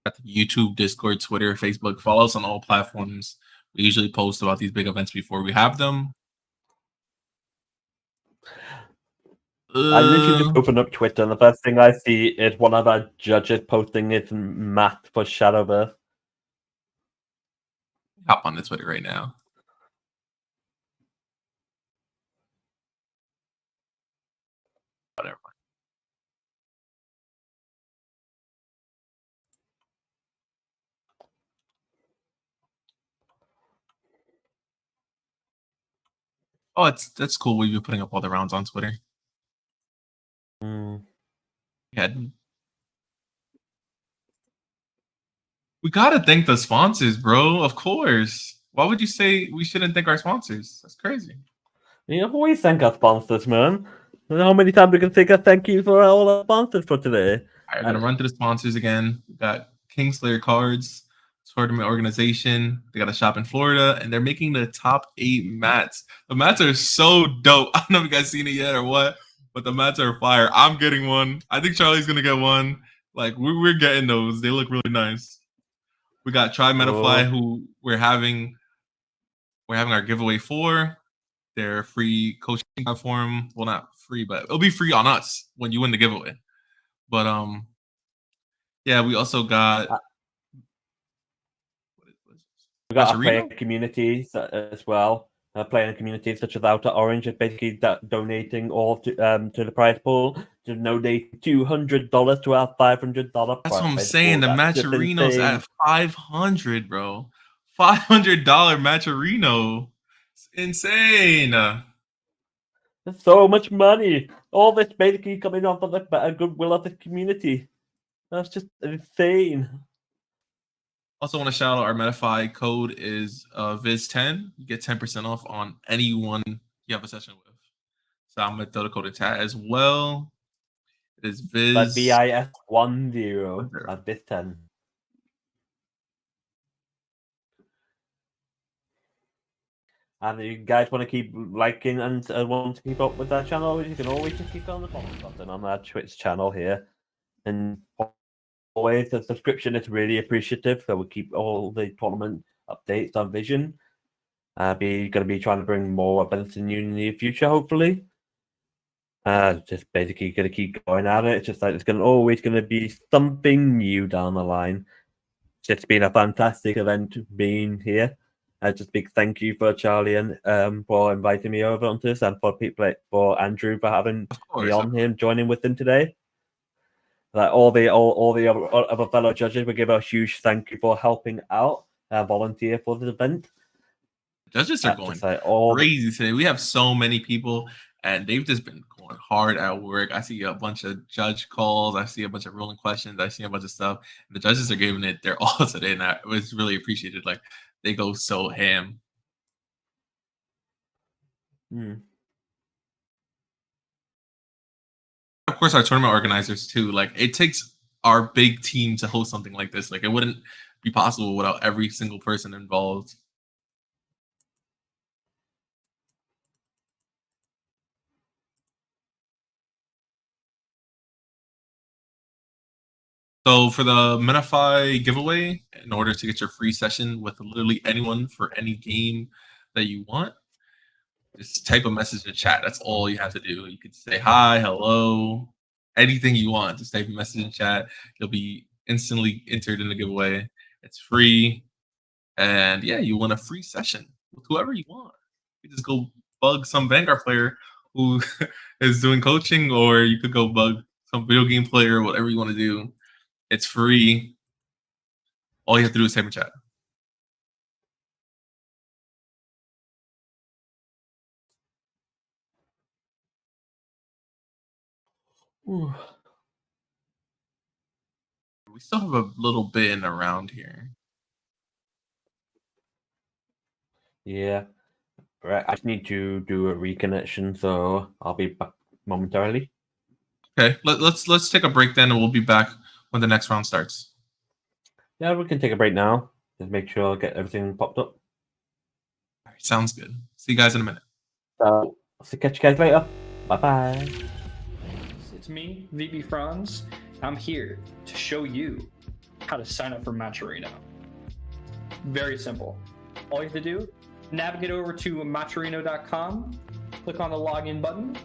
Speaker 1: Got the YouTube, Discord, Twitter, Facebook. Follow us on all platforms. We usually post about these big events before we have them.
Speaker 2: I literally just opened up Twitter, and the first thing I see is one of our judges posting his math for Shadowverse.
Speaker 1: Hop on the Twitter right now. Whatever. Oh, that's cool. We've been putting up all the rounds on Twitter. Yeah. We gotta thank the sponsors, bro. Of course. Why would you say we shouldn't thank our sponsors? That's crazy.
Speaker 2: You always thank our sponsors, man. How many times we can say a thank you for all our sponsors for today?
Speaker 1: I'm gonna run through the sponsors again. We got Kingslayer Cards, tournament organization. They got a shop in Florida, and they're making the top 8 mats. The mats are so dope. I don't know if you guys seen it yet or what, but the mats are fire. I'm getting one. I think Charlie's gonna get one. Like we're getting those. They look really nice. We got Try Metafly, who we're having our giveaway for. Their free coaching platform. Well, not free, but it'll be free on us when you win the giveaway. But yeah, we also got
Speaker 2: we got our player communities as well. Player communities such as Outer Orange is basically donating all to the prize pool. To donate $200 to our $500.
Speaker 1: That's what I'm saying. The Matcherino's at $500, bro. $500 Matcherino. It's insane.
Speaker 2: That's so much money. All this basically coming off of the goodwill of the community. That's just insane.
Speaker 1: Also want to shout out our Metafy code is Viz10. You get 10% off on anyone you have a session with. So I'm gonna throw the code in chat as well. It is Viz.
Speaker 2: Like VIS10 at Viz10. And if you guys want to keep liking and want to keep up with our channel, you can always just keep on the follow button on our Twitch channel here. And always, the subscription is really appreciative. So we'll keep all the tournament updates on Vision. Going to be trying to bring more events in the near future, hopefully. Just basically going to keep going at it. It's just like it's always going to be something new down the line. It's just been a fantastic event being here. Just big thank you for Charlie and for inviting me over onto this, and for Andrew for having me on him, joining with him today. Like all the other fellow judges, we give a huge thank you for helping out, volunteer for this event.
Speaker 1: Judges are going crazy today. We have so many people, and they've just been going going hard at work. I see a bunch of judge calls. I see a bunch of rolling questions. I see a bunch of stuff. And the judges are giving it their all today, and that was really appreciated. Like they go so ham.
Speaker 2: Hmm.
Speaker 1: Of course, our tournament organizers too. Like it takes our big team to host something like this. Like it wouldn't be possible without every single person involved. So for the Menify giveaway, in order to get your free session with literally anyone for any game that you want, just type a message in the chat. That's all you have to do. You could say hi, hello, anything you want. Just type a message in chat. You'll be instantly entered in the giveaway. It's free. And yeah, you win a free session with whoever you want. You just go bug some Vanguard player who is doing coaching, or you could go bug some video game player, whatever you want to do. It's free. All you have to do is type in chat.
Speaker 2: Ooh.
Speaker 1: We still have a little bit in the round here.
Speaker 2: Yeah. Right. I just need to do a reconnection, so I'll be back momentarily.
Speaker 1: Okay, let's take a break then, and we'll be back when the next round starts.
Speaker 2: Yeah, we can take a break now. Just make sure I'll get everything popped up.
Speaker 1: All right, sounds good. See you guys in a minute.
Speaker 2: So, catch you guys later. Bye-bye.
Speaker 3: It's me, VB Franz. I'm here to show you how to sign up for Matcherino. Very simple. All you have to do, navigate over to matcherino.com, click on the login button,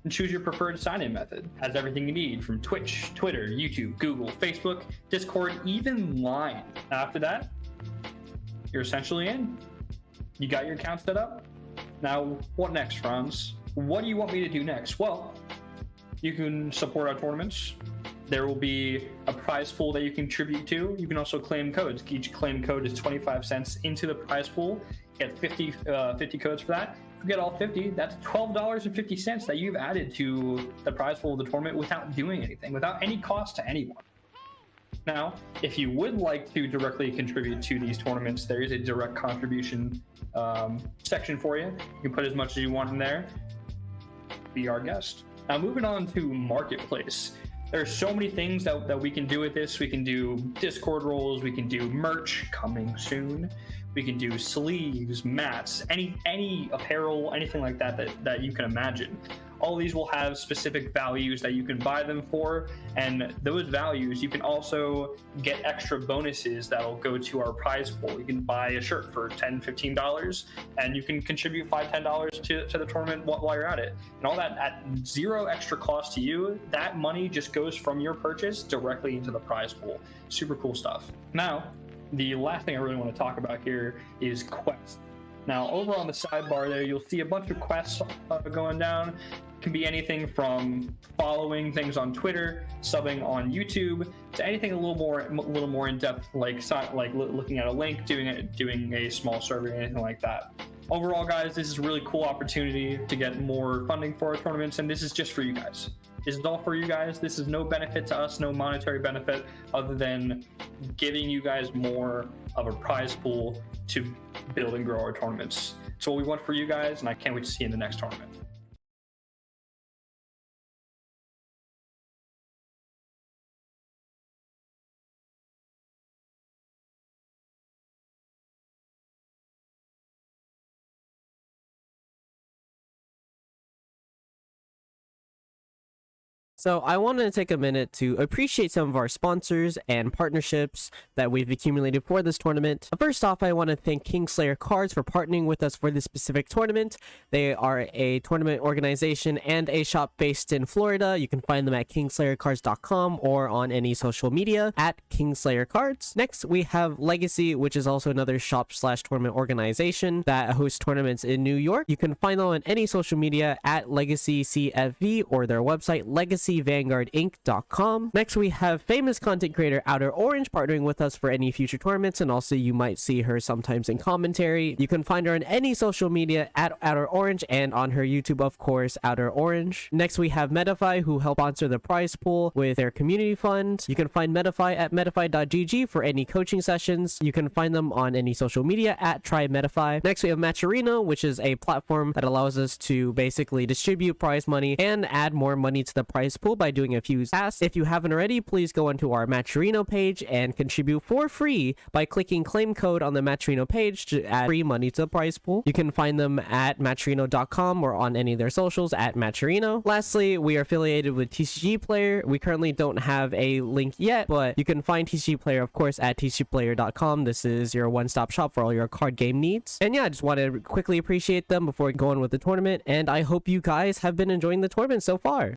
Speaker 3: and choose your preferred sign-in method. Has everything you need from Twitch, Twitter, YouTube, Google, Facebook, Discord, even Line. After that, you're essentially in. You got your account set up. Now, what next, Franz? What do you want me to do next? Well, you can support our tournaments. There will be a prize pool that you contribute to. You can also claim codes. Each claim code is 25 cents into the prize pool. You get 50 codes for that. If you get all 50, that's $12.50 that you've added to the prize pool of the tournament without doing anything, without any cost to anyone. Now, if you would like to directly contribute to these tournaments, there is a direct contribution section for you. You can put as much as you want in there. Be our guest. Now, moving on to Marketplace. There's so many things that we can do with this. We can do Discord roles. We can do merch coming soon. We can do sleeves, mats, any apparel, anything like that you can imagine. All these will have specific values that you can buy them for, and those values you can also get extra bonuses that'll go to our prize pool. You can buy a shirt for $10, $15, and you can contribute $5, $10 to the tournament while you're at it. And all that at zero extra cost to you. That money just goes from your purchase directly into the prize pool. Super cool stuff. Now, the last thing I really want to talk about here is quests. Now, over on the sidebar there, you'll see a bunch of quests going down. It can be anything from following things on Twitter, subbing on YouTube, to anything a little more in depth, like looking at a link, doing a small survey, anything like that. Overall, guys, this is a really cool opportunity to get more funding for our tournaments, and this is just for you guys. This is all for you guys. This is no benefit to us, no monetary benefit, other than giving you guys more of a prize pool to build and grow our tournaments. It's what we want for you guys, and I can't wait to see you in the next tournament.
Speaker 4: So I wanted to take a minute to appreciate some of our sponsors and partnerships that we've accumulated for this tournament. First off, I want to thank Kingslayer Cards for partnering with us for this specific tournament. They are a tournament organization and a shop based in Florida. You can find them at kingslayercards.com or on any social media at Kingslayer Cards. Next, we have Legacy, which is also another shop/tournament organization that hosts tournaments in New York. You can find them on any social media at Legacy CFV or their website, Legacy fcvanguardinc.com. Next, we have famous content creator Outer Orange partnering with us for any future tournaments, and also you might see her sometimes in commentary. You can find her on any social media at Outer Orange and on her YouTube, of course, Outer Orange. Next, we have Metafy, who help sponsor the prize pool with their community fund. You can find Metafy at metafy.gg for any coaching sessions. You can find them on any social media at TryMetafy. Next, we have Matcherino, which is a platform that allows us to basically distribute prize money and add more money to the prize pool by doing a few tasks. If you haven't already, please go onto our Matcherino page and contribute for free by clicking claim code on the Matcherino page to add free money to the prize pool. You can find them at matcherino.com or on any of their socials at Matcherino. Lastly, we are affiliated with TCG Player. We currently don't have a link yet, but you can find TCG Player, of course, at tcgplayer.com. This is your one-stop shop for all your card game needs. And yeah, I just want to quickly appreciate them before going with the tournament, and I hope you guys have been enjoying the tournament so far.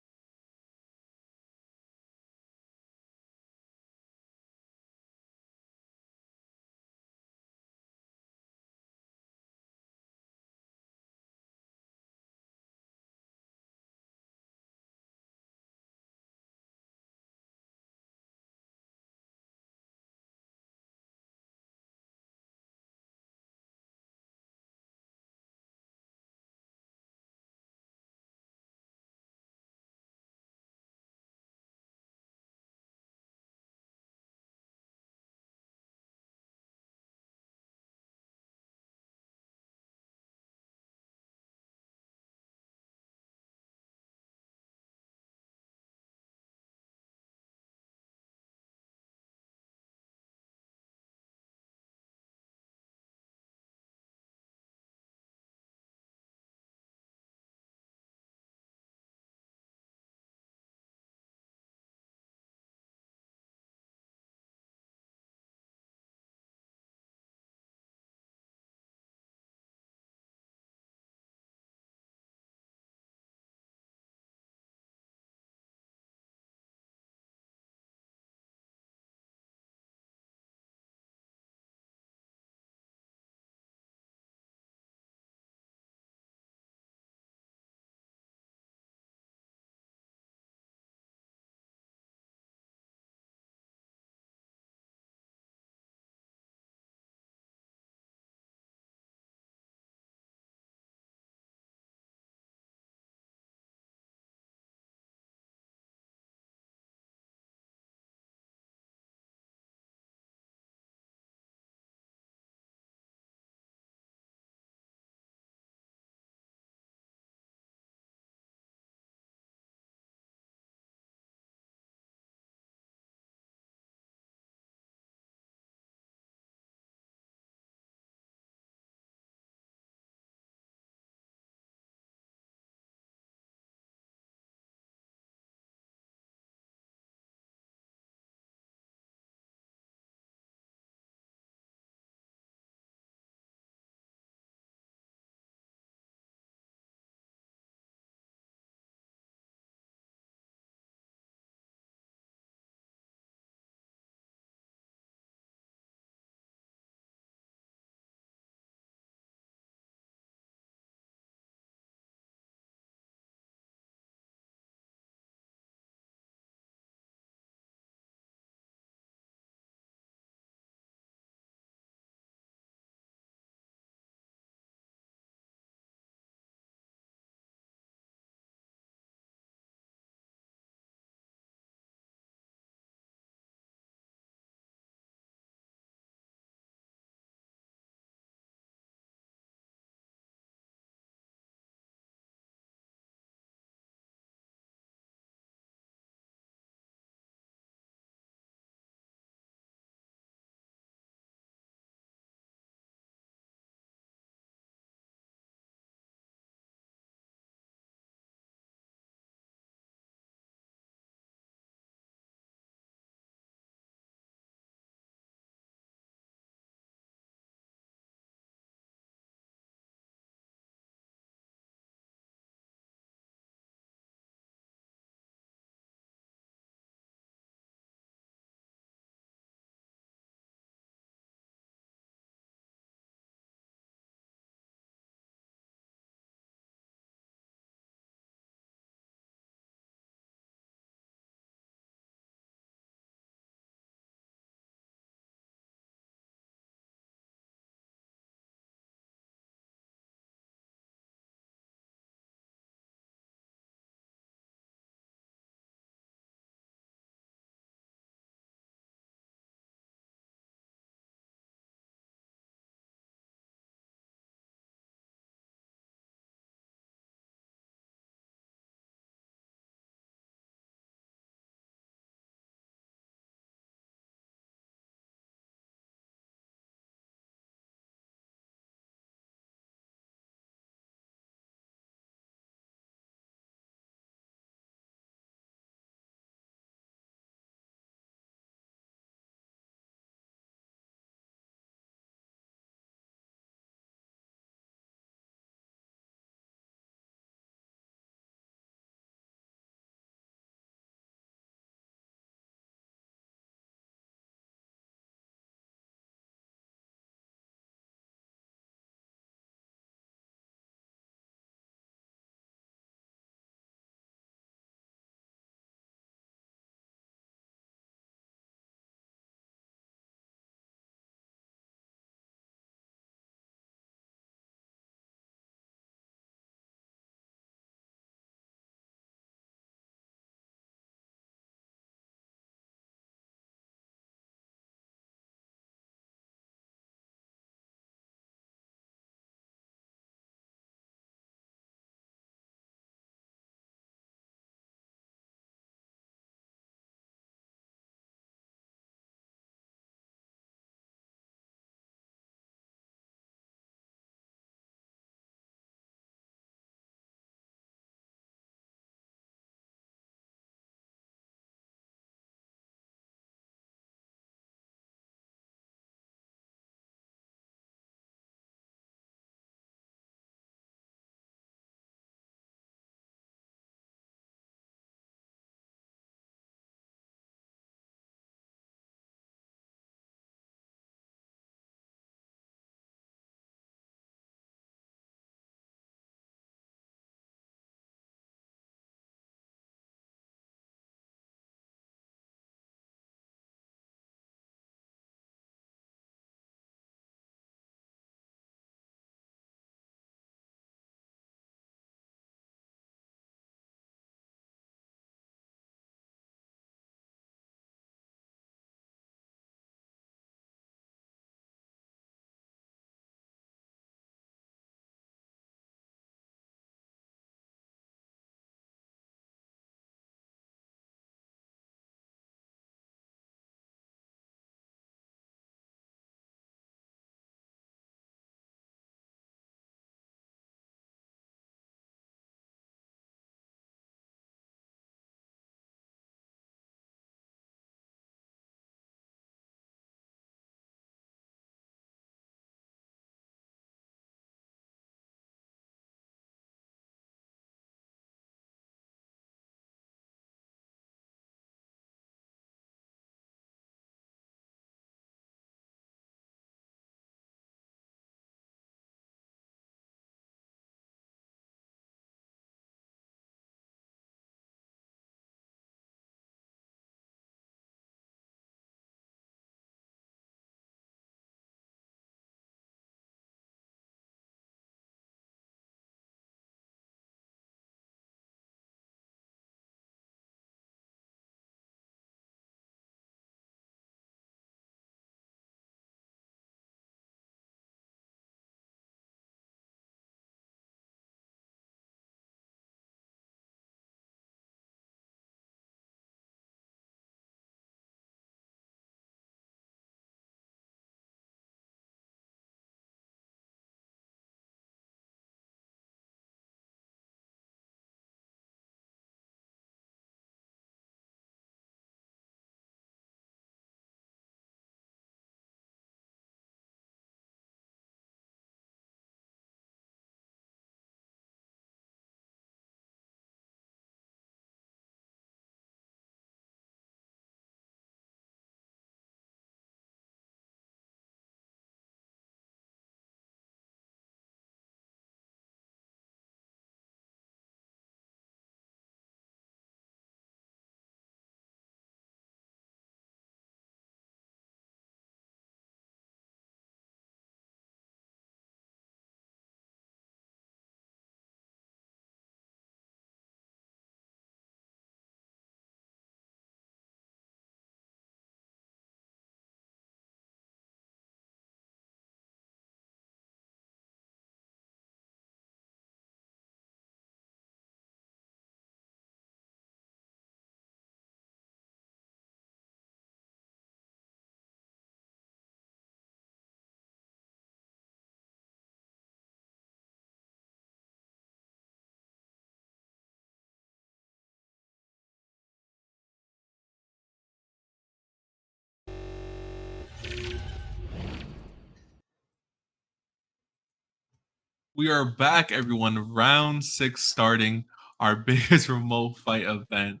Speaker 1: We are back, everyone. Round 6 starting. Our biggest remote fight event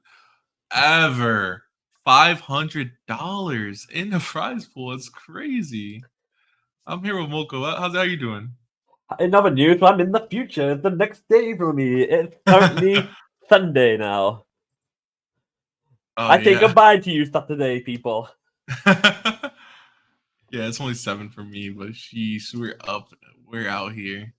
Speaker 1: ever. $500 in the prize pool. It's crazy. I'm here with Moko. How you doing?
Speaker 2: In other news, I'm in the future. It's the next day for me. It's currently Sunday now.
Speaker 1: Oh,
Speaker 2: I say
Speaker 1: yeah.
Speaker 2: goodbye to you, Saturday people.
Speaker 1: Yeah, it's only 7 for me, but sheesh, we're up. We're out here.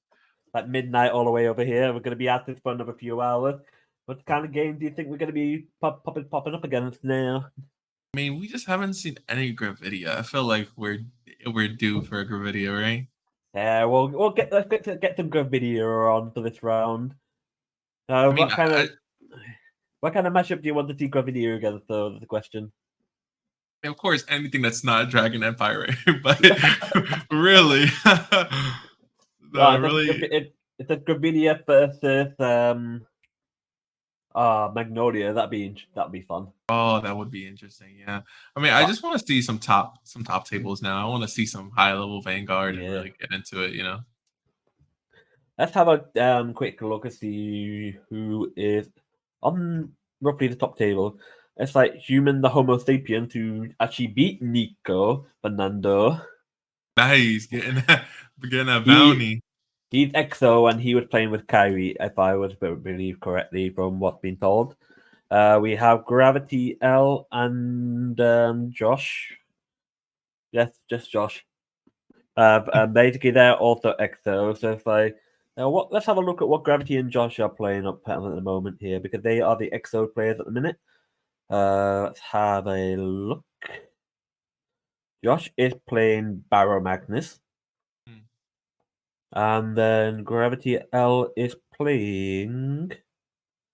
Speaker 2: At midnight all the way over here. We're going to be at this for another few hours. What kind of game do you think we're going to be popping up against now?
Speaker 1: I mean, we just haven't seen any Gravidia. I feel like we're due for a Gravidia, right?
Speaker 2: Yeah, let's get some good video on for this round.
Speaker 1: I mean,
Speaker 2: What kind of mashup do you want to see Gravidia against? Though is the question.
Speaker 1: of course, anything that's not Dragon Empire, right? But really, no, really.
Speaker 2: It's a Gravidia versus Magnolia. That'd be fun.
Speaker 1: Oh, that would be interesting. Yeah, I mean, I just want to see some top tables now. I want to see some high level Vanguard and really get into it.
Speaker 2: Let's have a quick look and see who is on roughly the top table. It's like Human the Homo sapien to actually beat Nico Fernando.
Speaker 1: Nice, getting that bounty.
Speaker 2: He's EXO and he was playing with Kyrie, if I was believe correctly from what's been told. We have Gravity L and Josh. Yes, just Josh. Basically, they're also EXO. So if let's have a look at what Gravity and Josh are playing up at the moment here, because they are the EXO players at the minute. Let's have a look. Josh is playing Barrow Magnus. And then Gravity L is playing...
Speaker 1: I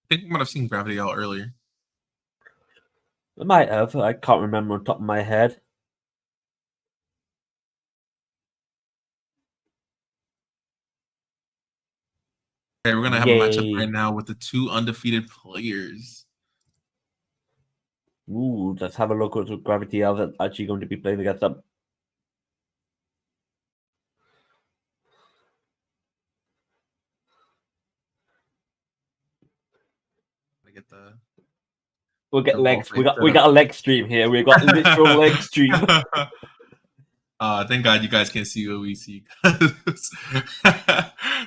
Speaker 1: think we might have seen Gravity L earlier.
Speaker 2: I might have. I can't remember on top of my head.
Speaker 1: Okay, we're going to have a matchup right now with the 2 undefeated players.
Speaker 2: Ooh, let's have a look at what Gravity L is actually going to be playing against them. We'll get legs. We got a leg stream here. We got literal leg stream.
Speaker 1: Thank God you guys can't see what we see.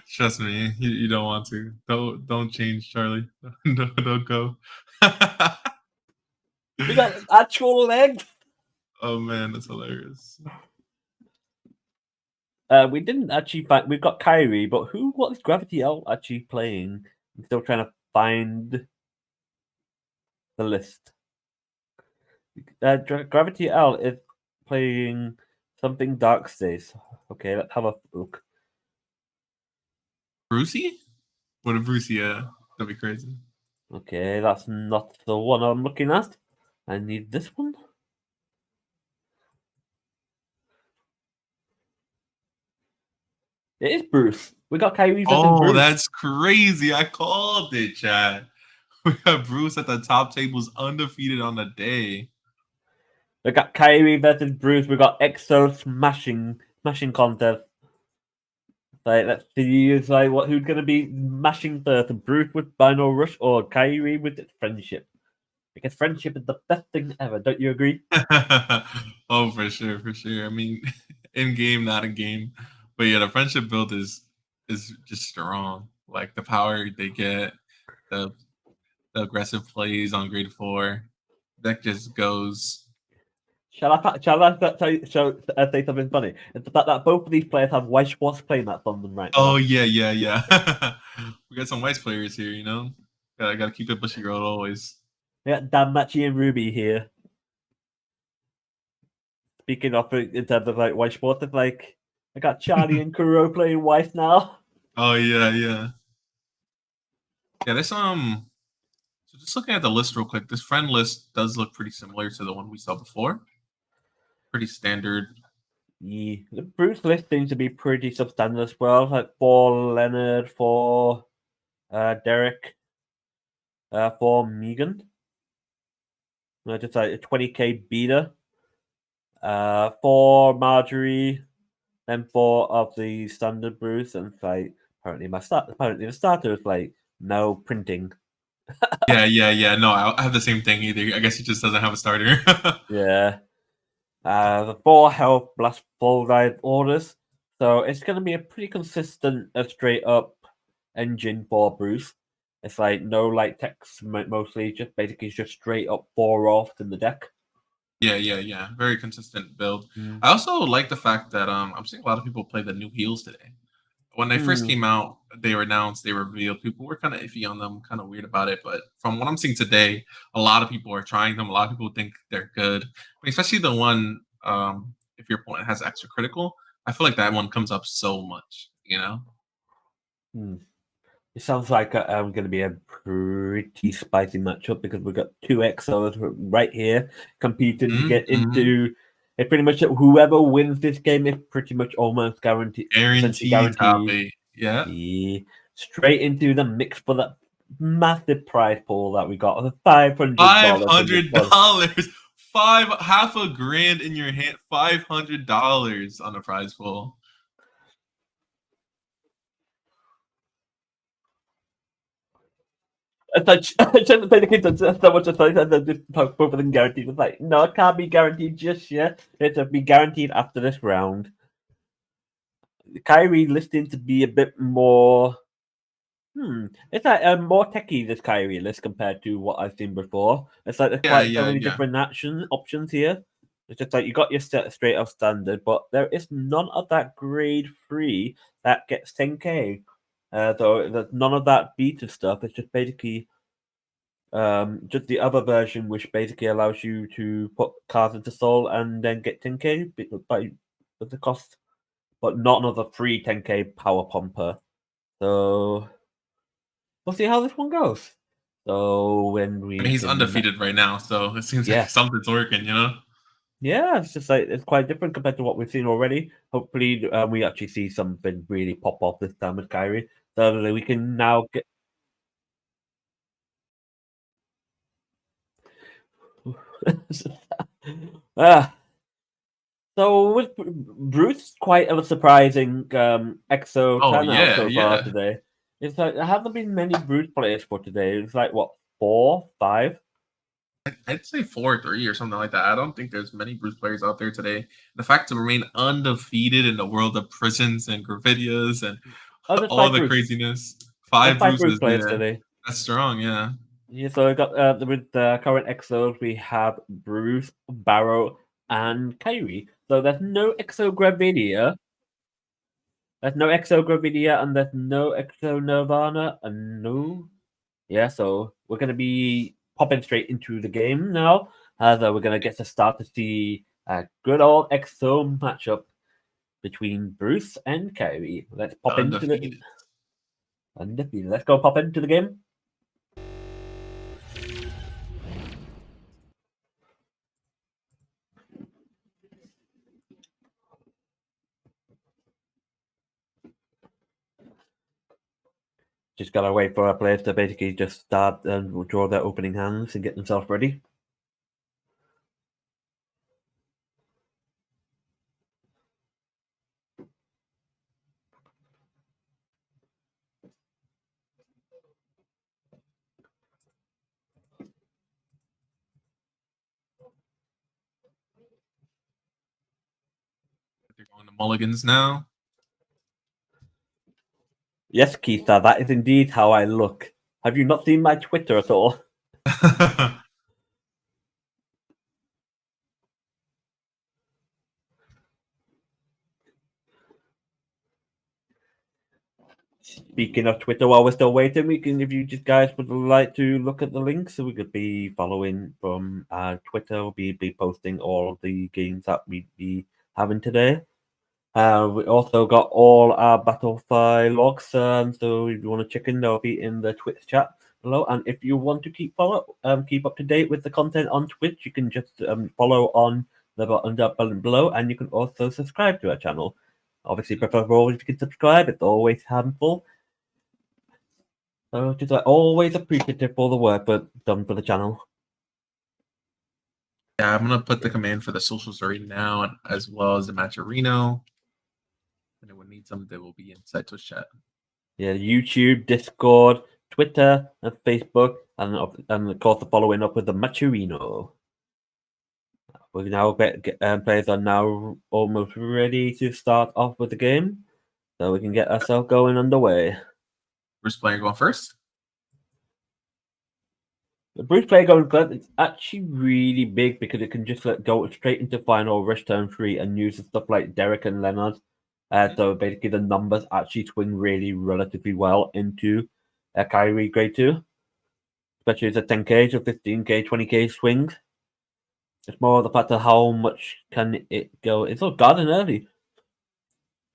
Speaker 1: Trust me, you don't want to. Don't change, Charlie. Don't go.
Speaker 2: We got actual legs.
Speaker 1: Oh man, that's hilarious.
Speaker 2: We didn't actually find. We've got Kyrie, but what is Gravity L actually playing? I'm still trying to find the list. Gravity L is playing something Dark Stays. Okay, let's have a look.
Speaker 1: Brucey? What a Brucey, yeah. That'd be crazy.
Speaker 2: Okay, that's not the one I'm looking at. I need this one. It is Bruce. We got Kyrie versus Bruce.
Speaker 1: Oh, that's crazy. I called it, Chad. We got Bruce at the top tables undefeated on the day.
Speaker 2: We got Kyrie versus Bruce. We got EXO smashing contest. Like, let's see who's gonna be mashing first, Bruce with Final Rush or Kyrie with friendship. Because friendship is the best thing ever, don't you agree?
Speaker 1: Oh, for sure. I mean, in game, not in game. But yeah, the friendship build is just strong. Like the power they get, the aggressive plays on grade 4, that just goes.
Speaker 2: Shall I say something funny? It's the fact that both of these players have White Schwartz playing that on them right now.
Speaker 1: Oh yeah. We got some White players here, Gotta keep it Bushy Road always.
Speaker 2: We got Dan Machi and Ruby here. Speaking of in terms of like White Schwartz, it's like I got Charlie and Kuro playing White now.
Speaker 1: Oh yeah. Yeah, this So just looking at the list real quick, this friend list does look pretty similar to the one we saw before. Pretty standard.
Speaker 2: Yeah, the Bruce list seems to be pretty substandard as well. Like for Leonard, for Derek, for Megan. Just like a 20k beater. For Marjorie, then 4 of the standard Bruce, and like Apparently the starter is like no printing.
Speaker 1: Yeah. No, I have the same thing either. I guess he just doesn't have a starter.
Speaker 2: Yeah. The 4 health blast full ride orders. So it's going to be a pretty consistent, straight up engine for Bruce. It's like no light text mostly, just basically just straight up 4 off in the deck.
Speaker 1: Yeah. Very consistent build.
Speaker 2: Mm.
Speaker 1: I also like the fact that I'm seeing a lot of people play the new heals today. When they first came out, they were announced, they were revealed. People were kind of iffy on them, kind of weird about it. But from what I'm seeing today, a lot of people are trying them. A lot of people think they're good, especially the one if your opponent has extra critical. I feel like that one comes up so much. You know.
Speaker 2: It sounds like going to be a pretty spicy matchup because we've got 2 XOs right here competing to get into. It pretty much whoever wins this game is pretty much almost guaranteed.
Speaker 1: Guaranteed. Yeah.
Speaker 2: Straight into the mix for that massive prize pool that we got of $500.
Speaker 1: $500. Half a grand in your hand. $500 on a prize pool.
Speaker 2: It's like just basically so much as like both of them guaranteed. It's like no, it can't be guaranteed just yet. It'll be guaranteed after this round. Kyrie listing to be a bit more. It's like more techie this Kyrie list compared to what I've seen before. It's like there's quite so many different options here. It's just like you got your straight up standard, but there is none of that grade 3 that gets 10k. So there's none of that beta stuff. It's just basically just the other version, which basically allows you to put cards into Soul and then get 10k by the cost, but not another free 10k power pumper. So we'll see how this one goes. So
Speaker 1: he's undefeated right now, so it seems like something's working, you know.
Speaker 2: Yeah, it's just like it's quite different compared to what we've seen already. Hopefully, we actually see something really pop off this time with Kyrie, so that we can now get. So with Bruce, quite a surprising EXO turnout so far today. It's like there haven't been many Bruce players for today. It's like what 4, 5.
Speaker 1: I'd say 4-3 or something like that. I don't think there's many Bruce players out there today. The fact to remain undefeated in the world of prisons and Gravidias and all the craziness. 5
Speaker 2: Bruce players today.
Speaker 1: That's strong, yeah.
Speaker 2: Yeah, so I got with the current EXOs, we have Bruce, Barrow, and Kyrie. So there's no EXO Gravidia. There's no EXO Gravidia, and there's no EXO Nirvana, and no. Yeah, so we're gonna be popping straight into the game now. So we're gonna get to start to see a good old EXO matchup between Bruce and Kyrie. Let's pop into the undefeated. Let's go pop into the game. Just gotta wait for our players to basically just start and draw their opening hands and get themselves ready.
Speaker 1: They're going to mulligans now.
Speaker 2: Yes, Keitha, that is indeed how I look. Have you not seen my Twitter at all? Speaking of Twitter, while we're still waiting, we can, if you just guys would like to look at the links, so we could be following from Twitter. We'll be posting all of the games that we'd be having today. We also got all our Battlefy logs, so if you want to check in, they'll be in the Twitch chat below. And if you want to keep up to date with the content on Twitch, you can just follow on the button below, and you can also subscribe to our channel. Obviously, preferable if you can subscribe. It's always helpful. So just always appreciative for the work done for the channel.
Speaker 1: Yeah, I'm gonna put the command for the social story now, as well as the Matcherino. If anyone needs them, they will be inside Twitch chat.
Speaker 2: Yeah, YouTube, Discord, Twitter, and Facebook, and of course the following up with the Maturino. We've now players are now almost ready to start off with the game, so we can get ourselves going underway.
Speaker 1: First player going first.
Speaker 2: The Bruce player going first is actually really big because it can just go straight into final rush turn 3 and use stuff like Derek and Leonard. So basically the numbers actually swing really relatively well into Kyrie grade 2. Especially as a 10k to 15k, 20k swings. It's more the fact of how much can it go. It's all garden early.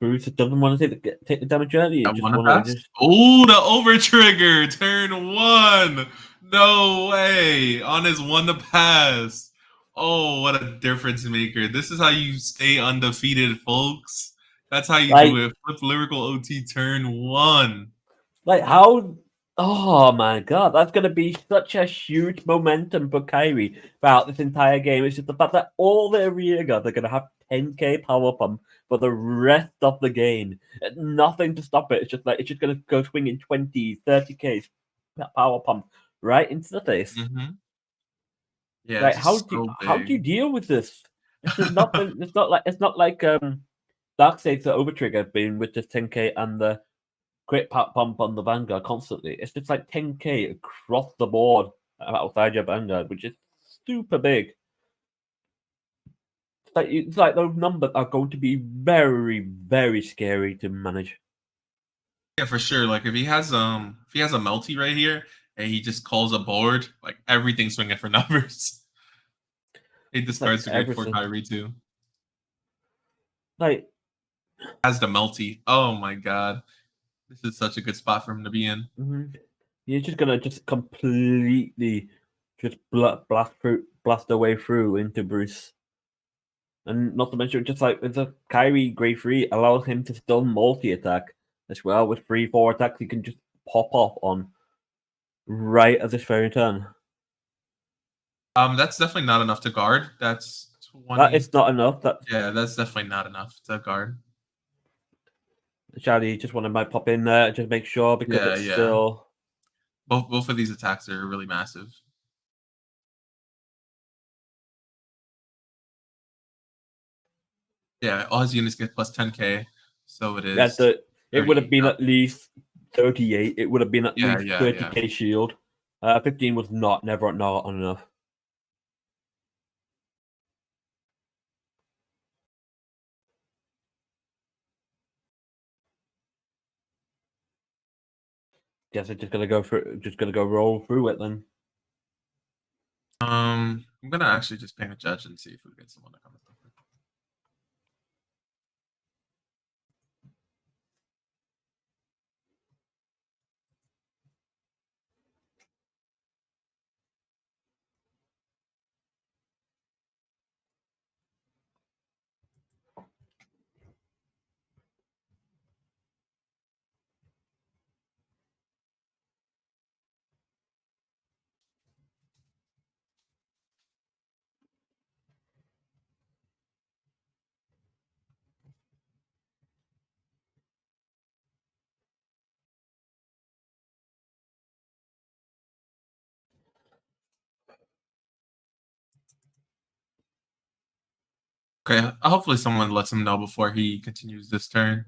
Speaker 2: Bruce doesn't want to take the damage early. He
Speaker 1: I
Speaker 2: just
Speaker 1: want to
Speaker 2: want to
Speaker 1: pass.
Speaker 2: just
Speaker 1: Oh, the over trigger. Turn 1. No way. On his 1 to pass. Oh, what a difference maker. This is how you stay undefeated, folks. That's how you do it. Flip lyrical OT turn 1.
Speaker 2: like how. Oh my god, that's going to be such a huge momentum for Kyrie throughout this entire game. It's just the fact that all their rear guards are going to have 10k power pump for the rest of the game. Nothing to stop it. It's just going to go swinging 20, 30k power pump right into the face.
Speaker 1: Mm-hmm. Yeah,
Speaker 2: Like
Speaker 1: just so
Speaker 2: how do you
Speaker 1: big.
Speaker 2: deal with this? This is nothing. It's not like Darkseid's the overtrigger being with just 10k and the quick pump on the Vanguard constantly. It's just like 10k across the board outside your Vanguard, which is super big. It's like those numbers are going to be very, very scary to manage.
Speaker 1: Yeah, for sure. Like if he has a melty right here and he just calls a board, like everything's swinging for numbers. He
Speaker 2: It's like
Speaker 1: discards the grade 4
Speaker 2: everything.
Speaker 1: Kyrie too.
Speaker 2: Like
Speaker 1: Has the melty. Oh my god. This is such a good spot for him to be in.
Speaker 2: you're just gonna just completely just blast away through into Bruce. And not to mention, just like with the Kyrie grade 3 allows him to still multi-attack as well. With 3-4 attacks, he can just pop off on right at this very turn.
Speaker 1: That's definitely not enough to guard. That's 20.
Speaker 2: That is not enough.
Speaker 1: Yeah, that's definitely not enough to guard.
Speaker 2: Charlie just might pop in there just make sure because
Speaker 1: Yeah,
Speaker 2: it's
Speaker 1: yeah.
Speaker 2: still.
Speaker 1: Both of these attacks are really massive. Yeah, all his units get plus 10k, so it is.
Speaker 2: It would have
Speaker 1: 38
Speaker 2: been
Speaker 1: now.
Speaker 2: at least 38. It would have been at
Speaker 1: Yeah,
Speaker 2: least
Speaker 1: yeah,
Speaker 2: 30k shield. 15 was not enough. Guess I'm just gonna go roll through it then.
Speaker 1: I'm gonna actually just ping a judge and see if we get someone to come in. Okay, hopefully someone lets him know before he continues this turn.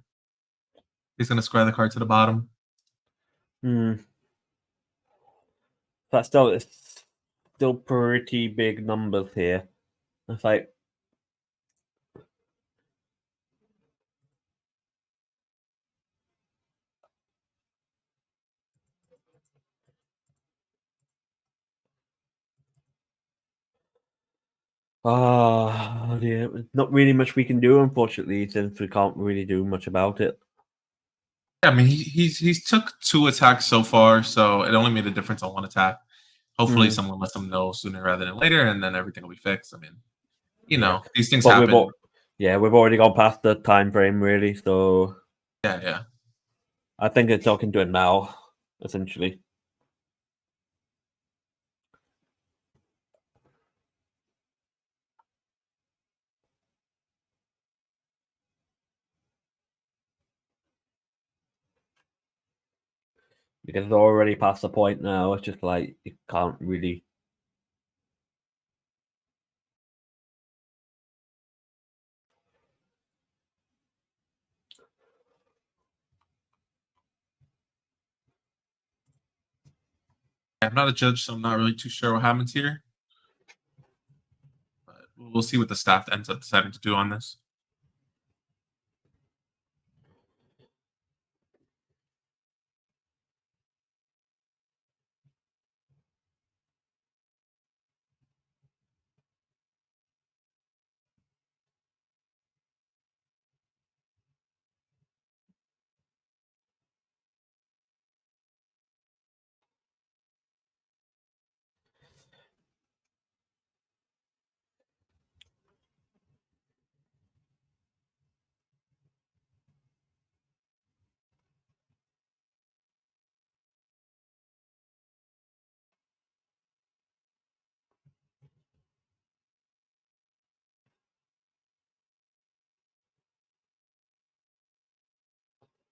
Speaker 1: He's gonna square the card to the bottom.
Speaker 2: It's still pretty big numbers here. It's like yeah, not really much we can do, unfortunately, since we can't really do much about it.
Speaker 1: Yeah, I mean he's took 2 attacks so far, so it only made a difference on 1 attack. Hopefully someone lets him know sooner rather than later, and then everything will be fixed. I mean, you know, these things
Speaker 2: But
Speaker 1: happen.
Speaker 2: we've already gone past the time frame, really. So
Speaker 1: Yeah.
Speaker 2: I think it's talking to him now, essentially. Because it's already past the point now. It's just like you can't really.
Speaker 1: I'm not a judge, so I'm not really too sure what happens here. But we'll see what the staff ends up deciding to do on this.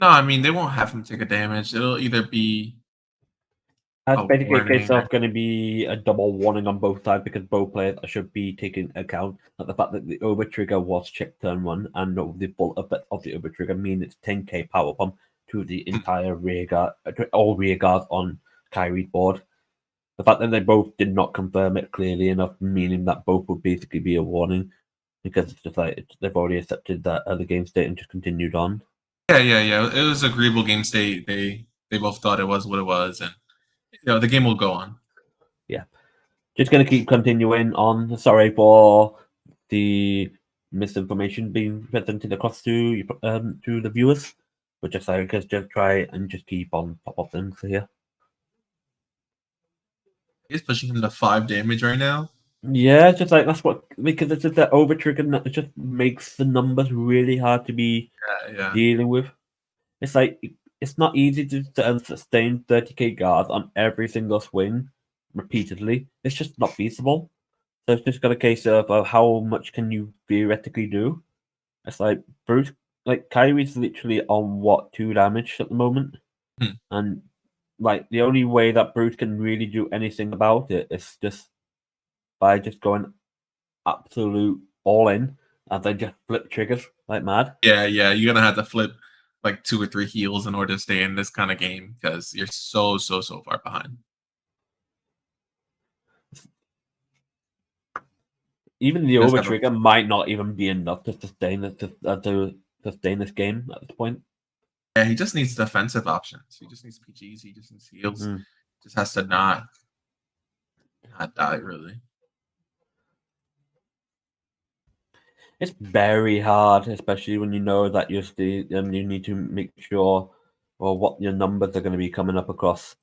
Speaker 1: No, I mean they won't have him take a damage. It'll either be
Speaker 2: That's
Speaker 1: a
Speaker 2: basically a case
Speaker 1: warning.
Speaker 2: of going to be a double warning on both sides because both players should be taking account of the fact that the over trigger was checked turn one and the bullet effect of the over trigger mean it's 10k power bomb to the entire rear guard, all rear guards on Kyrie's board. The fact that they both did not confirm it clearly enough, meaning that both would basically be a warning because it's just like they've already accepted that other game state and just continued on.
Speaker 1: Yeah. It was agreeable game state. They both thought it was what it was, and the game will go on.
Speaker 2: Yeah, just going to keep continuing on. Sorry for the misinformation being presented across to the viewers, but just like just try and just keep on top of things here.
Speaker 1: He's pushing him to 5 damage right now.
Speaker 2: Yeah, just like that's what because it's just that over trigger that just makes the numbers really hard to be
Speaker 1: Yeah.
Speaker 2: dealing with. It's like it's not easy to sustain 30k guards on every single swing repeatedly. It's just not feasible. So it's just got a case of how much can you theoretically do. It's like Bruce, like Kyrie's literally on what 2 damage at the moment, and like the only way that Bruce can really do anything about it is just by just going absolute all in and then just flip triggers like mad.
Speaker 1: Yeah. You're gonna have to flip like 2 or 3 heals in order to stay in this kind of game because you're so far behind.
Speaker 2: Even the over trigger might not even be enough to sustain this game at this point.
Speaker 1: Yeah, he just needs defensive options. He just needs PGs. He just needs heals. Just has to not die really.
Speaker 2: It's very hard, especially when you know that you need to make sure what your numbers are going to be coming up across.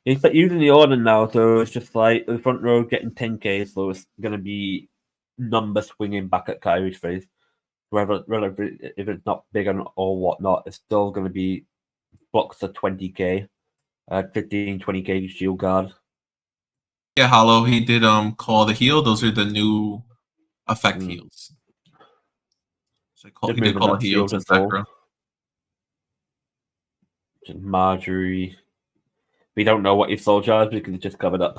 Speaker 2: It's like using the order now, so it's just like the front row getting 10k, so it's going to be number swinging back at Kyrie's face. Whether if it's not big or whatnot, it's still going to be blocks of 20k, 15, 20k shield guard.
Speaker 1: Yeah, Hollow, he did call the heal. Those are the new effect heals. So he did call a heal to Zekro.
Speaker 2: Marjorie. We don't know what his soul charge because it's just covered up.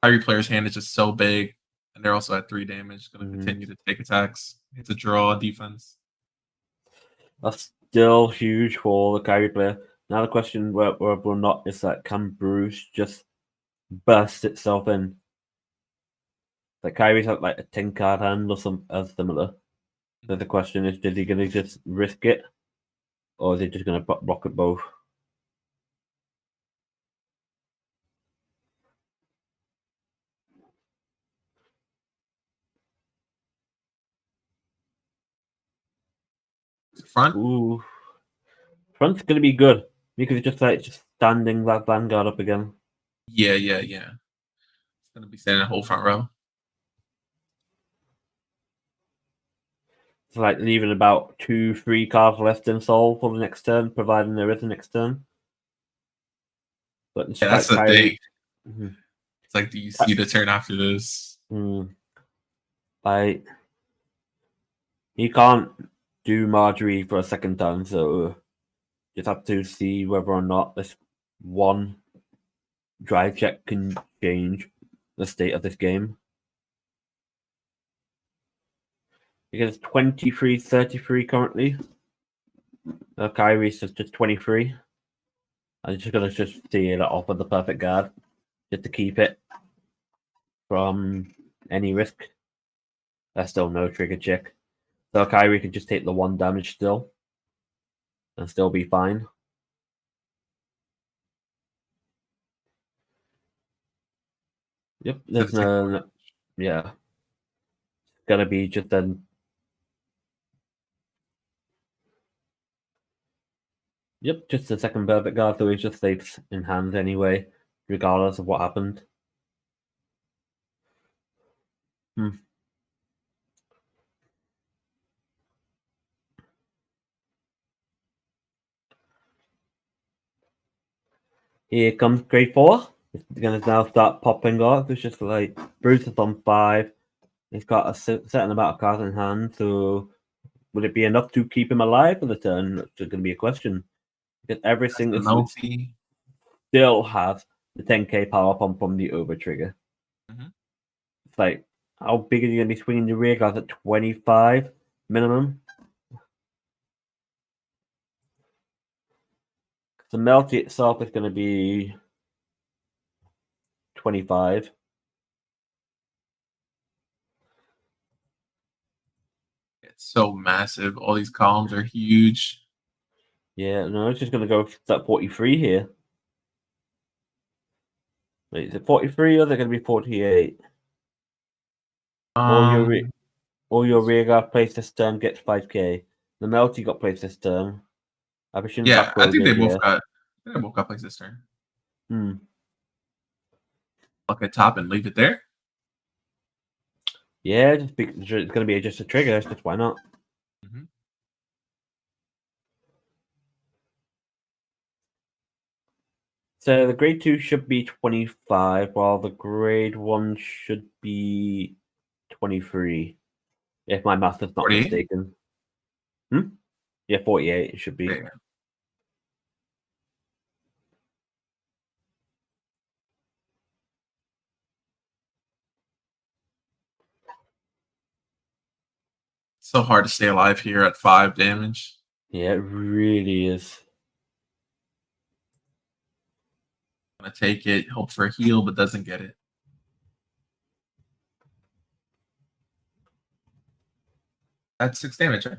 Speaker 1: Kyrie player's hand is just so big, and they're also at 3 damage. Going to continue to take attacks. It's a draw defense.
Speaker 2: That's still huge for the Kyrie player. Now the question whether or not is that can Bruce just burst itself in? Like Kyrie's had like a 10 card hand or some similar. So the question is he going to just risk it? Or is he just going to block at both?
Speaker 1: Front?
Speaker 2: Ooh. Front's going to be good. Because it's just standing that Vanguard up again.
Speaker 1: Yeah. It's going to be standing the whole front row.
Speaker 2: It's like leaving about 2-3 cards left in Soul for the next turn, providing there is a next turn. But
Speaker 1: yeah, that's the thing. It's like, do you see the turn after this?
Speaker 2: Like, he can't do Marjorie for a second time, so Just have to see whether or not this one drive check can change the state of this game. Because it's 23-33 currently. Kyrie's just 23. I'm just gonna see it off with the perfect guard, just to keep it from any risk. There's still no trigger check. So Kyrie can just take the 1 damage still. And still be fine. Yep, there's no... Yeah. It's gonna be just an... Yep, just the second perfect guard, so he's just safe in hand anyway, regardless of what happened. Here comes grade 4. It's gonna now start popping off. It's just like Bruce is on 5. He's got a certain amount of cards in hand, so would it be enough to keep him alive for the turn? That's going to be a question. Because every single still has the 10k power pump from the over trigger. It's like, how big are you going to be swinging the rear guards at 25 minimum? The Melty itself is going to be 25.
Speaker 1: It's so massive. All these columns are huge.
Speaker 2: Yeah, no, it's just going to go at 43 here. Wait, is it 43 or is it going to be 48? All your rear guard placed this turn gets 5k. The Melty got placed this turn.
Speaker 1: I think they both got placed this turn. Look at top and leave it there.
Speaker 2: Yeah, it's going to be just a trigger. Just why not? So the grade 2 should be 25, while the grade 1 should be 23. If my math is not
Speaker 1: 48?
Speaker 2: mistaken. Yeah, 48 it should be.
Speaker 1: Yeah. So hard to stay alive here at 5 damage.
Speaker 2: Yeah, it really is.
Speaker 1: Gonna take it, hope for a heal, but doesn't get it. That's 6 damage, right?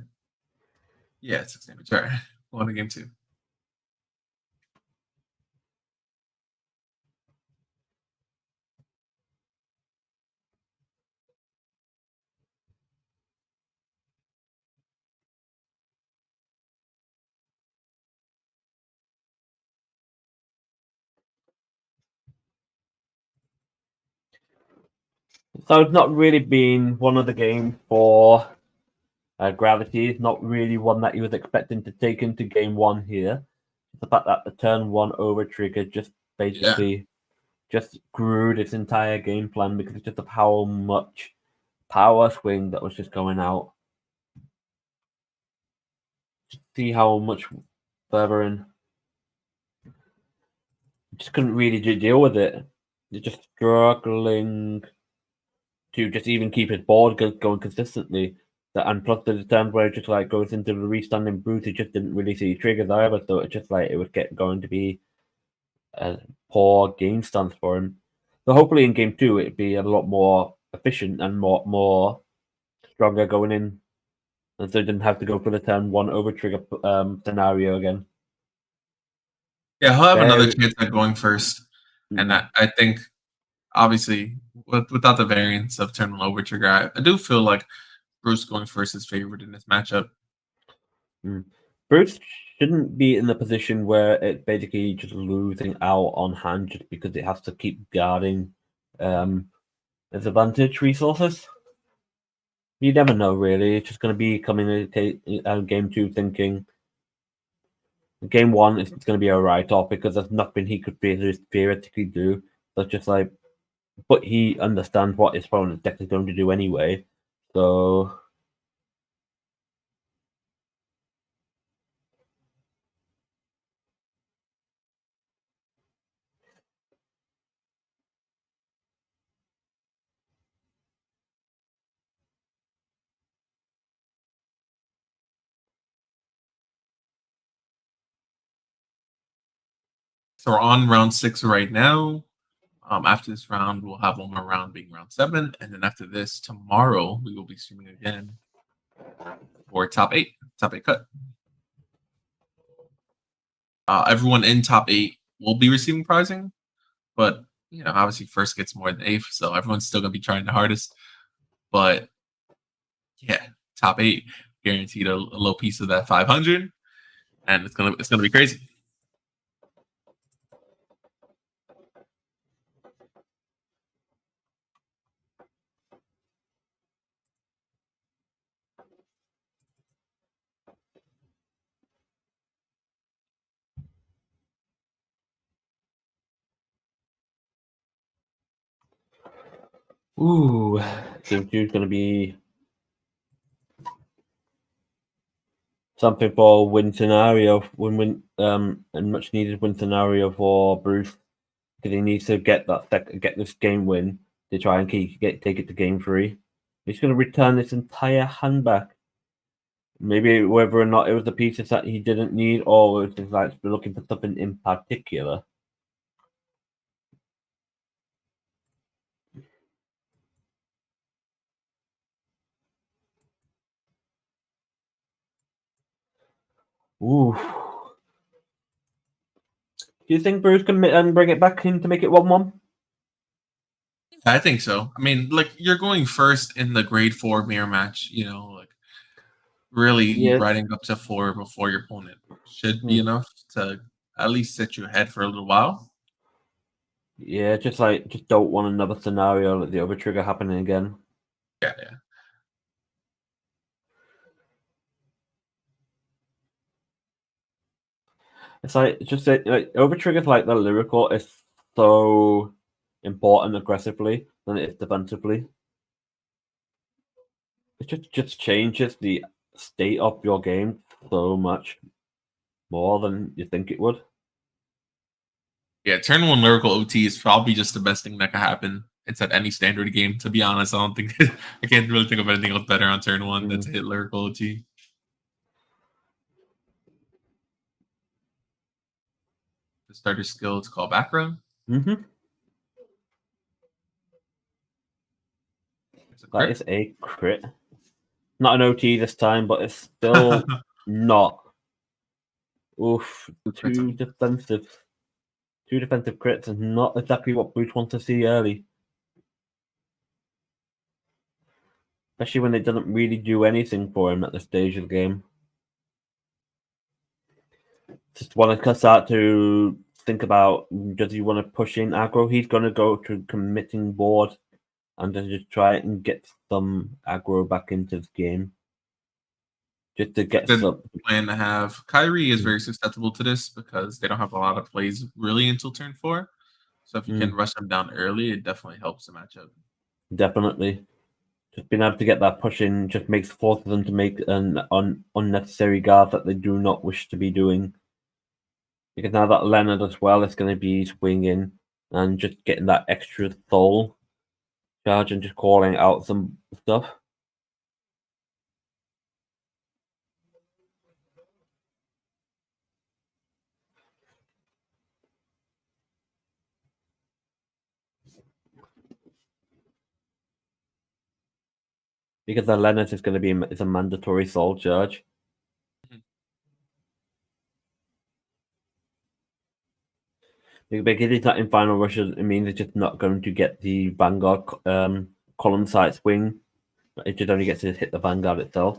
Speaker 1: Yeah, it's 6 damage. All right. On to game 2.
Speaker 2: So it's not really been one of the games for Gravity. It's not really one that he was expecting to take into game 1 here. The fact that the turn 1 over trigger just basically just screwed its entire game plan because it's just of how much power swing that was just going out. See how much further in. Just couldn't really deal with it. You're just struggling to just even keep his board going consistently. And plus, the turn where it just like goes into the restanding brute, it just didn't really see triggers either. So it just like it was going to be a poor game stance for him. So hopefully in game 2 it'd be a lot more efficient and more stronger going in, and so it didn't have to go for the turn 1 over trigger scenario again.
Speaker 1: Yeah, he'll have another chance at going first, and I think obviously without the variance of turn 1 over trigger, I do feel like Bruce going first is favored in this matchup.
Speaker 2: Bruce shouldn't be in the position where it's basically just losing out on hand just because it has to keep guarding its advantage resources. You never know, really. It's just going to be coming in game 2 thinking game 1 is going to be a write-off because there's nothing he could theoretically do. So it's just like, but he understands what his opponent's deck is going to do anyway. So
Speaker 1: So we're on round 6 right now. After this round, we'll have one more round being round 7, and then after this, tomorrow we will be streaming again for top 8 cut. Everyone in top 8 will be receiving prizing, but obviously first gets more than 8th, so everyone's still gonna be trying the hardest. But yeah, top 8 guaranteed a little piece of that 500, and it's gonna be crazy.
Speaker 2: Ooh, game 2 is going to be something for win scenario, and much needed win scenario for Bruce, because he needs to get this game win to try and take it to game 3. He's going to return this entire hand back. Maybe whether or not it was the pieces that he didn't need, or it was like looking for something in particular. Ooh. Do you think Bruce can bring it back in to make it 1-1?
Speaker 1: I think so. I mean, like, you're going first in the grade 4 mirror match, like really
Speaker 2: Yes.
Speaker 1: riding up to 4 before your opponent should be enough to at least set you ahead for a little while.
Speaker 2: Yeah, just don't want another scenario like the over trigger happening again.
Speaker 1: Yeah.
Speaker 2: It's like over triggers like the lyrical is so important aggressively than it is defensively. It just changes the state of your game so much more than you think it would.
Speaker 1: Yeah, turn 1 lyrical OT is probably just the best thing that could happen inside any standard game. To be honest, I don't think I can't really think of anything else better on turn 1 than to hit lyrical OT. The starter skill is called background.
Speaker 2: Mm-hmm. That is a crit. Not an OT this time, but it's still not. Oof, too defensive. 2 defensive crits is not exactly what Bruce wants to see early. Especially when it doesn't really do anything for him at this stage of the game. Just want to start to think about, does he want to push in aggro? He's going to go to committing board and then just try and get some aggro back into the game. Just to get some.
Speaker 1: Plan to have Kyrie is very susceptible to this because they don't have a lot of plays really until turn 4. So if you can rush them down early, it definitely helps the matchup.
Speaker 2: Definitely. Just being able to get that push in just forces them to make an unnecessary guard that they do not wish to be doing. Because now that Leonard as well is going to be swinging and just getting that extra soul charge and just calling out some stuff. Because the Leonard is going to be a mandatory soul charge. Because he's not in final rushes, it means it's just not going to get the Vanguard column side swing. It just only gets to hit the Vanguard itself.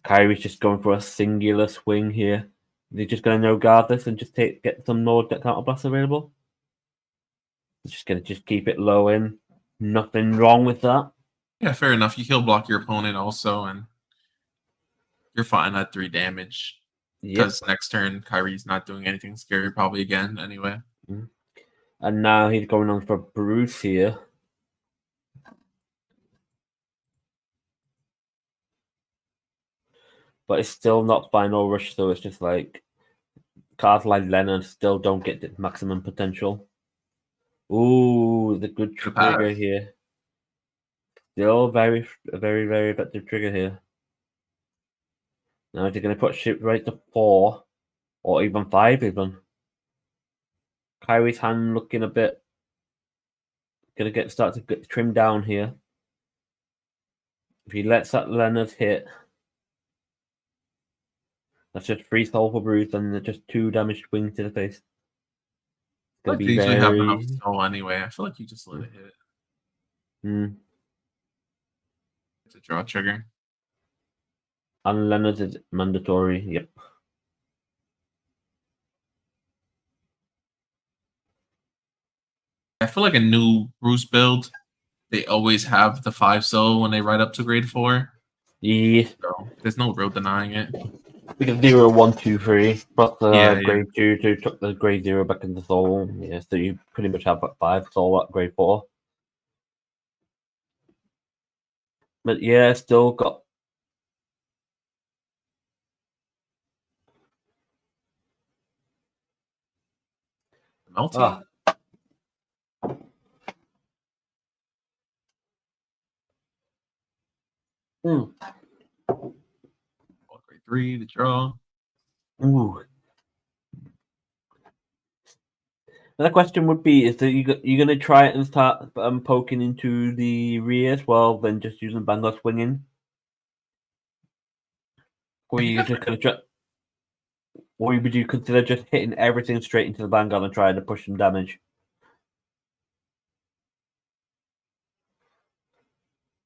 Speaker 2: Kyrie's just going for a singular swing here. They're just going to no guard this and just get some more counter blasts available. Just going to keep it low in. Nothing wrong with that.
Speaker 1: Yeah, fair enough. You heal block your opponent also, and you're fine at 3 damage. Because next turn, Kyrie's not doing anything scary probably again anyway.
Speaker 2: And now he's going on for Bruce here. But it's still not final rush, so it's just like cards like Leonard still don't get the maximum potential. Ooh, the good trigger here. Still very, very, very effective trigger here. Now they're going to put ship right to 4 or even 5 even. Kyrie's hand looking a bit. Going to start to get trimmed down here. If he lets that Leonard hit, that's just 3 soul for bruise and just 2 damaged wings to the face.
Speaker 1: I feel like they usually have enough soul anyway. I feel like you just let it hit. It's a draw trigger.
Speaker 2: And Leonard is mandatory. Yep.
Speaker 1: I feel like a new Bruce build, they always have the 5 soul when they ride up to grade 4.
Speaker 2: Yeah.
Speaker 1: So there's no real denying it.
Speaker 2: Because 0, 1, 2, 3. Plus the
Speaker 1: Yeah,
Speaker 2: grade 2 took the grade 0 back into soul. Yeah, so you pretty much have 5 soul at grade 4. But yeah, still got.
Speaker 1: Melty. Grade 3, the draw.
Speaker 2: Ooh. The question would be: is that you're gonna try it and start poking into the rear as well, than just using Vanguard swinging, or you just gonna try, or would you consider just hitting everything straight into the Vanguard and trying to push some damage?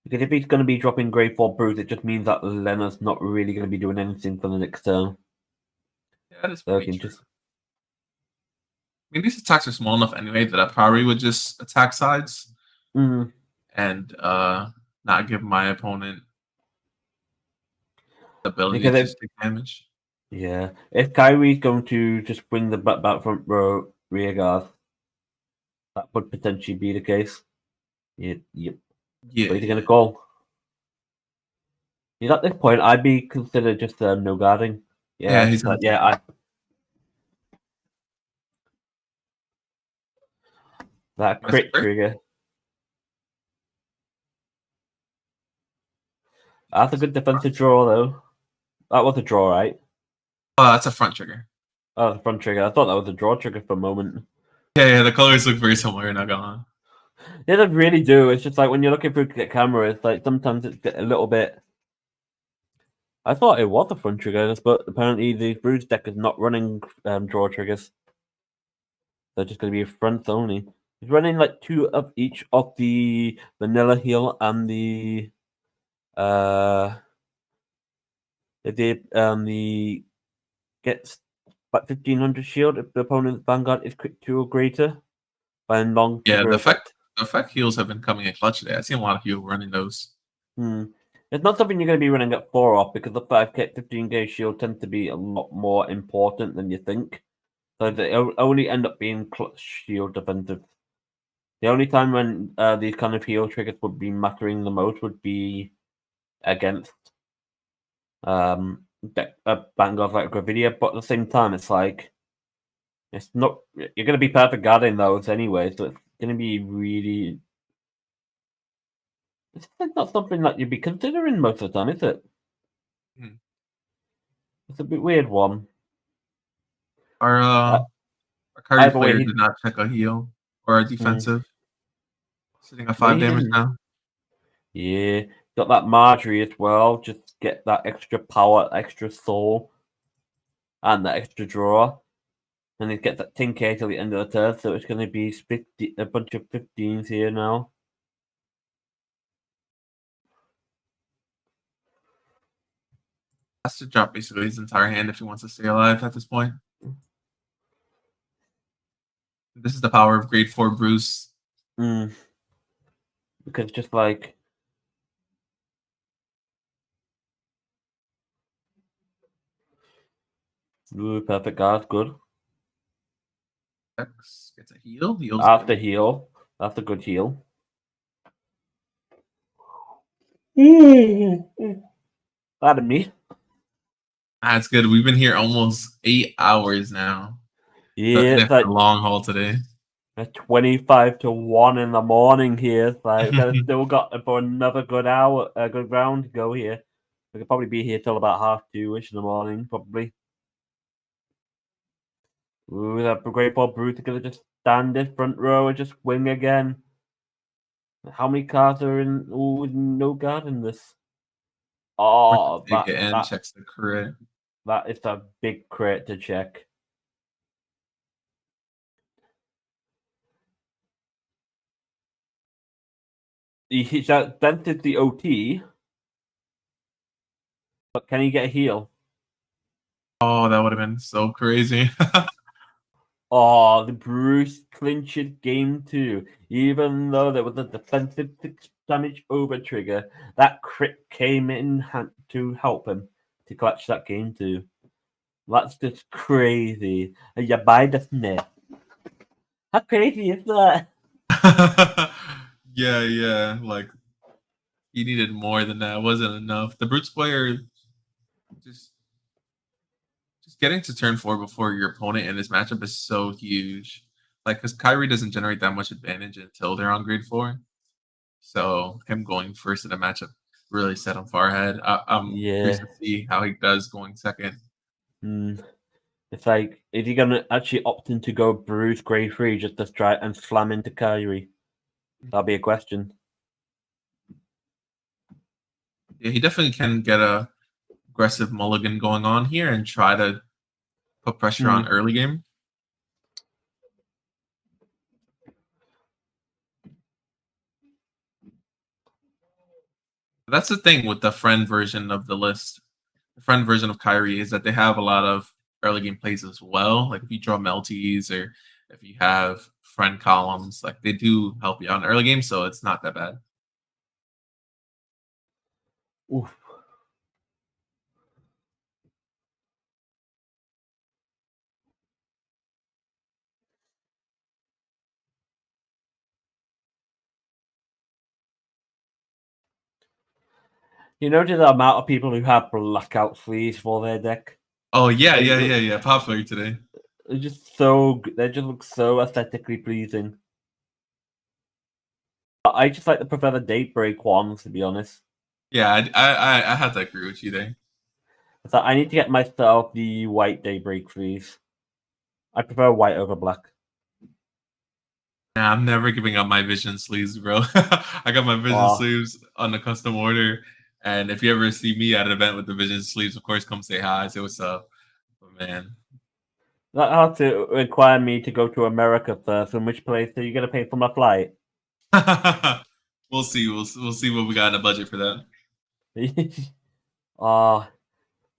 Speaker 2: Because if he's going to be dropping grade 4 bruise, it just means that Leonard's not really going to be doing anything for the next turn.
Speaker 1: Yeah, that is
Speaker 2: So
Speaker 1: pretty true.
Speaker 2: just.
Speaker 1: I mean, these attacks are small enough anyway that I probably would just attack sides and not give my opponent the ability to just take damage.
Speaker 2: Yeah, if Kyrie's going to just bring the back front row rear guard, that would potentially be the case. Yep.
Speaker 1: Yeah.
Speaker 2: What are you going to call? At this point, I'd be considered just no guarding. Yeah,
Speaker 1: he's
Speaker 2: that crit trigger. That's a good defensive draw, though. That was a draw, right?
Speaker 1: Oh, that's a front trigger.
Speaker 2: Oh, the front trigger. I thought that was a draw trigger for a moment.
Speaker 1: Yeah, the colors look very similar, not gonna lie.
Speaker 2: Yeah, they really do. It's just like when you're looking through the camera, it's like sometimes it's a little bit. I thought it was a front trigger, but apparently the Bruce deck is not running draw triggers. They're just going to be fronts only. It's running like 2 of each of the vanilla heal and the gets about 1500 shield if the opponent's Vanguard is quick 2 or greater. By long
Speaker 1: the effect heals have been coming in clutch today. I've seen a lot of people running those.
Speaker 2: It's not something you're going to be running at 4 off because the 5k 15k shield tends to be a lot more important than you think. So they only end up being clutch shield defensive. The only time when these kind of heal triggers would be mattering the most would be against Vanguard like Gravidia, but at the same time, it's like it's not. You're going to be perfect guarding those anyway, so it's going to be really. It's not something that you'd be considering most of the time, is it? It's a bit weird one.
Speaker 1: Our Kyrie player did not check a heal or a defensive. Sitting at 5 damage now.
Speaker 2: Yeah, got that Marjorie as well. Just get that extra power, extra soul, and that extra draw. And he gets that 10k till the end of the turn, so it's going to be a bunch of 15s here now.
Speaker 1: Has to drop basically his entire hand if he wants to stay alive at this point. This is the power of grade 4 Bruce.
Speaker 2: Because just like perfect guard, good.
Speaker 1: X gets a heal.
Speaker 2: After heal. That's a good heal. Pardon me.
Speaker 1: That's good. We've been here almost 8 hours now.
Speaker 2: Yeah,
Speaker 1: it's like a long haul today.
Speaker 2: 25 to 1 in the morning here. Like, we've still got for another good hour, a good round to go here. We could probably be here till about 2:30 in the morning, probably. Ooh, that great ball Bruce gonna just stand this front row and just wing again. How many cards are in? Ooh, no guard in this. Oh,
Speaker 1: Take it in, checks the crit.
Speaker 2: that is a big crit to check. He's dented the OT, but can he get a heal?
Speaker 1: Oh, that would have been so crazy.
Speaker 2: Oh, the Bruce clinched game 2. Even though there was a defensive 6 damage over trigger, that crit came in to help him to clutch that game 2. That's just crazy. And you buy the snip. How crazy is that?
Speaker 1: Yeah. Like he needed more than that. It wasn't enough. The Brutes player just getting to turn 4 before your opponent in this matchup is so huge. Like, because Kyrie doesn't generate that much advantage until they're on grade 4. So him going first in the matchup really set him far ahead. I'm curious to see how he does going second.
Speaker 2: It's like, is he gonna actually opt in to go Bruce grade 3 just to try and slam into Kyrie? That'll be a question.
Speaker 1: Yeah, he definitely can get a aggressive mulligan going on here and try to put pressure on early game. That's the thing with the friend version of the list. The friend version of Kyrie is that they have a lot of early game plays as well. Like if you draw melties or if you have friend columns, like they do help you out in early game, so it's not that bad.
Speaker 2: Oof. You notice the amount of people who have blackout sleeves for their deck?
Speaker 1: Oh yeah. Popular today.
Speaker 2: They're just so they just look so aesthetically pleasing. I just like to prefer the Daybreak ones, to be honest.
Speaker 1: Yeah, I have to agree with you there.
Speaker 2: So I need to get myself the white Daybreak sleeves. I prefer white over black.
Speaker 1: Nah, I'm never giving up my Vision sleeves, bro. I got my Vision sleeves on the custom order, and if you ever see me at an event with the Vision sleeves, of course, come say hi, say what's up. But man,
Speaker 2: That had to require me to go to America first. In which place are you gonna pay for my flight?
Speaker 1: we'll see. We'll see what we got in the budget for that.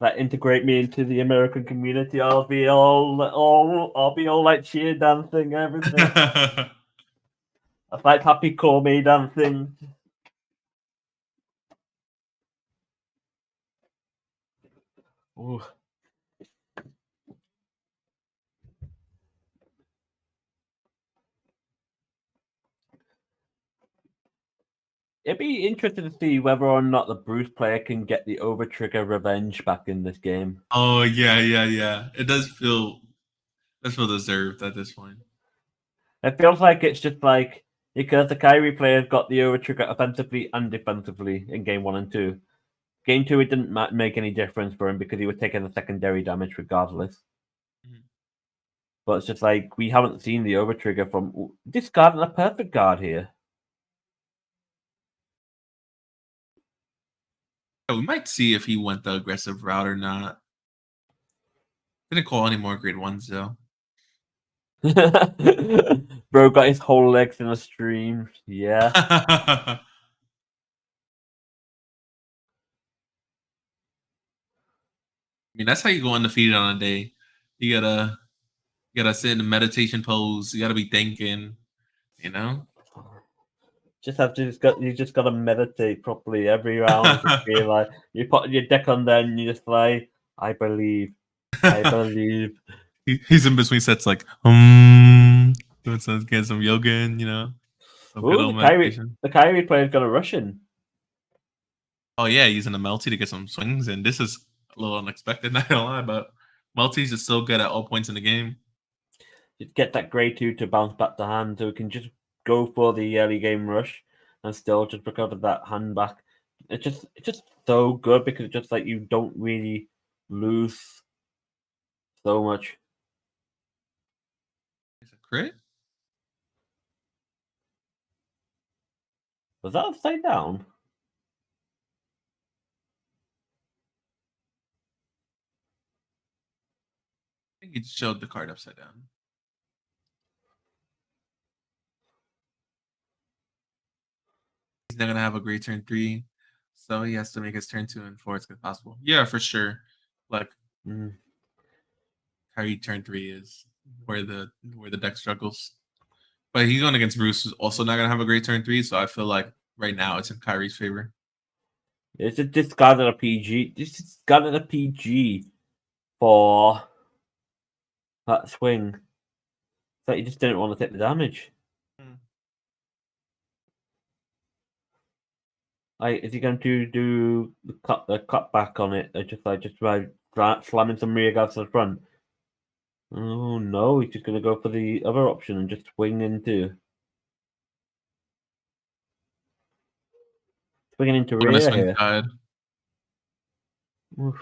Speaker 2: That integrate me into the American community. I'll be all like cheer dancing, everything. That's like Happy Call Me dancing. Ooh. It'd be interesting to see whether or not the Bruce player can get the over trigger revenge back in this game.
Speaker 1: Oh yeah. It does feel deserved at this point.
Speaker 2: It feels like it's just like because the Kyrie players got the over trigger offensively and defensively in game 1 and 2. Game 2, it didn't make any difference for him because he was taking the secondary damage regardless. But it's just like we haven't seen the over trigger from discarding a perfect guard here.
Speaker 1: Yeah, we might see if he went the aggressive route or not. Didn't call any more grade 1s though.
Speaker 2: Bro got his whole legs in a stream. Yeah.
Speaker 1: I mean, that's how you go undefeated on a day. You gotta sit in a meditation pose. You gotta be thinking, you know.
Speaker 2: You just gotta meditate properly every round. Just be like, you put your deck on there and you just like, I believe.
Speaker 1: He's in between sets like doing some, getting some yoga in, you know. Some good old meditation.
Speaker 2: The Kyrie player's got a Russian.
Speaker 1: Oh yeah, using a Melty to get some swings, and this is a little unexpected, not gonna lie, but Melty's just so good at all points in the game.
Speaker 2: Just get that grade 2 to bounce back to hand so we can just go for the early game rush and still just recover that hand back. It's just so good because it's just like you don't really lose so much.
Speaker 1: It's a crit.
Speaker 2: Was that upside down?
Speaker 1: I think he showed the card upside down. He's not gonna have a great turn 3, so he has to make his turn 2 and 4 as good as possible. Yeah, for sure. Like Kyrie turn 3 is where the deck struggles. But he's going against Bruce, who's also not gonna have a great turn 3, so I feel like right now it's in Kyrie's favor.
Speaker 2: It's a discarded a PG. This discarded a PG for that swing. So he just didn't want to take the damage. Like, is he going to do the cut back on it? Or just by slamming some rear guards to the front? Oh no, he's just going to go for the other option and just swing into swinging into
Speaker 1: We're gonna
Speaker 2: rear
Speaker 1: swing
Speaker 2: here.
Speaker 1: side.
Speaker 2: Oof.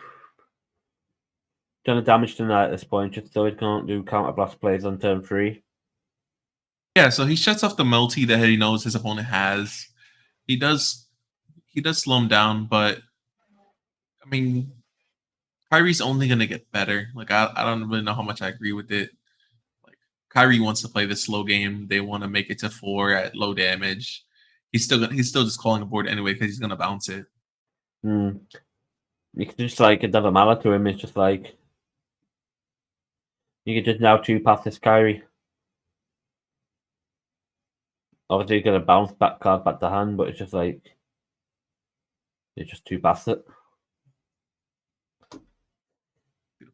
Speaker 2: Done a damage tonight at this point, just so he can't do counter blast plays on turn 3.
Speaker 1: Yeah, so he shuts off the multi that he knows his opponent has. He does slow him down, but I mean, Kyrie's only gonna get better. Like I don't really know how much I agree with it. Like Kyrie wants to play the slow game. They want to make it to 4 at low damage. He's still just calling a board anyway because he's gonna bounce it.
Speaker 2: You can just like it doesn't matter to him. It's just like you can just now 2 past this Kyrie. Obviously, you're gonna bounce back card back to hand, but it's just like it's just 2 past it.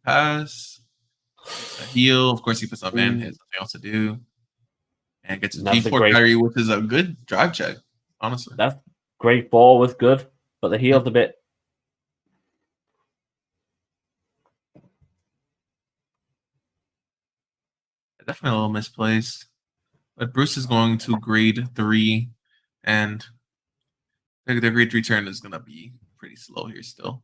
Speaker 1: Pass. A heal. Of course, he puts up man. He has nothing else to do. And gets a G4 Kyrie, which is a good drive check, honestly.
Speaker 2: That great ball was good, but the heal's a bit.
Speaker 1: Definitely a little misplaced. But Bruce is going to grade 3, and the grade 3 turn is going to be pretty slow here still.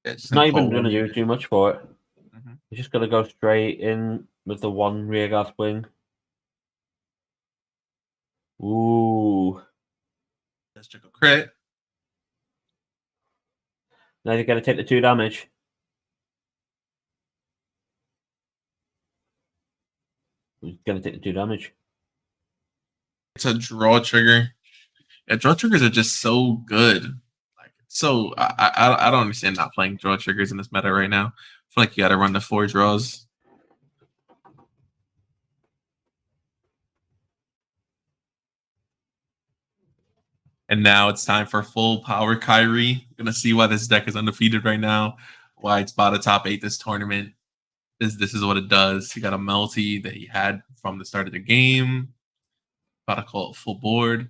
Speaker 2: It's not even going to do too much for it. He's just going to go straight in with the 1 rearguard swing. Ooh.
Speaker 1: Let's check a crit.
Speaker 2: Now you're going to take the 2 damage. He's going to take the 2 damage.
Speaker 1: It's a draw trigger. Yeah, draw triggers are just so good. Like, so I don't understand not playing draw triggers in this meta right now. I feel like you got to run the 4 draws. And now it's time for full power Kyrie. Gonna see why this deck is undefeated right now. Why it's about a top 8 this tournament. This is what it does. He got a multi that he had from the start of the game. About to call it full board.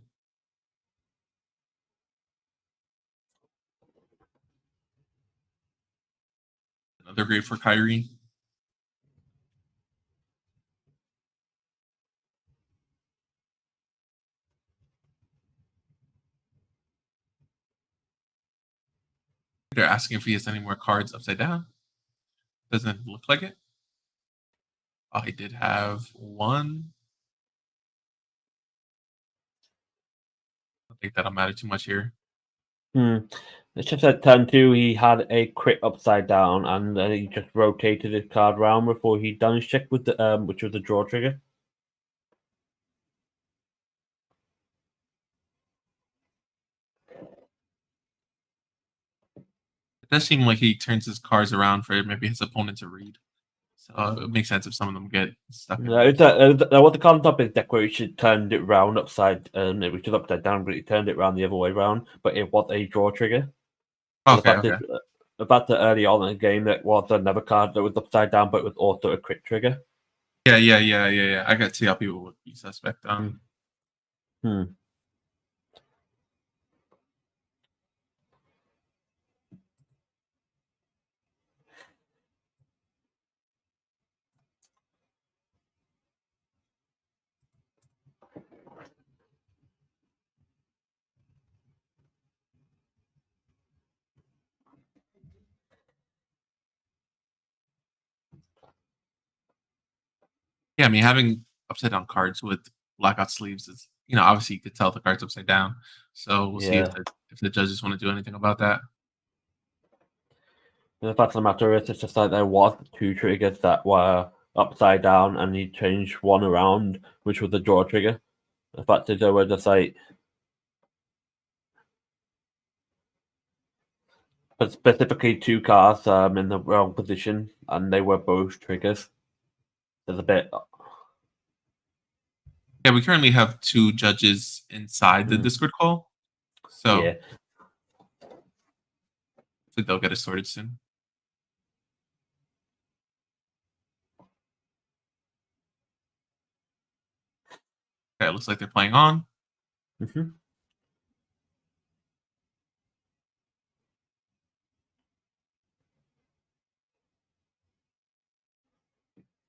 Speaker 1: Another grade for Kyrie. They're asking if he has any more cards upside down. Doesn't look like it. Oh, he did have 1. I don't think that'll matter too much here.
Speaker 2: It's just at turn 2, he had a crit upside down, and then he just rotated his card round before he done his check with the which was the draw trigger.
Speaker 1: It does seem like he turns his cards around for maybe his opponent to read. So it makes sense if some of them get stuck.
Speaker 2: There was a card on top of his deck where he turned it round upside, which is upside down, but he turned it round the other way round. But it was a draw trigger.
Speaker 1: Okay.
Speaker 2: About the early on in the game, that was another card that was upside down, but it was also a crit trigger.
Speaker 1: Yeah. I got to see how people would be suspect. Yeah, I mean, having upside down cards with blackout sleeves is, obviously you could tell the card's upside down. So we'll see if
Speaker 2: Yeah.
Speaker 1: the judges want to do anything about that.
Speaker 2: The fact of the matter is, it's just like there was 2 triggers that were upside down, and he changed one around, which was the draw trigger. The fact is, they were just like, but specifically 2 cards in the wrong position, and they were both triggers. There's a bit.
Speaker 1: Yeah, we currently have 2 judges inside the Discord call. So
Speaker 2: Yeah.
Speaker 1: I think they'll get it sorted soon. Okay, it looks like they're playing on.
Speaker 2: Mm-hmm.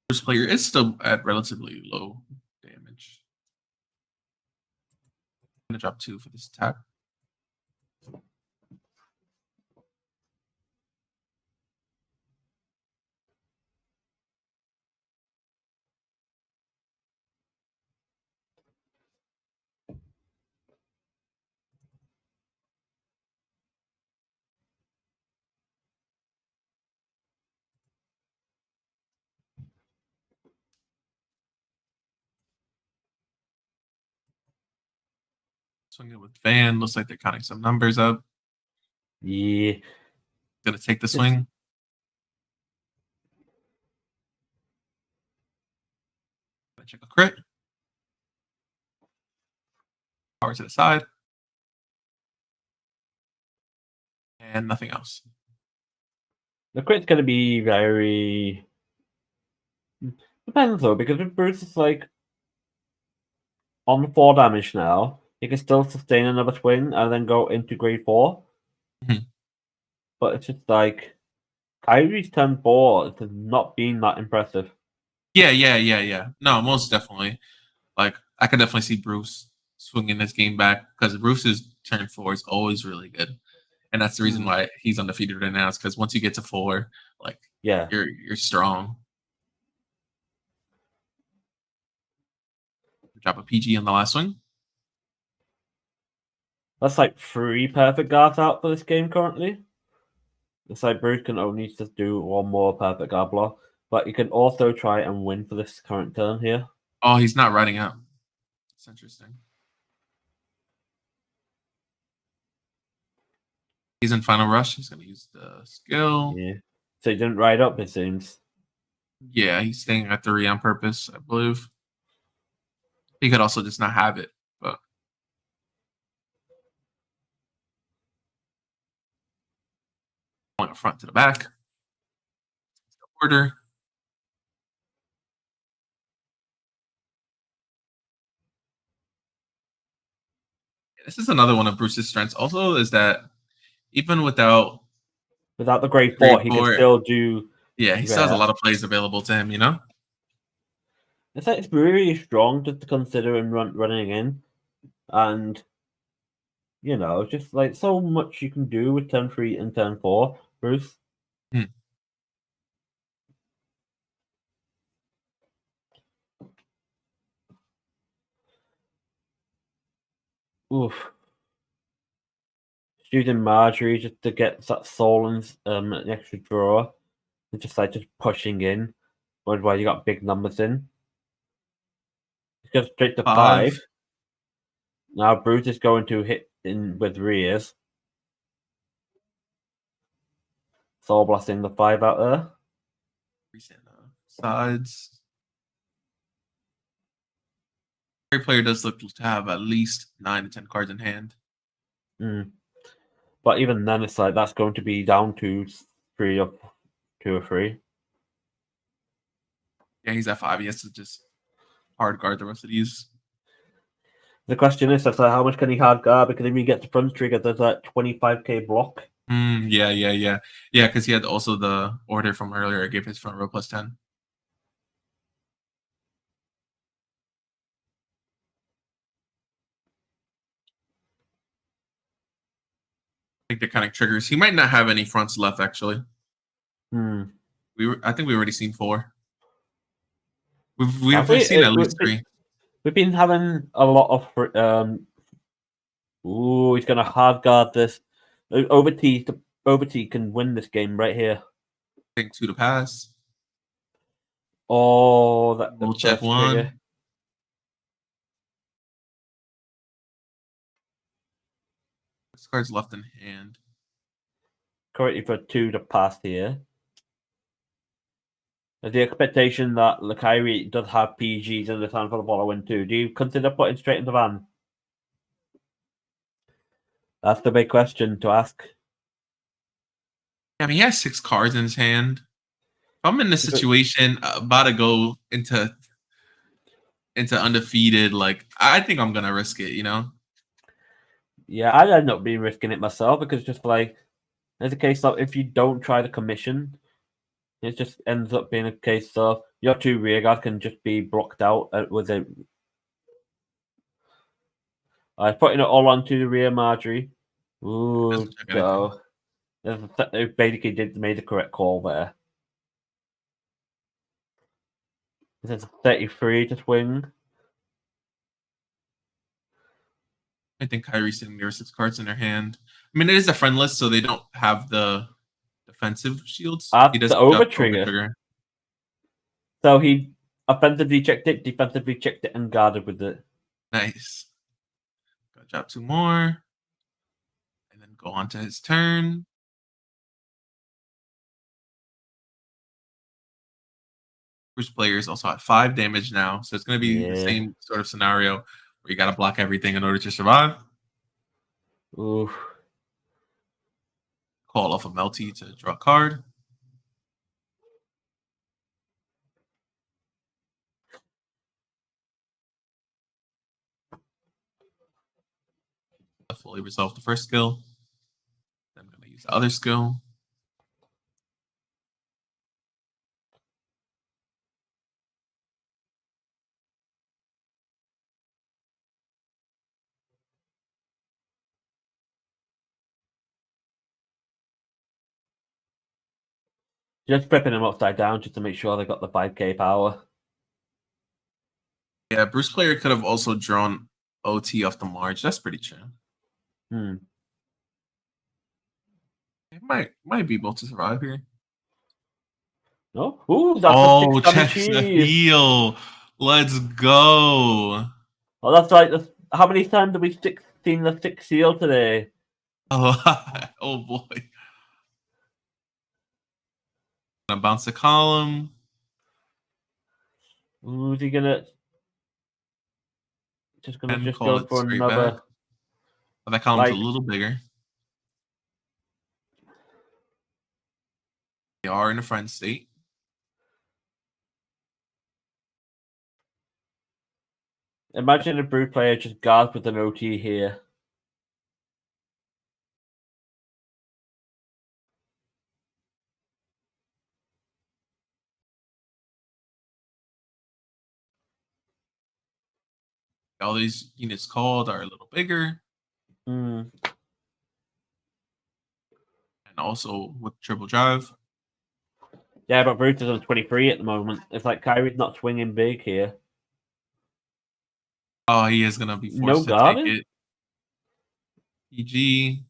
Speaker 1: First player is still at relatively low damage. I'm gonna drop 2 for this attack. Swinging with Van. Looks like they're counting some numbers up.
Speaker 2: Yeah.
Speaker 1: Gonna take the swing. Gonna check a crit. Power to the side. And nothing else.
Speaker 2: The crit's going to be very. Depends though, because if Bruce is like on 4 damage now, he can still sustain another swing and then go into grade 4.
Speaker 1: Mhm.
Speaker 2: But it's just like Kyrie's turn 4 has not been that impressive.
Speaker 1: Yeah. No, most definitely. Like, I could definitely see Bruce swinging this game back because Bruce's turn 4 is always really good. And that's the reason why he's undefeated right now, is because once you get to 4, like,
Speaker 2: Yeah.
Speaker 1: you're strong. Drop a PG on the last swing.
Speaker 2: That's like 3 perfect guards out for this game currently. It's like Bruce can only just do 1 more perfect guard block, but he can also try and win for this current turn here.
Speaker 1: Oh, he's not riding out. That's interesting. He's in final rush. He's going to use the skill.
Speaker 2: Yeah. So he didn't ride up, it seems.
Speaker 1: Yeah, he's staying at 3 on purpose, I believe. He could also just not have it, but going front to the back. Order. This is another one of Bruce's strengths. Also, is that even without
Speaker 2: the grade 4,
Speaker 1: grade
Speaker 2: he
Speaker 1: 4,
Speaker 2: can still do.
Speaker 1: yeah, he still has a lot of plays available to him.
Speaker 2: It's like it's really strong just to consider him running in, and just like so much you can do with turn 3 and turn 4, Bruce. Oof. Shooting Marjorie just to get that soul and an extra draw. And just pushing in. While you got big numbers in. It goes straight to 5. Now Bruce is going to hit in with rears. Soul blasting the 5 out there.
Speaker 1: Recent sides. Every player does look to have at least 9 to 10 cards in hand.
Speaker 2: But even then, it's like that's going to be down to 2 or 3.
Speaker 1: Yeah, he's at 5. He has to just hard guard the rest of these.
Speaker 2: The question is, that's like, how much can he hard guard? Because if he gets the front trigger, there's that 25k block.
Speaker 1: Yeah, because he had also the order from earlier. I gave his front row plus 10. I think they're kind of triggers. He might not have any fronts left, actually. I think we already seen 4. We've seen at least 3.
Speaker 2: We've been having a lot of. Ooh, he's gonna hard guard this. Over T can win this game right here.
Speaker 1: Take 2 to pass.
Speaker 2: Oh, that the
Speaker 1: We'll check
Speaker 2: first
Speaker 1: 1.
Speaker 2: trigger.
Speaker 1: This card's left in hand.
Speaker 2: Currently for 2 to pass here. There's the expectation that Kyrie does have PGs in the time for the following 2. Do you consider putting straight in the van? That's the big question to ask.
Speaker 1: I mean, he has 6 cards in his hand. If I'm in this situation, about to go into undefeated, like, I think I'm gonna risk it, you know?
Speaker 2: Yeah, I'd end up being risking it myself because just like there's a case of if you don't try the commission, it just ends up being a case of your 2 rear guards can just be blocked out with it. I putting it all onto the rear Marjorie. Ooh, go. They basically made the correct call there. This is 33 to swing.
Speaker 1: I think Kyrie's sitting there with 6 cards in their hand. I mean, it is a friend list, so they don't have the defensive shields. He does
Speaker 2: The over trigger. So he offensively checked it, defensively checked it, and guarded with it.
Speaker 1: Nice. Got drop 2 more. And then go on to his turn. Bruce player is also at 5 damage now, so it's going to be the same sort of scenario where you got to block everything in order to survive.
Speaker 2: Oof.
Speaker 1: Call off a Melty to draw a card. I fully resolve the first skill. Then I'm going to use the other skill.
Speaker 2: Just flipping them upside down just to make sure they got the 5k power.
Speaker 1: Yeah, Bruce player could have also drawn OT off the marge. That's pretty chill. It might be able to survive here.
Speaker 2: No? Ooh, that's
Speaker 1: check the heel. Let's go.
Speaker 2: Oh, that's right. How many times have we seen the 6 seal today?
Speaker 1: Oh boy. Gonna bounce the column.
Speaker 2: Who's he gonna? Just gonna
Speaker 1: Call
Speaker 2: go
Speaker 1: it
Speaker 2: for
Speaker 1: straight
Speaker 2: another.
Speaker 1: back. But that column's a little bigger. They are in a friend state.
Speaker 2: Imagine a brute player just guards with an OT here.
Speaker 1: All these units called are a little bigger.
Speaker 2: And
Speaker 1: also with triple drive.
Speaker 2: Yeah, but Bruce is on 23 at the moment. It's like Kyrie's not swinging big here.
Speaker 1: Oh, he is going to be forced to take it. PG.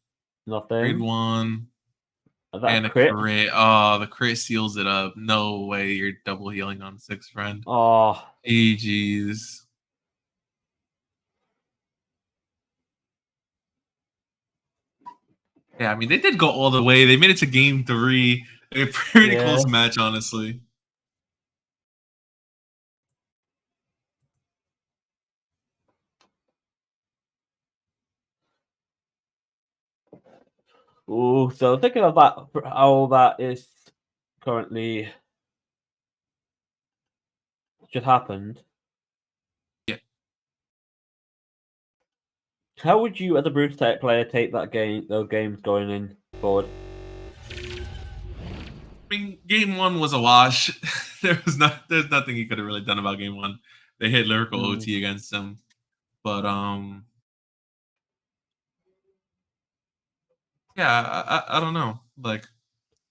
Speaker 2: Nothing.
Speaker 1: Grade 1.
Speaker 2: And a crit.
Speaker 1: Oh, the crit seals it up. No way you're double healing on 6, friend.
Speaker 2: Oh.
Speaker 1: GG's. Yeah, I mean, they did go all the way. They made it to game 3. A pretty close match, honestly.
Speaker 2: Ooh, so thinking of that, how that is currently just happened.
Speaker 1: Yeah.
Speaker 2: How would you, as a Bruce type player, take that game, those games going in forward?
Speaker 1: I mean, game 1 was a wash. There's nothing he could have really done about game 1. They hit lyrical OT against him, but yeah, I don't know. Like,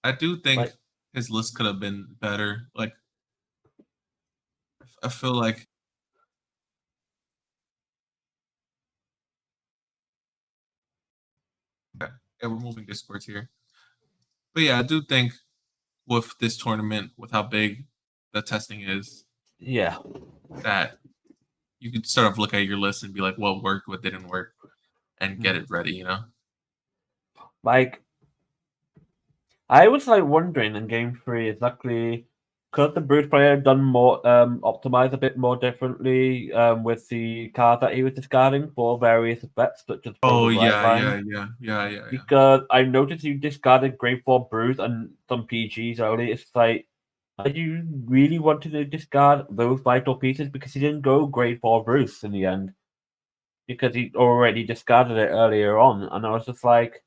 Speaker 1: I do think his list could have been better. Like, I feel like yeah, we're moving Discords here. But yeah, I do think with this tournament, with how big the testing is,
Speaker 2: Yeah.
Speaker 1: that you could sort of look at your list and be like, what worked, what didn't work, and get
Speaker 2: Mm.
Speaker 1: it ready, you know?
Speaker 2: Like, I was like wondering in game 3 exactly could the Bruce player have done more optimize a bit more differently with the card that he was discarding for various effects, such as for the
Speaker 1: Oh
Speaker 2: right
Speaker 1: yeah,
Speaker 2: line.
Speaker 1: yeah.
Speaker 2: Because I noticed you discarded Grade 4 Bruce and some PGs early. It's like, are you really wanted to discard those vital pieces? Because he didn't go Grade 4 Bruce in the end. Because he already discarded it earlier on. And I was just like,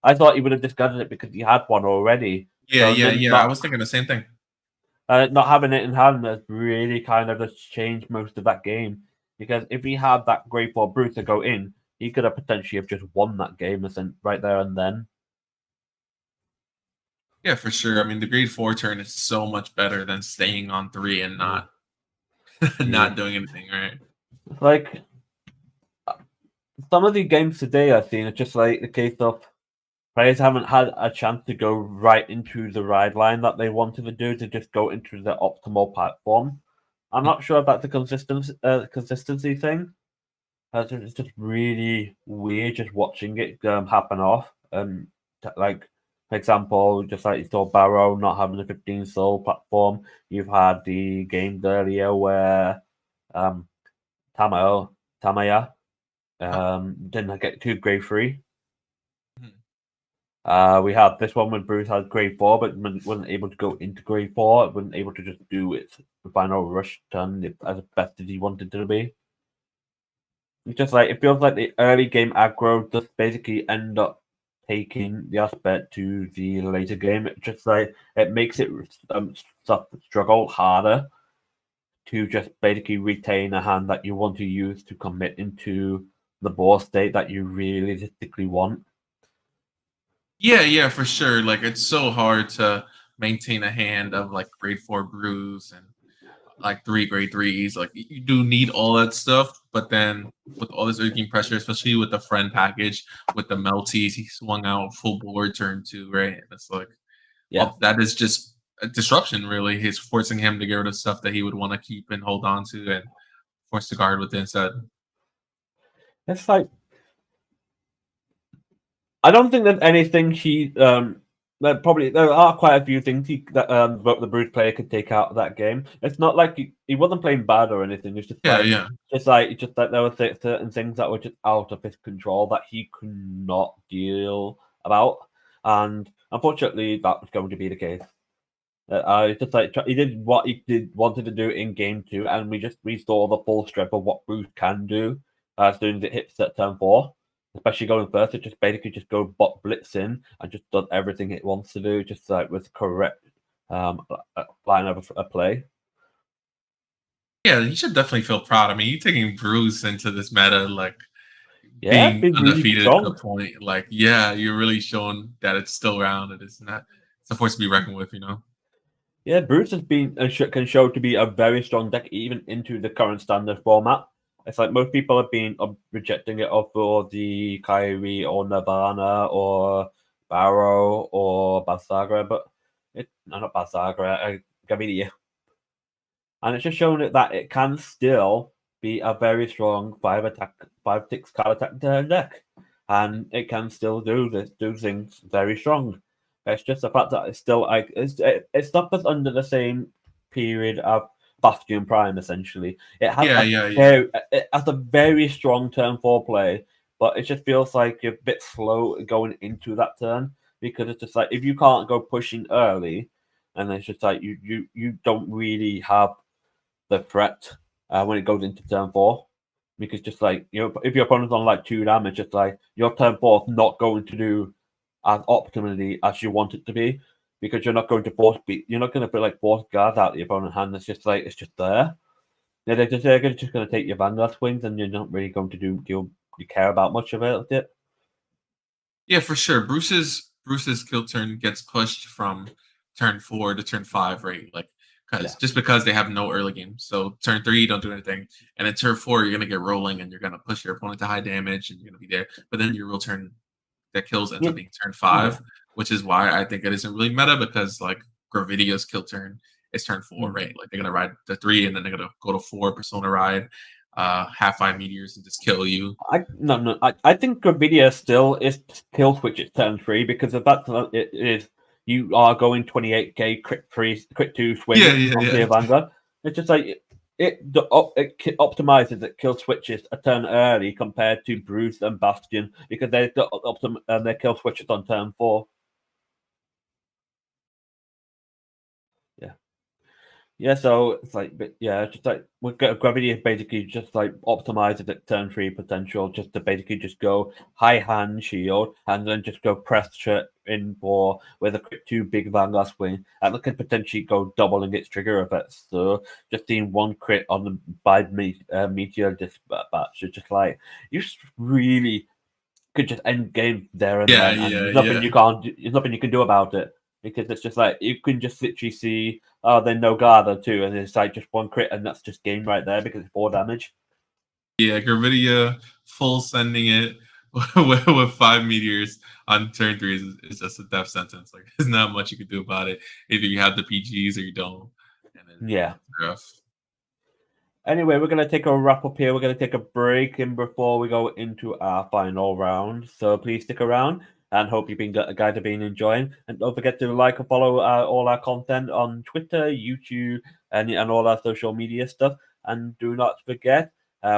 Speaker 2: I thought he would have discarded it because he had one already. So then
Speaker 1: Yeah. I was thinking the same thing.
Speaker 2: not having it in hand has really kind of just changed most of that game. Because if he had that Grade 4 Bruce to go in, he could have potentially have just won that game right there and then.
Speaker 1: Yeah, for sure. I mean, the grade 4 turn is so much better than staying on 3 and not
Speaker 2: Yeah.
Speaker 1: not doing anything, right?
Speaker 2: Like, some of the games today I've seen are just like the case of players haven't had a chance to go right into the ride line that they wanted to do to just go into the optimal platform. I'm not sure if that's a consistency thing. It's just really weird just watching it happen off. Like for example, just like you saw Barrow not having a 15 soul platform. You've had the games earlier where um Tamaya didn't get to grade 3. We had this one when Bruce had grade 4, but wasn't able to go into grade 4. Wasn't able to just do its final rush turn as best as he wanted to be. It's just like it feels like the early game aggro just basically end up taking the aspect to the later game. It just like it makes it struggle harder to just basically retain a hand that you want to use to commit into the board state that you realistically want.
Speaker 1: Yeah, for sure. Like it's so hard to maintain a hand of like grade 4 brews and like 3 grade 3s. Like you do need all that stuff, but then with all this urging pressure, especially with the friend package with the melties, he swung out full board turn 2, right? And it's like,
Speaker 2: Yeah.
Speaker 1: well, that is just a disruption, really. He's forcing him to get rid of stuff that he would want to keep and hold on to and force the guard with instead.
Speaker 2: It's like I don't think there's anything there are quite a few things that the Bruce player could take out of that game. It's not like he wasn't playing bad or anything. It's just
Speaker 1: Yeah.
Speaker 2: just that there were certain things that were just out of his control that he could not deal about, and unfortunately, that was going to be the case. It's just like he did what he wanted to do in game 2, and we saw the full strength of what Bruce can do as soon as it hits that turn 4. Especially going first, it just basically just go bot blitz in and just does everything it wants to do, just like with correct line of a play.
Speaker 1: Yeah, you should definitely feel proud. I mean, you taking Bruce into this meta, like
Speaker 2: Yeah, it's
Speaker 1: being
Speaker 2: been really
Speaker 1: undefeated to
Speaker 2: strong.
Speaker 1: the point, like, yeah, you're really showing that it's still around. It's a force to be reckoned with, you know?
Speaker 2: Yeah, Bruce has been can show to be a very strong deck even into the current standard format. It's like most people have been rejecting it for the Kyrie or Nirvana or Barrow or Basagra, but not Basagra, Gavidia. And it's just shown that it can still be a very strong 5-6 card attack deck. And it can still do things very strong. It's just the fact that it's still like it's not just under the same period of Bastion Prime essentially. It has it has a very strong turn 4 play, but it just feels like you're a bit slow going into that turn because it's just like if you can't go pushing early, and it's just like you don't really have the threat when it goes into turn 4. Because just like if your opponent's on like 2 damage, just like your turn 4 is not going to do as optimally as you want it to be, because you're not going to you're not going to put like force guards out the opponent's hand. It's just like it's just there. Yeah, they're just going to take your Vanguard swings, and you're not really going to you care about much of it.
Speaker 1: Yeah, for sure. Bruce's kill turn gets pushed from turn 4 to turn 5, right? Like, because they have no early game. So turn 3, you don't do anything, and then turn 4, you're gonna get rolling, and you're gonna push your opponent to high damage, and you're gonna be there. But then your real turn that kills ends up being turn 5, which is why I think it isn't really meta because like Gravidia's kill turn is turn 4, right? Like they're gonna ride the 3, and then they're gonna go to 4, Persona ride, half 5 meteors and just kill you.
Speaker 2: I think Gravidia still is kill switch at turn 3 because of that. It is you are going 28k crit 2 swing on the Vanguard. It's just like it optimizes that kill switches a turn early compared to Bruce and Bastion because their kill switches on turn 4. Yeah, so it's like, but yeah, just like Gravity is basically just like optimized at turn 3 potential, just to basically just go high hand shield and then just go pressure in for with a quick 2 big Vanguard swing, and it could potentially go doubling its trigger effects. So just seeing 1 crit on the by meteor dispatch is just like you just really could just end game there and then, and there's nothing you can't do, there's nothing you can do about it. Because it's just like you can just literally see, oh, then no Garda too, and it's like just 1 crit, and that's just game right there because it's 4 damage.
Speaker 1: Yeah, Gravidia full sending it with 5 meteors on turn 3 is just a death sentence. Like there's not much you can do about it. Either you have the PGs or you don't. And then rough.
Speaker 2: Anyway, we're gonna take a wrap up here. We're gonna take a break in before we go into our final round. So please stick around. And hope guys have been enjoying. And don't forget to like and follow all our content on Twitter, YouTube, and all our social media stuff. And do not forget,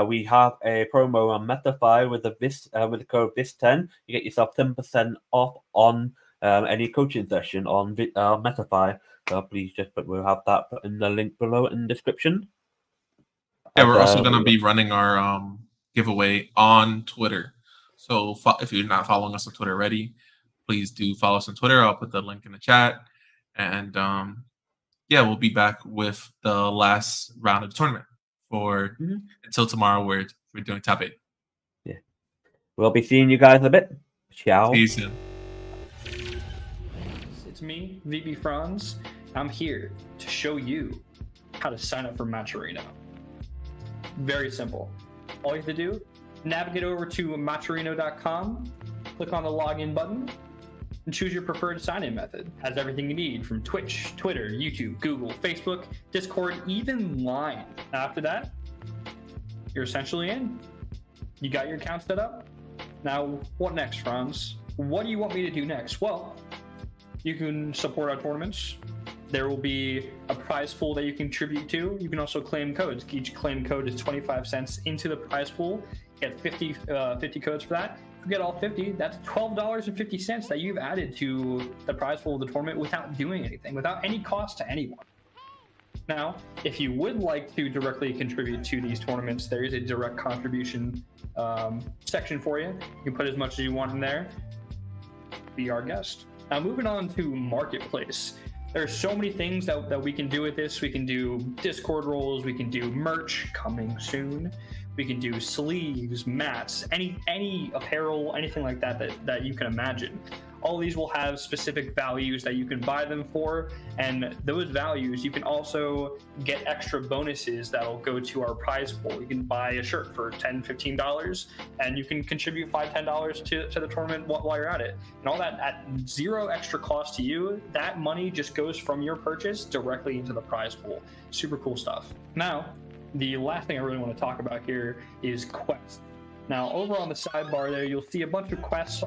Speaker 2: we have a promo on Metafy with the code VIS10. You get yourself 10% off on any coaching session on Metafy. So please we'll have that in the link below in the description.
Speaker 1: Yeah, we're also gonna be running our giveaway on Twitter. So if you're not following us on Twitter already, please do follow us on Twitter. I'll put the link in the chat. And yeah, we'll be back with the last round of the tournament for until tomorrow where we're doing top 8.
Speaker 2: Yeah. We'll be seeing you guys in a bit. Ciao.
Speaker 1: See you soon.
Speaker 3: It's me, VB Franz. I'm here to show you how to sign up for Matcherino. Very simple. All you have to do, navigate over to matcherino.com, click on the login button, and choose your preferred sign-in method. It has everything you need from Twitch, Twitter, YouTube, Google, Facebook, Discord, even Line. After that, you're essentially in. You got your account set up. Now, what next, Franz? What do you want me to do next? Well, you can support our tournaments. There will be a prize pool that you can contribute to. You can also claim codes. Each claim code is 25 cents into the prize pool. You get 50 codes for that. If you get all 50, that's $12.50 that you've added to the prize pool of the tournament without doing anything, without any cost to anyone. Now, if you would like to directly contribute to these tournaments, there is a direct contribution section for you. You can put as much as you want in there. Be our guest. Now, moving on to Marketplace. There's so many things that we can do with this. We can do Discord roles, we can do merch coming soon. We can do sleeves, mats, any apparel, anything like that you can imagine. All these will have specific values that you can buy them for, and those values you can also get extra bonuses that'll go to our prize pool. You can buy a shirt for $10, $15, and you can contribute $5, $10 to the tournament while you're at it. And all that at zero extra cost to you. That money just goes from your purchase directly into the prize pool. Super cool stuff. Now, the last thing I really want to talk about here is quests. Now, over on the sidebar there, you'll see a bunch of quests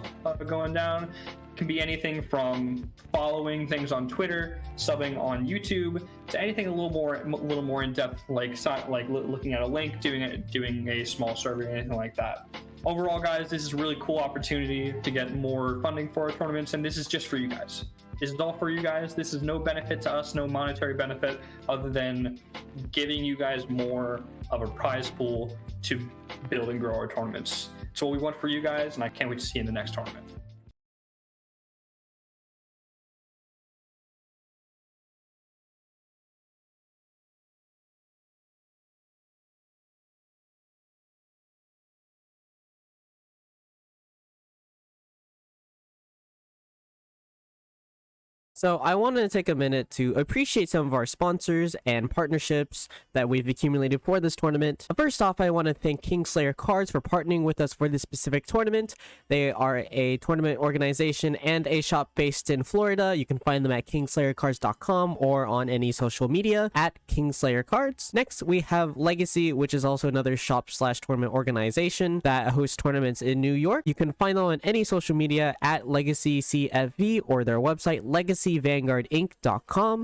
Speaker 3: going down. It can be anything from following things on Twitter, subbing on YouTube, to anything a little more in depth, like looking at a link, doing a small survey, anything like that. Overall, guys, this is a really cool opportunity to get more funding for our tournaments, and this is just for you guys. This is all for you guys. This is no benefit to us, no monetary benefit, other than giving you guys more of a prize pool to build and grow our tournaments. It's what we want for you guys, and I can't wait to see you in the next tournament.
Speaker 4: So I wanted to take a minute to appreciate some of our sponsors and partnerships that we've accumulated for this tournament. First off, I want to thank Kingslayer Cards for partnering with us for this specific tournament. They are a tournament organization and a shop based in Florida. You can find them at kingslayercards.com or on any social media at Kingslayer Cards. Next, we have Legacy, which is also another shop/tournament organization that hosts tournaments in New York. You can find them on any social media at Legacy CFV or their website legacyvanguardinc.com.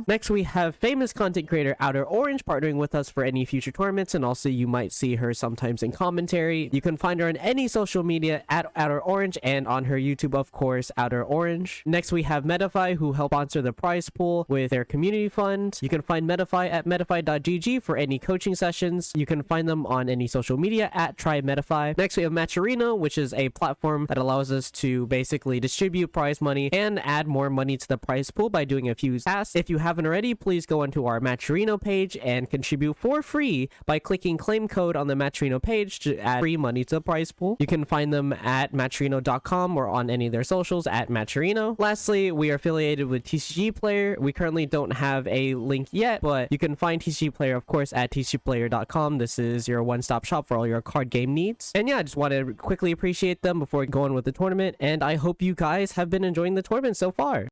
Speaker 4: Next, we have famous content creator Outer Orange partnering with us for any future tournaments, and also you might see her sometimes in commentary. You can find her on any social media at Outer Orange and on her YouTube, of course, Outer Orange. Next, we have Metafy, who help sponsor the prize pool with their community fund. You can find Metafy at metafy.gg for any coaching sessions. You can find them on any social media at TryMetafy. Next, we have Matcherino, which is a platform that allows us to basically distribute prize money and add more money to the prize pool by doing a few tasks. If you haven't already, please go onto our Matcherino page and contribute for free by clicking claim code on the Matcherino page to add free money to the prize pool. You can find them at matcherino.com or on any of their socials at Matcherino. Lastly, we are affiliated with TCG Player. We currently don't have a link yet, but you can find TCG Player, of course, at tcgplayer.com. This is your one-stop shop for all your card game needs. And yeah, I just want to quickly appreciate them before going with the tournament, and I hope you guys have been enjoying the tournament so far.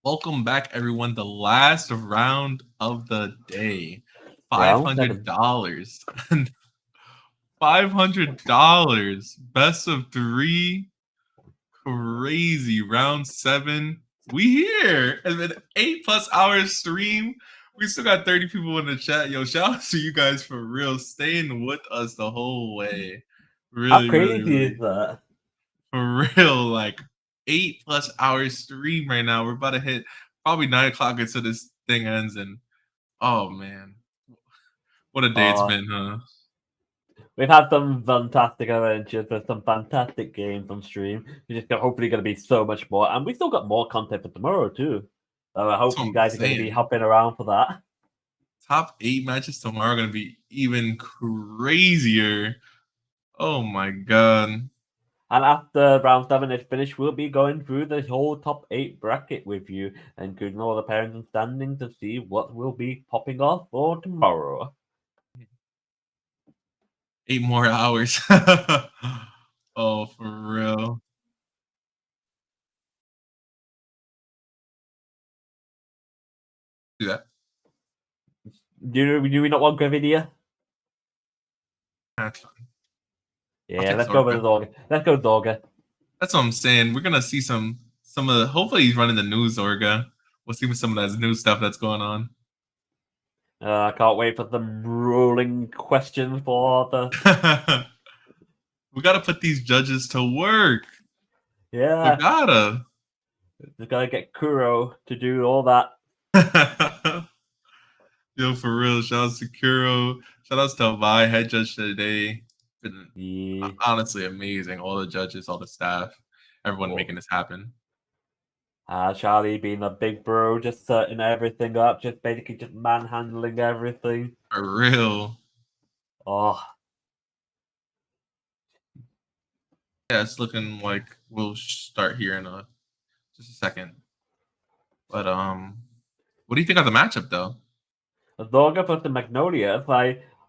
Speaker 1: Welcome back, everyone. The last round of the day.
Speaker 2: Round 7.
Speaker 1: $500. $500. Best of 3. Crazy. Round 7. We here. And then 8+ hours stream. We still got 30 people in the chat. Yo, shout out to you guys for real. Staying with us the whole way.
Speaker 2: How
Speaker 1: Really,
Speaker 2: crazy
Speaker 1: really,
Speaker 2: is that?
Speaker 1: for real. Like 8+ hours stream right now. We're about to hit probably 9 o'clock until this thing ends. And oh man. What a day it's been, huh?
Speaker 2: We've had some fantastic adventures with some fantastic games on stream. It's just hopefully going to be so much more. And we still got more content for tomorrow, too. So I hope
Speaker 1: That's what
Speaker 2: you
Speaker 1: I'm
Speaker 2: guys are going to be
Speaker 1: saying.
Speaker 2: hopping around for that.
Speaker 1: Top 8 matches tomorrow are going to be even crazier. Oh my god.
Speaker 2: And after round 7 is finished, we'll be going through the whole top 8 bracket with you, including all the parents and standings to see what will be popping off for tomorrow.
Speaker 1: 8 more hours. Oh, for real. Do that.
Speaker 2: Do we not want Gravidia?
Speaker 1: That's fine.
Speaker 2: Yeah, let's go with Zorga. Let's go Zorga.
Speaker 1: That's what I'm saying. We're gonna see some of the. Hopefully, he's running the news, Orga. We'll see some of that new stuff that's going on.
Speaker 2: I can't wait for some rolling questions for the.
Speaker 1: We gotta put these judges to work.
Speaker 2: Yeah,
Speaker 1: We gotta.
Speaker 2: we gotta get Kuro to do all that.
Speaker 1: Yo, for real. Shout out to Kuro. Shout out to Vi, head judge today. Been honestly amazing. All the judges, all the staff, everyone making this happen.
Speaker 2: Charlie being a big bro, just setting everything up, just basically just manhandling everything.
Speaker 1: For real.
Speaker 2: Oh.
Speaker 1: Yeah, it's looking like we'll start here in just a second. But what do you think of the matchup though?
Speaker 2: Zorga versus Magnolia,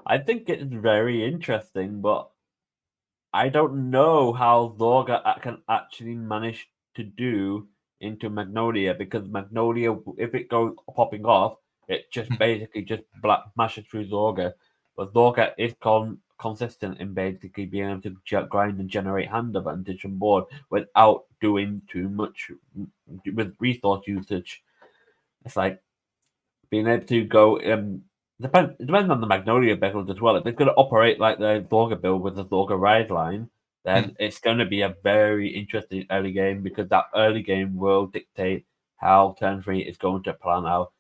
Speaker 2: I think it's very interesting, but I don't know how Zorga can actually manage to do into Magnolia, because Magnolia, if it goes popping off, it just basically just mashes through Zorga. But Zorga is consistent in basically being able to grind and generate hand advantage on board without doing too much with resource usage. It's like being able to go depends on the Magnolia build as well. If it's going to operate like the Zorga build with the Zorga ride line, then it's going to be a very interesting early game, because that early game will dictate how turn 3 is going to plan out.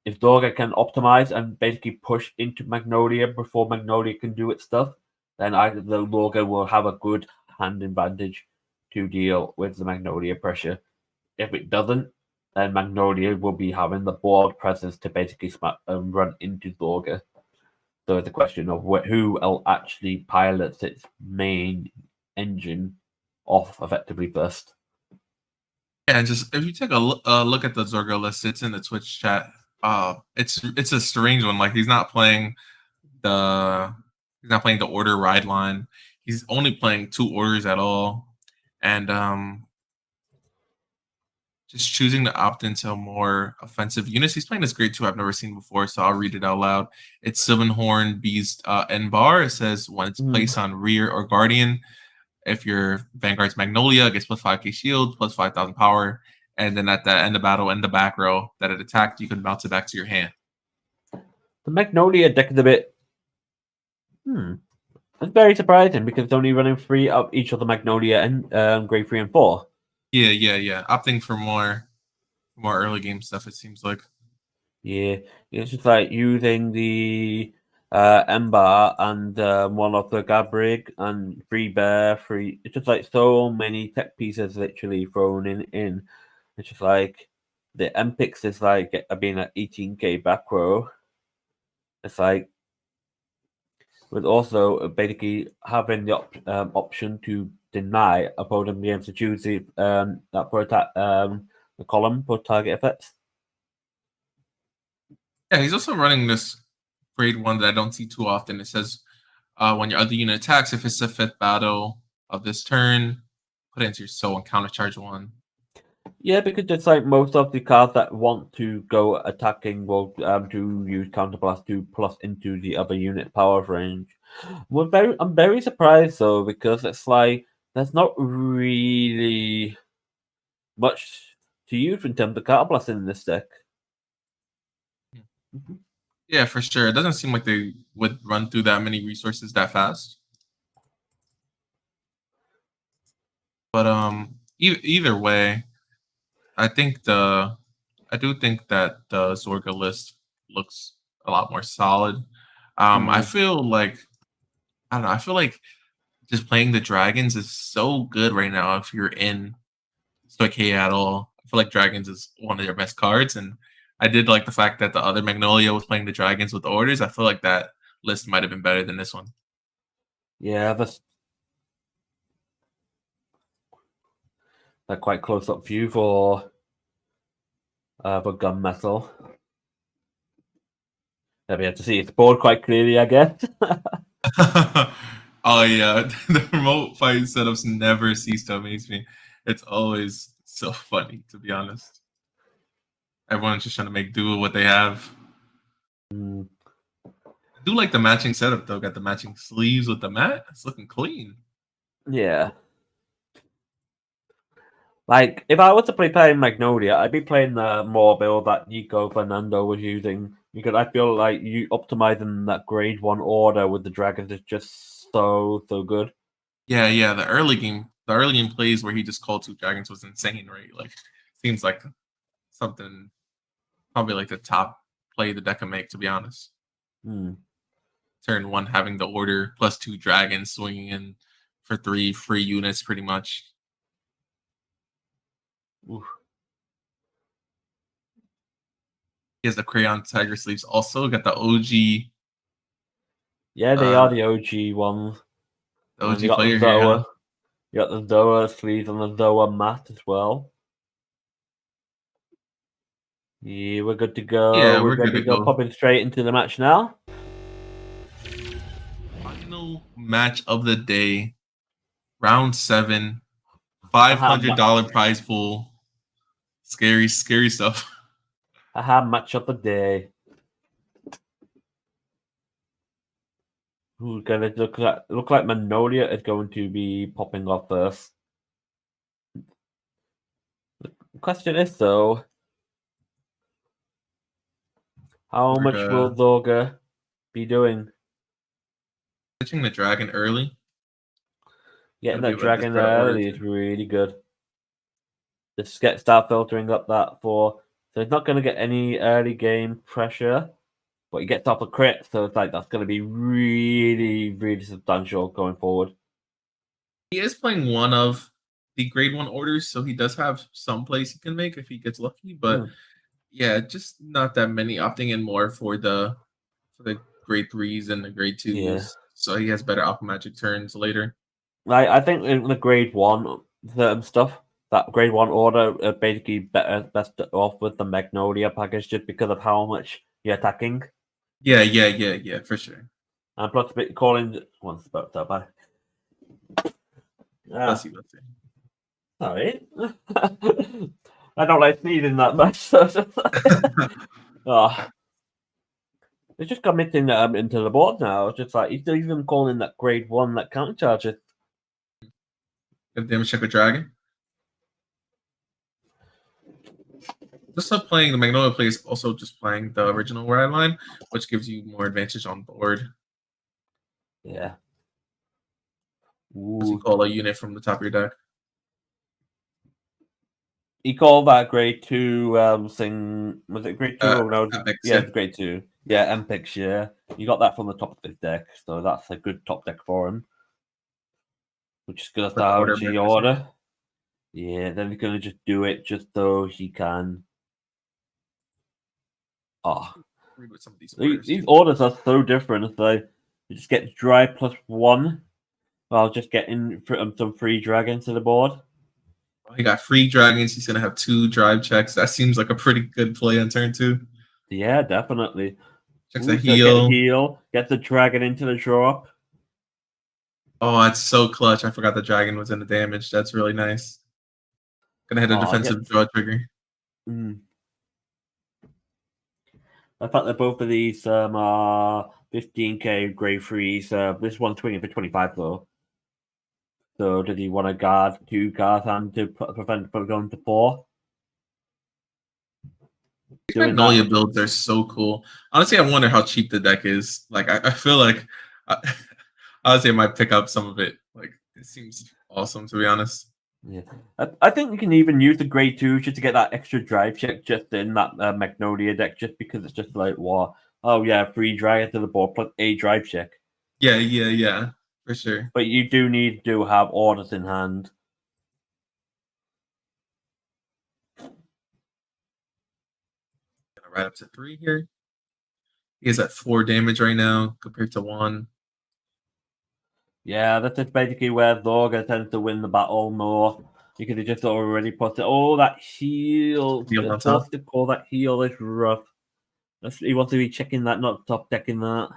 Speaker 2: If Zorga can optimize and basically push into Magnolia before Magnolia can do its stuff, then either the Zorga will have a good hand advantage to deal with the Magnolia pressure. If it doesn't, then Magnolia will be having the board presence to basically run into Zorga. So it's a question of who will actually pilots its main engine off effectively first.
Speaker 1: Yeah, and just if you take a look at the Zorga list, it's in the Twitch chat. It's a strange one. Like he's not playing the order ride line. He's only playing 2 orders at all, and just choosing to opt into more offensive units. He's playing this grade 2 I've never seen before, so I'll read it out loud. It's Sylvanhorn Beast N bar. It says when it's placed on rear or guardian, if your Vanguard's Magnolia, it gets plus 5k shield, plus 5,000 power, and then at the end of battle, in the back row that it attacked, you can bounce it back to your hand.
Speaker 2: The Magnolia deck is a bit. It's very surprising, because it's only running 3 of each of the Magnolia and grade 3 and 4.
Speaker 1: Yeah. Opting for more early game stuff, it seems like.
Speaker 2: Yeah, it's just like using the Ember and one of the Gabrig and 3 Bear, 3. It's just like so many tech pieces literally thrown in. It's just like the Empix is like being at 18k back row. It's like with also basically having the option to deny opponent being able to choose that for attack the column for target effects.
Speaker 1: Yeah, he's also running this grade 1 that I don't see too often. It says when your other unit attacks, if it's the 5th battle of this turn, put it into your soul and countercharge 1.
Speaker 2: Yeah, because it's like most of the cards that want to go attacking will to use counterblast to plus into the other unit power range. I'm very surprised though, because it's like there's not really much to use in terms of counterblast in this deck.
Speaker 1: Yeah, for sure. It doesn't seem like they would run through that many resources that fast. But either way, I do think that the Zorga list looks a lot more solid. I feel like I don't know. I feel like just playing the dragons is so good right now. If you're in Stoichia at all, I feel like dragons is one of their best cards, and I did like the fact that the other Magnolia was playing the dragons with orders. I feel like that list might have been better than this one.
Speaker 2: Yeah, that's a quite close up view for gunmetal. They'll be able to see its board quite clearly, I guess.
Speaker 1: Oh yeah, the remote fight setups never cease to amaze me. It's always so funny, to be honest. Everyone's just trying to make do with what they have.
Speaker 2: Mm,
Speaker 1: I do like the matching setup though. Got the matching sleeves with the mat. It's looking clean.
Speaker 2: yeah. Like, if I was to playing Magnolia, I'd be playing the more build that Nico Fernando was using, because I feel like you optimizing that grade 1 order with the dragons is just so good.
Speaker 1: Yeah. The early game plays where he just called 2 dragons was insane, right? Like, seems like something probably like the top play the deck can make, to be honest. Turn 1 having the order plus 2 dragons swinging in for 3 free units, pretty much.
Speaker 2: Oof.
Speaker 1: He has the Crayon Tiger sleeves. Also got the OG.
Speaker 2: Yeah, they are the OG ones.
Speaker 1: The
Speaker 2: And
Speaker 1: OG
Speaker 2: you got
Speaker 1: player
Speaker 2: the
Speaker 1: here.
Speaker 2: Zoa.
Speaker 1: Huh?
Speaker 2: You got the Zoa sleeves and the Zoa mat as well. Yeah, we're good to go.
Speaker 1: Yeah,
Speaker 2: we're
Speaker 1: we're good
Speaker 2: ready
Speaker 1: to
Speaker 2: to go.
Speaker 1: go.
Speaker 2: Popping straight into the match now.
Speaker 1: Final match of the day. Round 7. $500 prize pool. Scary stuff.
Speaker 2: Match of the day. Who's gonna look like Magnolia is going to be popping off first. The question is though, how much will Zorga be doing?
Speaker 1: Catching the dragon early.
Speaker 2: Getting that dragon early is really good. Just start filtering up that so it's not going to get any early game pressure, but he gets off a crit, so it's like that's going to be really substantial going forward.
Speaker 1: He is playing one of the grade 1 orders, so he does have some plays he can make if he gets lucky, but yeah, just not that many, opting in more for the grade 3s and the grade 2s.
Speaker 2: Yeah.
Speaker 1: So he has better Aqua Magic turns later.
Speaker 2: I think in the grade 1 stuff, that grade 1 order basically best off with the Magnolia package just because of how much you're attacking.
Speaker 1: Yeah, for sure.
Speaker 2: And plus, calling once about that bad.
Speaker 1: Let's see.
Speaker 2: Sorry. I don't like sneezing that much. So it's just committing into the board now. It's just like he's even calling that grade 1 that counter charges.
Speaker 1: Good damage check with dragon. Just up playing the Magnolia play is also just playing the original ride line, which gives you more advantage on board.
Speaker 2: Yeah.
Speaker 1: As you call a unit from the top of your deck.
Speaker 2: He called that grade 2 thing. Was it grade 2 or no?
Speaker 1: Epics,
Speaker 2: yeah, it's grade 2. Yeah, Empics, yeah. You got that from the top of his deck, so that's a good top deck for him. Which is going to start out the order. Yeah, then he's going to just do it just so he can.
Speaker 1: With some of
Speaker 2: these orders are so different. So you just get dry +1 while just getting some free dragons to the board.
Speaker 1: He got free dragons. He's going to have 2 drive checks. That seems like a pretty good play on turn 2.
Speaker 2: Yeah, definitely.
Speaker 1: Checks the heal.
Speaker 2: Get the dragon into the drop.
Speaker 1: Oh, that's so clutch. I forgot the dragon was in the damage. That's really nice. Gonna hit a
Speaker 2: Oh,
Speaker 1: defensive draw trigger.
Speaker 2: The fact that both of these are 15k grade 3s. This one's swinging for 25 though. So did he want to guard 2 cards and to prevent from going to 4?
Speaker 1: These
Speaker 2: Doing
Speaker 1: Magnolia
Speaker 2: that.
Speaker 1: builds are so cool. Honestly, I wonder how cheap the deck is. Like, I feel like honestly, I might pick up some of it. Like, it seems awesome to be honest.
Speaker 2: Yeah, I think you can even use the grade 2 just to get that extra drive check just in that Magnolia deck, just because it's just like, what? Oh yeah, 3 drag to the board plus a drive check.
Speaker 1: Yeah, for sure.
Speaker 2: But you do need to have orders in hand.
Speaker 1: Gonna ride up to 3 here. He is at 4 damage right now compared to 1.
Speaker 2: Yeah, that's just basically where Zorga tends to win the battle more. Because he just already put it. Oh, that heal.
Speaker 1: Heal on
Speaker 2: Just
Speaker 1: top.
Speaker 2: forced to call that heal is rough. He wants to be checking that, not top decking that.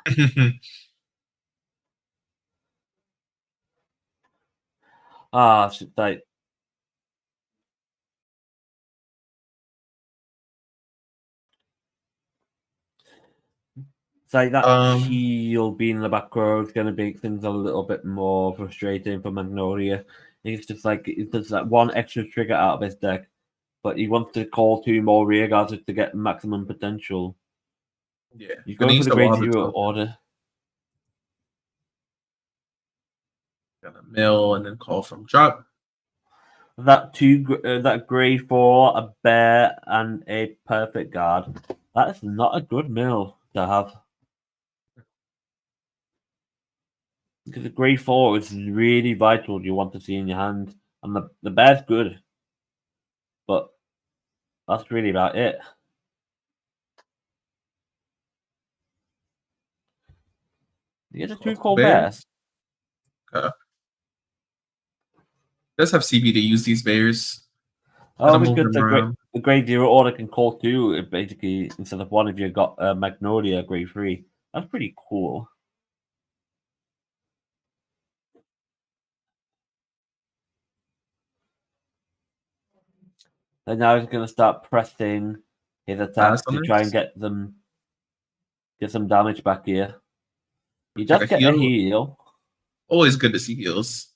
Speaker 2: It's like. It's like that heal being in the back row is going to make things a little bit more frustrating for Magnolia. It's just like it does that one extra trigger out of his deck, but he wants to call 2 more rear guards to get maximum potential.
Speaker 1: Yeah,
Speaker 2: He's going for the grade 0 order.
Speaker 1: Gonna mill and then call from drop.
Speaker 2: That grade 4, a bear, and a perfect guard. That is not a good mill to have. Because the grade 4 is really vital. You want to see in your hand, and the bear's good, but that's really about it. You get a 2 cold bears.
Speaker 1: Does have CB to use these bears.
Speaker 2: Oh, because the grade 0 order can call 2 basically instead of 1 if you got Magnolia grade 3. That's pretty cool. And now he's going to start pressing his attacks to try and get some damage back here. He does get a heal.
Speaker 1: Always good to see heals.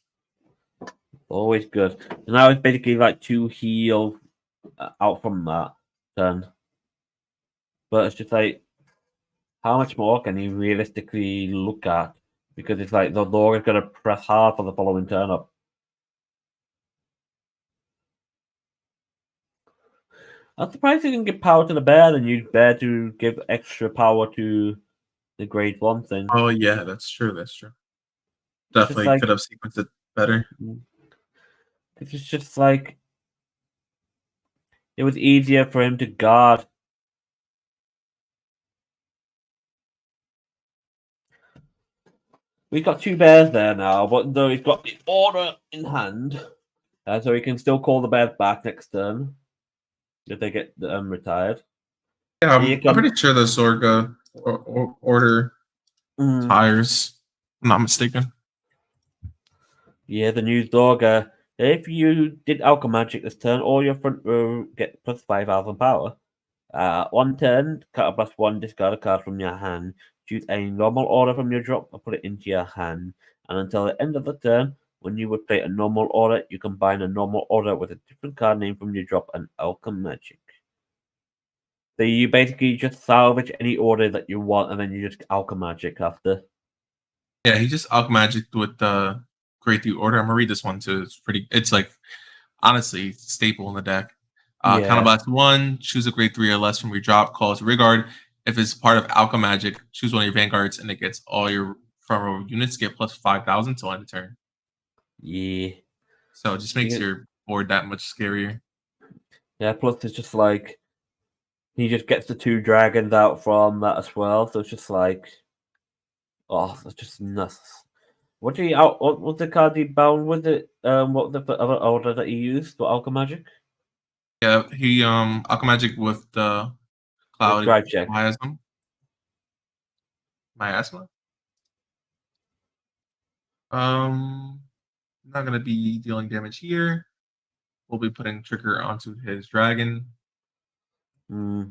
Speaker 2: Always good. And now it's basically like 2 heal out from that turn. But it's just like, how much more can he realistically look at? Because it's like the Lord is going to press hard for the following turn up. I'm surprised he didn't give power to the bear and use bear to give extra power to the grade 1 thing.
Speaker 1: Oh yeah, that's true. Definitely could have sequenced it better.
Speaker 2: It's just like it was easier for him to guard. We've got 2 bears there now, but though he's got the order in hand, so he can still call the bears back next turn if they get retired.
Speaker 1: Yeah, I'm pretty sure the Zorga order tires. I'm not mistaken.
Speaker 2: Yeah, the new Zorga. If you did Alchemy Magic this turn, all your front row get plus 5,000 power. 1 turn, cut a +1, discard a card from your hand. Choose a normal order from your drop and put it into your hand. And until the end of the turn, when you would play a normal order, you combine a normal order with a different card name from your drop and Alchemy Magic. So you basically just salvage any order that you want, and then you just Alchemy Magic after.
Speaker 1: Yeah, he just Alchemy Magic with the grade 3 order. I'm gonna read this one too. It's like honestly staple in the deck. Counterblast 1, choose a grade 3 or less from your drop, call it Rigard. If it's part of Alchemy Magic, choose one of your vanguards, and it gets all your front row units get plus 5,000 till end of turn.
Speaker 2: Yeah.
Speaker 1: So it just makes your board that much scarier.
Speaker 2: Yeah, plus it's just like he just gets the 2 dragons out from that as well. So it's just like, oh, that's just nuts. What was the card he bound with it? What was the other order that he used for Alchemy Magic?
Speaker 1: Yeah, he Alchemy Magic with the Cloud Miasma. Not gonna be dealing damage here. We'll be putting trigger onto his dragon.
Speaker 2: So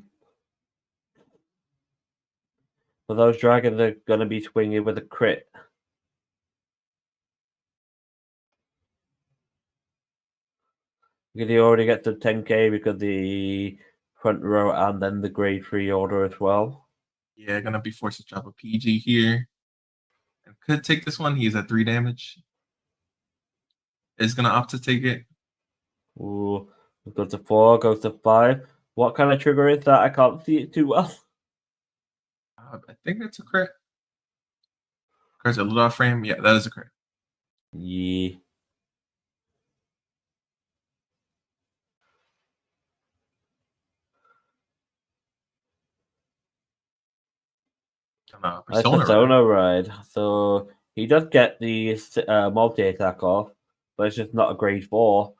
Speaker 2: those dragons are going to be swinging with a crit. Because he already gets the 10k because the front row and then the grade 3 order as well.
Speaker 1: Yeah, gonna be forced to drop a PG here. And could take this one. He's at 3 damage. Is gonna opt to take it.
Speaker 2: Ooh, goes to 4, goes to 5. What kind of trigger is that? I can't see it too well.
Speaker 1: I think that's a crit. Card's a little off frame. Yeah, that is a crit.
Speaker 2: Yeah. That's Persona Ride. So he does get the multi-attack off, but it's just not a grade 4.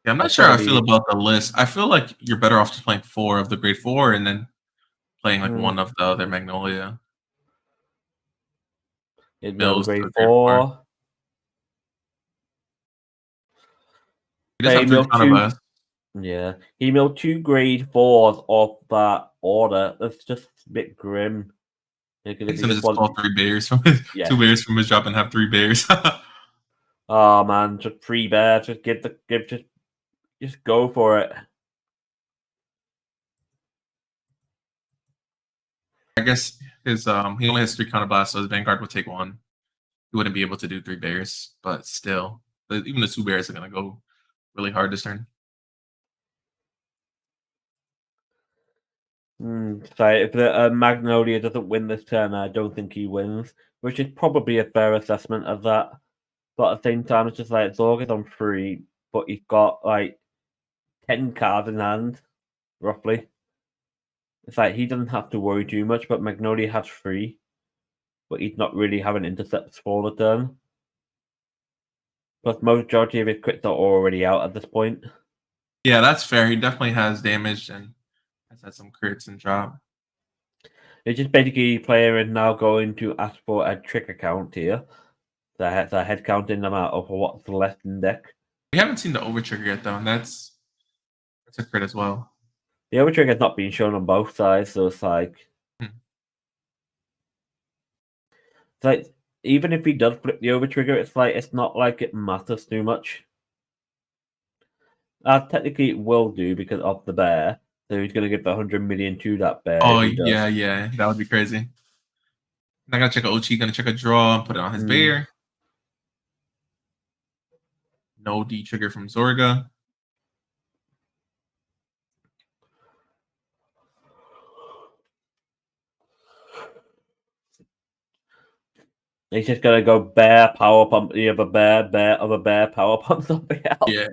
Speaker 1: Yeah, I'm not sure how I feel about the list. I feel like you're better off just playing 4 of the grade 4 and then playing like 1 of the other Magnolia.
Speaker 2: No, grade 4.
Speaker 1: He does have 3 counterblast.
Speaker 2: Yeah, he milled 2 grade 4s off that order. That's just a bit grim.
Speaker 1: He's gonna just pull 3 bears from his 2 bears from his drop and have 3 bears.
Speaker 2: Oh man, just 3 bears. Just just go for it.
Speaker 1: I guess his he only has 3 counterblasts, so his Vanguard would take 1. He wouldn't be able to do 3 bears, but still, even the 2 bears are gonna go really hard this turn.
Speaker 2: Sorry, if the Magnolia doesn't win this turn, I don't think he wins, which is probably a fair assessment of that. But at the same time, it's just like Zorga's on 3, but he's got like 10 cards in hand, roughly. It's like he doesn't have to worry too much, but Magnolia has 3, but he's not really having intercepts for the turn. Plus, majority of his crits are already out at this point.
Speaker 1: Yeah, that's fair. He definitely has damage and has had some crits and drop.
Speaker 2: It's just basically player is now going to ask for a trigger count here. The head counting amount of what's left in deck.
Speaker 1: We haven't seen the over trigger yet though, and that's a crit as well.
Speaker 2: The over trigger has not been shown on both sides, so it's like even if he does flip the over trigger, it's not like it matters too much. Technically it will do because of the bear. So he's gonna give the 100 million to that bear.
Speaker 1: Oh yeah, that would be crazy. I'm gonna check a Ochi, gonna check a draw and put it on his bear. No D trigger from Zorga.
Speaker 2: He's just gonna go bear, power pump the other bear, other bear, power pump something else.
Speaker 1: Yeah.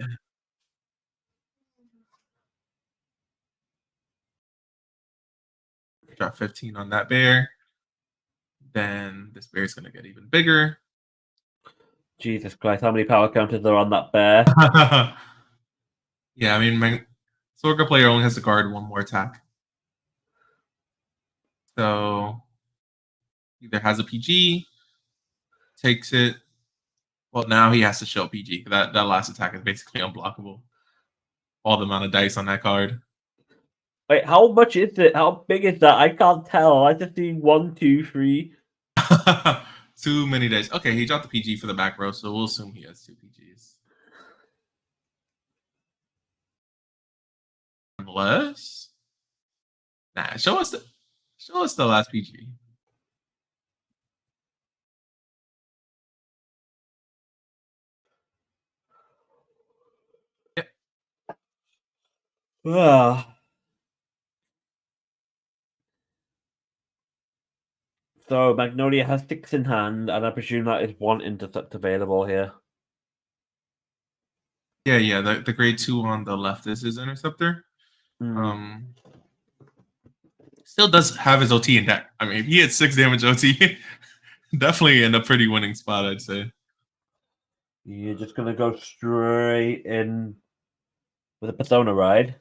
Speaker 1: Drop 15 on that bear. Then this bear is gonna get even bigger.
Speaker 2: Jesus Christ, how many power counters are on that bear?
Speaker 1: Yeah, I mean, my Zorga player only has to guard 1 more attack. So either has a PG, takes it. Well, now he has to show PG. That last attack is basically unblockable. All the amount of dice on that card.
Speaker 2: Wait, how much is it? How big is that? I can't tell. I just see 1, 2, 3.
Speaker 1: Too many dice. Okay, he dropped the PG for the back row, so we'll assume he has 2 PGs. Unless, show us the last PG. Yep.
Speaker 2: So Magnolia has 6 in hand, and I presume that is 1 intercept available here.
Speaker 1: Yeah. The grade 2 on the left is his interceptor. Still does have his OT in deck. I mean, if he had 6 damage OT, definitely in a pretty winning spot, I'd say.
Speaker 2: You're just gonna go straight in with a Persona Ride.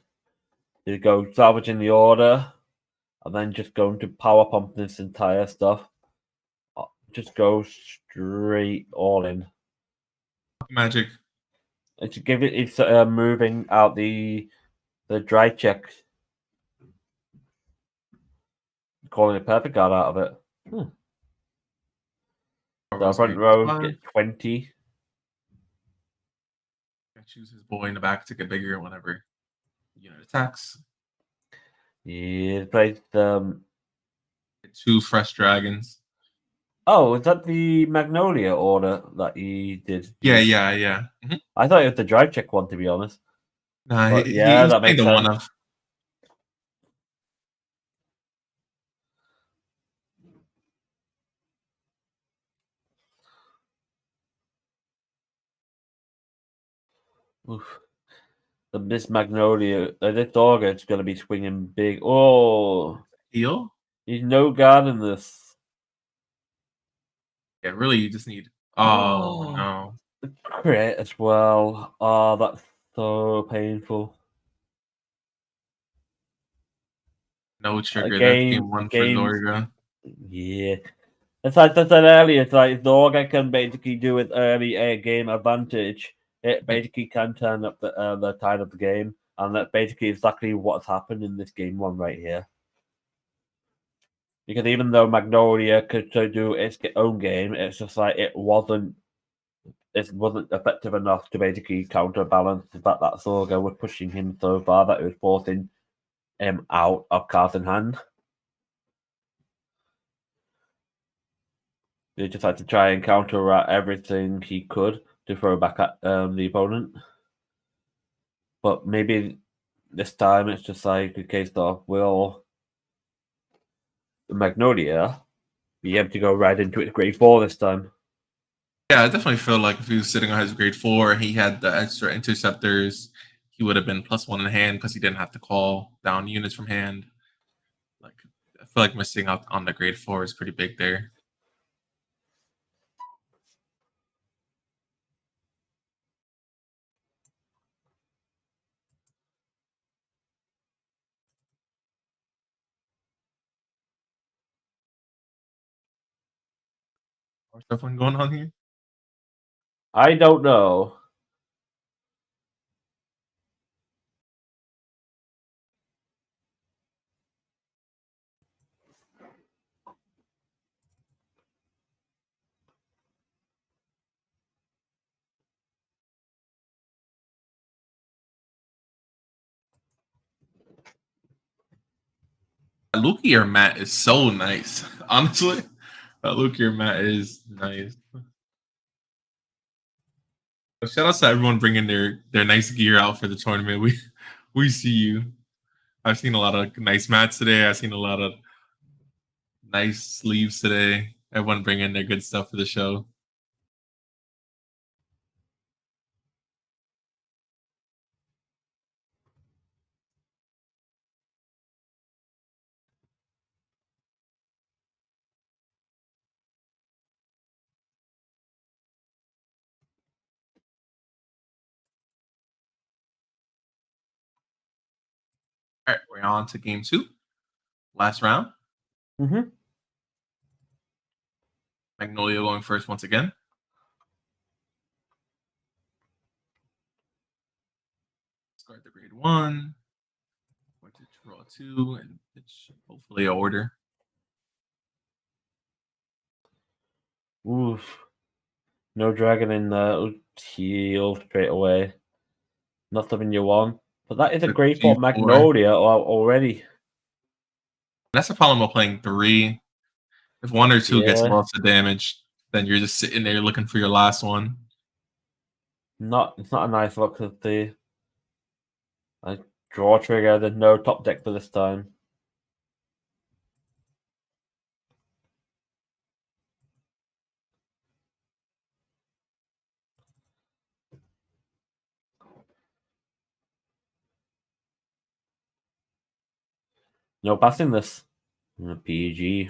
Speaker 2: You go salvaging the order, and then just going to power pump this entire stuff. Just go straight all in.
Speaker 1: Magic.
Speaker 2: It's moving out the dry check, calling a perfect guard out of it. The front row get 20.
Speaker 1: Choose his boy in the back to get bigger whenever unit attacks.
Speaker 2: Yeah, plays
Speaker 1: 2 fresh dragons.
Speaker 2: Oh, is that the Magnolia order that he did?
Speaker 1: Yeah. Mm-hmm.
Speaker 2: I thought it was the dry check one, to be honest.
Speaker 1: Nah,
Speaker 2: But
Speaker 1: he
Speaker 2: yeah,
Speaker 1: was
Speaker 2: that
Speaker 1: playing
Speaker 2: makes
Speaker 1: the
Speaker 2: sense.
Speaker 1: one of.
Speaker 2: Oof. This Magnolia, this dog is going to be swinging big. Oh,
Speaker 1: Heal?
Speaker 2: he's no guard in this.
Speaker 1: Yeah, really, you just need. Oh, no.
Speaker 2: Crit as well. Oh, that's so painful.
Speaker 1: No trigger. That's
Speaker 2: Game
Speaker 1: game 1 for Zorga.
Speaker 2: Yeah. It's like I said earlier, it's like Zorga can basically do with early game advantage. It basically can turn up the tide of the game, and that's basically exactly what's happened in this game 1 right here. Because even though Magnolia could do its own game, it's just like it wasn't effective enough to basically counterbalance the fact that Zorga was pushing him so far that it was forcing him out of cards in hand. He just had to try and counteract everything he could to throw back at the opponent. But maybe this time it's just like a case of will Magnolia be able to go right into its grade 4 this time?
Speaker 1: Yeah, I definitely feel like if he was sitting on his grade 4, he had the extra interceptors, he would have been +1 in hand because he didn't have to call down units from hand. Like, I feel like missing out on the grade 4 is pretty big there. What's definitely going on here?
Speaker 2: I don't know.
Speaker 1: That Lukier mat is so nice. Honestly, that Lukier mat is nice. Shout out to everyone bringing their nice gear out for the tournament. We see you. I've seen a lot of nice mats today. I've seen a lot of nice sleeves today. Everyone bringing their good stuff for the show. All right, we're on to game 2. Last round.
Speaker 2: Mm-hmm.
Speaker 1: Magnolia going first once again. Start the grade 1. Going to draw 2, and it's hopefully a order.
Speaker 2: Oof. No dragon in there. Heal straight away. Not something you want. But that is a great for Magnolia already.
Speaker 1: That's the problem with playing 3. If 1 or 2 gets
Speaker 2: Yeah.
Speaker 1: lots of damage, then you're just sitting there looking for your last one.
Speaker 2: It's not a nice look to see. I draw trigger, there's no top deck for this time. No passing this. PG.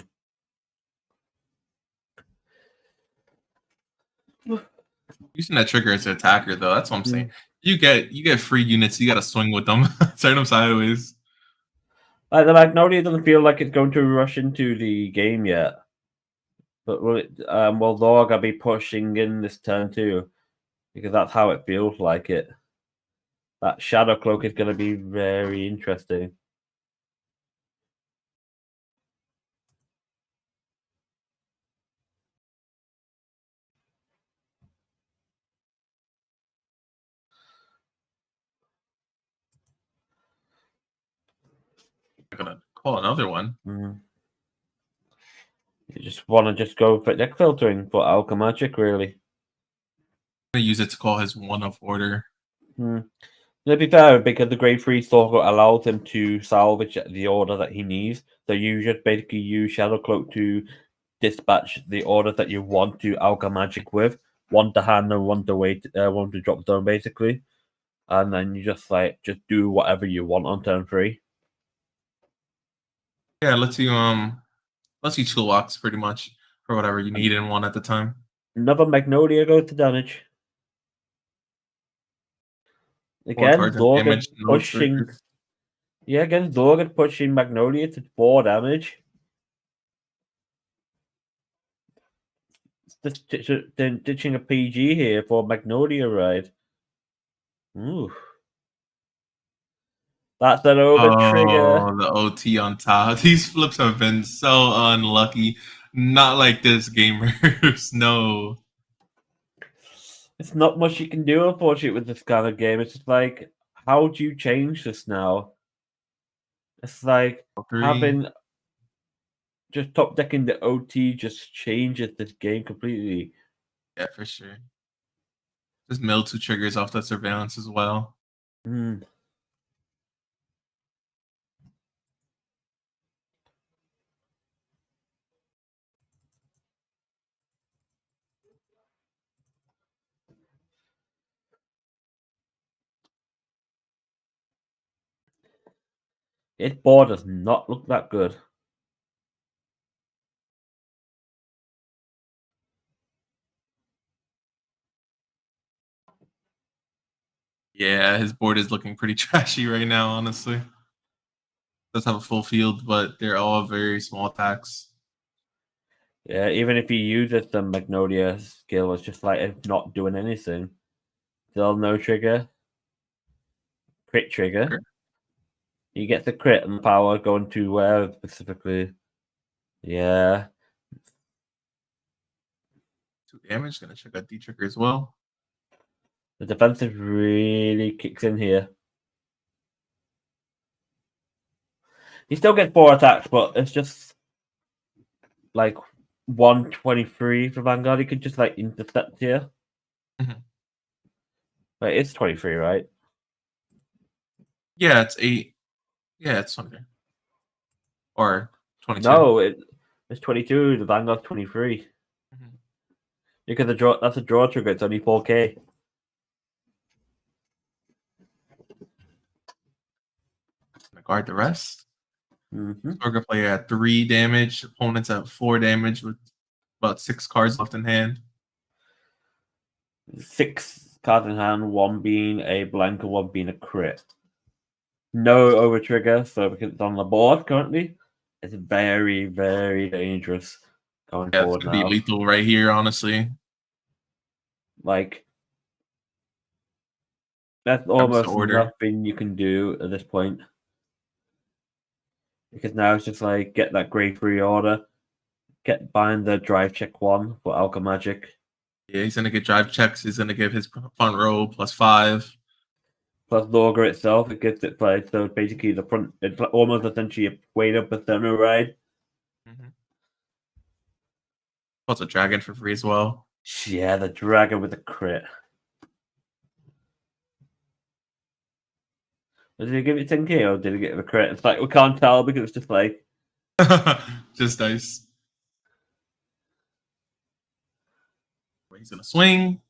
Speaker 1: Using that trigger as an attacker, though, that's what I'm saying. You get free units, you got to swing with them, turn them sideways.
Speaker 2: The Magnolia doesn't feel like it's going to rush into the game yet. But will Zorga be pushing in this turn too? because that's how it feels like it. That Shadow Cloak is going to be very interesting.
Speaker 1: I'm gonna call another one.
Speaker 2: You just want to go for deck filtering for Alchemy Magic, really.
Speaker 1: I'm gonna use it to call his one of order.
Speaker 2: To be fair, because the grade 3 Stalker allows him to salvage the order that he needs, so you just basically use Shadow Cloak to dispatch the order that you want to Alchemy Magic with, one to hand and one to drop zone, basically, and then you just do whatever you want on turn 3.
Speaker 1: Yeah, lets you toolbox pretty much for whatever you need and want at the time.
Speaker 2: Another Magnolia goes to damage. Again, Zorgan pushing. Yeah, again, Zorgan pushing Magnolia to 4 damage. Just ditching a PG here for Magnolia Ride. Ooh. That's an over trigger.
Speaker 1: Oh, the OT on top. These flips have been so unlucky. Not like this, gamers. No.
Speaker 2: It's not much you can do, unfortunately, with this kind of game. It's just like, how do you change this now? It's like having just top decking the OT just changes this game completely.
Speaker 1: Yeah, for sure. Just mill 2 triggers off that surveillance as well.
Speaker 2: Its board does not look that good.
Speaker 1: Yeah, his board is looking pretty trashy right now, honestly. Does have a full field, but they're all very small attacks.
Speaker 2: Yeah, even if he uses the Magnolia skill, it's just like it's not doing anything. Still no trigger. Crit trigger.
Speaker 1: Sure.
Speaker 2: He gets the crit and power going to where specifically? Yeah.
Speaker 1: 2 damage. Gonna check out D trigger as well.
Speaker 2: The defensive really kicks in here. He still gets 4 attacks, but it's just like 123 for Vanguard. He could just like intercept here. Wait, it's 23, right?
Speaker 1: Yeah, it's 8. Yeah, it's 23. Or 22.
Speaker 2: No, it's 22. The Vanguard's 23. Because that's a draw trigger. It's only 4K.
Speaker 1: Gonna guard the rest.
Speaker 2: Mm-hmm.
Speaker 1: We're gonna play at 3 damage. Opponents at 4 damage with about 6 cards left in hand.
Speaker 2: 6 cards in hand, 1 being a blank and 1 being a crit. No over trigger, so because it's on the board currently, it's very, very dangerous going forward
Speaker 1: it's gonna
Speaker 2: now.
Speaker 1: be lethal right here, honestly.
Speaker 2: Like, that's almost nothing you can do at this point. Because now it's just like, get that grade 3 order, get behind the drive check 1 for Alchemy Magic.
Speaker 1: Yeah, he's gonna get drive checks. He's gonna give his front row +5.
Speaker 2: Plus Logger itself, it gets it played. So basically, the front, it's almost essentially a weight up a thermal ride.
Speaker 1: Also, dragon for free as well.
Speaker 2: Yeah, the dragon with a crit. Did he give it 10k or did he get the crit? It's like we can't tell because it's just like
Speaker 1: just dice. He's gonna swing.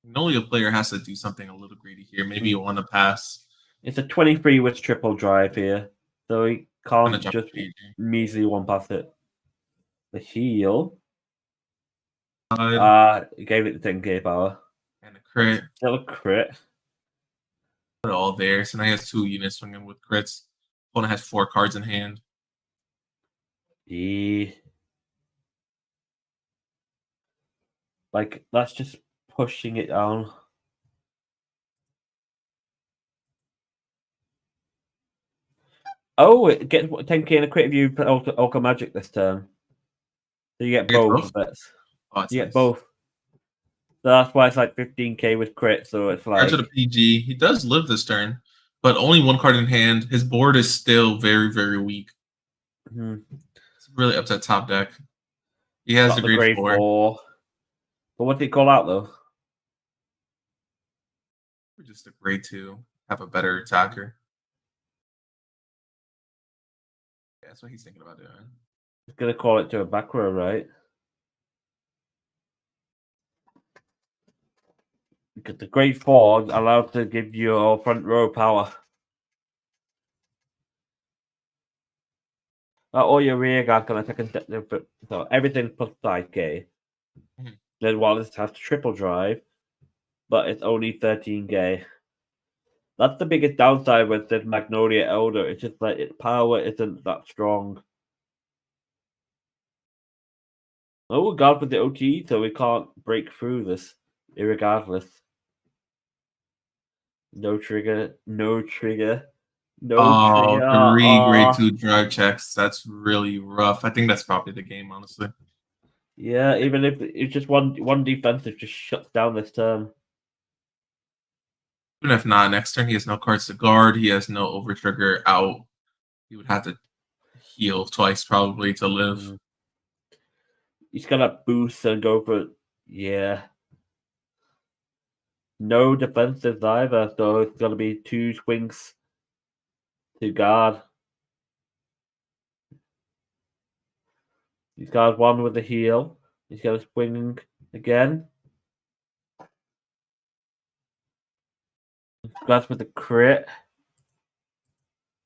Speaker 1: Magnolia player has to do something a little greedy here. Maybe you want to pass.
Speaker 2: It's a 23 with triple drive here, so he can't just measly one past it. The heal. He gave it the 10k power.
Speaker 1: And a crit.
Speaker 2: Still a crit.
Speaker 1: Put it all there. So now he has 2 units swinging with crits. Opponent has 4 cards in hand.
Speaker 2: Like, that's just pushing it down. Oh, it gets 10k in a crit if you put Ultra Magic this turn. So you get
Speaker 1: You get
Speaker 2: both
Speaker 1: both?
Speaker 2: of it.
Speaker 1: Oh, that's
Speaker 2: You
Speaker 1: nice.
Speaker 2: get both. So that's why it's like 15k with crit. So it's
Speaker 1: Cards
Speaker 2: like
Speaker 1: at a PG. He does live this turn, but only one card in hand. His board is still very, very weak. It's really upset top deck. He has
Speaker 2: got
Speaker 1: the
Speaker 2: the
Speaker 1: grade
Speaker 2: grade
Speaker 1: 4.
Speaker 2: 4. But what did he call out though?
Speaker 1: Just a grade 2. Have a better attacker. Yeah, that's what he's thinking about doing.
Speaker 2: He's gonna call it to a back row, right? Because the grade 4 is allowed to give you all front row power. All your rear guard can attack and step, so everything plus 5k.
Speaker 1: Mhm.
Speaker 2: Then Wallace has triple drive, but it's only 13k. That's the biggest downside with this Magnolia Elder. It's just like its power isn't that strong. Oh, God with the OT, so we can't break through this, irregardless. No trigger, no trigger, no trigger.
Speaker 1: 3 grade 2 drive checks. That's really rough. I think that's probably the game, honestly.
Speaker 2: Yeah, even if it's just one defensive just shuts down this turn.
Speaker 1: Even if not, next turn he has no cards to guard. He has no over trigger out. He would have to heal twice probably to live.
Speaker 2: He's gonna boost and go for yeah. No defensives either, so it's gonna be 2 swings to guard. He's got one with the heal. He's got a swing again. That's with the crit.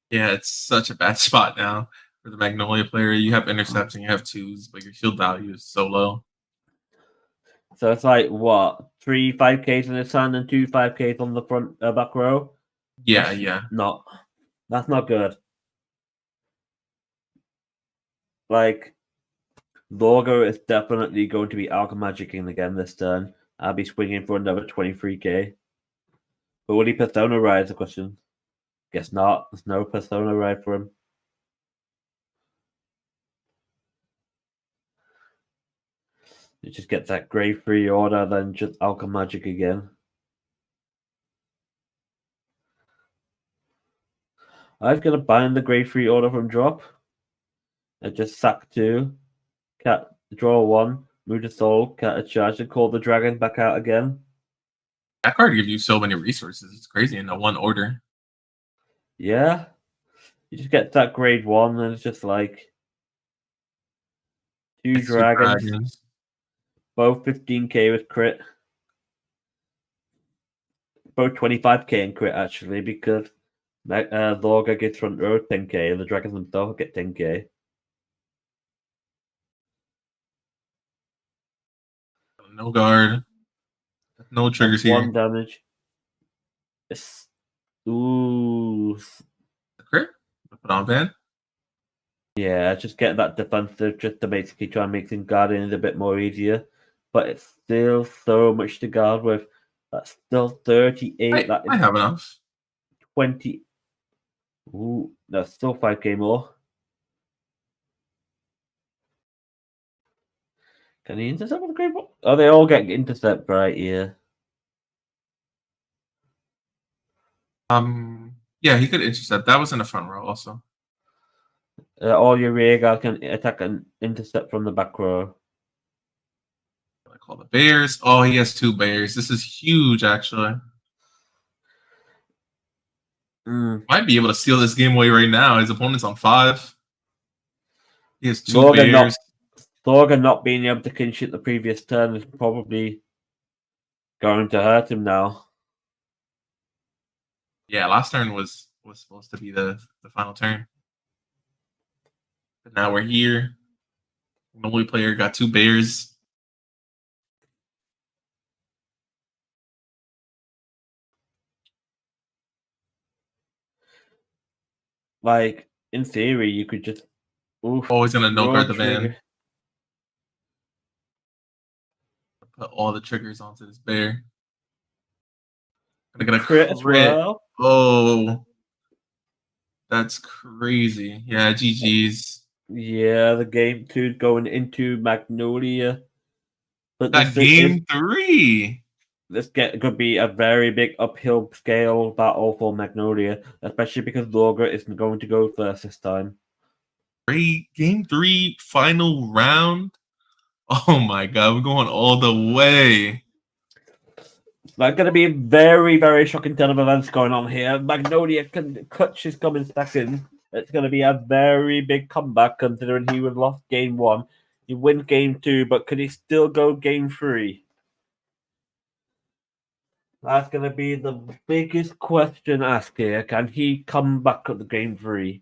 Speaker 1: Yeah, it's such a bad spot now for the Magnolia player. You have intercepts and you have 2s, but your shield value is so low.
Speaker 2: So it's like what 3 5Ks in his hand and 2 5Ks on the front back row.
Speaker 1: Yeah,
Speaker 2: That's
Speaker 1: yeah.
Speaker 2: that's not good. Like Lorgo is definitely going to be Alchemagicking again this turn. I'll be swinging for another 23k. But will he Persona Ride? Is the question. Guess not. There's no Persona Ride for him. He just gets that grade 3 order, then just Alchemagic again. I'm gonna bind the grade 3 order from drop. And just sack 2. Cat draw 1. Move the soul, cat a charge, and call the dragon back out again.
Speaker 1: That card gives you so many resources. It's crazy in the one order.
Speaker 2: Yeah. You just get that grade 1, and it's just like 2
Speaker 1: It's 2
Speaker 2: dragons. Both 15k with crit. Both 25k in crit, actually, because Lorga gets front row 10k, and the dragons themselves get 10k.
Speaker 1: No guard. No triggers here.
Speaker 2: 1 damage. It's... Ooh.
Speaker 1: Crit? Put on ban.
Speaker 2: Yeah, just get that defensive just to basically try and make things guarding a bit more easier. But it's still so much to guard with. That's still 38. That
Speaker 1: I
Speaker 2: is
Speaker 1: have enough.
Speaker 2: 20. Ooh, that's still 5k more. Can he intercept with a great ball? Oh, they all get intercept right here.
Speaker 1: Yeah, he could intercept. That was in the front row also.
Speaker 2: All your rear guard can attack and intercept from the back row.
Speaker 1: I call the Bears. Oh, he has 2 Bears. This is huge, actually. Might be able to steal this game away right now. His opponent's on 5. He has 2 Bears.
Speaker 2: Thorga not being able to kinship the previous turn is probably going to hurt him now.
Speaker 1: Yeah, last turn was supposed to be the final turn. But now we're here. Nobly player got 2 Bears.
Speaker 2: Like, in theory, you could just...
Speaker 1: Always gonna no guard the van. put all the triggers onto this bear. Gonna get a
Speaker 2: Crit as
Speaker 1: crit.
Speaker 2: well.
Speaker 1: Oh, that's crazy. Yeah, GG's.
Speaker 2: Yeah, the game 2 going into Magnolia. But
Speaker 1: That game 3.
Speaker 2: could be a very big uphill scale battle for Magnolia, especially because Lorga isn't going to go first this time.
Speaker 1: Great game 3 final round. Oh my god, we're going all the way.
Speaker 2: There's going to be a very, very shocking turn of events going on here. Magnolia Clutch is coming second. It's going to be a very big comeback considering he was lost game 1. He wins game 2, but could he still go game 3? That's going to be the biggest question asked here. Can he come back at the game 3?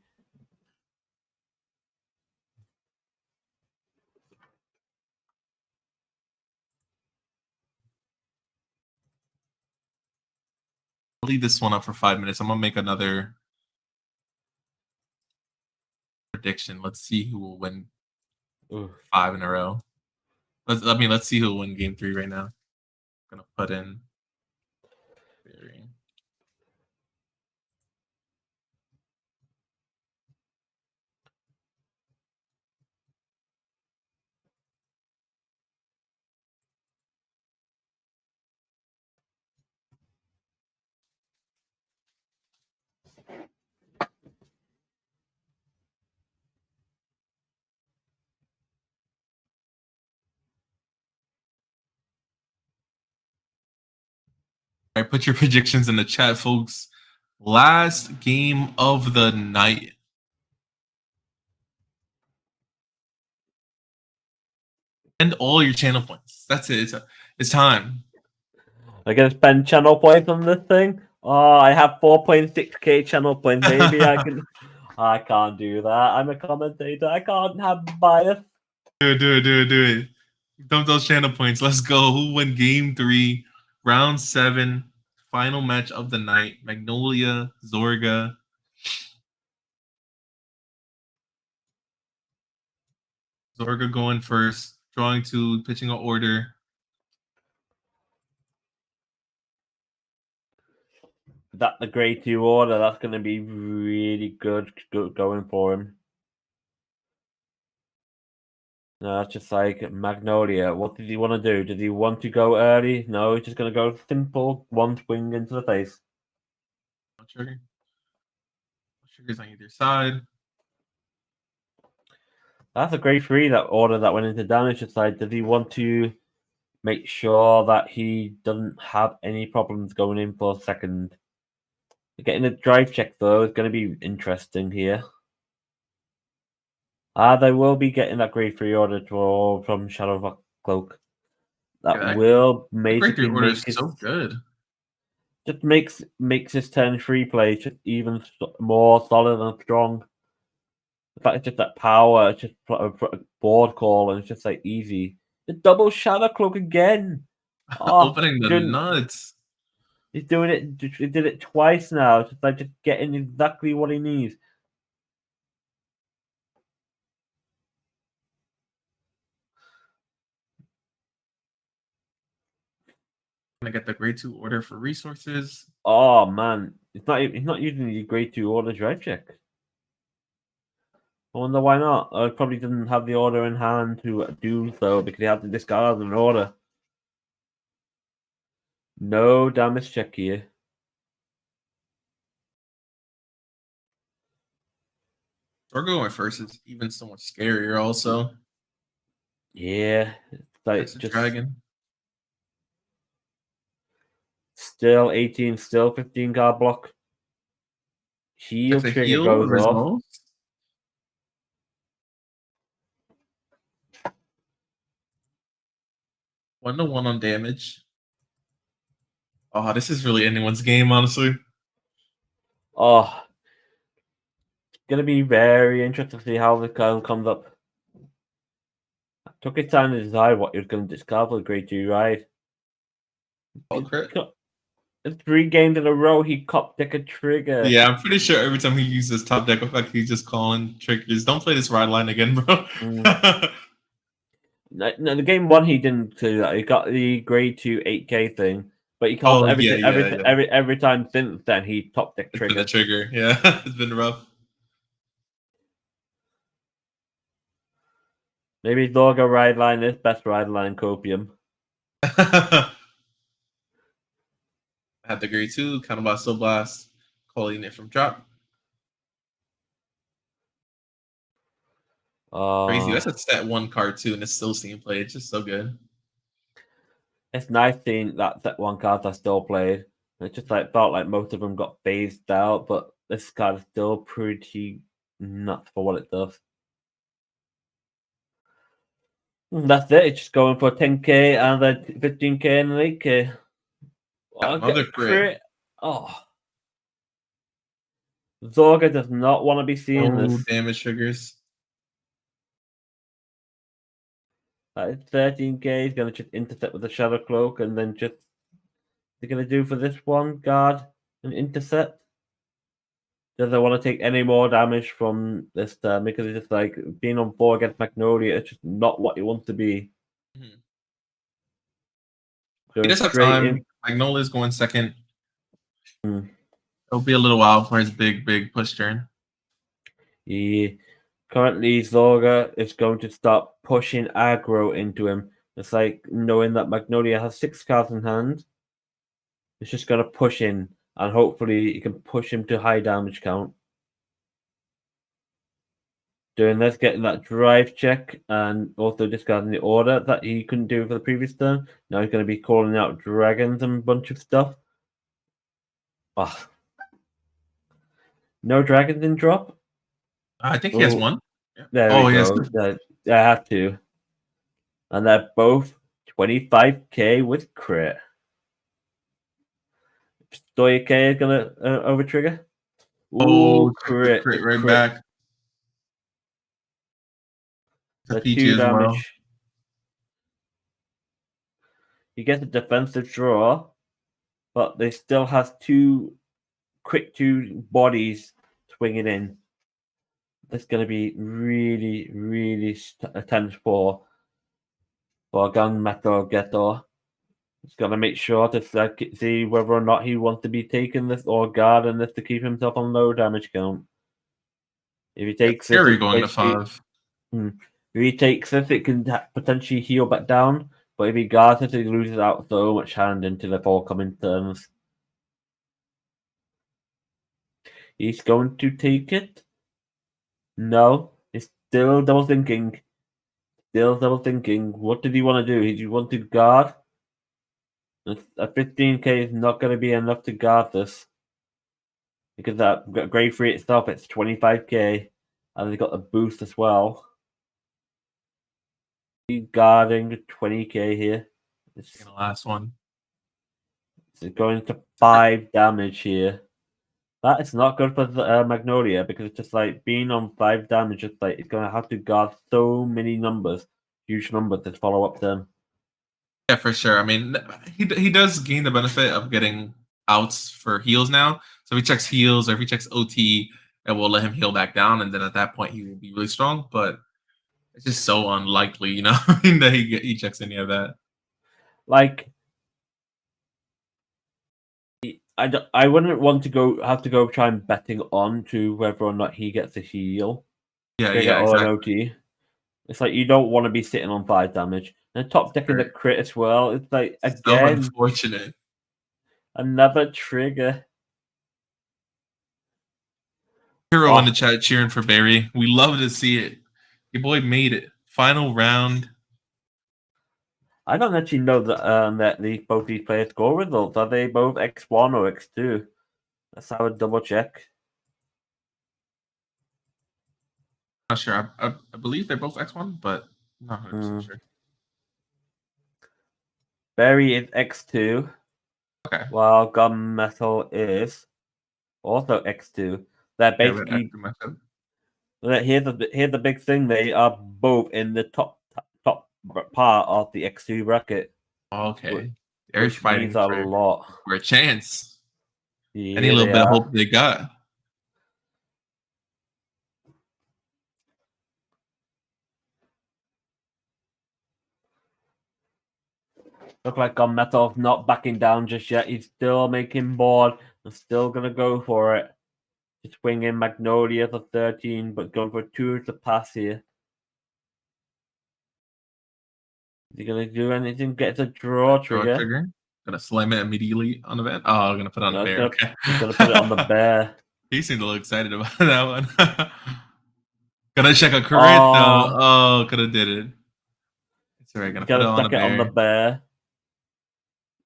Speaker 1: I'll leave this one up for 5 minutes. I'm gonna make another prediction. Let's see who will win 5 in a row. Let's see who will win game 3 right now. I'm gonna put in theory. All right, put your predictions in the chat, folks. Last game of the night. And all your channel points. That's it. It's time.
Speaker 2: I'm going to spend channel points on this thing. Oh, I have 4.6k channel points. Maybe I can. I can't do that. I'm a commentator. I can't have bias.
Speaker 1: Do it. Dump those channel points. Let's go. Who won game 3, round 7, final match of the night? Magnolia, Zorga. Zorga going first, drawing 2, pitching an order.
Speaker 2: That the grade 2 order, that's going to be really good going for him. No, that's just like Magnolia. What did he want to do? Did he want to go early? No, he's just going to go simple, one swing into the face.
Speaker 1: Trigger. Triggers on either side.
Speaker 2: That's a grade 3, that order that went into damage side. Does he want to make sure that he doesn't have any problems going in for second? Getting a drive check, though, is going to be interesting here. They will be getting that grade 3 order from Shadow Cloak. That will basically make
Speaker 1: it so good.
Speaker 2: Just makes his turn 3 play just even more solid and strong. In fact, it's just that power, it's just a board call, and it's just like easy. The double Shadow Cloak again.
Speaker 1: Opening the nuts.
Speaker 2: He's doing it. He did it twice now. Just getting exactly what he needs.
Speaker 1: Gonna get the grade 2 order for resources.
Speaker 2: Oh man, he's not using the grade 2 order drive check. I wonder why not. He probably didn't have the order in hand to do so because he had to discard an order. No damage check here.
Speaker 1: Or going first is even so much scarier also.
Speaker 2: Yeah. It's like
Speaker 1: just dragon.
Speaker 2: Still 18, still 15 card block. Heal trigger goes off.
Speaker 1: 1-1 on damage. Oh, this is really anyone's game, honestly.
Speaker 2: Oh, it's gonna be very interesting to see how the card comes up. Took his time to decide what he was going to discard for the grade 2 ride.
Speaker 1: Oh, crit.
Speaker 2: 3 games in a row, he cop deck a trigger.
Speaker 1: Yeah, I'm pretty sure every time he uses top deck effect, he's just calling triggers. Don't play this ride line again, bro.
Speaker 2: No, the game one he didn't do that. He got the grade 2 8K thing, but he can't
Speaker 1: Oh
Speaker 2: everything
Speaker 1: yeah.
Speaker 2: every time since then he top deck
Speaker 1: It's been
Speaker 2: trigger.
Speaker 1: a trigger. Yeah, it's been rough.
Speaker 2: Maybe Zorga ride line is best ride line copium.
Speaker 1: I had the grade 2, Counterblast, Soul Blast, calling it from drop. Crazy. That's a set 1 card too, and it's still seeing play. It's just so good.
Speaker 2: It's nice seeing that set 1 cards I still played. It just felt like most of them got phased out, but this card is still pretty nuts for what it does. And that's it. It's just going for 10K and then 15K and an 8K.
Speaker 1: Another crit.
Speaker 2: Oh. Zorga does not want to be seeing this.
Speaker 1: Damage triggers.
Speaker 2: 13K is going to just intercept with the Shadow Cloak, and then just they're going to do for this one guard and intercept. Does it want to take any more damage from this turn? Because it's just like being on 4 against Magnolia, it's just not what you want to be.
Speaker 1: Mm-hmm.
Speaker 2: He
Speaker 1: does have time. Magnolia's going second. It'll be a little while for his big push turn.
Speaker 2: Yeah. Currently, Zorga is going to start pushing aggro into him. It's like knowing that Magnolia has 6 cards in hand. It's just going to push in, and hopefully you can push him to high damage count. Doing this, getting that drive check, and also discarding the order that he couldn't do for the previous turn. Now he's going to be calling out dragons and a bunch of stuff. Oh. No dragons in drop?
Speaker 1: I think he has 1. Yeah.
Speaker 2: There we go. I have to. And they're both 25K with crit. Stoyk is going to over trigger.
Speaker 1: Ooh, crit right back.
Speaker 2: The 2 damage. Well. He gets a defensive draw, but they still has 2 quick 2 bodies swinging in. That's going to be really tense for Gunmetal Getter. He's got to make sure to see whether or not he wants to be taking this or guarding this to keep himself on low damage count. If he takes this,
Speaker 1: going to 5.
Speaker 2: If he takes this, it can potentially heal back down. But if he guards it, he loses out so much hand into the forthcoming turns. He's going to take it. No, he's still double thinking. What did he want to do? Did he want to guard? A 15K is not going to be enough to guard this. Because that grade 3 itself, it's 25K. And they got the boost as well. He's guarding 20K here.
Speaker 1: It's the last one.
Speaker 2: It's going to 5 damage here. That is not good for Magnolia, because it's just like being on 5 damage, it's like it's going to have to guard so many numbers, huge numbers to follow up them.
Speaker 1: Yeah, for sure. I mean, he does gain the benefit of getting outs for heals now. So if he checks heals or if he checks OT, it will let him heal back down, and then at that point he will be really strong. But it's just so unlikely, that he checks any of that.
Speaker 2: Like, I wouldn't want to have to go try and betting on to whether or not he gets a heal.
Speaker 1: Yeah, exactly.
Speaker 2: An OT. It's like you don't want to be sitting on 5 damage. And top decking the crit as well. It's like, again,
Speaker 1: so unfortunate.
Speaker 2: Another trigger.
Speaker 1: Hero in the chat cheering for Barry. We love to see it. Your boy made it. Final round.
Speaker 2: I don't actually know that both these players' score results. Are they both X1 or X2? Let's have a double check.
Speaker 1: Not sure. I believe they're both X1, but not 100% sure.
Speaker 2: Barry is X2.
Speaker 1: Okay.
Speaker 2: While Gunmetal is also X2. They're basically. Here's the big thing. They are both in the top part of the X2 bracket.
Speaker 1: Okay. They're fighting
Speaker 2: for a lot.
Speaker 1: For a chance.
Speaker 2: Yeah,
Speaker 1: any little bit of hope they got.
Speaker 2: Look like Gunmetal's not backing down just yet. He's still making board and still gonna go for it. Just swinging Magnolia to 13, but going for 2 to pass here. Is he gonna do anything? Get the draw trigger.
Speaker 1: Gonna slam it immediately on the bed. Oh, I'm gonna put it on the bear. Okay.
Speaker 2: He's gonna put it on the bear.
Speaker 1: He seemed a little excited about that one. Gonna check a crit though.
Speaker 2: Oh.
Speaker 1: Oh, could have did it. It's alright. Gonna put it on the bear.
Speaker 2: On the bear.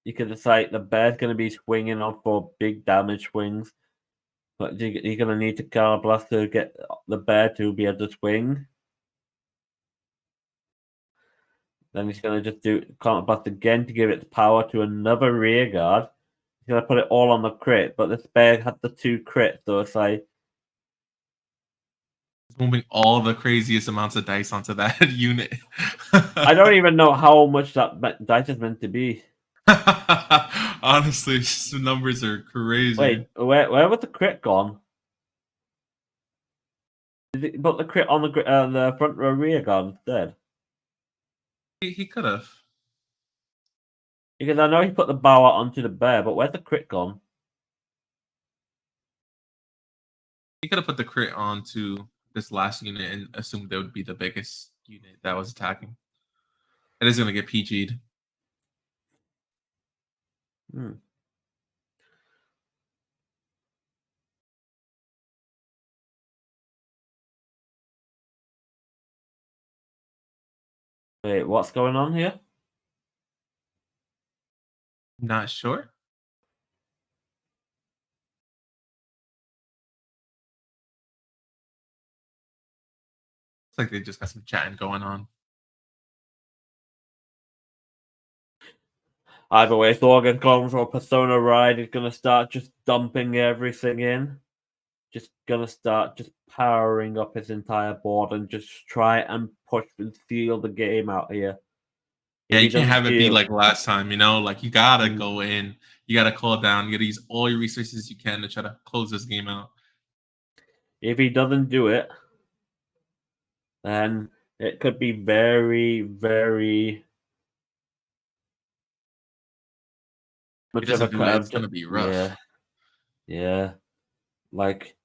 Speaker 2: You can decide the bear's gonna be swinging on for big damage swings, but you're gonna need to counterblast to get the bear to be able to swing. Then he's gonna just do counterblast again to give it power to another rear guard. He's gonna put it all on the crit, but this bear had the 2 crits, so it's like
Speaker 1: moving all the craziest amounts of dice onto that unit.
Speaker 2: I don't even know how much that dice is meant to be.
Speaker 1: Honestly, the numbers are crazy.
Speaker 2: Wait, where was the crit gone? Did it put the crit on the front row rear guard instead?
Speaker 1: He could have.
Speaker 2: Because I know he put the bow out onto the bear, but where's the crit gone?
Speaker 1: He could have put the crit onto this last unit and assumed that would be the biggest unit that was attacking. It is going to get PG'd.
Speaker 2: Wait, what's going on here?
Speaker 1: Not sure. It's like they just got some chatting going on.
Speaker 2: Either way, Thorgan going for a Persona ride is going to start just dumping everything in. Just going to start just powering up his entire board and just try and push and seal the game out here.
Speaker 1: Yeah, you can't have it be like last time, you know? Like, you got to go in. You got to call it down. You got to use all your resources you can to try to close this game out.
Speaker 2: If he doesn't do it, then it could be very, very...
Speaker 1: If he doesn't do it, it's going to be rough.
Speaker 2: Yeah. Like,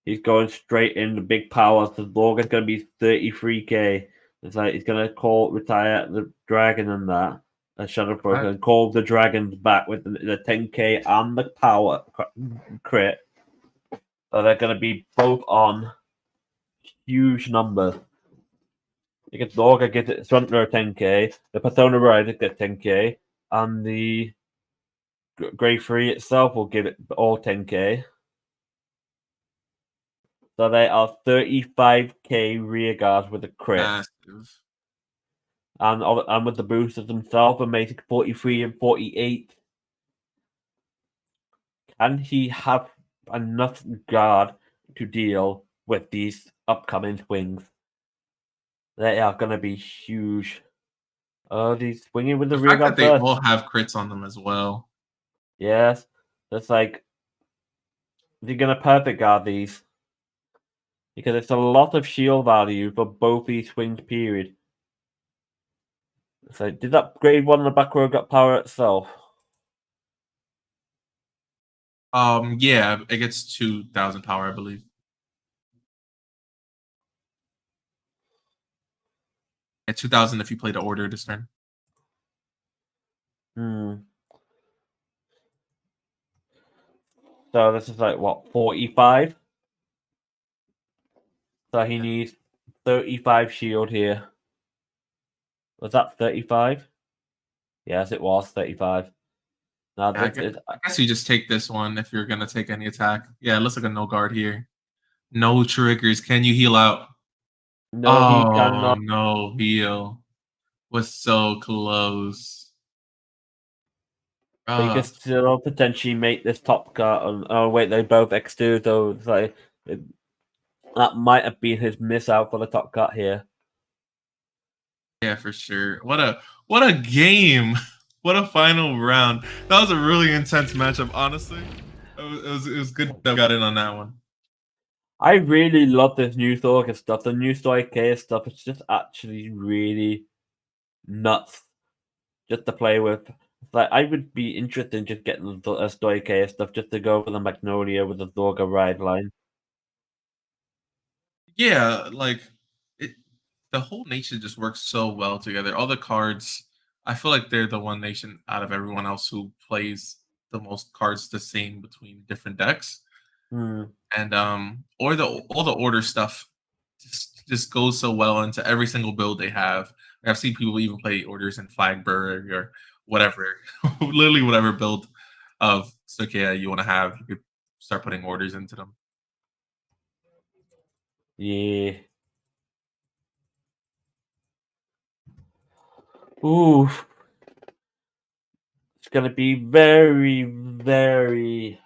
Speaker 2: he's going straight in the big power. So Logan's going to be 33k. It's like he's going to retire the dragon and that. Shadow Broker, and call the dragons back with the 10k and the power crit. So they're going to be both on huge numbers. Because Lorga gets it front row 10k, the Persona Rider gets 10k, and the Grey Free itself will give it all 10k. So they are 35k rear guards with a crit.
Speaker 1: Massive.
Speaker 2: And with the boosters themselves, amazing 43 and 48. Can he have enough guard to deal with these upcoming swings? They are going to be huge. Oh, he's swinging with the rear guard.
Speaker 1: They all have crits on them as well.
Speaker 2: Yes. That's like, they're going to perfect guard these. Because it's a lot of shield value for both these swings period. So, did that grade 1 in the back row got power itself?
Speaker 1: Yeah, it gets 2,000 power, I believe. At 2,000 if you play the order this turn.
Speaker 2: So this is like what, 45? So he needs 35 shield here. Was that 35? Yes, it was 35. Now,
Speaker 1: I guess you just take this one if you're gonna take any attack. Yeah, it looks like a no guard here. No triggers. Can you heal out?
Speaker 2: No, he cannot.
Speaker 1: No heal. Was so close.
Speaker 2: But you can still potentially make this top card. Oh wait, they both X2, so it's like that might have been his miss out for the top cut here.
Speaker 1: Yeah, for sure. What a game. What a final round. That was a really intense matchup, honestly. It was good that we got in on that one.
Speaker 2: I really love this new Thorga stuff. The new Stoic stuff. It's just actually really nuts. just to play with. Like, I would be interested in just getting a Story Chaos stuff just to go for the Magnolia with the Zorga ride line.
Speaker 1: Yeah, like it, the whole nation just works so well together. All the cards, I feel like they're the one nation out of everyone else who plays the most cards the same between different decks.
Speaker 2: Hmm.
Speaker 1: And or the all the order stuff just goes so well into every single build they have. I've seen people even play orders in Flagberg or whatever, literally whatever build of Sukia you want to have, you could start putting orders into them.
Speaker 2: Yeah. Ooh. It's going to be very, very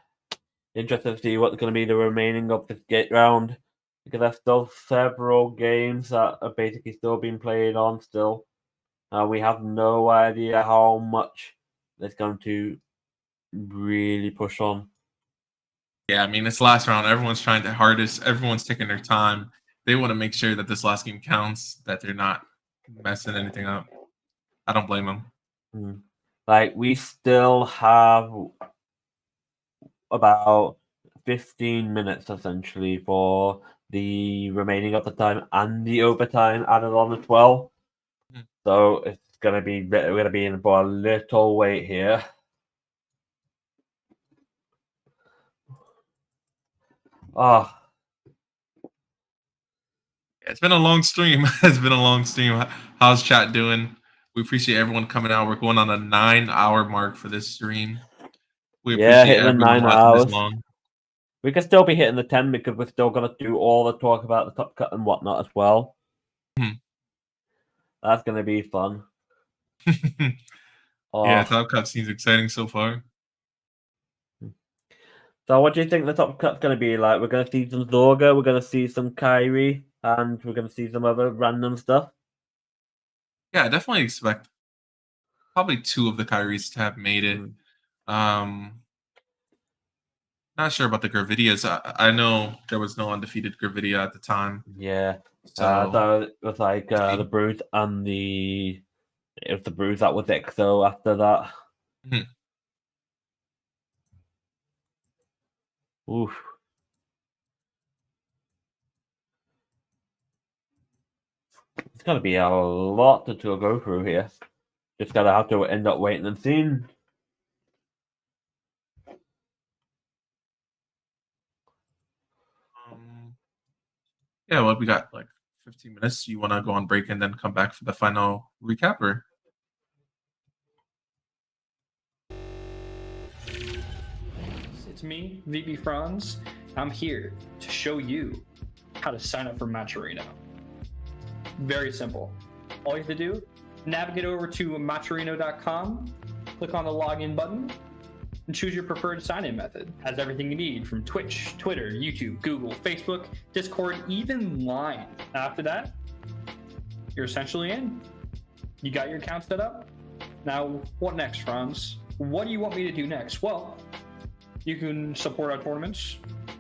Speaker 2: interesting to see what's going to be the remaining of this gate round, because there's still several games that are basically still being played on still. We have no idea how much it's going to really push on.
Speaker 1: Yeah, I mean it's last round. Everyone's trying their hardest. Everyone's taking their time. They want to make sure that this last game counts. That they're not messing anything up. I don't blame them.
Speaker 2: Like, we still have about 15 minutes essentially for the remaining of the time and the overtime added on as well. So it's gonna be we're gonna be in for a little wait here. Ah,
Speaker 1: It's been a long stream. It's been a long stream. How's chat doing? We appreciate everyone coming out. We're going on a 9-hour mark for this stream. We
Speaker 2: yeah,
Speaker 1: appreciate
Speaker 2: hitting the
Speaker 1: everyone
Speaker 2: 9
Speaker 1: watching this
Speaker 2: hours.
Speaker 1: long.
Speaker 2: We can still be hitting the 10 because we're still gonna do all the talk about the top cut and whatnot as well. That's gonna be fun.
Speaker 1: Yeah, Top Cut seems exciting so far.
Speaker 2: So what do you think the top cut's gonna be like? We're gonna see some Zorga, we're gonna see some Kyrie, and we're gonna see some other random stuff.
Speaker 1: Yeah, I definitely expect probably 2 of the Kyries to have made it. Not sure about the Gravidias. I know there was no undefeated Gravidia at the time.
Speaker 2: Yeah.
Speaker 1: So
Speaker 2: it was like the Bruise and it was the Bruise that was EXO after that. Oof. It's gonna be a lot to go through here. Just gotta have to end up waiting and seeing.
Speaker 1: Yeah, well, we got like 15 minutes. You want to go on break and then come back for the final recap, or?
Speaker 3: It's me, VB Franz. I'm here to show you how to sign up for Matcherino. Very simple. All you have to do, navigate over to matcherino.com, click on the login button, and choose your preferred sign-in method. It has everything you need from Twitch, Twitter, YouTube, Google, Facebook, Discord, even Line. After that, you're essentially in. You got your account set up. Now, what next, Franz? What do you want me to do next? Well, you can support our tournaments.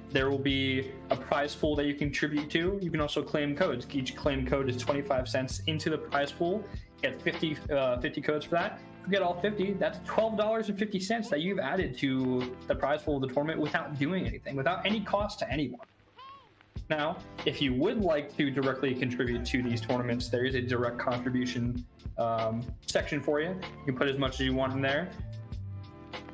Speaker 3: There will be a prize pool that you contribute to. You can also claim codes. Each claim code is 25 cents into the prize pool. You get 50 codes for that. If you get all 50, that's $12.50 that you've added to the prize pool of the tournament without doing anything, without any cost to anyone. Now, if you would like to directly contribute to these tournaments, there is a direct contribution section for you. You can put as much as you want in there.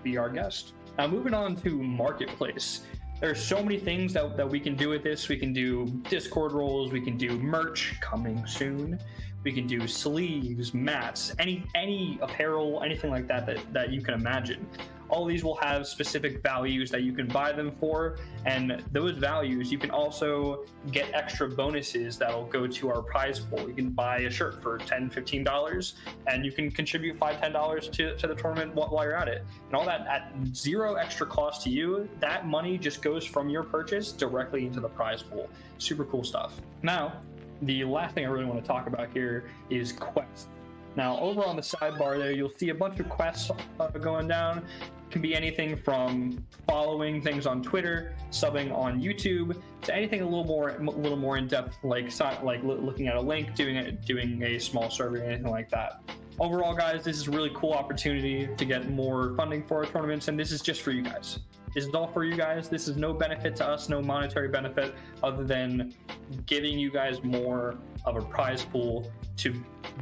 Speaker 3: Be our guest. Now, moving on to Marketplace. There's so many things that we can do with this. We can do Discord roles. We can do merch coming soon. We can do sleeves, mats, any apparel, anything like that you can imagine. All of these will have specific values that you can buy them for, and those values you can also get extra bonuses that'll go to our prize pool. You can buy a shirt for $10, $15, and you can contribute $5, $10 to the tournament while you're at it. And all that at zero extra cost to you. That money just goes from your purchase directly into the prize pool. Super cool stuff. Now, the last thing I really want to talk about here is quests. Now, over on the sidebar there, you'll see a bunch of quests going down. It can be anything from following things on Twitter, subbing on YouTube, to anything a little more in depth, like looking at a link, doing a small survey, anything like that. Overall, guys, this is a really cool opportunity to get more funding for our tournaments, and this is just for you guys. This is all for you guys. This is no benefit to us, no monetary benefit, other than giving you guys more of a prize pool to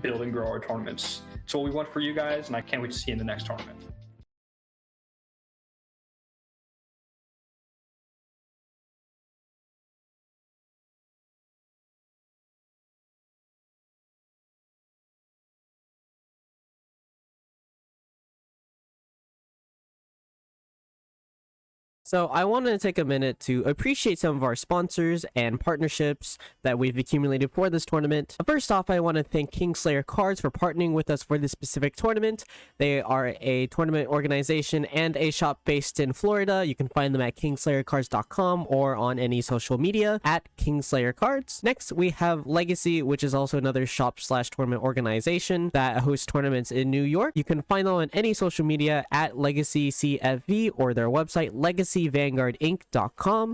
Speaker 3: build and grow our tournaments. It's what we want for you guys, and I can't wait to see you in the next tournament.
Speaker 4: So I wanted to take a minute to appreciate some of our sponsors and partnerships that we've accumulated for this tournament. First off, I want to thank Kingslayer Cards for partnering with us for this specific tournament. They are a tournament organization and a shop based in Florida. You can find them at kingslayercards.com or on any social media at Kingslayer Cards. Next, we have Legacy, which is also another shop/tournament organization that hosts tournaments in New York. You can find them on any social media at Legacy CFV or their website LegacyVanguardInc.com.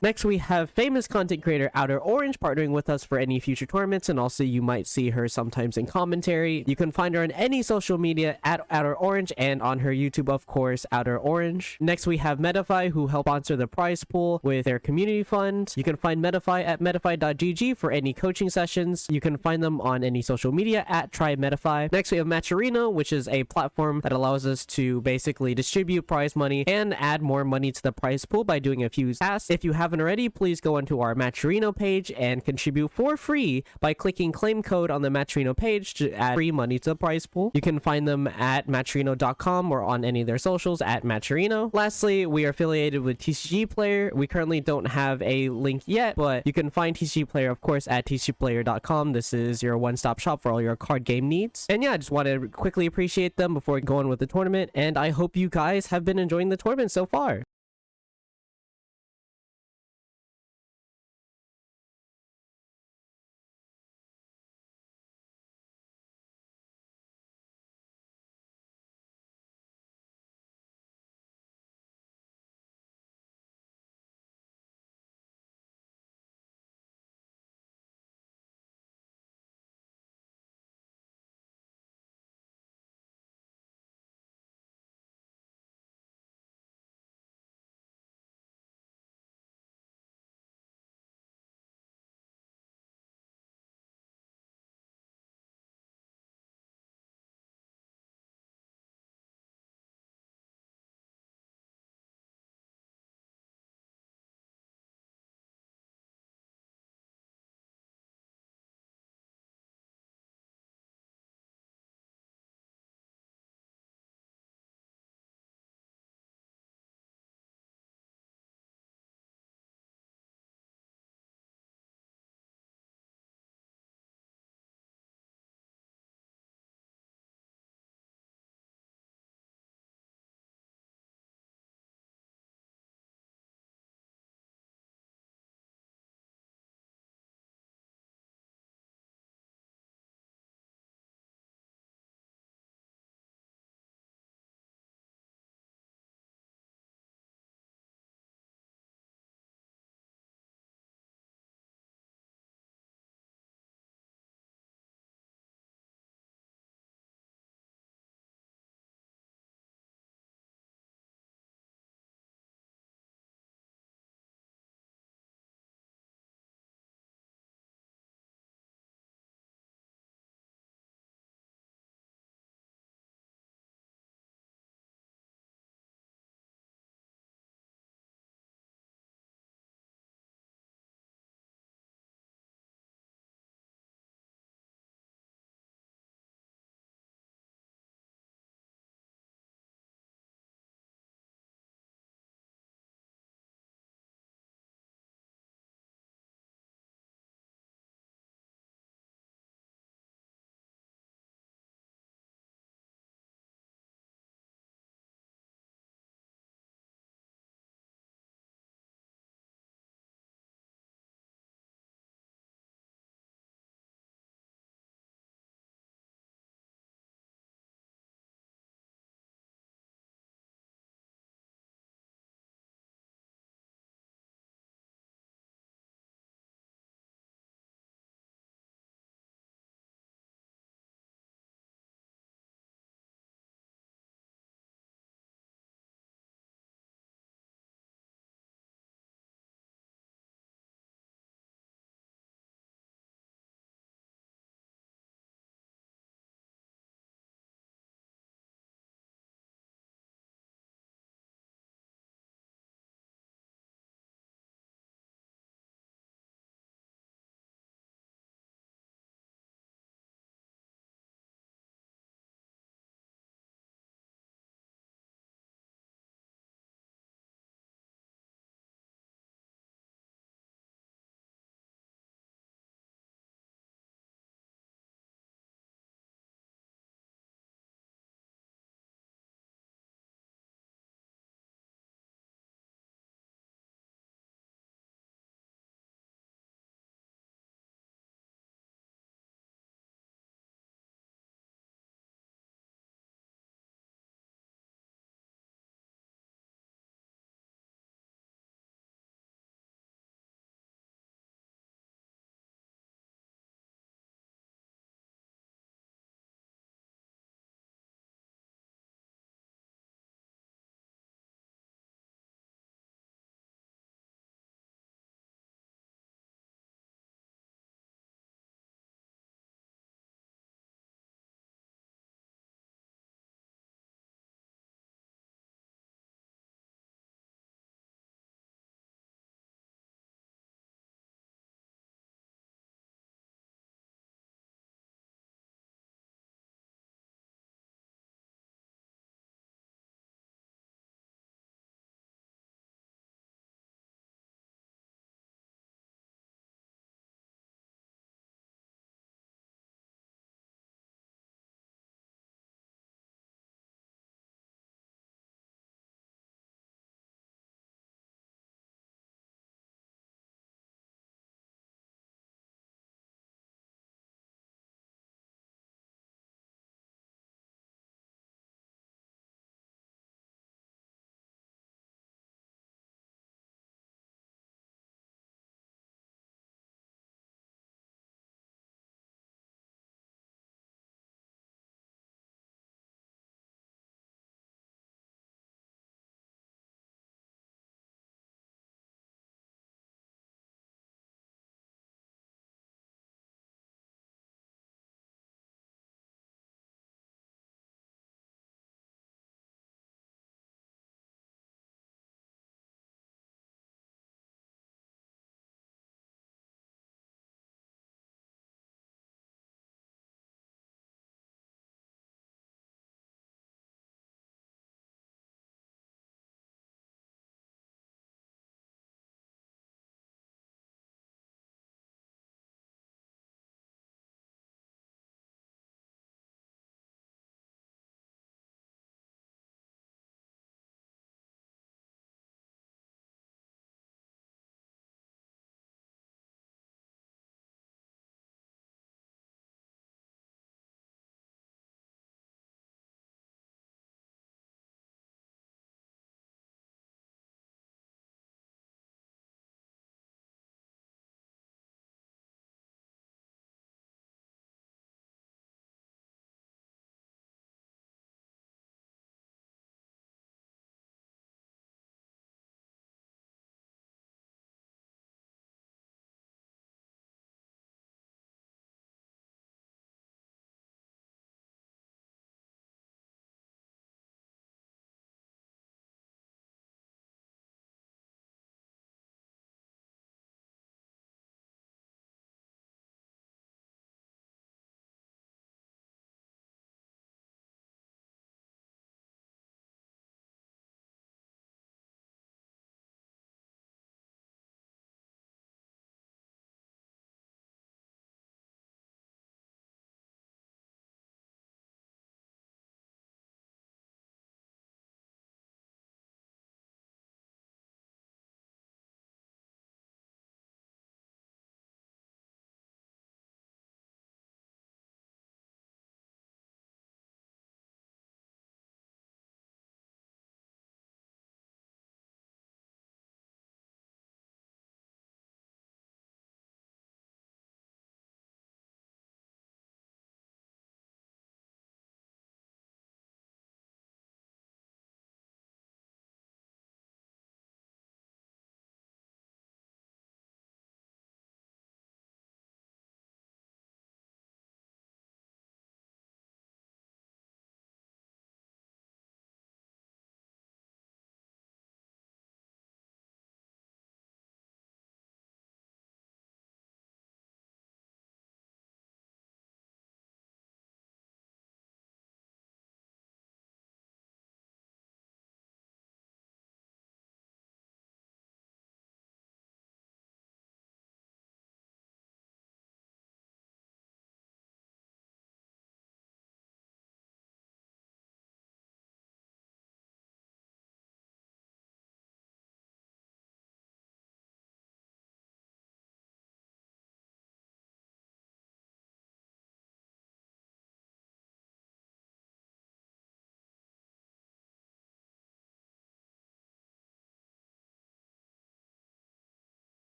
Speaker 4: Next, we have famous content creator Outer Orange partnering with us for any future tournaments, and also you might see her sometimes in commentary. You can find her on any social media at Outer Orange and on her YouTube, of course, Outer Orange. Next, we have Metafy, who help sponsor the prize pool with their community fund. You can find Metafy at metafy.gg for any coaching sessions. You can find them on any social media at TryMetafy. Next, we have Matcherino, which is a platform that allows us to basically distribute prize money and add more money to the prize pool by doing a few tasks. If you haven't already, please go onto our Matcherino page and contribute for free by clicking claim code on the Matcherino page to add free money to the prize pool. You can find them at matcherino.com or on any of their socials at Matcherino. Lastly, we are affiliated with TCG Player. We currently don't have a link yet, but you can find TCG Player, of course, at tcgplayer.com. This is your one-stop shop for all your card game needs. And yeah, I just want to quickly appreciate them before going with the tournament, and I hope you guys have been enjoying the tournament so far.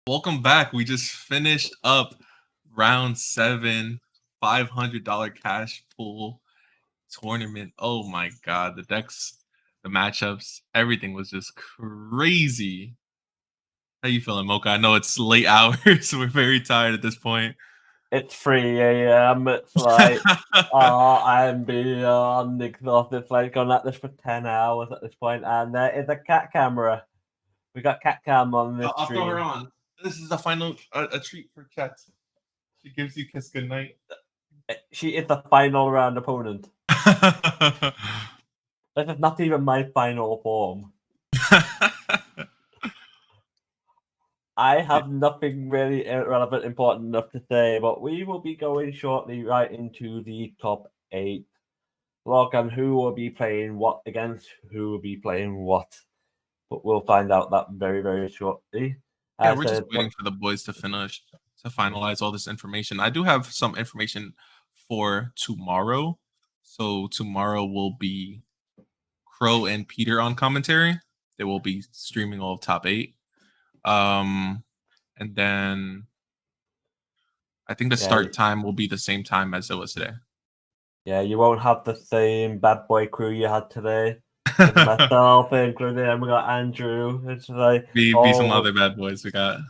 Speaker 1: Welcome back. We just finished up round 7, $500 cash pool tournament. Oh my god, the decks, the matchups, everything was just crazy. How you feeling, Mocha? I know it's late hours, so we're very tired at this point.
Speaker 2: It's 3 a.m. It's like, I'm beyond exhausted. It's like gone at this for 10 hours at this point, and there is a cat camera. We got cat cam on this
Speaker 1: I'll throw her
Speaker 2: stream.
Speaker 1: on. This is the final a treat for chat. She gives you kiss goodnight.
Speaker 2: She is the final round opponent. This is not even my final form. I have nothing really relevant, important enough to say, but we will be going shortly right into the top 8. Look on who will be playing what against who will be playing what. But we'll find out that very, very shortly.
Speaker 1: Yeah, we're just waiting for the boys to finish to finalize all this information. I do have some information for tomorrow. So tomorrow will be Crow and Peter on commentary. They will be streaming all of top 8. And then I think the start time will be the same time as it was today.
Speaker 2: Yeah, you won't have the same bad boy crew you had today. Myself included, and we got Andrew. It's like
Speaker 1: be some other bad boys we got.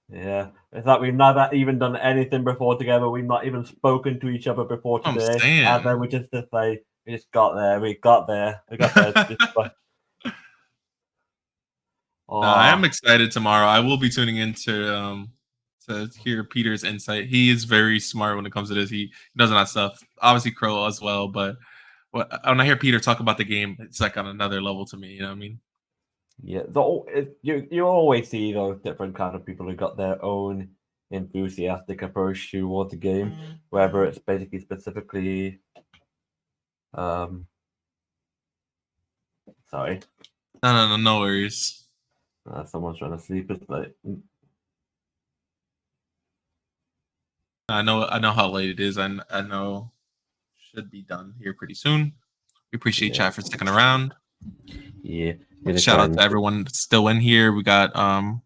Speaker 2: Yeah, it's like we've never even done anything before together. We've not even spoken to each other before today, and then we just like we just got there. We got there.
Speaker 1: I am excited tomorrow. I will be tuning in to hear Peter's insight. He is very smart when it comes to this. He knows that stuff. Obviously, Crow as well, but when I hear Peter talk about the game, it's like on another level to me. You know what I mean?
Speaker 2: Yeah, you always see those different kind of people who got their own enthusiastic approach towards the game, whether it's basically specifically. Sorry.
Speaker 1: No worries.
Speaker 2: Someone's trying to sleep. It's like.
Speaker 1: I know how late it is. I know should be done here pretty soon. We appreciate chat for sticking around.
Speaker 2: Yeah.
Speaker 1: Shout out to everyone still in here. We got Ryuta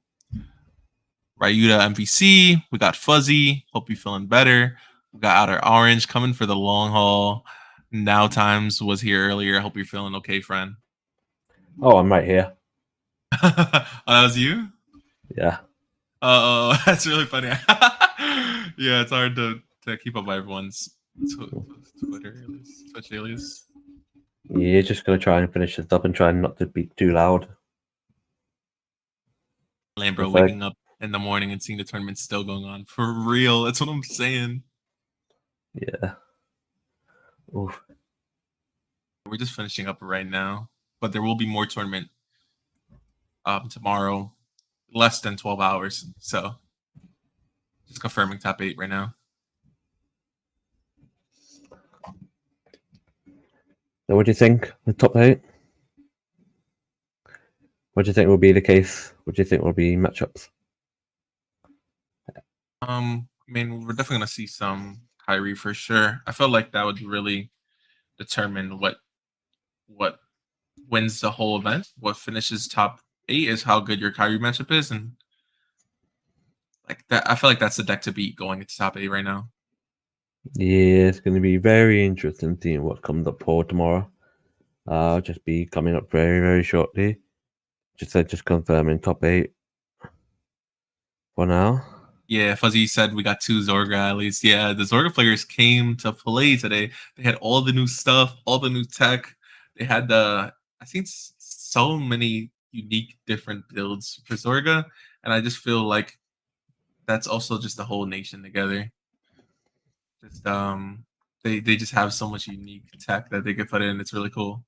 Speaker 1: MVC. We got Fuzzy. Hope you're feeling better. We got Outer Orange coming for the long haul. Now Times was here earlier. I hope you're feeling okay, friend.
Speaker 2: Oh, I'm right here.
Speaker 1: Oh, that was you?
Speaker 2: Yeah.
Speaker 1: Oh, that's really funny. Yeah, it's hard to keep up by everyone's Twitter alias, Twitch alias.
Speaker 2: Yeah, just gonna try and finish this up and try not to be too loud.
Speaker 1: Lambro waking up in the morning and seeing the tournament still going on. For real, that's what I'm saying.
Speaker 2: Yeah. Oof.
Speaker 1: We're just finishing up right now, but there will be more tournament tomorrow, less than 12 hours. So just confirming top 8 right now.
Speaker 2: So what do you think? The top 8? What do you think will be the case? What do you think will be matchups?
Speaker 1: I mean, we're definitely gonna see some Kyrie for sure. I felt like that would really determine what wins the whole event. What finishes top 8 is how good your Kyrie matchup is, and like that, I feel like that's the deck to beat going into top 8 right now.
Speaker 2: Yeah, it's going to be very interesting seeing what comes up for tomorrow. I'll just be coming up very, very shortly. Just confirming top 8 for now.
Speaker 1: Yeah, Fuzzy said we got 2 Zorga at least. Yeah, the Zorga players came to play today. They had all the new stuff, all the new tech. They had I think so many unique different builds for Zorga, and I just feel like that's also just the whole nation together. Just they just have so much unique tech that they could put in. It's really cool.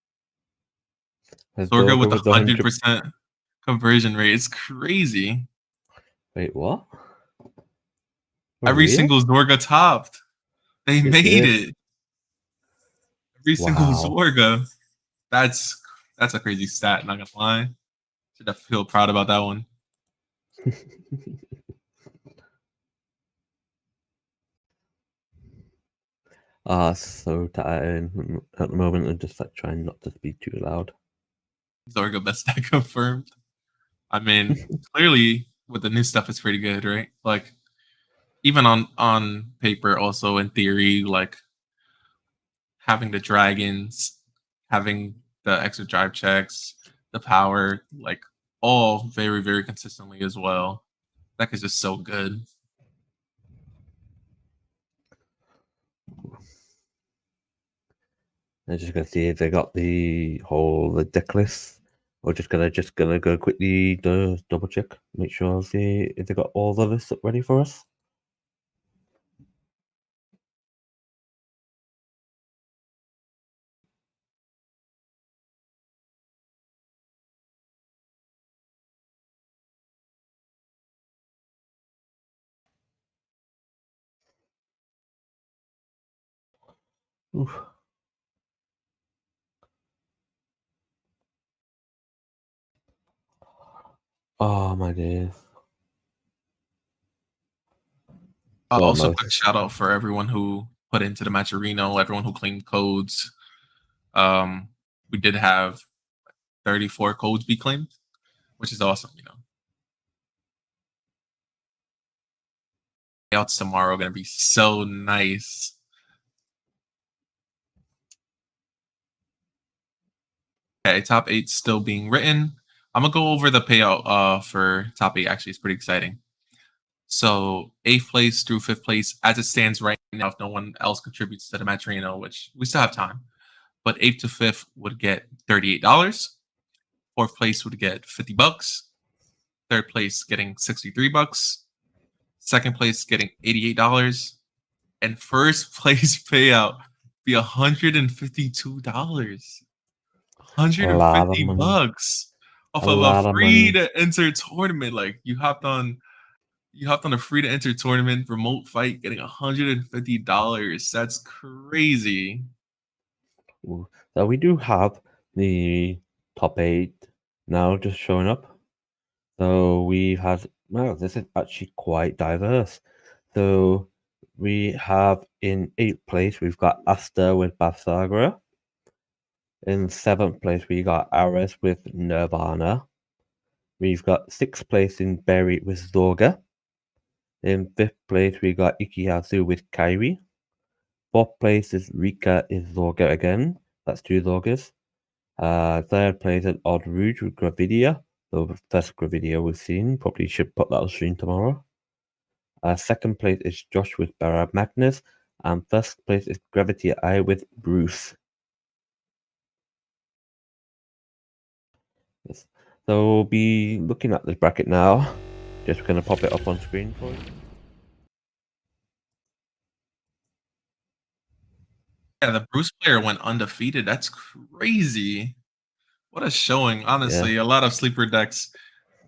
Speaker 1: Zorga with 100% conversion rate. It's crazy.
Speaker 2: Wait, what?
Speaker 1: Every single Zorga topped. They made it. Every single Zorga. That's a crazy stat, not gonna lie. Should have feel proud about that one.
Speaker 2: So tired at the moment. I'm just like trying not to speak too loud.
Speaker 1: Zorga best deck confirmed. I mean, clearly with the new stuff is pretty good, right? Like even on paper, also in theory, like having the dragons, having the extra drive checks, the power, like all very very consistently as well. That is just so good.
Speaker 5: I'm just gonna see if they got the deck list. Or just gonna go quickly double check, make sure see if they got all the lists up ready for us. Oof. Oh my days.
Speaker 1: Also, quick shout out for everyone who put into the Matcherino, everyone who claimed codes. We did have 34 codes be claimed, which is awesome. Payouts tomorrow are gonna be so nice. Okay, top 8 still being written. I'm gonna go over the payout for top 8. Actually, it's pretty exciting. So 8th place through 5th place, as it stands right now, if no one else contributes to the Matcherino, which we still have time, but 8th to 5th would get $38. 4th place would get $50. 3rd place getting $63. 2nd place getting $88. And 1st place payout be $152. $150 off of a free to enter tournament. Like you hopped on a free to enter tournament remote fight, getting $150. That's crazy.
Speaker 5: Ooh. So we do have the top 8 now just showing up. So we've had, well, this is actually quite diverse. So we have in 8th place, we've got Asta with Basagra. In 7th place, we got Ares with Nirvana. We've got 6th place in Berry with Zorga. In 5th place, we got Ikihazu with Kairi. 4th place is Rika is Zorga again. That's 2 Zorgas. 3rd place is Odd Rouge with Gravidia. The first Gravidia we've seen. Probably should put that on stream tomorrow. 2nd place is Josh with Barra Magnus. And 1st place is Gravity Eye with Bruce. Yes. So we'll be looking at this bracket now. Just going to pop it up on screen for you.
Speaker 1: Yeah, the Bruce player went undefeated. That's crazy. What a showing. Honestly, a lot of sleeper decks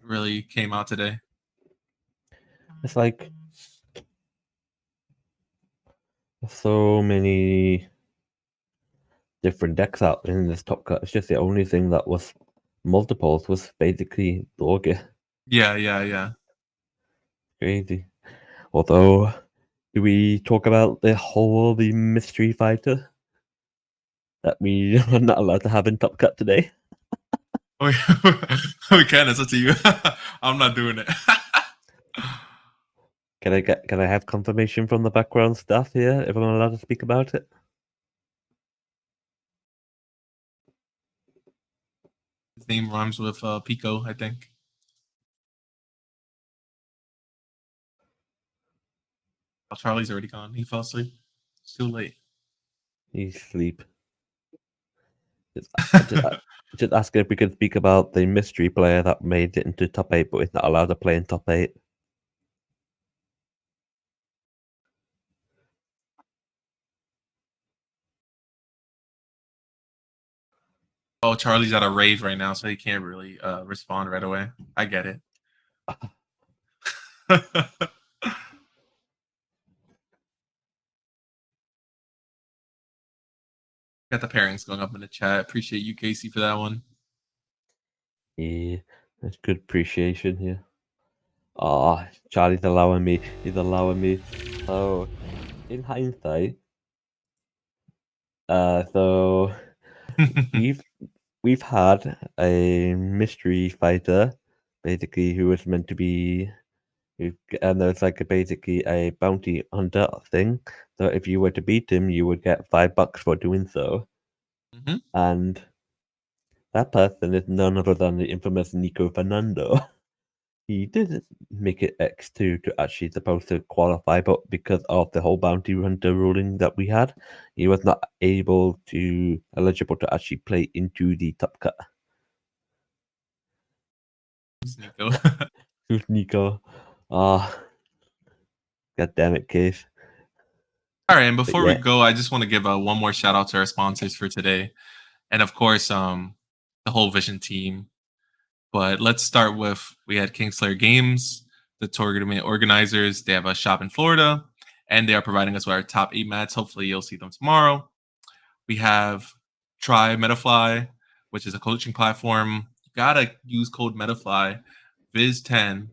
Speaker 1: really came out today.
Speaker 5: It's like so many different decks out in this top cut. It's just the only thing that was multiples was basically Dorga.
Speaker 1: Yeah.
Speaker 5: Crazy. Although, do we talk about the mystery fighter that we are not allowed to have in top cut today?
Speaker 1: We can. It's up to you. I'm not doing it.
Speaker 5: Can I have confirmation from the background staff here if I'm allowed to speak about it?
Speaker 1: His name rhymes with Pico, I think. Oh, Charlie's already gone. He fell asleep. It's too late.
Speaker 5: He's asleep. Just asking if we could speak about the mystery player that made it into top 8 but is not allowed to play in top 8.
Speaker 1: Oh, Charlie's at a rave right now, so he can't really respond right away. I get it. Got the pairings going up in the chat. Appreciate you, Casey, for that one.
Speaker 5: Yeah, that's good appreciation here. Oh, Charlie's allowing me. He's allowing me. So, in hindsight, so we've had a mystery fighter basically who was meant to be, and there's like basically a bounty hunter thing. So if you were to beat him, you would get $5 for doing so.
Speaker 1: Mhm.
Speaker 5: And that person is none other than the infamous Nico Fernando. He did make it X2 to actually supposed to qualify, but because of the whole bounty hunter ruling that we had, he was not eligible to actually play into the top cut.
Speaker 1: Nico.
Speaker 5: Who's Nico? Ah, god damn it, Case.
Speaker 1: All right, and before we
Speaker 5: yeah.
Speaker 1: go, I just want to give one more shout out to our sponsors for today, and of course, the whole Vision team. But let's start with we had Kingslayer Games, the tournament organizers. They have a shop in Florida, and they are providing us with our top 8 mats. Hopefully, you'll see them tomorrow. We have Try Metafly, which is a coaching platform. You gotta use code Metafly, Viz10.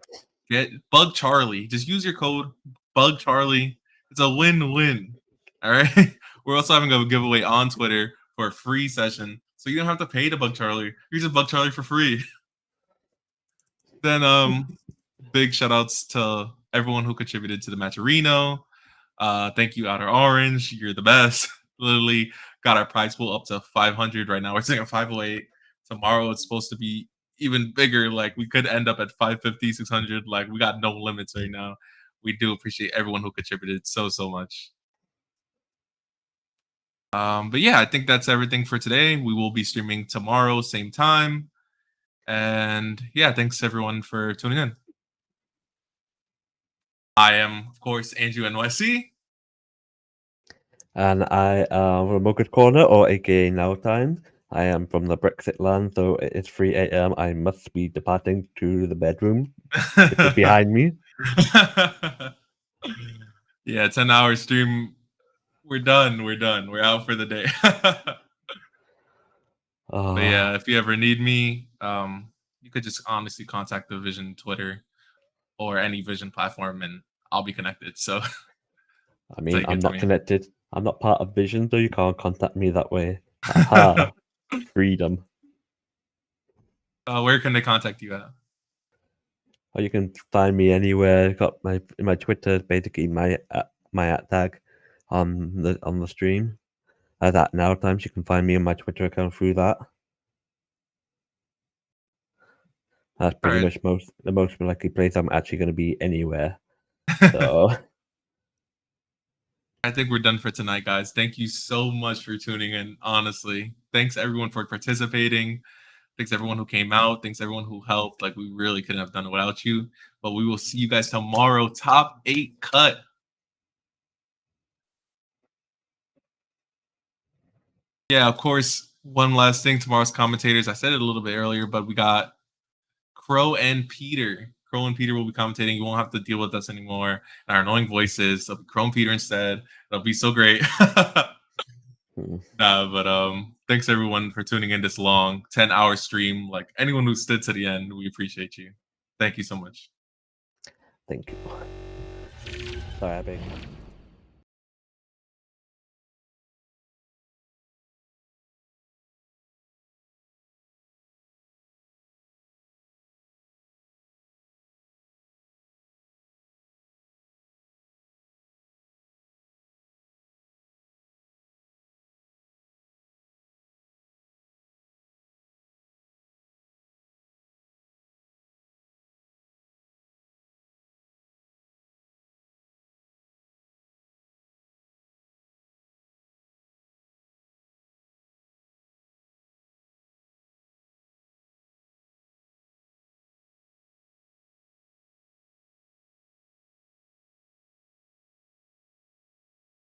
Speaker 1: Get Bug Charlie. Just use your code Bug Charlie. It's a win-win. All right. We're also having a giveaway on Twitter for a free session, so you don't have to pay to Bug Charlie. Use a Bug Charlie for free. Then big shout outs to everyone who contributed to the Matcherino. Thank you, Outer Orange. You're the best. Literally got our prize pool up to 500 right now. We're sitting at 508. Tomorrow it's supposed to be even bigger. Like we could end up at 550, 600. Like we got no limits right now. We do appreciate everyone who contributed so much. But yeah, I think that's everything for today. We will be streaming tomorrow, same time. And yeah, thanks everyone for tuning in. I am, of course, Andrew NYC.
Speaker 5: And I am from Mocha's Corner, or aka Now Time. I am from the Brexit land, so it is 3 a.m. I must be departing to the bedroom, which is behind me.
Speaker 1: Yeah, 10-hour stream. We're done. We're out for the day. But yeah, if you ever need me, you could just honestly contact the Vision Twitter or any Vision platform, and I'll be connected. So,
Speaker 5: I mean, I'm not connected. I'm not part of Vision, so you can't contact me that way. Freedom.
Speaker 1: Where can they contact you at?
Speaker 5: Or you can find me anywhere. Got my Twitter, basically my at tag on the stream. At Now Times, you can find me on my Twitter account through that. That's pretty much the most likely place I'm actually going to be anywhere. So
Speaker 1: I think we're done for tonight, guys. Thank you so much for tuning in. Honestly, thanks everyone for participating. Thanks everyone who came out. Thanks everyone who helped. Like we really couldn't have done it without you. But we will see you guys tomorrow. Top 8 cut. Yeah, of course. One last thing. Tomorrow's commentators. I said it a little bit earlier, but we got Crow and Peter. Crow and Peter will be commentating. You won't have to deal with us anymore and our annoying voices. So Crow and Peter instead. It'll be so great. But thanks everyone for tuning in this long 10-hour stream. Like anyone who stood to the end, we appreciate you. Thank you so much.
Speaker 5: thank you. Sorry, I beg.